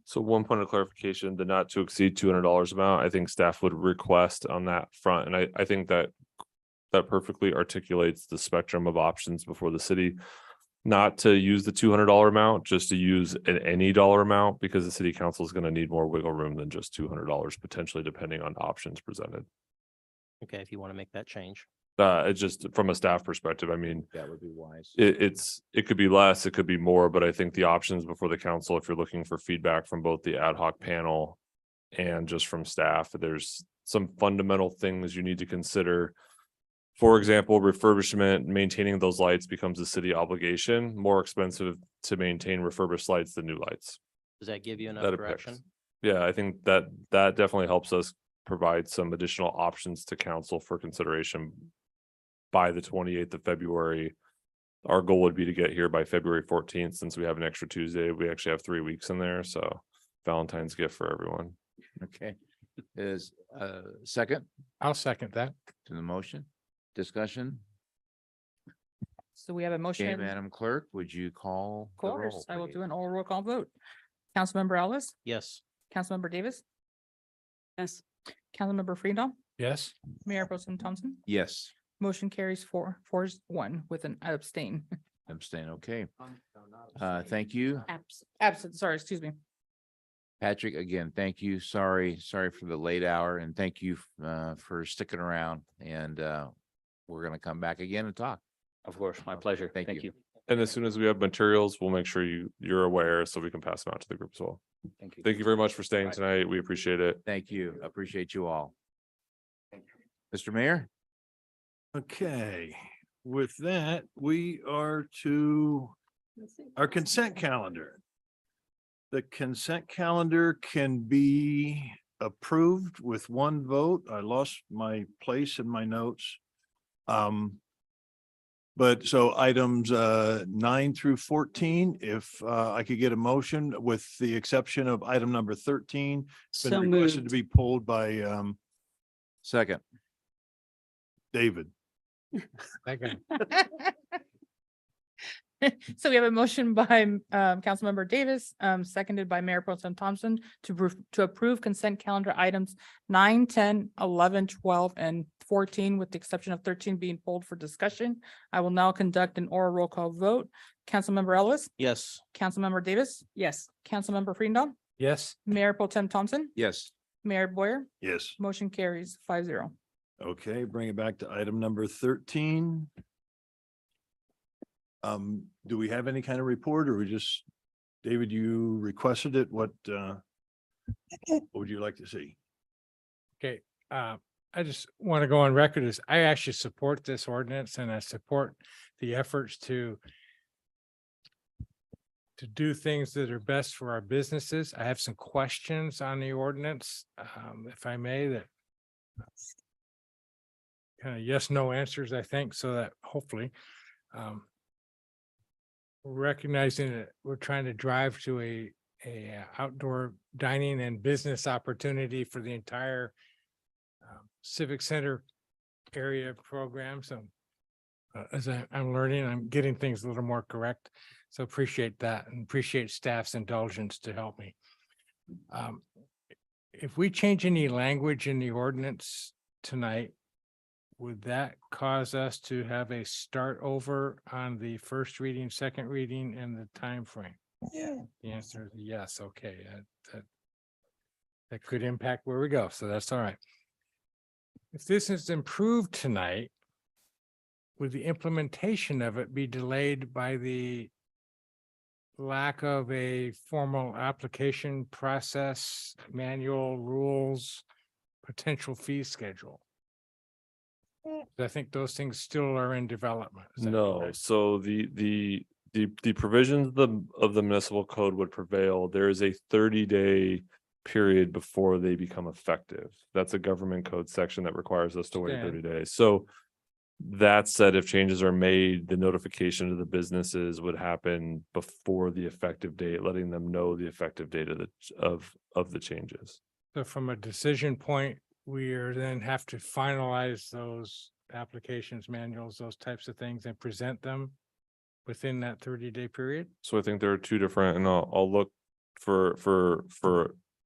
Speaker 14: So one point of clarification, the not to exceed $200 amount, I think staff would request on that front. And I think that perfectly articulates the spectrum of options before the city. Not to use the $200 amount, just to use any dollar amount, because the city council is going to need more wiggle room than just $200 potentially, depending on options presented.
Speaker 12: Okay, if you want to make that change.
Speaker 14: It's just from a staff perspective, I mean,
Speaker 2: That would be wise.
Speaker 14: it could be less, it could be more, but I think the options before the council, if you're looking for feedback from both the ad hoc panel and just from staff, there's some fundamental things you need to consider. For example, refurbishment, maintaining those lights becomes a city obligation, more expensive to maintain refurbished lights than new lights.
Speaker 12: Does that give you enough
Speaker 14: That
Speaker 12: direction?
Speaker 14: affects- Yeah, I think that definitely helps us provide some additional options to council for consideration by the 28th of February. Our goal would be to get here by February 14th, since we have an extra Tuesday. We actually have 3 weeks in there, so Valentine's gift for everyone.
Speaker 2: Okay. Is second
Speaker 8: I'll second that.
Speaker 2: to the motion? Discussion?
Speaker 3: So we have a
Speaker 2: Okay,
Speaker 3: motion.
Speaker 2: Madam Clerk, would you call?
Speaker 3: Of
Speaker 2: the roll,
Speaker 3: course, I will
Speaker 2: please?
Speaker 3: do an oral roll call vote. Councilmember Ellis,
Speaker 12: Yes.
Speaker 3: Councilmember Davis,
Speaker 4: Yes.
Speaker 3: Councilmember Freedom,
Speaker 8: Yes.
Speaker 3: Mayor Pro Tem Thompson.
Speaker 2: Yes,
Speaker 3: Motion carries 4-1 with an abstain.
Speaker 2: abstain, okay. Thank you.
Speaker 3: Absent, sorry, excuse me.
Speaker 2: Patrick, again, thank you. Sorry for the late hour, and thank you for sticking around, and we're gonna come back again and talk.
Speaker 6: Of course, my pleasure.
Speaker 2: Thank
Speaker 6: Thank
Speaker 2: you.
Speaker 6: you.
Speaker 14: And as soon as we have materials, we'll make sure you're aware so we can pass them out to the group as well.
Speaker 6: Thank you.
Speaker 14: Thank you very much for staying
Speaker 6: Right.
Speaker 14: tonight. We appreciate it.
Speaker 2: Thank you. Appreciate you all. Mr. Mayor?
Speaker 1: Okay, with that, we are to our consent calendar. The consent calendar can be approved with one vote. I lost my place in my notes. But so items 9 through 14, if I could get a motion with the exception of item number 13. It's been
Speaker 4: So
Speaker 1: requested
Speaker 4: moved.
Speaker 1: to be pulled by
Speaker 2: Second.
Speaker 1: David.
Speaker 8: Second.
Speaker 3: So we have a motion by Councilmember Davis, seconded by Mayor Pro Tem Thompson to approve consent calendar items 9, 10, 11, 12, and 14, with the exception of 13 being pulled for discussion. I will now conduct an oral roll call vote. Councilmember Ellis,
Speaker 12: Yes.
Speaker 3: Councilmember Davis,
Speaker 4: Yes.
Speaker 3: Councilmember Freedom,
Speaker 8: Yes.
Speaker 3: Mayor Pro Tem Thompson,
Speaker 2: Yes.
Speaker 3: Mayor Boyer,
Speaker 1: Yes.
Speaker 3: motion carries 5-0.
Speaker 1: Okay, bring it back to item number 13. Do we have any kind of report or we just, David, you requested it? What would you like to see?
Speaker 8: Okay, I just want to go on record as I actually support this ordinance and I support the efforts to do things that are best for our businesses. I have some questions on the ordinance, if I may, that kind of yes, no answers, I think, so that hopefully recognizing that we're trying to drive to a outdoor dining and business opportunity for the entire Civic Center area program. So as I'm learning, I'm getting things a little more correct. So appreciate that and appreciate staff's indulgence to help me. If we change any language in the ordinance tonight, would that cause us to have a start over on the first reading, second reading, and the time frame?
Speaker 4: Yeah.
Speaker 8: The answer is yes. Okay, that could impact where we go. So that's all right. if this is improved tonight, would the implementation of it be delayed by the lack of a formal application process, manual rules, potential fee schedule? I think those things still are in development. Is that
Speaker 14: No,
Speaker 8: correct?
Speaker 14: so the provisions of the municipal code would prevail. There is a 30-day period before they become effective. That's a government code section that requires us to wait 30
Speaker 8: Understand.
Speaker 14: days. So that said, if changes are made, the notification to the businesses would happen before the effective date, letting them know the effective date of the changes.
Speaker 8: So from a decision point, we are then have to finalize those applications, manuals, those types of things and present them within that 30-day period?
Speaker 14: So I think there are two different, and I'll look for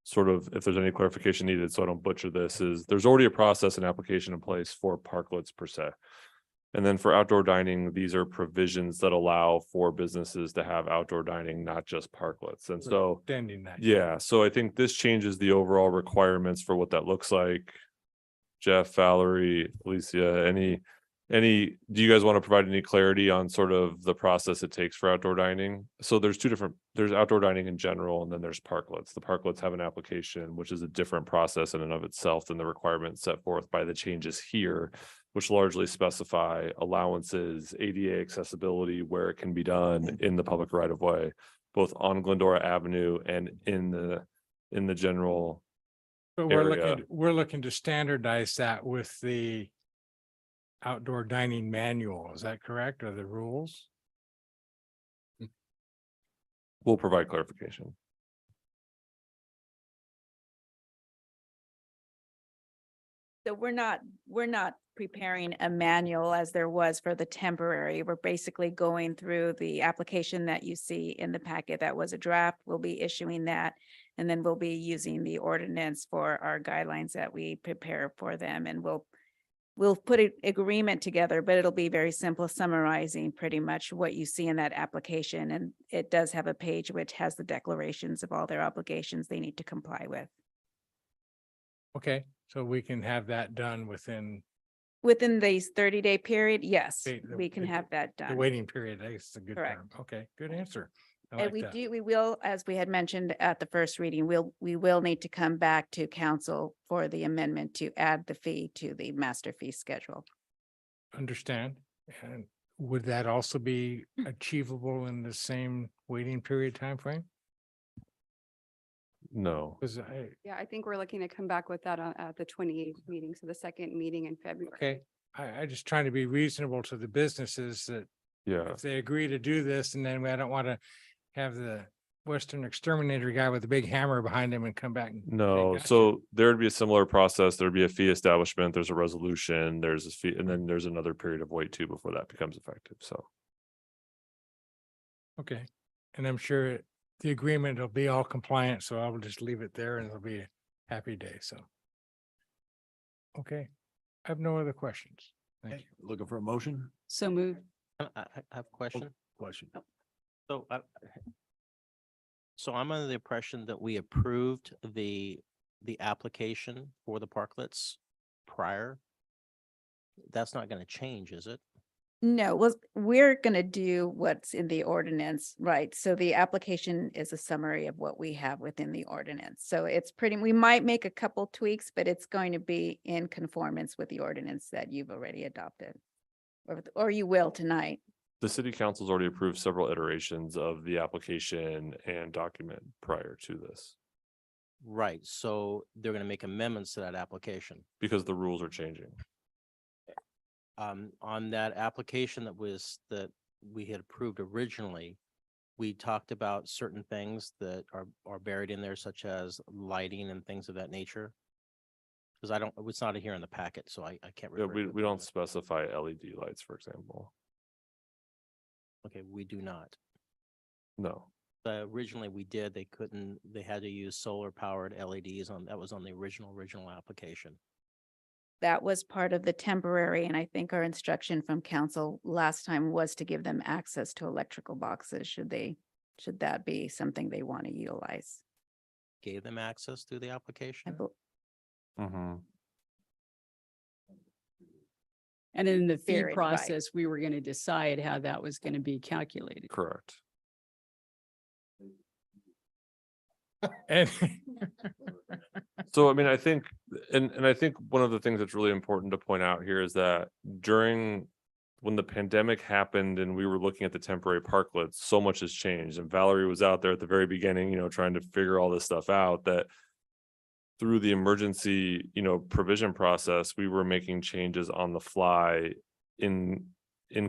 Speaker 14: sort of if there's any clarification needed, so I don't butcher this, is there's already a process and application in place for parklets per se. And then for outdoor dining, these are provisions that allow for businesses to have outdoor dining, not just parklets. And so,
Speaker 8: Extending that.
Speaker 14: yeah, so I think this changes the overall requirements for what that looks like. Jeff, Valerie, Alicia, do you guys want to provide any clarity on sort of the process it takes for outdoor dining? So there's there's outdoor dining in general, and then there's parklets. The parklets have an application, which is a different process in and of itself than the requirements set forth by the changes here, which largely specify allowances, ADA accessibility, where it can be done in the public right of way, both on Glendora Avenue and in the general.
Speaker 8: But
Speaker 14: area.
Speaker 8: we're looking to standardize that with the outdoor dining manual. Is that correct? Or the rules?
Speaker 14: We'll provide clarification.
Speaker 7: So we're not preparing a manual as there was for the temporary. We're basically going through the application that you see in the packet that was a draft. We'll be issuing that. And then we'll be using the ordinance for our guidelines that we prepare for them. And we'll put an agreement together, but it'll be very simple, summarizing pretty much what you see in that application. And it does have a page which has the declarations of all their obligations they need to comply with.
Speaker 8: Okay, so we can have that done within
Speaker 7: Within these 30-day period, yes,
Speaker 8: Okay,
Speaker 7: we can have that
Speaker 8: the
Speaker 7: done.
Speaker 8: waiting period. I guess is a good
Speaker 7: Correct.
Speaker 8: term. Okay, good answer. I
Speaker 7: And
Speaker 8: like that.
Speaker 7: we will, as we had mentioned at the first reading, we will need to come back to council for the amendment to add the fee to the master fee schedule.
Speaker 8: Understand. And would that also be achievable in the same waiting period timeframe?
Speaker 14: No.
Speaker 8: Because
Speaker 10: Yeah, I think we're looking to come back with that at the 28th meeting, so the second meeting in February.
Speaker 8: okay, I just trying to be reasonable to the businesses that
Speaker 14: Yeah.
Speaker 8: if they agree to do this, and then I don't want to have the Western exterminator guy with a big hammer behind him and come back. And say,
Speaker 14: No,
Speaker 8: "Gotcha."
Speaker 14: so there'd be a similar process. There'd be a fee establishment, there's a resolution, there's a fee, and then there's another period of wait too before that becomes effective. So.
Speaker 8: Okay, and I'm sure the agreement will be all compliant, so I will just leave it there and it'll be a happy day, so. Okay, I have no other questions. Thank you.
Speaker 1: Looking for a motion?
Speaker 4: So moved.
Speaker 12: I have a question.
Speaker 1: Question.
Speaker 12: So so I'm under the impression that we approved the application for the parklets prior. That's not going to change, is it?
Speaker 7: No, we're going to do what's in the ordinance, right? So the application is a summary of what we have within the ordinance. So it's we might make a couple tweaks, but it's going to be in conformance with the ordinance that you've already adopted. Or you will tonight.
Speaker 14: The city council's already approved several iterations of the application and document prior to this,
Speaker 12: Right, so they're going to make amendments to that application.
Speaker 14: because the rules are changing.
Speaker 12: On that application that we had approved originally, we talked about certain things that are buried in there, such as lighting and things of that nature. Because it's not here in the packet, so I can't.
Speaker 14: Yeah,
Speaker 12: refer to it.
Speaker 14: we don't specify LED lights, for example.
Speaker 12: Okay, we do not.
Speaker 14: No.
Speaker 12: Originally we did, they had to use solar powered LEDs that was on the original application.
Speaker 7: That was part of the temporary, and I think our instruction from council last time was to give them access to electrical boxes, should that be something they want to utilize.
Speaker 12: Gave them access through the application?
Speaker 14: Mm-hmm.
Speaker 4: And in the fee
Speaker 7: Period, right.
Speaker 4: process, we were going to decide how that was going to be calculated.
Speaker 14: Correct.
Speaker 8: And
Speaker 14: So, I mean, I think, and I think one of the things that's really important to point out here is that when the pandemic happened and we were looking at the temporary parklets, so much has changed. And Valerie was out there at the very beginning, trying to figure all this stuff out, that through the emergency, provision process, we were making changes on the fly in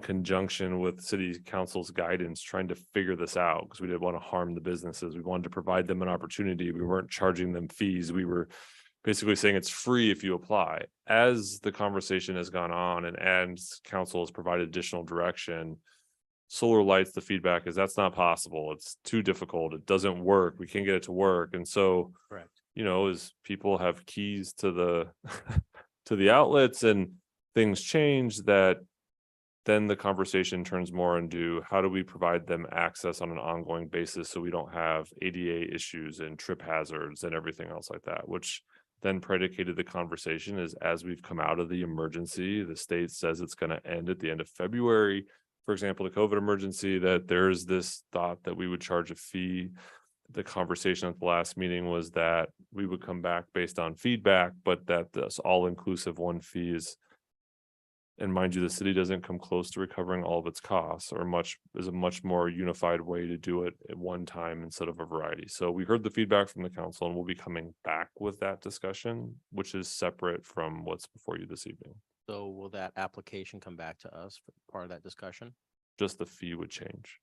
Speaker 14: conjunction with city council's guidance, trying to figure this out, because we didn't want to harm the businesses. We wanted to provide them an opportunity. We weren't charging them fees. We were basically saying it's free if you apply. As the conversation has gone on and as council has provided additional direction, solar lights, the feedback is that's not possible. It's too difficult. It doesn't work. We can't get it to work. And so,
Speaker 12: Correct.
Speaker 14: as people have keys to the to the outlets and things change, that then the conversation turns more into how do we provide them access on an ongoing basis so we don't have ADA issues and trip hazards and everything else like that, which then predicated the conversation is as we've come out of the emergency, the state says it's going to end at the end of February. For example, the COVID emergency, that there's this thought that we would charge a fee. The conversation at the last meeting was that we would come back based on feedback, but that this all-inclusive one fee is, and mind you, the city doesn't come close to recovering all of its costs, or is a much more unified way to do it at one time instead of a variety. So we heard the feedback from the council and we'll be coming back with that discussion, which is separate from what's before you this evening.
Speaker 12: So will that application come back to us for part of that discussion?
Speaker 14: Just the fee would change,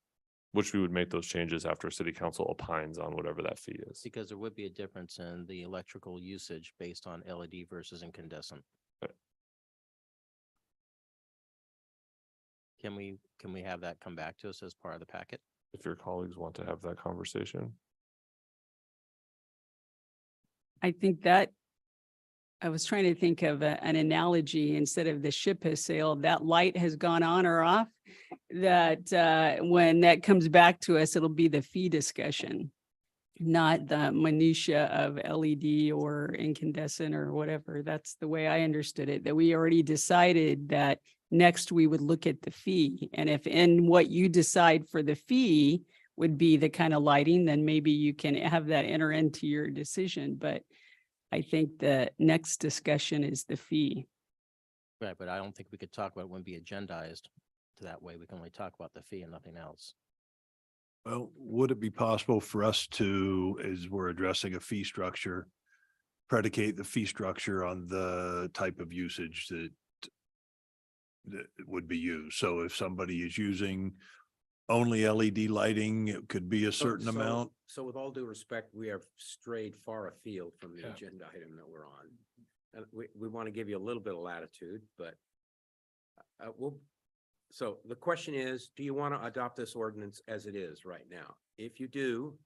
Speaker 14: which we would make those changes after city council opines on whatever that fee is.
Speaker 12: Because there would be a difference in the electrical usage based on LED versus incandescent. Can we have that come back to us as part of the packet?
Speaker 14: If your colleagues want to have that conversation.
Speaker 4: I think that I was trying to think of an analogy instead of the ship has sailed, that light has gone on or off. That when that comes back to us, it'll be the fee discussion, not the minutia of LED or incandescent or whatever. That's the way I understood it, that we already decided that next we would look at the fee. And if in what you decide for the fee would be the kind of lighting, then maybe you can have that enter into your decision. But I think the next discussion is the fee.
Speaker 12: Right, but I don't think we could talk about it when be agendized to that way. We can only talk about the fee and nothing else.
Speaker 1: Well, would it be possible for us to, as we're addressing a fee structure, predicate the fee structure on the type of usage that would be used? So if somebody is using only LED lighting, it could be a certain amount.
Speaker 17: So with all due respect, we have strayed far afield from the agenda item that we're on. And we want to give you a little bit of latitude, but so the question is, do you want to adopt this ordinance as it is right now? If you do,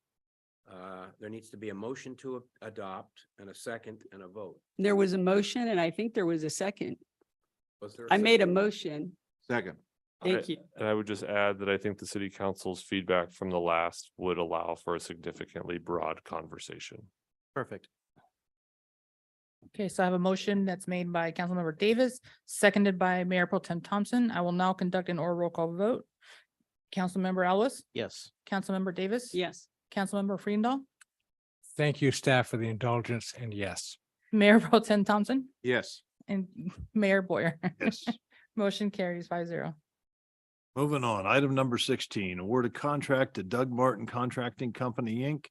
Speaker 17: there needs to be a motion to adopt and a second and a vote.
Speaker 4: There was a motion and I think there was a second.
Speaker 17: Was there?
Speaker 4: I made a motion.
Speaker 2: Second.
Speaker 4: Thank you.
Speaker 14: And I would just add that I think the city council's feedback from the last would allow for a significantly broad conversation.
Speaker 12: Perfect.
Speaker 3: Okay, so I have a motion that's made by Councilmember Davis, seconded by Mayor Pro Tem Thompson. I will now conduct an oral roll call vote. Councilmember Ellis,
Speaker 12: Yes.
Speaker 3: Councilmember Davis.
Speaker 4: Yes.
Speaker 3: Councilmember Freendahl,
Speaker 8: thank you, staff, for the indulgence, and yes.
Speaker 3: Mayor Pro Tem Thompson,
Speaker 2: Yes.
Speaker 3: and Mayor Boyer.
Speaker 1: Yes.
Speaker 3: Motion carries 5-0.
Speaker 1: Moving on, item number 16, award a contract to Doug Martin Contracting Company, Inc.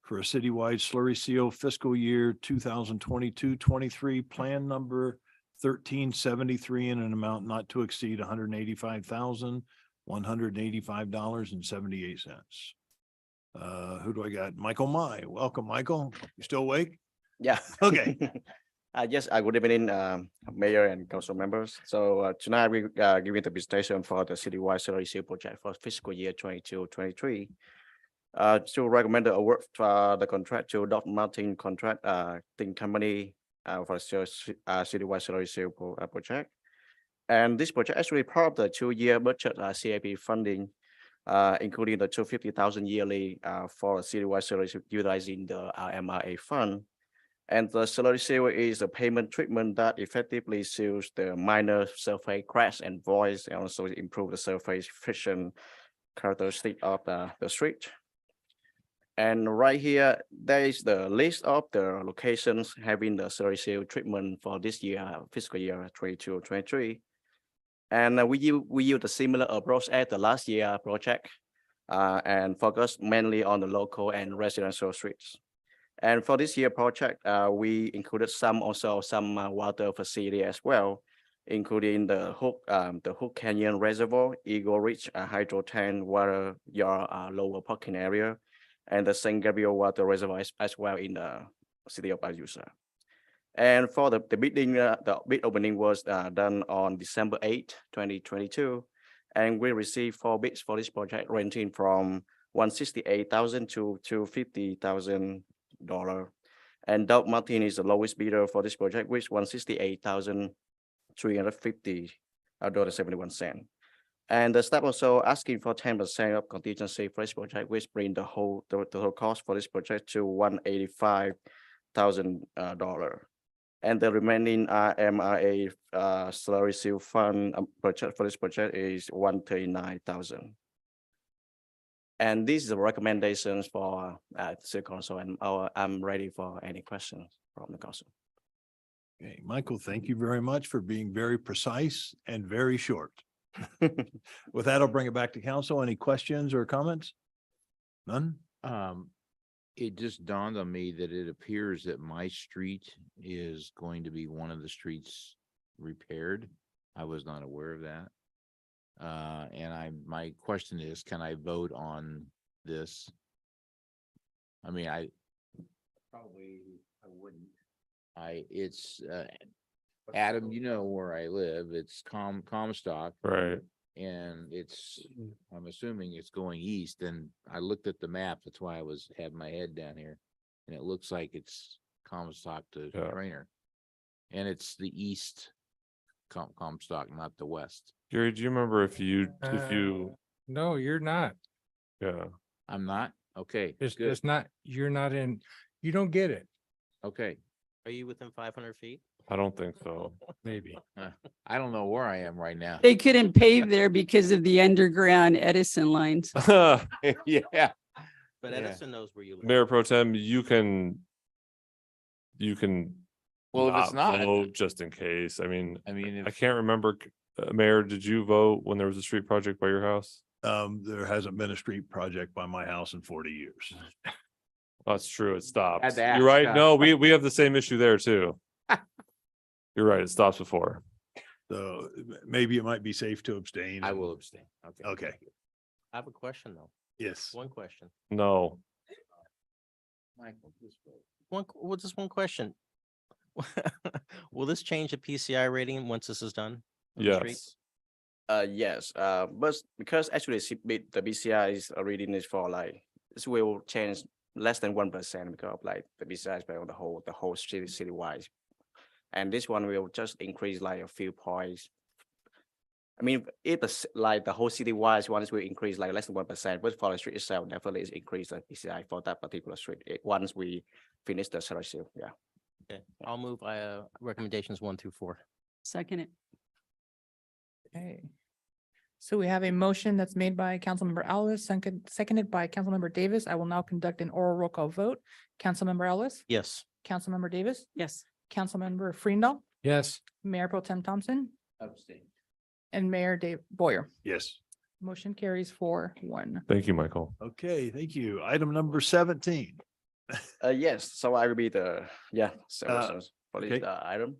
Speaker 1: for a citywide slurry seal fiscal year 2022-23, plan number 1373 in an amount not to exceed $185,185.78. Who do I got? Michael Mai. Welcome, Michael. You still awake?
Speaker 9: Yeah.
Speaker 1: Okay.
Speaker 9: Yes, good evening, Mayor and council members. So tonight we giving the presentation for the citywide slurry seal project for fiscal year 22-23. To recommend the award for the contract to Doug Martin Contracting Company for citywide slurry seal project. And this project actually part of the 2-year budget CIP funding, including the $250,000 yearly for citywide slurry utilizing the MRA fund. And the slurry seal is a pavement treatment that effectively seals the minor surface cracks and voids and also improve the surface friction characteristic of the street. And right here, there is the list of the locations having the slurry seal treatment for this year, fiscal year 22-23. And we use a similar approach as the last year project and focus mainly on the local and residential streets. And for this year project, we included some water facility as well, including the Hook Canyon Reservoir, Eagle Ridge Hydro Tank water yard lower parking area, and the San Gabriel Water Reservoir as well in the city of Azusa. And for the bidding, the bid opening was done on December 8, 2022, and we received 4 bids for this project, ranging from $168,000 to $250,000. And Doug Martin is the lowest bidder for this project, with $168,350.71. And the staff also asking for 10% of contingency for this project, which bring the total cost for this project to $185,000. And the remaining MRA slurry seal fund budget for this project is $139,000. And these are the recommendations for City Council, and I'm ready for any questions from the council.
Speaker 1: Okay, Michael, thank you very much for being very precise and very short. With that, I'll bring it back to council. Any questions or comments? None?
Speaker 2: It just dawned on me that it appears that my street is going to be one of the streets repaired. I was not aware of that. And my question is, can I vote on this? I mean, I wouldn't. It's Adam, you know where I live. It's Comstock.
Speaker 14: Right.
Speaker 2: And I'm assuming it's going east, and I looked at the map. That's why I had my head down here. And it looks like it's Comstock to Trainer. And it's the east Comstock, not the west.
Speaker 14: Gary, do you remember if you
Speaker 8: No, you're not.
Speaker 14: yeah.
Speaker 2: I'm not? Okay.
Speaker 8: It's
Speaker 2: good.
Speaker 8: not, you're not in, you don't get it,
Speaker 2: Okay.
Speaker 12: Are you within 500 feet?
Speaker 14: I don't think so.
Speaker 8: maybe.
Speaker 2: I don't know where I am right now.
Speaker 4: They couldn't pave there because of the underground Edison lines.
Speaker 2: Yeah.
Speaker 12: But
Speaker 2: Yeah.
Speaker 12: Edison knows where you live.
Speaker 14: Mayor Pro Tem, you can
Speaker 2: Well, if it's not,
Speaker 14: vote just in case. I mean,
Speaker 2: I mean,
Speaker 14: I
Speaker 2: if,
Speaker 14: can't remember, Mayor, did you vote when there was a street project by your house?
Speaker 1: There hasn't been a street project by my house in 40 years.
Speaker 14: That's true. It stops.
Speaker 2: Had to ask,
Speaker 14: You're right.
Speaker 2: huh?
Speaker 14: No, we have the same issue there too. You're right. It stops before.
Speaker 1: So maybe it might be safe to abstain.
Speaker 2: I will abstain. Okay.
Speaker 1: Okay,
Speaker 12: I have a question though.
Speaker 1: yes.
Speaker 12: One question.
Speaker 14: No.
Speaker 2: Michael, just vote.
Speaker 12: Just one question. Will this change the PCI rating once this is done? on the street?
Speaker 14: Yes.
Speaker 9: Yes, but because actually the BCI reading is for like, this will change less than 1% because of like the BCI is on the whole citywide. And this one will just increase like a few points. I mean, if the whole citywide ones will increase like less than 1%, but for the street itself, definitely is increase the BCI for that particular street once we finish the slurry seal. Yeah.
Speaker 12: Okay, I'll move recommendations 1 through 4.
Speaker 4: Second it.
Speaker 3: Okay. So we have a motion that's made by Councilmember Ellis, seconded by Councilmember Davis. I will now conduct an oral roll call vote. Councilmember Ellis,
Speaker 12: Yes.
Speaker 3: Councilmember Davis,
Speaker 4: Yes.
Speaker 3: Councilmember Freendall,
Speaker 8: Yes,
Speaker 3: Mayor Pro Tem Thompson,
Speaker 2: Abstain.
Speaker 3: and Mayor Dave Boyer.
Speaker 1: Yes.
Speaker 3: Motion carries 4-1.
Speaker 14: Thank you, Michael.
Speaker 1: Okay, thank you. Item number 17.
Speaker 9: Yes, so I will be for this
Speaker 1: okay.
Speaker 9: item.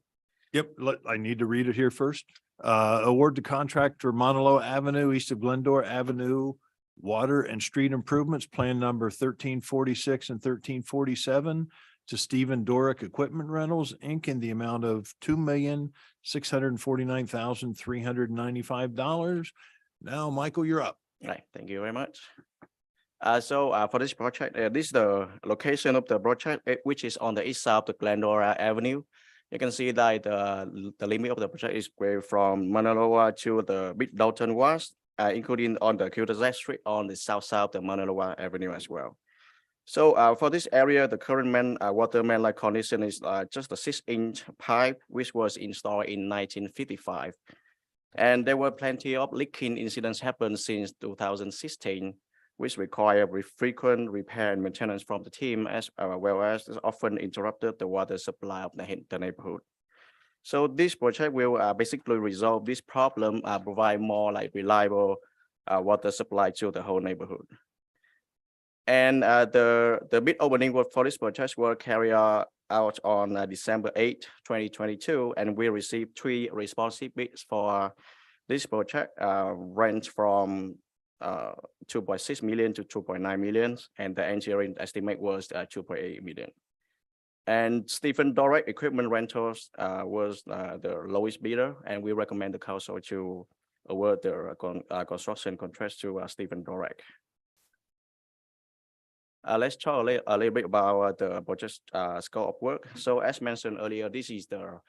Speaker 1: Yep, I need to read it here first. Award the contract for Monolo Avenue, east of Glendora Avenue, water and street improvements, plan number 1346 and 1347 to Stephen Dorick Equipment Rentals, Inc. in the amount of $2,649,395. Now, Michael, you're up.
Speaker 9: Right, thank you very much. So for this project, this is the location of the project, which is on the east side of the Glendora Avenue. You can see that the limit of the project is going from Mauna Loa to the Big Dalton West, including on the Cul-de-sac Street on the south side of the Mauna Loa Avenue as well. So for this area, the current water main line condition is just a 6-inch pipe, which was installed in 1955. And there were plenty of leaking incidents happened since 2016, which require frequent repair and maintenance from the team, as well as often interrupted the water supply of the neighborhood. So this project will basically resolve this problem, provide more reliable water supply to the whole neighborhood. And the bid opening for this project will carry out on December 8, 2022, and we received 3 responsive bids for this project, range from 2.6 million to 2.9 million, and the engineering estimate was 2.8 million. And Stephen Dorek Equipment Rentals was the lowest bidder, and we recommend the council to award the construction contract to Stephen Dorek. Let's talk a little bit about the project scope of work. So as mentioned earlier, this is the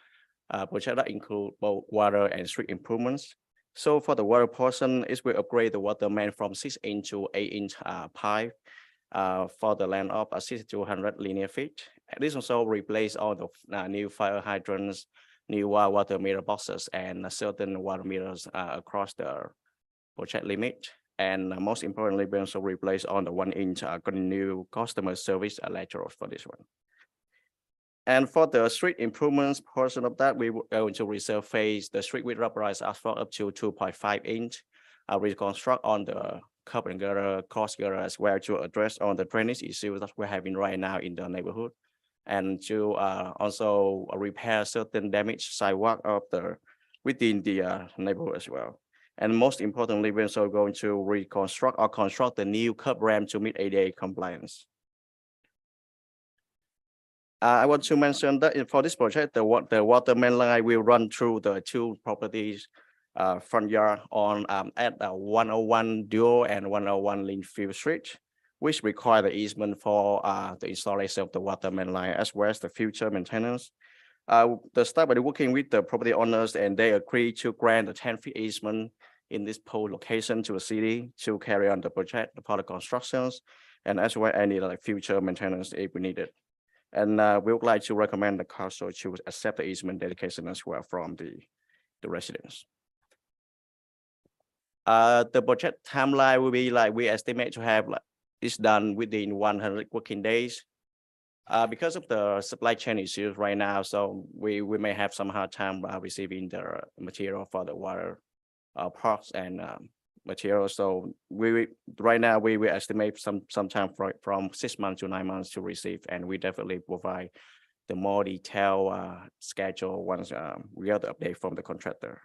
Speaker 9: project that include both water and street improvements. So for the water portion, it will upgrade the water main from 6-inch to 8-inch pipe for the length of 6,200 linear feet. This also replace all the new fire hydrants, new water meter boxes, and certain water meters across the project limit. And most importantly, we also replace on the 1-inch new customer service laterals for this one. And for the street improvements portion of that, we will going to resurface the street with rubberized asphalt up to 2.5-inch, reconstruct on the curb and gutter, cross gutter as well to address on the drainage issues that we're having right now in the neighborhood, and to also repair certain damaged sidewalk within the neighborhood as well. And most importantly, we're also going to reconstruct or construct the new curb ramp to meet ADA compliance. I want to mention that for this project, the water main line will run through the 2 properties front yard on at 101 Duo and 101 Linfield Street, which require the easement for the installation of the water main line as well as the future maintenance. The staff are working with the property owners, and they agree to grant a 10-feet easement in this pole location to the city to carry on the project for the constructions, and as well any future maintenance if we need it. And we would like to recommend the council to accept the easement dedication as well from the residents. The project timeline will be we estimate to have it's done within 100 working days. Because of the supply chain issues right now, so we may have some hard time receiving the material for the water parks and materials. So right now we estimate some time from 6 months to 9 months to receive, and we definitely provide the more detailed schedule once we have the update from the contractor.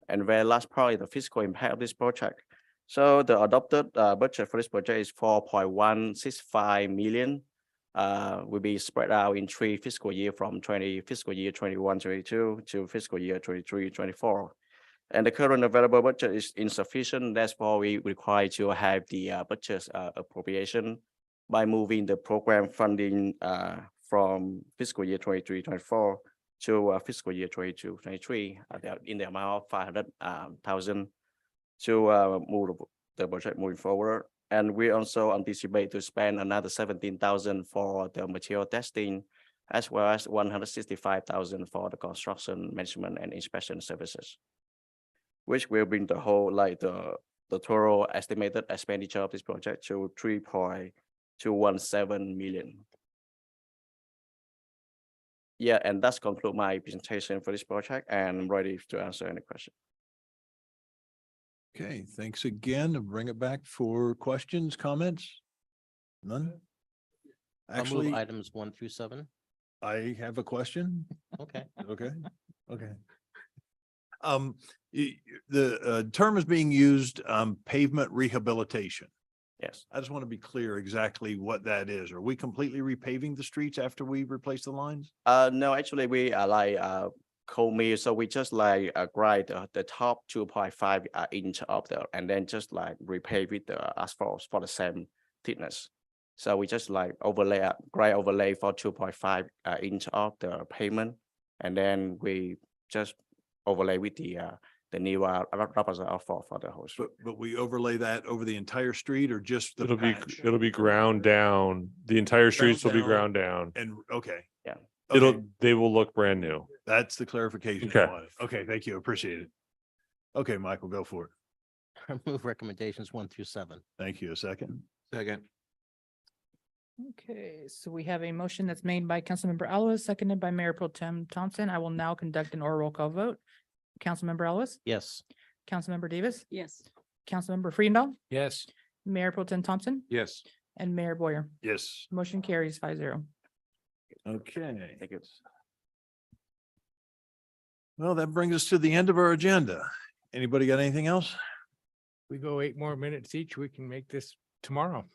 Speaker 9: And very last part is the fiscal impact of this project. So the adopted budget for this project is 4.165 million. Will be spread out in 3 fiscal years from fiscal year 21-22 to fiscal year 23-24. And the current available budget is insufficient. That's why we require to have the budget appropriation by moving the program funding from fiscal year 23-24 to fiscal year 22-23 in the amount of 500,000 to move the budget moving forward. And we also anticipate to spend another 17,000 for the material testing, as well as 165,000 for the construction management and inspection services, which will bring the whole the total estimated expenditure of this project to 3.217 million. Yeah, and that's conclude my presentation for this project, and I'm ready to answer any question.
Speaker 1: Okay, thanks again. Bring it back for questions, comments? None?
Speaker 12: I'll move
Speaker 1: Actually,
Speaker 12: items 1 through 7.
Speaker 1: I have a question.
Speaker 12: Okay.
Speaker 1: Okay, okay. The term is being used, pavement rehabilitation.
Speaker 9: Yes.
Speaker 1: I just want to be clear exactly what that is. Are we completely repaving the streets after we replace the lines?
Speaker 9: No, actually we are cold mill, so we just grind the top 2.5 inch of the, and then just repave with the asphalt for the same thickness. So we just grind overlay for 2.5 inch of the pavement, and then we just overlay with the the new representative for the whole street.
Speaker 1: But we overlay that over the entire street or just the patch?
Speaker 14: It'll be ground down. The entire streets will be
Speaker 1: down.
Speaker 14: ground down.
Speaker 1: And, okay.
Speaker 9: Yeah.
Speaker 1: Okay,
Speaker 14: They will look brand new.
Speaker 1: that's the clarification. I
Speaker 14: Okay.
Speaker 1: wanted. Okay, thank you. Appreciate it. Okay, Michael, go for it.
Speaker 12: I move recommendations 1 through 7.
Speaker 1: Thank you. A second.
Speaker 2: Second.
Speaker 3: Okay, so we have a motion that's made by Councilmember Alves, seconded by Mayor Pro Tem Thompson. I will now conduct an oral roll call vote. Councilmember Alves,
Speaker 12: Yes.
Speaker 3: Councilmember Davis,
Speaker 4: Yes.
Speaker 3: Councilmember Friedendahl,
Speaker 8: Yes.
Speaker 3: Mayor Pro Tem Thompson,
Speaker 2: Yes.
Speaker 3: and Mayor Boyer.
Speaker 1: Yes.
Speaker 3: Motion carries 5-0.
Speaker 1: Okay.
Speaker 9: Thank you.
Speaker 1: Well, that brings us to the end of our agenda. Anybody got anything else?
Speaker 8: We go 8 more minutes each, we can make this tomorrow.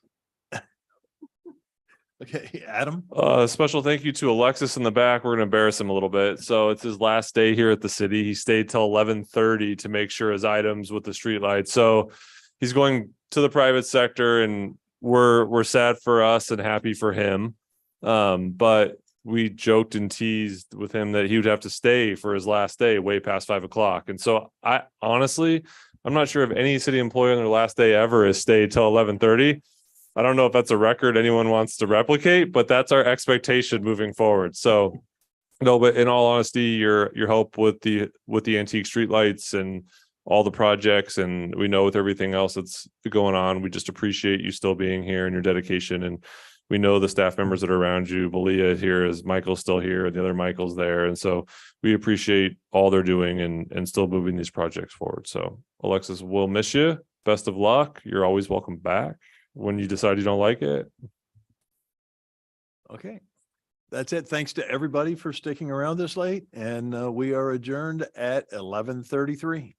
Speaker 1: Okay, Adam?
Speaker 14: Special thank you to Alexis in the back. We're gonna embarrass him a little bit. So it's his last day here at the city. He stayed till 11:30 to make sure his items with the streetlights. So he's going to the private sector, and we're sad for us and happy for him. But we joked and teased with him that he would have to stay for his last day way past 5 o'clock. And so I honestly, I'm not sure if any city employee on their last day ever has stayed till 11:30. I don't know if that's a record anyone wants to replicate, but that's our expectation moving forward. So no, but in all honesty, your help with the antique streetlights and all the projects, and we know with everything else that's going on, we just appreciate you still being here and your dedication. And we know the staff members that are around you. Belia here is Michael's still here, and the other Michael's there. And so we appreciate all they're doing and still moving these projects forward. So Alexis, we'll miss you. Best of luck. You're always welcome back when you decide you don't like it.
Speaker 1: Okay. That's it. Thanks to everybody for sticking around this late, and we are adjourned at 11:33.